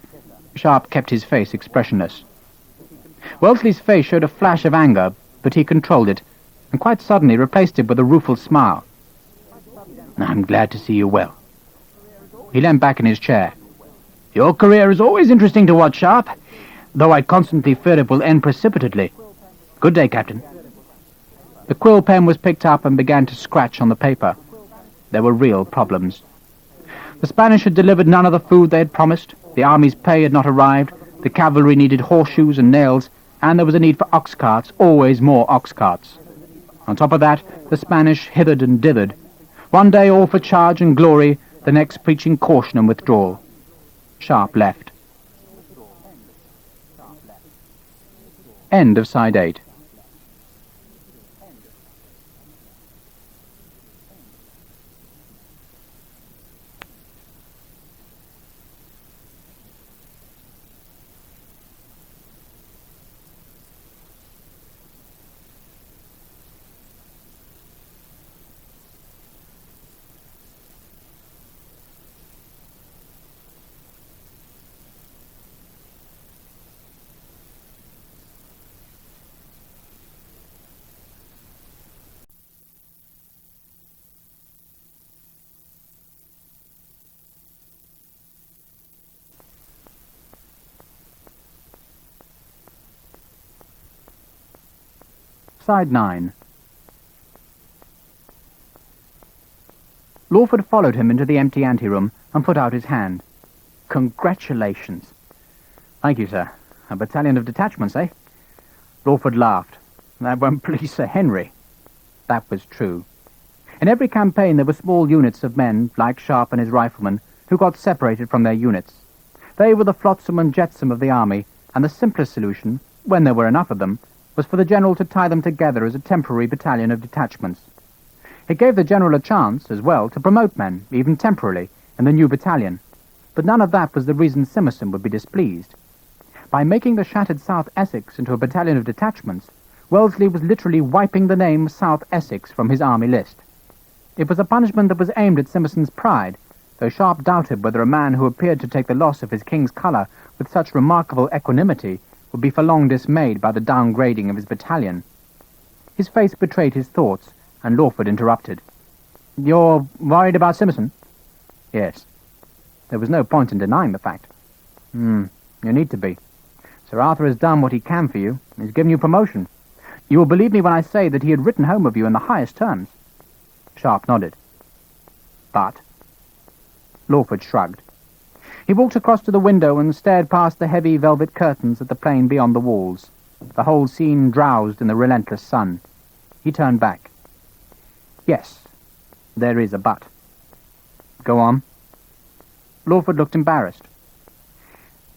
Sharpe kept his face expressionless. Wellesley's face showed a flash of anger, but he controlled it, and quite suddenly replaced it with a rueful smile. I'm glad to see you well. He leant back in his chair. Your career is always interesting to watch, Sharpe, though I constantly fear it will end precipitately. Good day, Captain. The quill pen was picked up and began to scratch on the paper. There were real problems. The Spanish had delivered none of the food they had promised, the army's pay had not arrived, the cavalry needed horseshoes and nails, and there was a need for ox carts, always more ox carts. On top of that, the Spanish hithered and dithered. One day all for charge and glory, the next preaching caution and withdrawal. Sharpe left. End of Side 8. Side 9. Lawford followed him into the empty anteroom and put out his hand. Congratulations. Thank you, sir. A battalion of detachments, eh? Lawford laughed. That won't please Sir Henry. That was true. In every campaign there were small units of men, like Sharpe and his riflemen, who got separated from their units. They were the flotsam and jetsam of the army, and the simplest solution, when there were enough of them, was for the general to tie them together as a temporary battalion of detachments. It gave the general a chance, as well, to promote men, even temporarily, in the new battalion. But none of that was the reason Simmerson would be displeased. By making the shattered South Essex into a battalion of detachments, Wellesley was literally wiping the name South Essex from his army list. It was a punishment that was aimed at Simmerson's pride, though Sharpe doubted whether a man who appeared to take the loss of his king's colour with such remarkable equanimity would be for long dismayed by the downgrading of his battalion. His face betrayed his thoughts, and Lawford interrupted. "You're worried about Simmerson?" "Yes." There was no point in denying the fact. You need to be. Sir Arthur has done what he can for you. He's given you promotion. You will believe me when I say that he had written home of you in the highest terms." Sharpe nodded. "But?" Lawford shrugged. He walked across to the window and stared past the heavy velvet curtains at the plain beyond the walls. The whole scene drowsed in the relentless sun. He turned back. "Yes, there is a but." "Go on." Lawford looked embarrassed.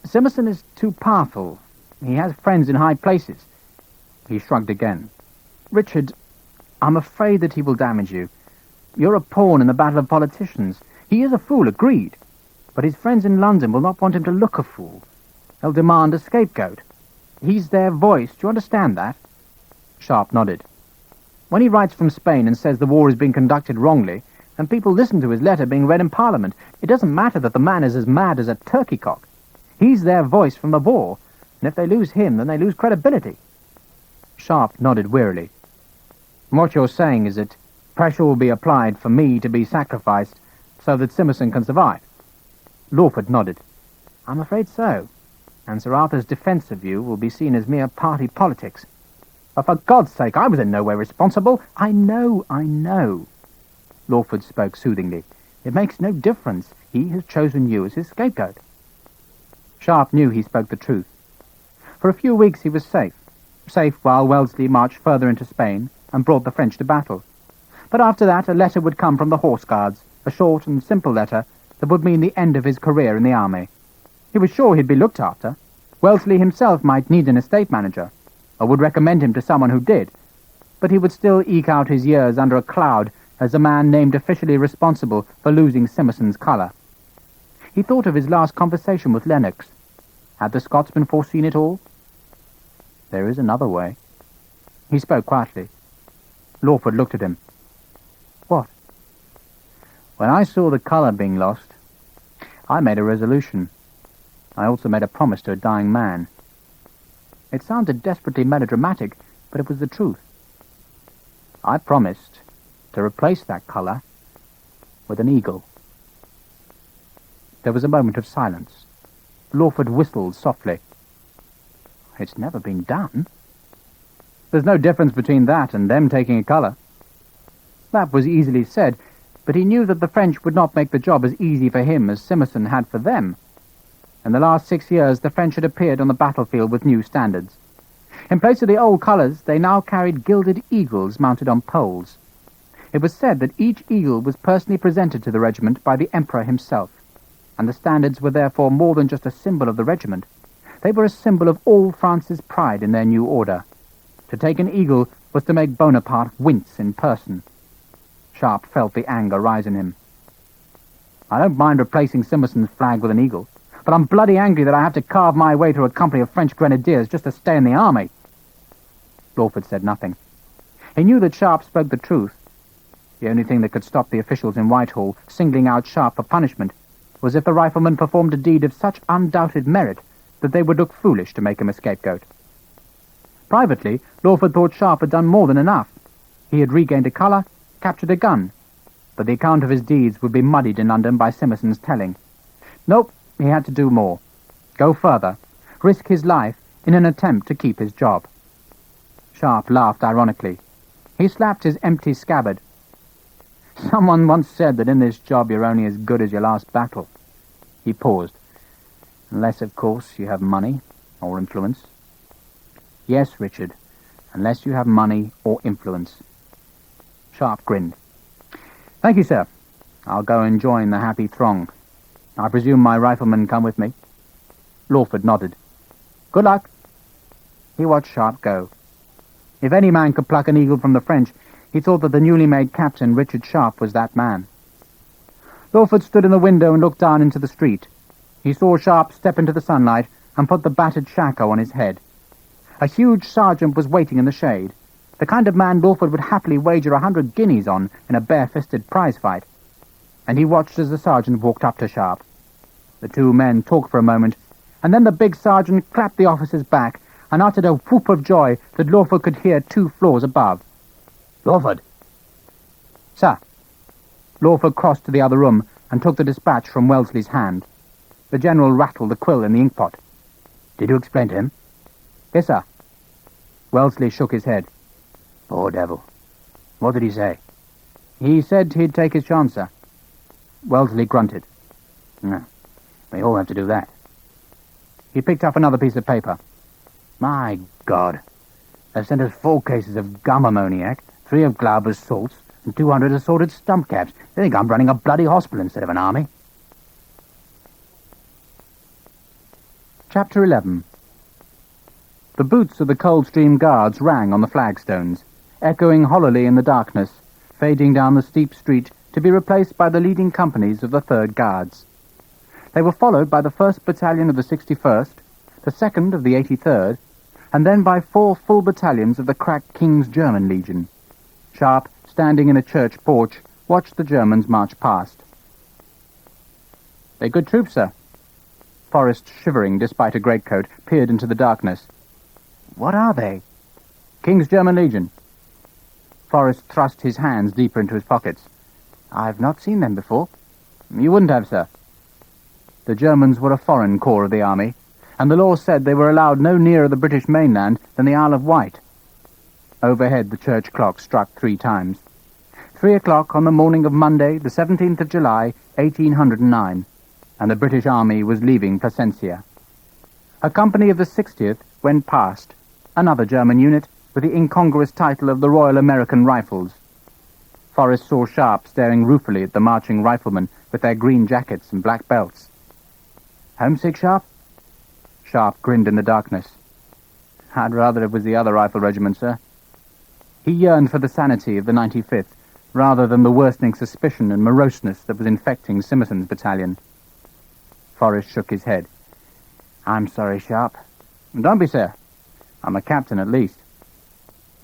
"Simmerson is too powerful. He has friends in high places." He shrugged again. "Richard, I'm afraid that he will damage you. You're a pawn in the battle of politicians. He is a fool, agreed. But his friends in London will not want him to look a fool. They'll demand a scapegoat. He's their voice. Do you understand that?" Sharpe nodded. "When he writes from Spain and says the war is being conducted wrongly, and people listen to his letter being read in Parliament, it doesn't matter that the man is as mad as a turkey cock. He's their voice from the war, and if they lose him, then they lose credibility." Sharpe nodded wearily. "What you're saying is that pressure will be applied for me to be sacrificed so that Simmerson can survive?" Lawford nodded. "I'm afraid so, and Sir Arthur's defence of you will be seen as mere party politics. But for God's sake, I was in no way responsible." I know. Lawford spoke soothingly. "It makes no difference. He has chosen you as his scapegoat." Sharpe knew he spoke the truth. For a few weeks he was safe while Wellesley marched further into Spain and brought the French to battle. But after that a letter would come from the Horse Guards, a short and simple letter that would mean the end of his career in the army. He was sure he'd be looked after. Wellesley himself might need an estate manager, or would recommend him to someone who did, but he would still eke out his years under a cloud as a man named officially responsible for losing Simmerson's colour. He thought of his last conversation with Lennox. Had the Scotsman foreseen it all? There is another way. He spoke quietly. Lawford looked at him. "What?" "When I saw the colour being lost, I made a resolution. I also made a promise to a dying man." It sounded desperately melodramatic, but it was the truth. "I promised to replace that colour with an eagle." There was a moment of silence. Lawford whistled softly. "It's never been done." "There's no difference between that and them taking a colour." That was easily said, but he knew that the French would not make the job as easy for him as Simmerson had for them. In the last 6 years the French had appeared on the battlefield with new standards. In place of the old colours, they now carried gilded eagles mounted on poles. It was said that each eagle was personally presented to the regiment by the Emperor himself, and the standards were therefore more than just a symbol of the regiment. They were a symbol of all France's pride in their new order. To take an eagle was to make Bonaparte wince in person. Sharpe felt the anger rise in him. "I don't mind replacing Simmerson's flag with an eagle, but I'm bloody angry that I have to carve my way through a company of French grenadiers just to stay in the army." Lawford said nothing. He knew that Sharpe spoke the truth. The only thing that could stop the officials in Whitehall singling out Sharpe for punishment was if the rifleman performed a deed of such undoubted merit that they would look foolish to make him a scapegoat. Privately, Lawford thought Sharpe had done more than enough. He had regained a colour, captured a gun, but the account of his deeds would be muddied in London by Simmerson's telling. Nope, he had to do more. Go further. Risk his life in an attempt to keep his job. Sharpe laughed ironically. He slapped his empty scabbard. "Someone once said that in this job you're only as good as your last battle." He paused. "Unless, of course, you have money or influence." "Yes, Richard, unless you have money or influence." Sharpe grinned. "Thank you, sir. I'll go and join the happy throng. I presume my riflemen come with me?" Lawford nodded. "Good luck." He watched Sharpe go. If any man could pluck an eagle from the French, he thought that the newly made captain, Richard Sharpe, was that man. Lawford stood in the window and looked down into the street. He saw Sharpe step into the sunlight and put the battered shako on his head. A huge sergeant was waiting in the shade, the kind of man Lawford would happily wager 100 guineas on in a bare-fisted prize fight. And he watched as the sergeant walked up to Sharpe. The two men talked for a moment, and then the big sergeant clapped the officer's back and uttered a whoop of joy that Lawford could hear 2 floors above. "Lawford." "Sir." Lawford crossed to the other room and took the dispatch from Wellesley's hand. The general rattled the quill in the inkpot. "Did you explain to him?" "Yes, sir." Wellesley shook his head. "Poor devil. What did he say?" "He said he'd take his chance, sir." Wellesley grunted. "No, we all have to do that." He picked up another piece of paper. "My God. They've sent us 4 cases of gum ammoniac, 3 of Glauber's salts, and 200 assorted stump caps. They think I'm running a bloody hospital instead of an army." Chapter 11. The boots of the Coldstream Guards rang on the flagstones, echoing hollowly in the darkness, fading down the steep street to be replaced by the leading companies of the 3rd Guards. They were followed by the 1st Battalion of the 61st, the 2nd of the 83rd, and then by 4 full battalions of the crack King's German Legion. Sharpe, standing in a church porch, watched the Germans march past. "They're good troops, sir." Forrest, shivering despite a greatcoat, peered into the darkness. "What are they?" "King's German Legion." Forrest thrust his hands deeper into his pockets. "I've not seen them before." "You wouldn't have, sir." The Germans were a foreign corps of the army, and the law said they were allowed no nearer the British mainland than the Isle of Wight. Overhead the church clock struck 3 times. 3 o'clock on the morning of Monday, the 17th of July, 1809, and the British army was leaving Plasencia. A company of the 60th went past, another German unit with the incongruous title of the Royal American Rifles. Forrest saw Sharpe staring ruefully at the marching riflemen with their green jackets and black belts. "Homesick, Sharpe?" Sharpe grinned in the darkness. "I'd rather it was the other rifle regiment, sir." He yearned for the sanity of the 95th, rather than the worsening suspicion and moroseness that was infecting Simmerson's battalion. Forrest shook his head. "I'm sorry, Sharpe." "Don't be, sir. I'm a captain at least."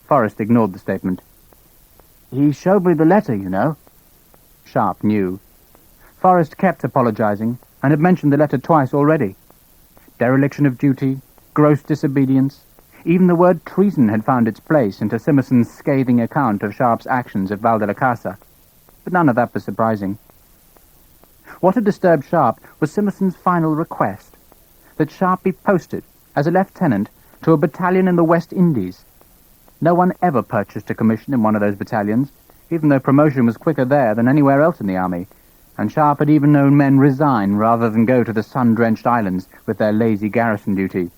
Forrest ignored the statement. "He showed me the letter, you know." Sharpe knew. Forrest kept apologizing, and had mentioned the letter twice already. Dereliction of duty, gross disobedience, even the word treason had found its place into Simmerson's scathing account of Sharpe's actions at Val de la Casa, but none of that was surprising. What had disturbed Sharpe was Simmerson's final request, that Sharpe be posted, as a lieutenant, to a battalion in the West Indies. No one ever purchased a commission in one of those battalions, even though promotion was quicker there than anywhere else in the army, and Sharpe had even known men resign rather than go to the sun-drenched islands with their lazy garrison duty.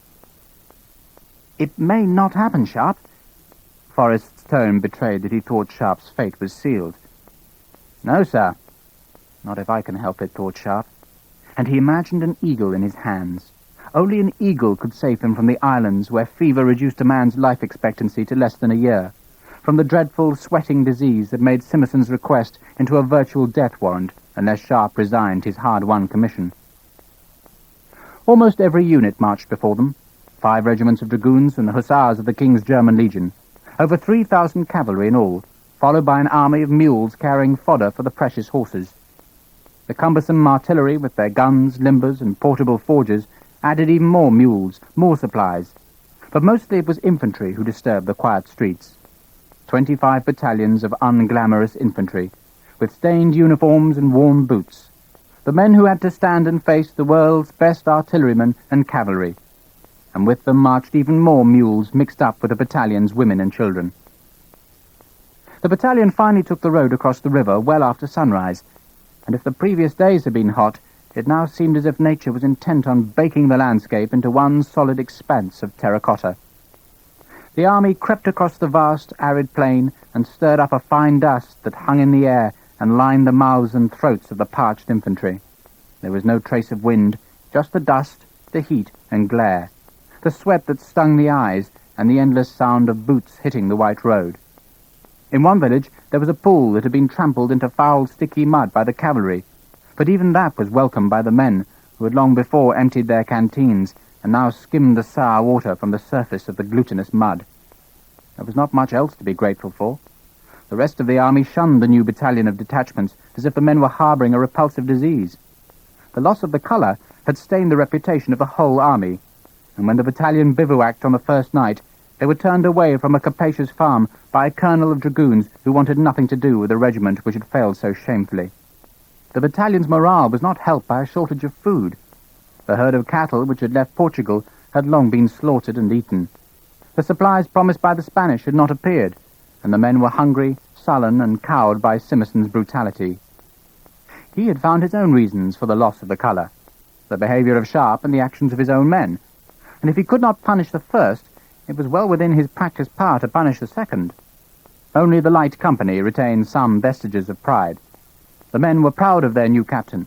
"It may not happen, Sharpe." Forrest's tone betrayed that he thought Sharpe's fate was sealed. "No, sir." "Not if I can help it," thought Sharpe, and he imagined an eagle in his hands. Only an eagle could save him from the islands where fever reduced a man's life expectancy to less than a year, from the dreadful sweating disease that made Simmerson's request into a virtual death warrant unless Sharpe resigned his hard-won commission. Almost every unit marched before them, 5 regiments of dragoons and the hussars of the King's German Legion, over 3,000 cavalry in all, followed by an army of mules carrying fodder for the precious horses. The cumbersome artillery, with their guns, limbers, and portable forges, added even more mules, more supplies, but mostly it was infantry who disturbed the quiet streets. 25 battalions of unglamorous infantry, with stained uniforms and worn boots, the men who had to stand and face the world's best artillerymen and cavalry, and with them marched even more mules mixed up with the battalion's women and children. The battalion finally took the road across the river well after sunrise, and if the previous days had been hot, it now seemed as if nature was intent on baking the landscape into one solid expanse of terracotta. The army crept across the vast, arid plain and stirred up a fine dust that hung in the air and lined the mouths and throats of the parched infantry. There was no trace of wind, just the dust, the heat and glare, the sweat that stung the eyes, and the endless sound of boots hitting the white road. In one village there was a pool that had been trampled into foul, sticky mud by the cavalry, but even that was welcomed by the men, who had long before emptied their canteens and now skimmed the sour water from the surface of the glutinous mud. There was not much else to be grateful for. The rest of the army shunned the new battalion of detachments as if the men were harbouring a repulsive disease. The loss of the colour had stained the reputation of the whole army, and when the battalion bivouacked on the first night, they were turned away from a capacious farm by a colonel of dragoons who wanted nothing to do with the regiment which had failed so shamefully. The battalion's morale was not helped by a shortage of food. The herd of cattle which had left Portugal had long been slaughtered and eaten. The supplies promised by the Spanish had not appeared, and the men were hungry, sullen, and cowed by Simmerson's brutality. He had found his own reasons for the loss of the colour, the behaviour of Sharpe and the actions of his own men, and if he could not punish the first, it was well within his practised power to punish the second. Only the light company retained some vestiges of pride. The men were proud of their new captain.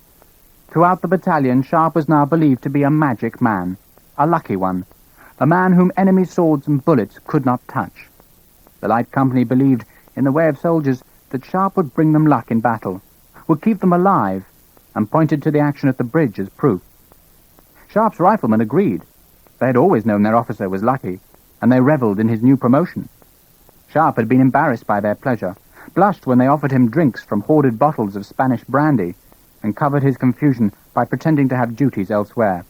Throughout the battalion, Sharpe was now believed to be a magic man, a lucky one, a man whom enemy swords and bullets could not touch. The light company believed, in the way of soldiers, that Sharpe would bring them luck in battle, would keep them alive, and pointed to the action at the bridge as proof. Sharpe's riflemen agreed. They had always known their officer was lucky, and they revelled in his new promotion. Sharpe had been embarrassed by their pleasure, blushed when they offered him drinks from hoarded bottles of Spanish brandy, and covered his confusion by pretending to have duties elsewhere.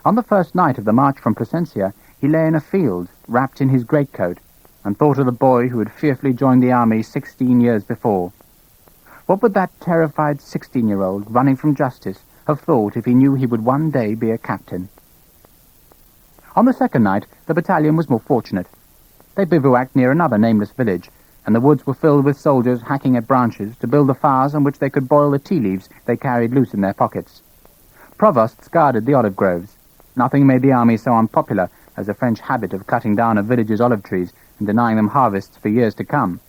On the first night of the march from Plasencia, he lay in a field, wrapped in his greatcoat, and thought of the boy who had fearfully joined the army 16 years before. What would that terrified 16-year-old, running from justice, have thought if he knew he would one day be a captain? On the second night, the battalion was more fortunate. They bivouacked near another nameless village, and the woods were filled with soldiers hacking at branches to build the fires on which they could boil the tea leaves they carried loose in their pockets. Provosts guarded the olive groves. Nothing made the army so unpopular as the French habit of cutting down a village's olive trees and denying them harvests for years to come,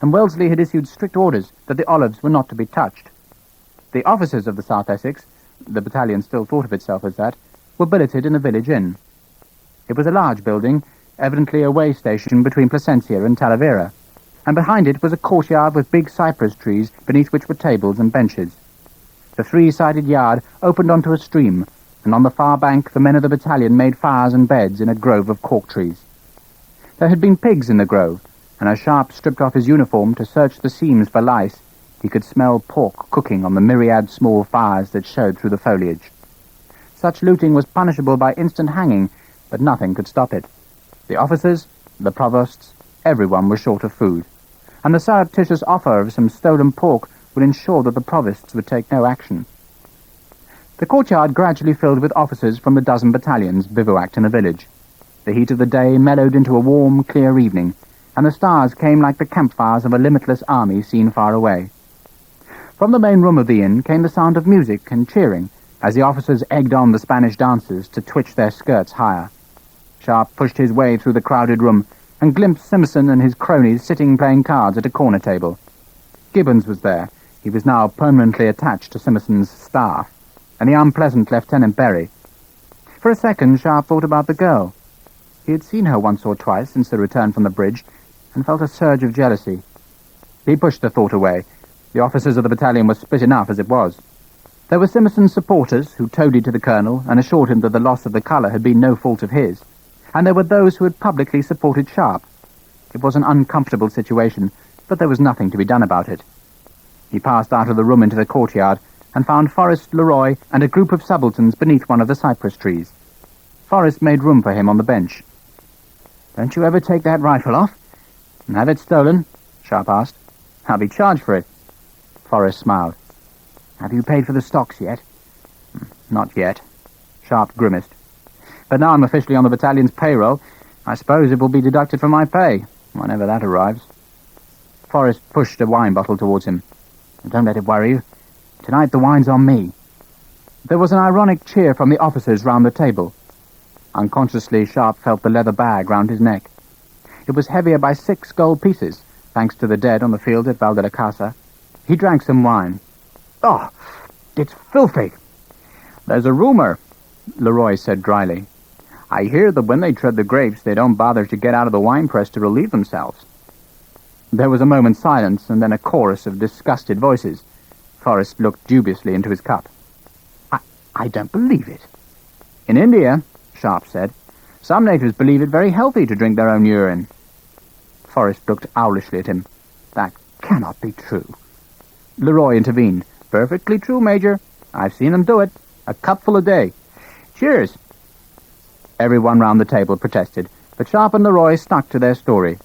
and Wellesley had issued strict orders that the olives were not to be touched. The officers of the South Essex, the battalion still thought of itself as that, were billeted in the village inn. It was a large building, evidently a way station between Plasencia and Talavera, and behind it was a courtyard with big cypress trees beneath which were tables and benches. The three-sided yard opened onto a stream, and on the far bank the men of the battalion made fires and beds in a grove of cork trees. There had been pigs in the grove, and as Sharpe stripped off his uniform to search the seams for lice, he could smell pork cooking on the myriad small fires that showed through the foliage. Such looting was punishable by instant hanging, but nothing could stop it. The officers, the provosts, everyone was short of food, and the surreptitious offer of some stolen pork would ensure that the provosts would take no action. The courtyard gradually filled with officers from the dozen battalions bivouacked in the village. The heat of the day mellowed into a warm, clear evening, and the stars came like the campfires of a limitless army seen far away. From the main room of the inn came the sound of music and cheering, as the officers egged on the Spanish dancers to twitch their skirts higher. Sharpe pushed his way through the crowded room and glimpsed Simmerson and his cronies sitting playing cards at a corner table. Gibbons was there. He was now permanently attached to Simmerson's staff, and the unpleasant Lieutenant Berry. For a second, Sharpe thought about the girl. He had seen her once or twice since the return from the bridge, and felt a surge of jealousy. He pushed the thought away. The officers of the battalion were split enough as it was. There were Simmerson's supporters who toadied to the colonel and assured him that the loss of the colour had been no fault of his, and there were those who had publicly supported Sharpe. It was an uncomfortable situation, but there was nothing to be done about it. He passed out of the room into the courtyard and found Forrest, Leroy, and a group of subalterns beneath one of the cypress trees. Forrest made room for him on the bench. "Don't you ever take that rifle off and have it stolen?" Sharpe asked. "I'll be charged for it." Forrest smiled. "Have you paid for the stocks yet?" "Not yet." Sharpe grimaced. "But now I'm officially on the battalion's payroll, I suppose it will be deducted from my pay, whenever that arrives." Forrest pushed a wine bottle towards him. "Don't let it worry you. Tonight the wine's on me." There was an ironic cheer from the officers round the table. Unconsciously, Sharpe felt the leather bag round his neck. It was heavier by 6 gold pieces, thanks to the dead on the field at Val de la Casa. He drank some wine. Oh, it's filthy. There's a rumor, Leroy said dryly. I hear that when they tread the grapes, they don't bother to get out of the winepress to relieve themselves. There was a moment's silence, and then a chorus of disgusted voices. Forrest looked dubiously into his cup. I don't believe it. In India, Sharpe said, some natives believe it very healthy to drink their own urine. Forrest looked owlishly at him. That cannot be true. Leroy intervened. Perfectly true, Major. I've seen them do it. A cupful a day. Cheers. Everyone round the table protested, but Sharpe and Leroy stuck to their story.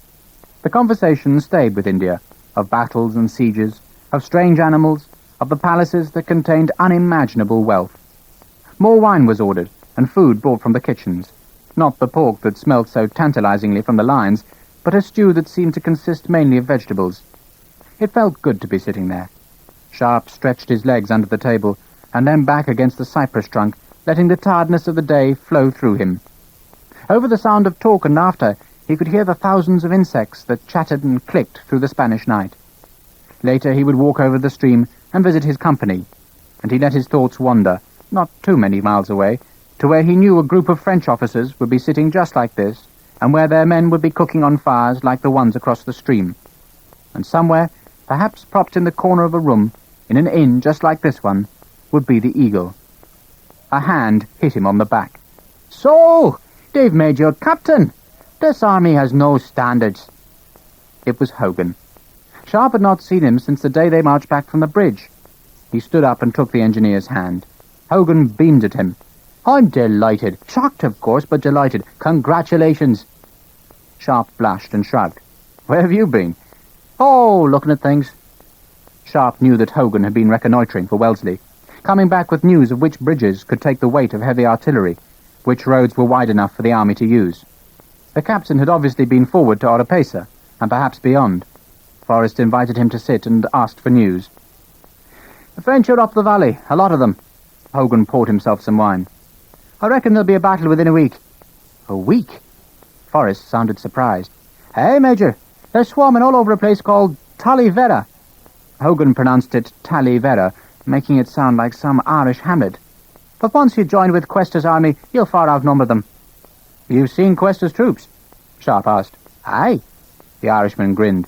The conversation stayed with India, of battles and sieges, of strange animals, of the palaces that contained unimaginable wealth. More wine was ordered, and food brought from the kitchens. Not the pork that smelt so tantalizingly from the lines, but a stew that seemed to consist mainly of vegetables. It felt good to be sitting there. Sharpe stretched his legs under the table, and then back against the cypress trunk, letting the tiredness of the day flow through him. Over the sound of talk and laughter, he could hear the thousands of insects that chattered and clicked through the Spanish night. Later he would walk over the stream and visit his company, and he let his thoughts wander, not too many miles away, to where he knew a group of French officers would be sitting just like this, and where their men would be cooking on fires like the ones across the stream. And somewhere, perhaps propped in the corner of a room, in an inn just like this one, would be the eagle. A hand hit him on the back. So, they've made you captain. This army has no standards. It was Hogan. Sharpe had not seen him since the day they marched back from the bridge. He stood up and took the engineer's hand. Hogan beamed at him. I'm delighted. Shocked, of course, but delighted. Congratulations. Sharpe blushed and shrugged. Where have you been? Oh, looking at things. Sharpe knew that Hogan had been reconnoitring for Wellesley, coming back with news of which bridges could take the weight of heavy artillery, which roads were wide enough for the army to use. The captain had obviously been forward to Oropesa, and perhaps beyond. Forrest invited him to sit and asked for news. The French are up the valley, a lot of them. Hogan poured himself some wine. I reckon there'll be a battle within a week. A week? Forrest sounded surprised. Hey, Major, they're swarming all over a place called Talavera. Hogan pronounced it Talavera, making it sound like some Irish hamlet. But once you join with Cuesta's army, you'll far outnumber them. You've seen Cuesta's troops? Sharpe asked. Aye. The Irishman grinned.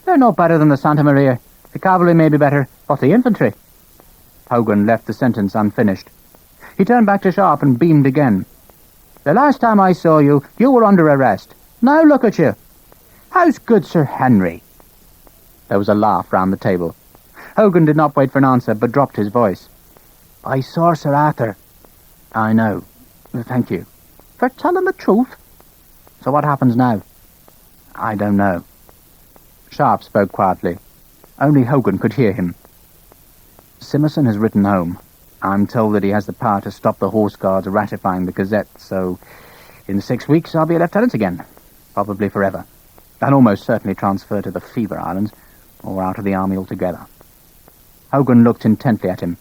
They're no better than the Santa Maria. The cavalry may be better, but the infantry... Hogan left the sentence unfinished. He turned back to Sharpe and beamed again. The last time I saw you, you were under arrest. Now look at you. How's good Sir Henry? There was a laugh round the table. Hogan did not wait for an answer, but dropped his voice. I saw Sir Arthur. I know. Thank you. For telling the truth? So what happens now? I don't know. Sharpe spoke quietly. Only Hogan could hear him. Simmerson has written home. I'm told that he has the power to stop the Horse Guards ratifying the Gazette, so in 6 weeks I'll be a lieutenant again. Probably forever. And almost certainly transfer to the Fever Islands, or out of the army altogether. Hogan looked intently at him.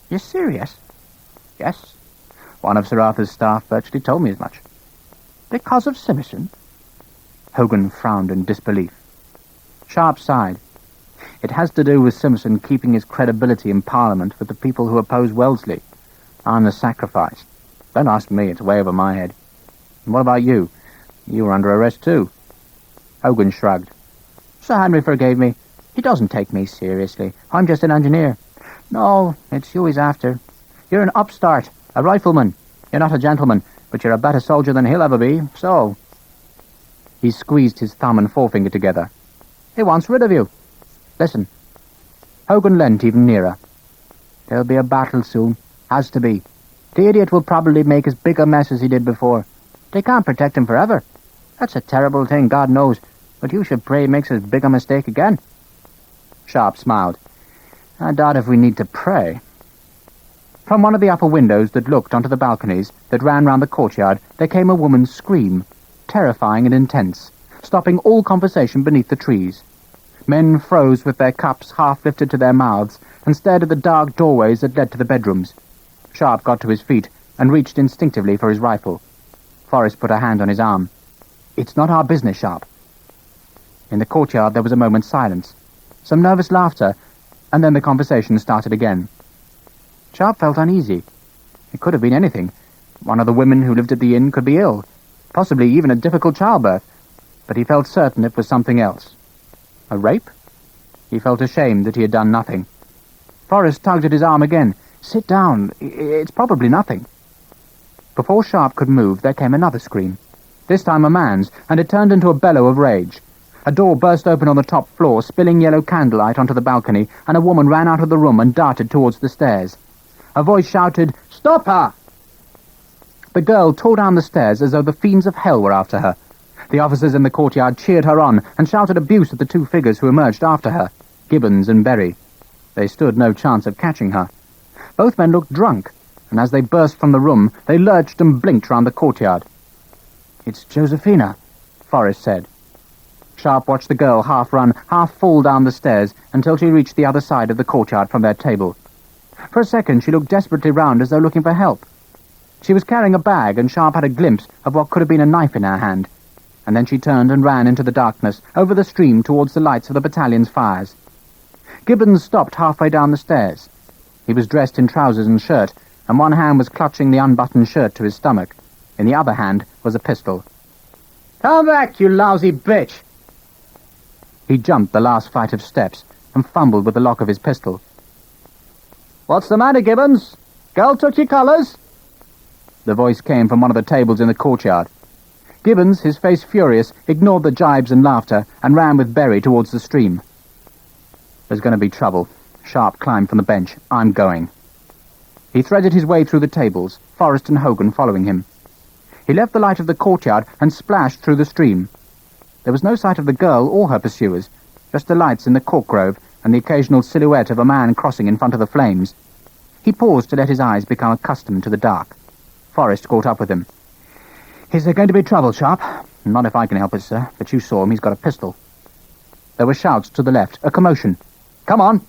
You're serious? Yes. One of Sir Arthur's staff virtually told me as much. Because of Simmerson? Hogan frowned in disbelief. Sharpe sighed. It has to do with Simmerson keeping his credibility in Parliament with the people who oppose Wellesley. I'm the sacrifice. Don't ask me, it's way over my head. And what about you? You were under arrest too. Hogan shrugged. Sir Henry forgave me. He doesn't take me seriously. I'm just an engineer. No, it's you he's after. You're an upstart, a rifleman. You're not a gentleman, but you're a better soldier than he'll ever be, so... He squeezed his thumb and forefinger together. He wants rid of you. Listen. Hogan leant even nearer. There'll be a battle soon. Has to be. The idiot will probably make as big a mess as he did before. They can't protect him forever. That's a terrible thing, God knows. But you should pray he makes as big a mistake again. Sharpe smiled. I doubt if we need to pray. From one of the upper windows that looked onto the balconies that ran round the courtyard, there came a woman's scream, terrifying and intense, stopping all conversation beneath the trees. Men froze with their cups half lifted to their mouths and stared at the dark doorways that led to the bedrooms. Sharpe got to his feet and reached instinctively for his rifle. Forrest put a hand on his arm. It's not our business, Sharpe. In the courtyard there was a moment's silence, some nervous laughter, and then the conversation started again. Sharpe felt uneasy. It could have been anything. One of the women who lived at the inn could be ill, possibly even a difficult childbirth, but he felt certain it was something else. A rape? He felt ashamed that he had done nothing. Forrest tugged at his arm again. "Sit down. It's probably nothing." Before Sharpe could move, there came another scream. This time a man's, and it turned into a bellow of rage. A door burst open on the top floor, spilling yellow candlelight onto the balcony, and a woman ran out of the room and darted towards the stairs. A voice shouted, "Stop her!" The girl tore down the stairs as though the fiends of hell were after her. The officers in the courtyard cheered her on and shouted abuse at the two figures who emerged after her, Gibbons and Berry. They stood no chance of catching her. Both men looked drunk, and as they burst from the room, they lurched and blinked round the courtyard. "It's Josephina," Forrest said. Sharpe watched the girl half run, half fall down the stairs until she reached the other side of the courtyard from their table. For a second she looked desperately round as though looking for help. She was carrying a bag, and Sharpe had a glimpse of what could have been a knife in her hand, and then she turned and ran into the darkness, over the stream towards the lights of the battalion's fires. Gibbons stopped halfway down the stairs. He was dressed in trousers and shirt, and one hand was clutching the unbuttoned shirt to his stomach. In the other hand was a pistol. "Come back, you lousy bitch!" He jumped the last flight of steps and fumbled with the lock of his pistol. "What's the matter, Gibbons? Girl took your colours?" The voice came from one of the tables in the courtyard. Gibbons, his face furious, ignored the jibes and laughter and ran with Berry towards the stream. "There's going to be trouble." Sharpe climbed from the bench. "I'm going." He threaded his way through the tables, Forrest and Hogan following him. He left the light of the courtyard and splashed through the stream. There was no sight of the girl or her pursuers, just the lights in the cork grove and the occasional silhouette of a man crossing in front of the flames. He paused to let his eyes become accustomed to the dark. Forrest caught up with him. "Is there going to be trouble, Sharpe?" "Not if I can help it, sir, but you saw him. He's got a pistol." There were shouts to the left, a commotion. "Come on!"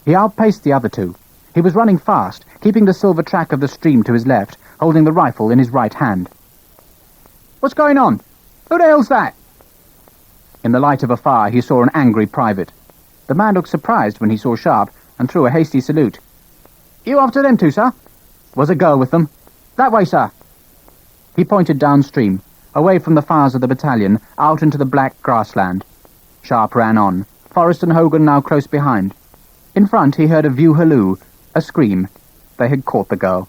He outpaced the other two. He was running fast, keeping the silver track of the stream to his left, holding the rifle in his right hand. "What's going on? Who the hell's that?" In the light of a fire he saw an angry private. The man looked surprised when he saw Sharpe and threw a hasty salute. "You after them two, sir?" "Was a girl with them." "That way, sir." He pointed downstream, away from the fires of the battalion, out into the black grassland. Sharpe ran on, Forrest and Hogan now close behind. In front he heard a view halloo, a scream. They had caught the girl.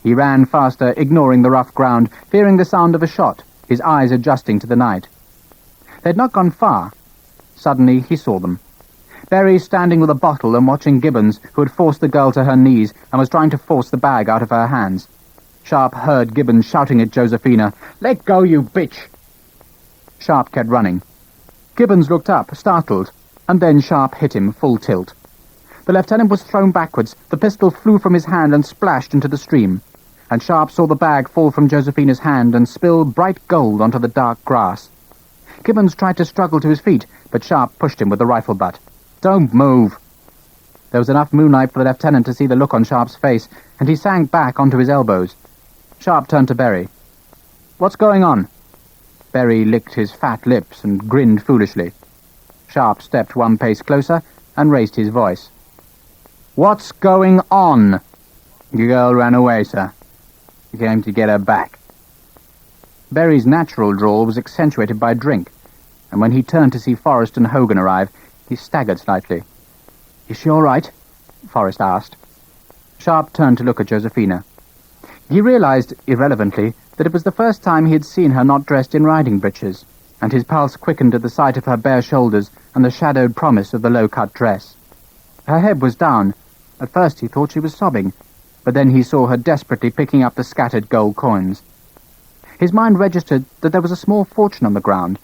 He ran faster, ignoring the rough ground, fearing the sound of a shot, his eyes adjusting to the night. They had not gone far. Suddenly he saw them. Berry standing with a bottle and watching Gibbons, who had forced the girl to her knees and was trying to force the bag out of her hands. Sharpe heard Gibbons shouting at Josephina, "Let go, you bitch!" Sharpe kept running. Gibbons looked up, startled, and then Sharpe hit him full tilt. The lieutenant was thrown backwards, the pistol flew from his hand and splashed into the stream, and Sharpe saw the bag fall from Josephina's hand and spill bright gold onto the dark grass. Gibbons tried to struggle to his feet, but Sharpe pushed him with the rifle butt. "Don't move!" There was enough moonlight for the lieutenant to see the look on Sharpe's face, and he sank back onto his elbows. Sharpe turned to Berry. "What's going on?" Berry licked his fat lips and grinned foolishly. Sharpe stepped one pace closer and raised his voice. "What's going on?" "The girl ran away, sir. He came to get her back." Berry's natural drawl was accentuated by drink, and when he turned to see Forrest and Hogan arrive, he staggered slightly. "Is she all right?" Forrest asked. Sharpe turned to look at Josephina. He realized, irrelevantly, that it was the first time he had seen her not dressed in riding breeches, and his pulse quickened at the sight of her bare shoulders and the shadowed promise of the low-cut dress. Her head was down. At first he thought she was sobbing, but then he saw her desperately picking up the scattered gold coins. His mind registered that there was a small fortune on the ground,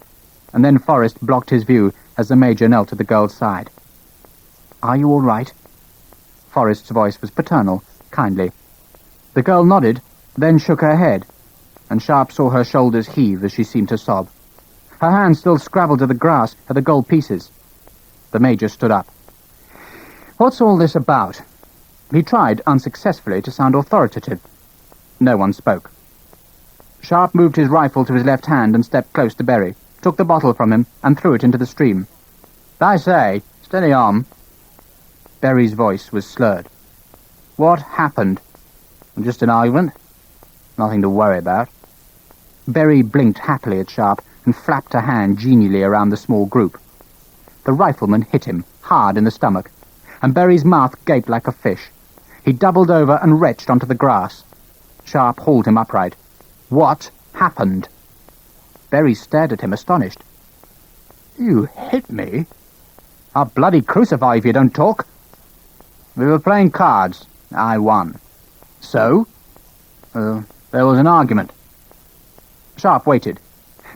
and then Forrest blocked his view as the Major knelt at the girl's side. "Are you all right?" Forrest's voice was paternal, kindly. The girl nodded, then shook her head, and Sharpe saw her shoulders heave as she seemed to sob. Her hands still scrabbled at the grass at the gold pieces. The Major stood up. "What's all this about?" He tried, unsuccessfully, to sound authoritative. No one spoke. Sharpe moved his rifle to his left hand and stepped close to Berry, took the bottle from him and threw it into the stream. I say, steady on. Berry's voice was slurred. What happened? Just an argument? Nothing to worry about. Berry blinked happily at Sharpe and flapped a hand genially around the small group. The rifleman hit him, hard in the stomach, and Berry's mouth gaped like a fish. He doubled over and retched onto the grass. Sharpe hauled him upright. What happened? Berry stared at him, astonished. You hit me? I'll bloody crucify if you don't talk. We were playing cards. I won. So? There was an argument. Sharpe waited.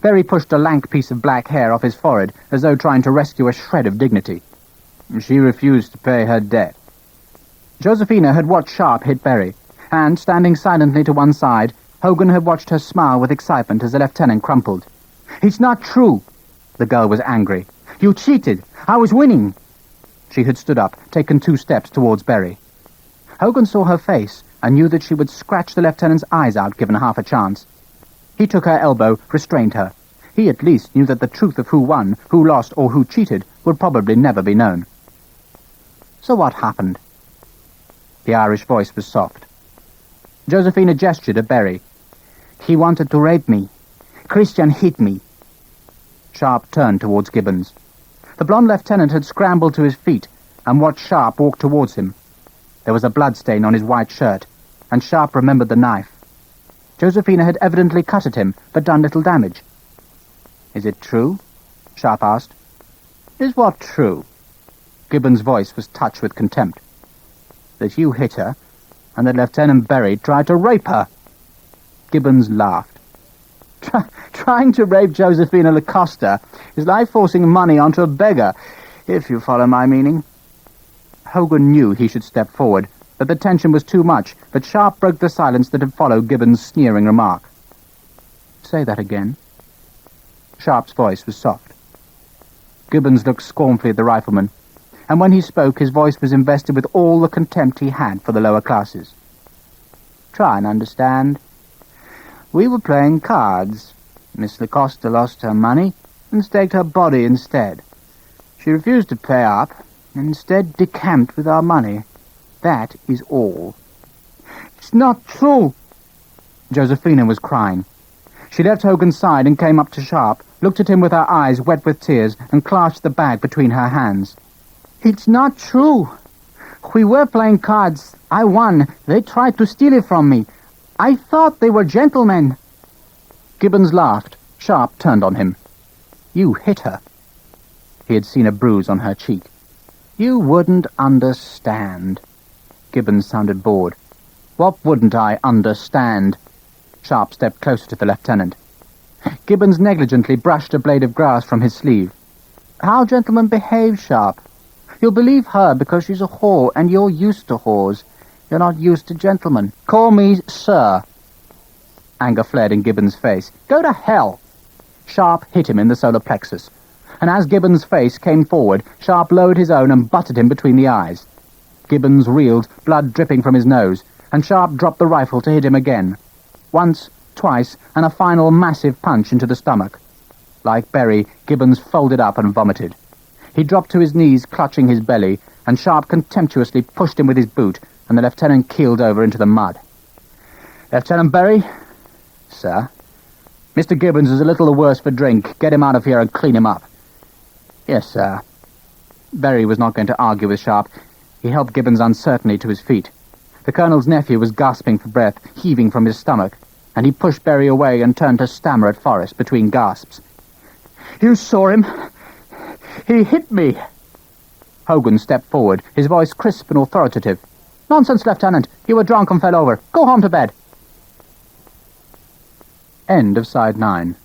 Berry pushed a lank piece of black hair off his forehead as though trying to rescue a shred of dignity. She refused to pay her debt. Josephina had watched Sharpe hit Berry, and, standing silently to one side, Hogan had watched her smile with excitement as the lieutenant crumpled. "It's not true!" The girl was angry. "You cheated! I was winning!" She had stood up, taken 2 steps towards Berry. Hogan saw her face and knew that she would scratch the lieutenant's eyes out given half a chance. He took her elbow, restrained her. He at least knew that the truth of who won, who lost, or who cheated would probably never be known. "So what happened?" The Irish voice was soft. Josephina gestured at Berry. "He wanted to rape me. Christian hit me." Sharpe turned towards Gibbons. The blonde lieutenant had scrambled to his feet and watched Sharpe walk towards him. There was a bloodstain on his white shirt, and Sharpe remembered the knife. Josephina had evidently cut at him, but done little damage. "Is it true?" Sharpe asked. "Is what true?" Gibbons' voice was touched with contempt. "That you hit her, and that Lieutenant Berry tried to rape her." Gibbons laughed. Trying to rape Josephina Lacosta is like forcing money onto a beggar, if you follow my meaning. Hogan knew he should step forward, that the tension was too much, but Sharpe broke the silence that had followed Gibbons' sneering remark. "Say that again." Sharpe's voice was soft. Gibbons looked scornfully at the rifleman, and when he spoke his voice was invested with all the contempt he had for the lower classes. "Try and understand. We were playing cards. Miss Lacosta lost her money and staked her body instead. She refused to pay up and instead decamped with our money. That is all." "It's not true!" Josephina was crying. She left Hogan's side and came up to Sharpe, looked at him with her eyes wet with tears, and clasped the bag between her hands. "It's not true. We were playing cards. I won. They tried to steal it from me. I thought they were gentlemen." Gibbons laughed. Sharpe turned on him. "You hit her." He had seen a bruise on her cheek. "You wouldn't understand." Gibbons sounded bored. "What wouldn't I understand?" Sharpe stepped closer to the lieutenant. Gibbons negligently brushed a blade of grass from his sleeve. "How gentlemen behave, Sharpe. You'll believe her because she's a whore, and you're used to whores. You're not used to gentlemen. Call me sir." Anger flared in Gibbons' face. "Go to hell!" Sharpe hit him in the solar plexus, and as Gibbons' face came forward, Sharpe lowered his own and butted him between the eyes. Gibbons reeled, blood dripping from his nose, and Sharpe dropped the rifle to hit him again. Once, twice, and a final massive punch into the stomach. Like Berry, Gibbons folded up and vomited. He dropped to his knees, clutching his belly, and Sharpe contemptuously pushed him with his boot, and the lieutenant keeled over into the mud. "Lieutenant Berry?" "Sir?" "Mr. Gibbons is a little the worse for drink. Get him out of here and clean him up." "Yes, sir." Berry was not going to argue with Sharpe. He helped Gibbons uncertainly to his feet. The colonel's nephew was gasping for breath, heaving from his stomach, and he pushed Berry away and turned to stammer at Forrest between gasps. "You saw him. He hit me." Hogan stepped forward, his voice crisp and authoritative. "Nonsense, Lieutenant. You were drunk and fell over. Go home to bed." End of Side 9.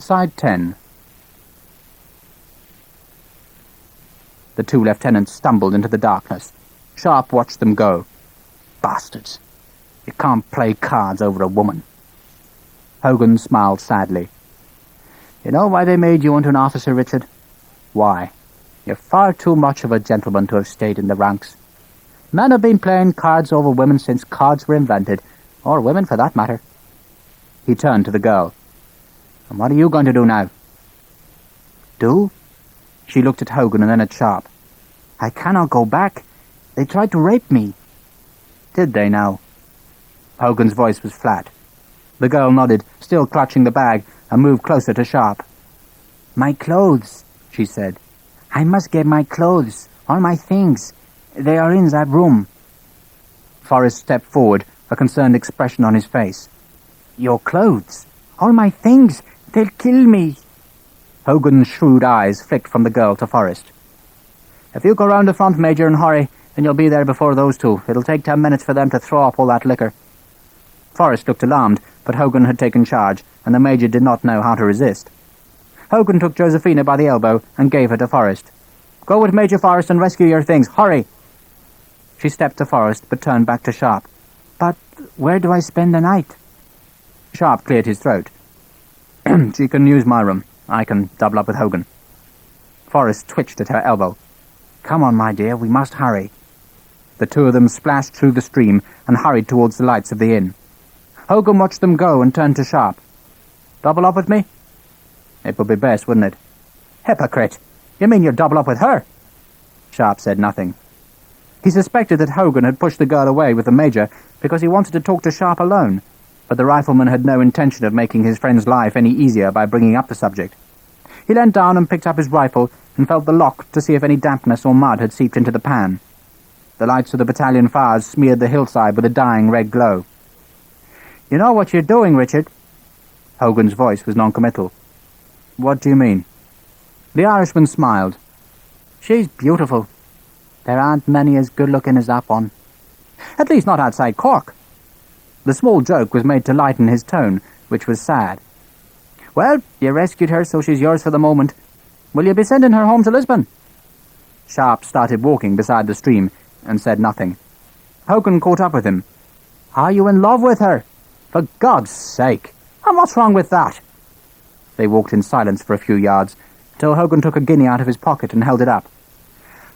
Side 10. The two lieutenants stumbled into the darkness. Sharpe watched them go. Bastards. You can't play cards over a woman. Hogan smiled sadly. You know why they made you into an officer, Richard? Why? You're far too much of a gentleman to have stayed in the ranks. Men have been playing cards over women since cards were invented, or women for that matter. He turned to the girl. And what are you going to do now? Do? She looked at Hogan and then at Sharpe. I cannot go back. They tried to rape me. Did they now? Hogan's voice was flat. The girl nodded, still clutching the bag, and moved closer to Sharpe. My clothes, she said. I must get my clothes, all my things. They are in that room. Forrest stepped forward, a concerned expression on his face. Your clothes? All my things? They'll kill me. Hogan's shrewd eyes flicked from the girl to Forrest. If you go round the front, Major, and hurry, then you'll be there before those two. It'll take 10 minutes for them to throw up all that liquor. Forrest looked alarmed, but Hogan had taken charge, and the Major did not know how to resist. Hogan took Josephina by the elbow and gave her to Forrest. Go with Major Forrest and rescue your things. Hurry! She stepped to Forrest, but turned back to Sharpe. But where do I spend the night? Sharpe cleared his throat. She can use my room. I can double up with Hogan. Forrest twitched at her elbow. Come on, my dear, we must hurry. The two of them splashed through the stream and hurried towards the lights of the inn. Hogan watched them go and turned to Sharpe. Double up with me? It would be best, wouldn't it? Hypocrite! You mean you'd double up with her? Sharpe said nothing. He suspected that Hogan had pushed the girl away with the Major because he wanted to talk to Sharpe alone, but the rifleman had no intention of making his friend's life any easier by bringing up the subject. He leant down and picked up his rifle and felt the lock to see if any dampness or mud had seeped into the pan. The lights of the battalion fires smeared the hillside with a dying red glow. You know what you're doing, Richard? Hogan's voice was noncommittal. What do you mean? The Irishman smiled. She's beautiful. There aren't many as good-looking as that one. At least not outside Cork. The small joke was made to lighten his tone, which was sad. Well, you rescued her, so she's yours for the moment. Will you be sending her home to Lisbon? Sharpe started walking beside the stream and said nothing. Hogan caught up with him. Are you in love with her? For God's sake! And what's wrong with that? They walked in silence for a few yards, till Hogan took a guinea out of his pocket and held it up.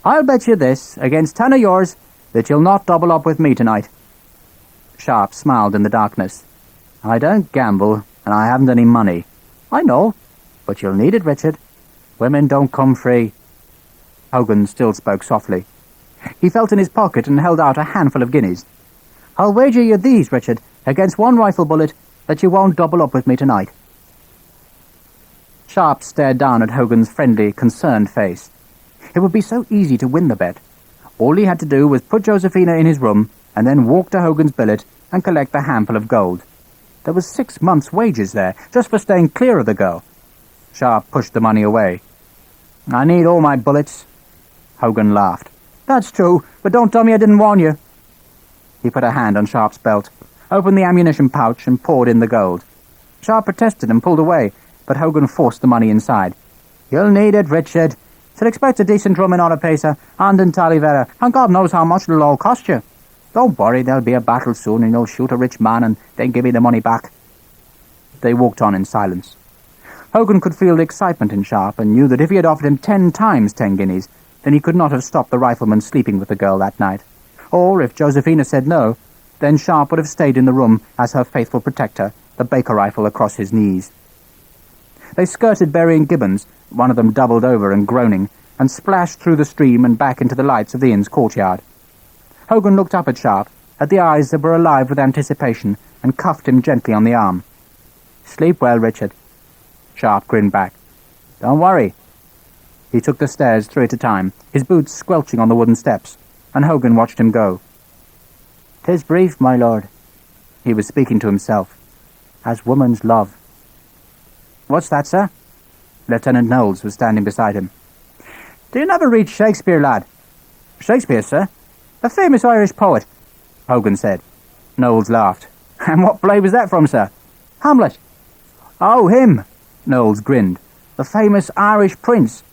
I'll bet you this, against 10 of yours, that you'll not double up with me tonight. Sharpe smiled in the darkness. I don't gamble, and I haven't any money. I know, but you'll need it, Richard. Women don't come free. Hogan still spoke softly. He felt in his pocket and held out a handful of guineas. I'll wager you these, Richard, against one rifle bullet, that you won't double up with me tonight. Sharpe stared down at Hogan's friendly, concerned face. It would be so easy to win the bet. All he had to do was put Josephina in his room and then walk to Hogan's billet and collect the handful of gold. There was 6 months' wages there, just for staying clear of the girl. Sharpe pushed the money away. I need all my bullets. Hogan laughed. That's true, but don't tell me I didn't warn you. He put a hand on Sharpe's belt, opened the ammunition pouch and poured in the gold. Sharpe protested and pulled away, but Hogan forced the money inside. You'll need it, Richard. So expect a decent drum in Oropesa and in Talavera, and God knows how much it'll all cost you. Don't worry, there'll be a battle soon, and you'll shoot a rich man and then give me the money back. They walked on in silence. Hogan could feel the excitement in Sharpe and knew that if he had offered him 10 times 10 guineas, then he could not have stopped the rifleman sleeping with the girl that night. Or, if Josephina said no, then Sharpe would have stayed in the room as her faithful protector, the Baker rifle across his knees. They skirted Berry & Gibbons, one of them doubled over and groaning, and splashed through the stream and back into the lights of the inn's courtyard. Hogan looked up at Sharpe, at the eyes that were alive with anticipation, and cuffed him gently on the arm. Sleep well, Richard. Sharpe grinned back. Don't worry. He took the stairs 3 at a time, his boots squelching on the wooden steps, and Hogan watched him go. 'Tis brief, my lord. He was speaking to himself. As woman's love. What's that, sir? Lieutenant Knowles was standing beside him. Do you never read Shakespeare, lad? Shakespeare, sir? The famous Irish poet, Hogan said. Knowles laughed. And what play was that from, sir? Hamlet. Oh, him. Knowles grinned. The famous Irish prince.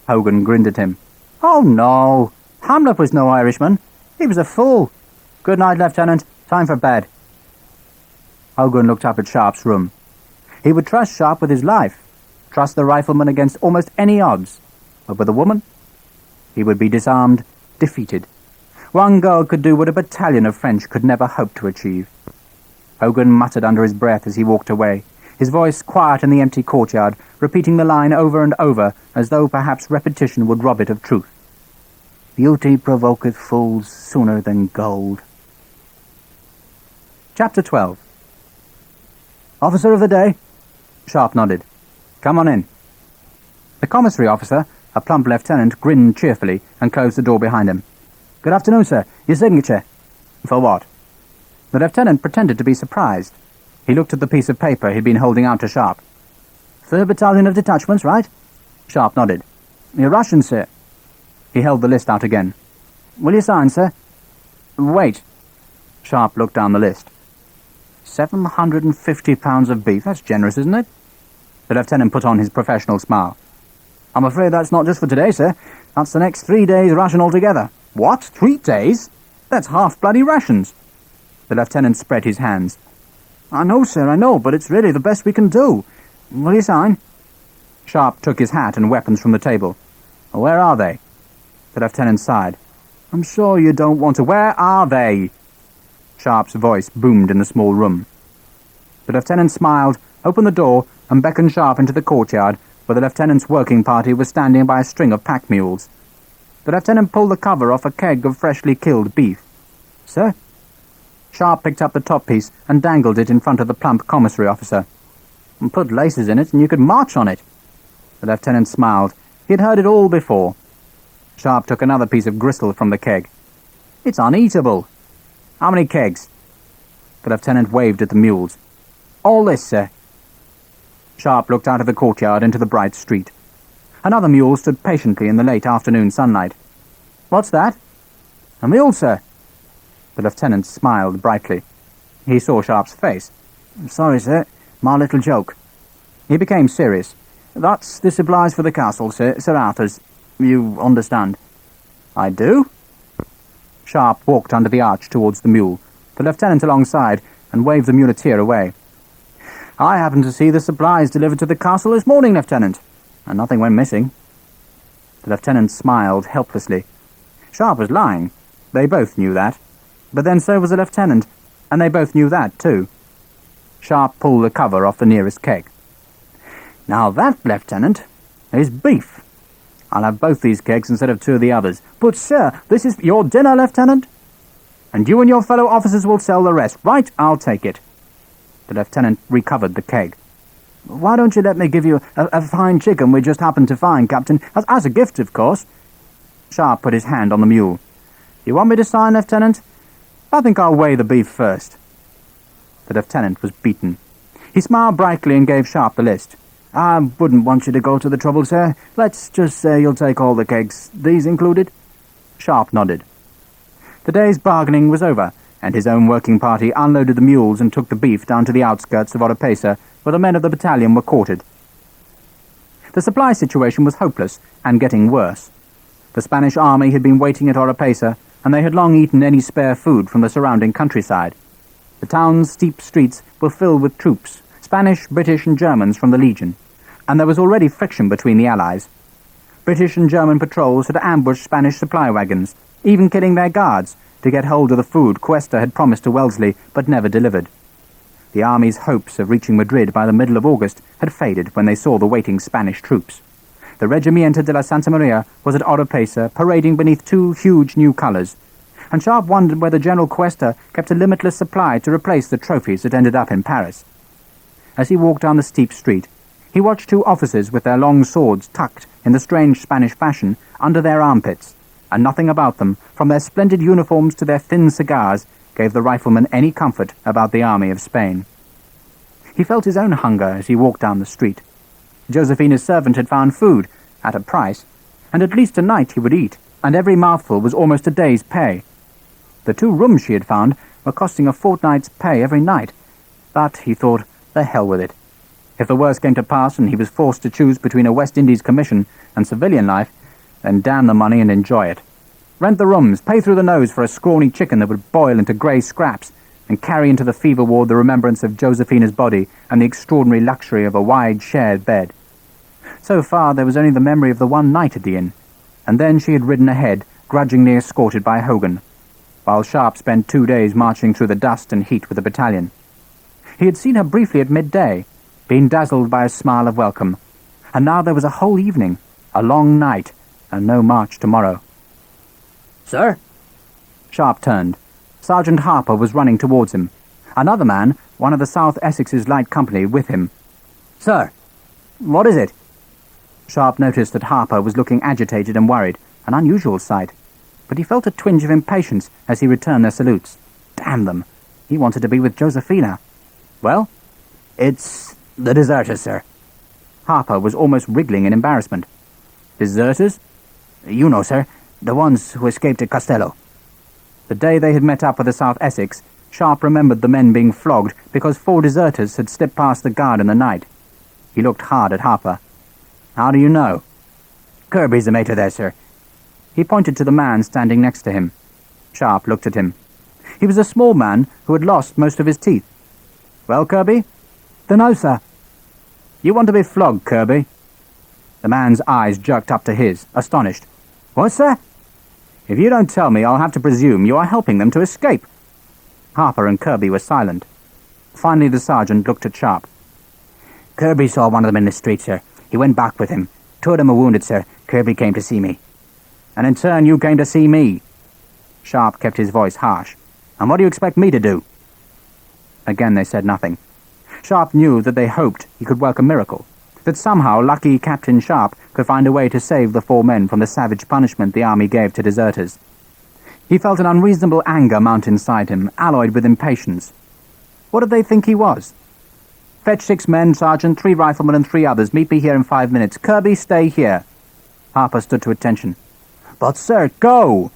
Hogan grinned at him. Oh, no. Hamlet was no Irishman. He was a fool. Good night, Lieutenant. Time for bed. Hogan looked up at Sharpe's room. He would trust Sharpe with his life, trust the rifleman against almost any odds. But with a woman, he would be disarmed, defeated. One girl could do what a battalion of French could never hope to achieve. Hogan muttered under his breath as he walked away, his voice quiet in the empty courtyard, repeating the line over and over, as though perhaps repetition would rob it of truth. Beauty provoketh fools sooner than gold. Chapter 12. Officer of the day? Sharpe nodded. Come on in. The commissary officer, a plump lieutenant, grinned cheerfully and closed the door behind him. Good afternoon, sir. Your signature. For what? The lieutenant pretended to be surprised. He looked at the piece of paper he'd been holding out to Sharpe. 3rd Battalion of Detachments, right? Sharpe nodded. You're Russian, sir. He held the list out again. Will you sign, sir? Wait. Sharpe looked down the list. 750 pounds of beef. That's generous, isn't it? The lieutenant put on his professional smile. I'm afraid that's not just for today, sir. That's the next 3 days' ration altogether. What? 3 days? That's half bloody rations. The lieutenant spread his hands. I know, sir, I know, but it's really the best we can do. Will you sign? Sharpe took his hat and weapons from the table. Where are they? The lieutenant sighed. I'm sure you don't want to... Where are they? Sharpe's voice boomed in the small room. The lieutenant smiled, opened the door, and beckoned Sharpe into the courtyard, where the lieutenant's working party was standing by a string of pack mules. The lieutenant pulled the cover off a keg of freshly killed beef. Sir? Sharpe picked up the top piece and dangled it in front of the plump commissary officer. Put laces in it and you could march on it. The lieutenant smiled. He had heard it all before. Sharpe took another piece of gristle from the keg. It's uneatable. How many kegs? The lieutenant waved at the mules. All this, sir. Sharpe looked out of the courtyard into the bright street. Another mule stood patiently in the late afternoon sunlight. What's that? A mule, sir. The lieutenant smiled brightly. He saw Sharpe's face. Sorry, sir. My little joke. He became serious. That's the supplies for the castle, sir. Sir Arthur's. You understand. I do? Sharpe walked under the arch towards the mule, the lieutenant alongside, and waved the muleteer away. I happened to see the supplies delivered to the castle this morning, Lieutenant, and nothing went missing. The lieutenant smiled helplessly. Sharpe was lying. They both knew that. But then so was the lieutenant, and they both knew that too. Sharpe pulled the cover off the nearest keg. Now that, Lieutenant, is beef. I'll have both these kegs instead of 2 of the others. But, sir, this is your dinner, Lieutenant. And you and your fellow officers will sell the rest. Right, I'll take it. The lieutenant recovered the keg. Why don't you let me give you a fine chicken we just happened to find, Captain? As a gift, of course. Sharpe put his hand on the mule. You want me to sign, Lieutenant? I think I'll weigh the beef first. The lieutenant was beaten. He smiled brightly and gave Sharpe the list. I wouldn't want you to go to the trouble, sir. Let's just say you'll take all the kegs, these included. Sharpe nodded. The day's bargaining was over, and his own working party unloaded the mules and took the beef down to the outskirts of Oropesa, where the men of the battalion were quartered. The supply situation was hopeless, and getting worse. The Spanish army had been waiting at Oropesa, and they had long eaten any spare food from the surrounding countryside. The town's steep streets were filled with troops, Spanish, British, and Germans from the Legion, and there was already friction between the Allies. British and German patrols had ambushed Spanish supply wagons, even killing their guards, to get hold of the food Cuesta had promised to Wellesley but never delivered. The army's hopes of reaching Madrid by the middle of August had faded when they saw the waiting Spanish troops. The Regimento de la Santa Maria was at Oropesa, parading beneath 2 huge new colours, and Sharpe wondered whether General Cuesta kept a limitless supply to replace the trophies that ended up in Paris. As he walked down the steep street, he watched 2 officers with their long swords tucked, in the strange Spanish fashion, under their armpits, and nothing about them, from their splendid uniforms to their thin cigars, gave the rifleman any comfort about the army of Spain. He felt his own hunger as he walked down the street. Josephina's servant had found food, at a price, and at least a night he would eat, and every mouthful was almost a day's pay. The 2 rooms she had found were costing a fortnight's pay every night, but, he thought, the hell with it. If the worst came to pass and he was forced to choose between a West Indies commission and civilian life, then damn the money and enjoy it. Rent the rooms, pay through the nose for a scrawny chicken that would boil into grey scraps, and carry into the fever ward the remembrance of Josephina's body and the extraordinary luxury of a wide shared bed. So far there was only the memory of the one night at the inn, and then she had ridden ahead, grudgingly escorted by Hogan, while Sharpe spent 2 days marching through the dust and heat with the battalion. He had seen her briefly at midday, been dazzled by a smile of welcome, and now there was a whole evening, a long night, and no march tomorrow. Sir? Sharpe turned. Sergeant Harper was running towards him. Another man, one of the South Essex's light company, with him. Sir? What is it? Sharpe noticed that Harper was looking agitated and worried, an unusual sight, but he felt a twinge of impatience as he returned their salutes. Damn them! He wanted to be with Josephina. Well? It's the deserters, sir. Harper was almost wriggling in embarrassment. Deserters? You know, sir, the ones who escaped at Costello. The day they had met up with the South Essex, Sharpe remembered the men being flogged because 4 deserters had slipped past the guard in the night. He looked hard at Harper. How do you know? Kirby's the mater there, sir. He pointed to the man standing next to him. Sharpe looked at him. He was a small man who had lost most of his teeth. Well, Kirby? Dunno, sir. You want to be flogged, Kirby? The man's eyes jerked up to his, astonished. What, sir? If you don't tell me, I'll have to presume you are helping them to escape. Harper and Kirby were silent. Finally, the sergeant looked at Sharpe. Kirby saw one of them in the street, sir. He went back with him. 2 of them were wounded, sir. Kirby came to see me. And in turn, you came to see me. Sharpe kept his voice harsh. And what do you expect me to do? Again they said nothing. Sharpe knew that they hoped he could work a miracle, that somehow lucky Captain Sharpe could find a way to save the 4 men from the savage punishment the army gave to deserters. He felt an unreasonable anger mount inside him, alloyed with impatience. What did they think he was? Fetch 6 men, Sergeant, 3 riflemen and 3 others. Meet me here in 5 minutes. Kirby, stay here. Harper stood to attention. But, sir, go!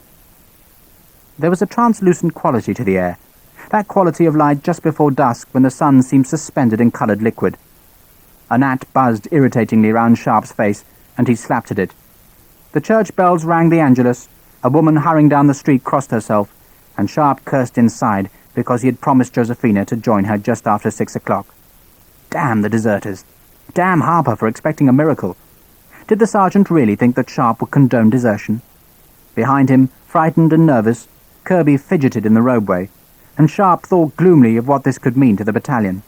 There was a translucent quality to the air, that quality of light just before dusk when the sun seemed suspended in coloured liquid. A gnat buzzed irritatingly round Sharpe's face, and he slapped at it. The church bells rang the Angelus, a woman hurrying down the street crossed herself, and Sharpe cursed inside because he had promised Josephina to join her just after 6 o'clock. Damn the deserters! Damn Harper for expecting a miracle! Did the sergeant really think that Sharpe would condone desertion? Behind him, frightened and nervous, Kirby fidgeted in the roadway, and Sharpe thought gloomily of what this could mean to the battalion.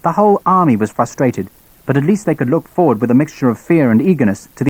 The whole army was frustrated, but at least they could look forward with a mixture of fear and eagerness to the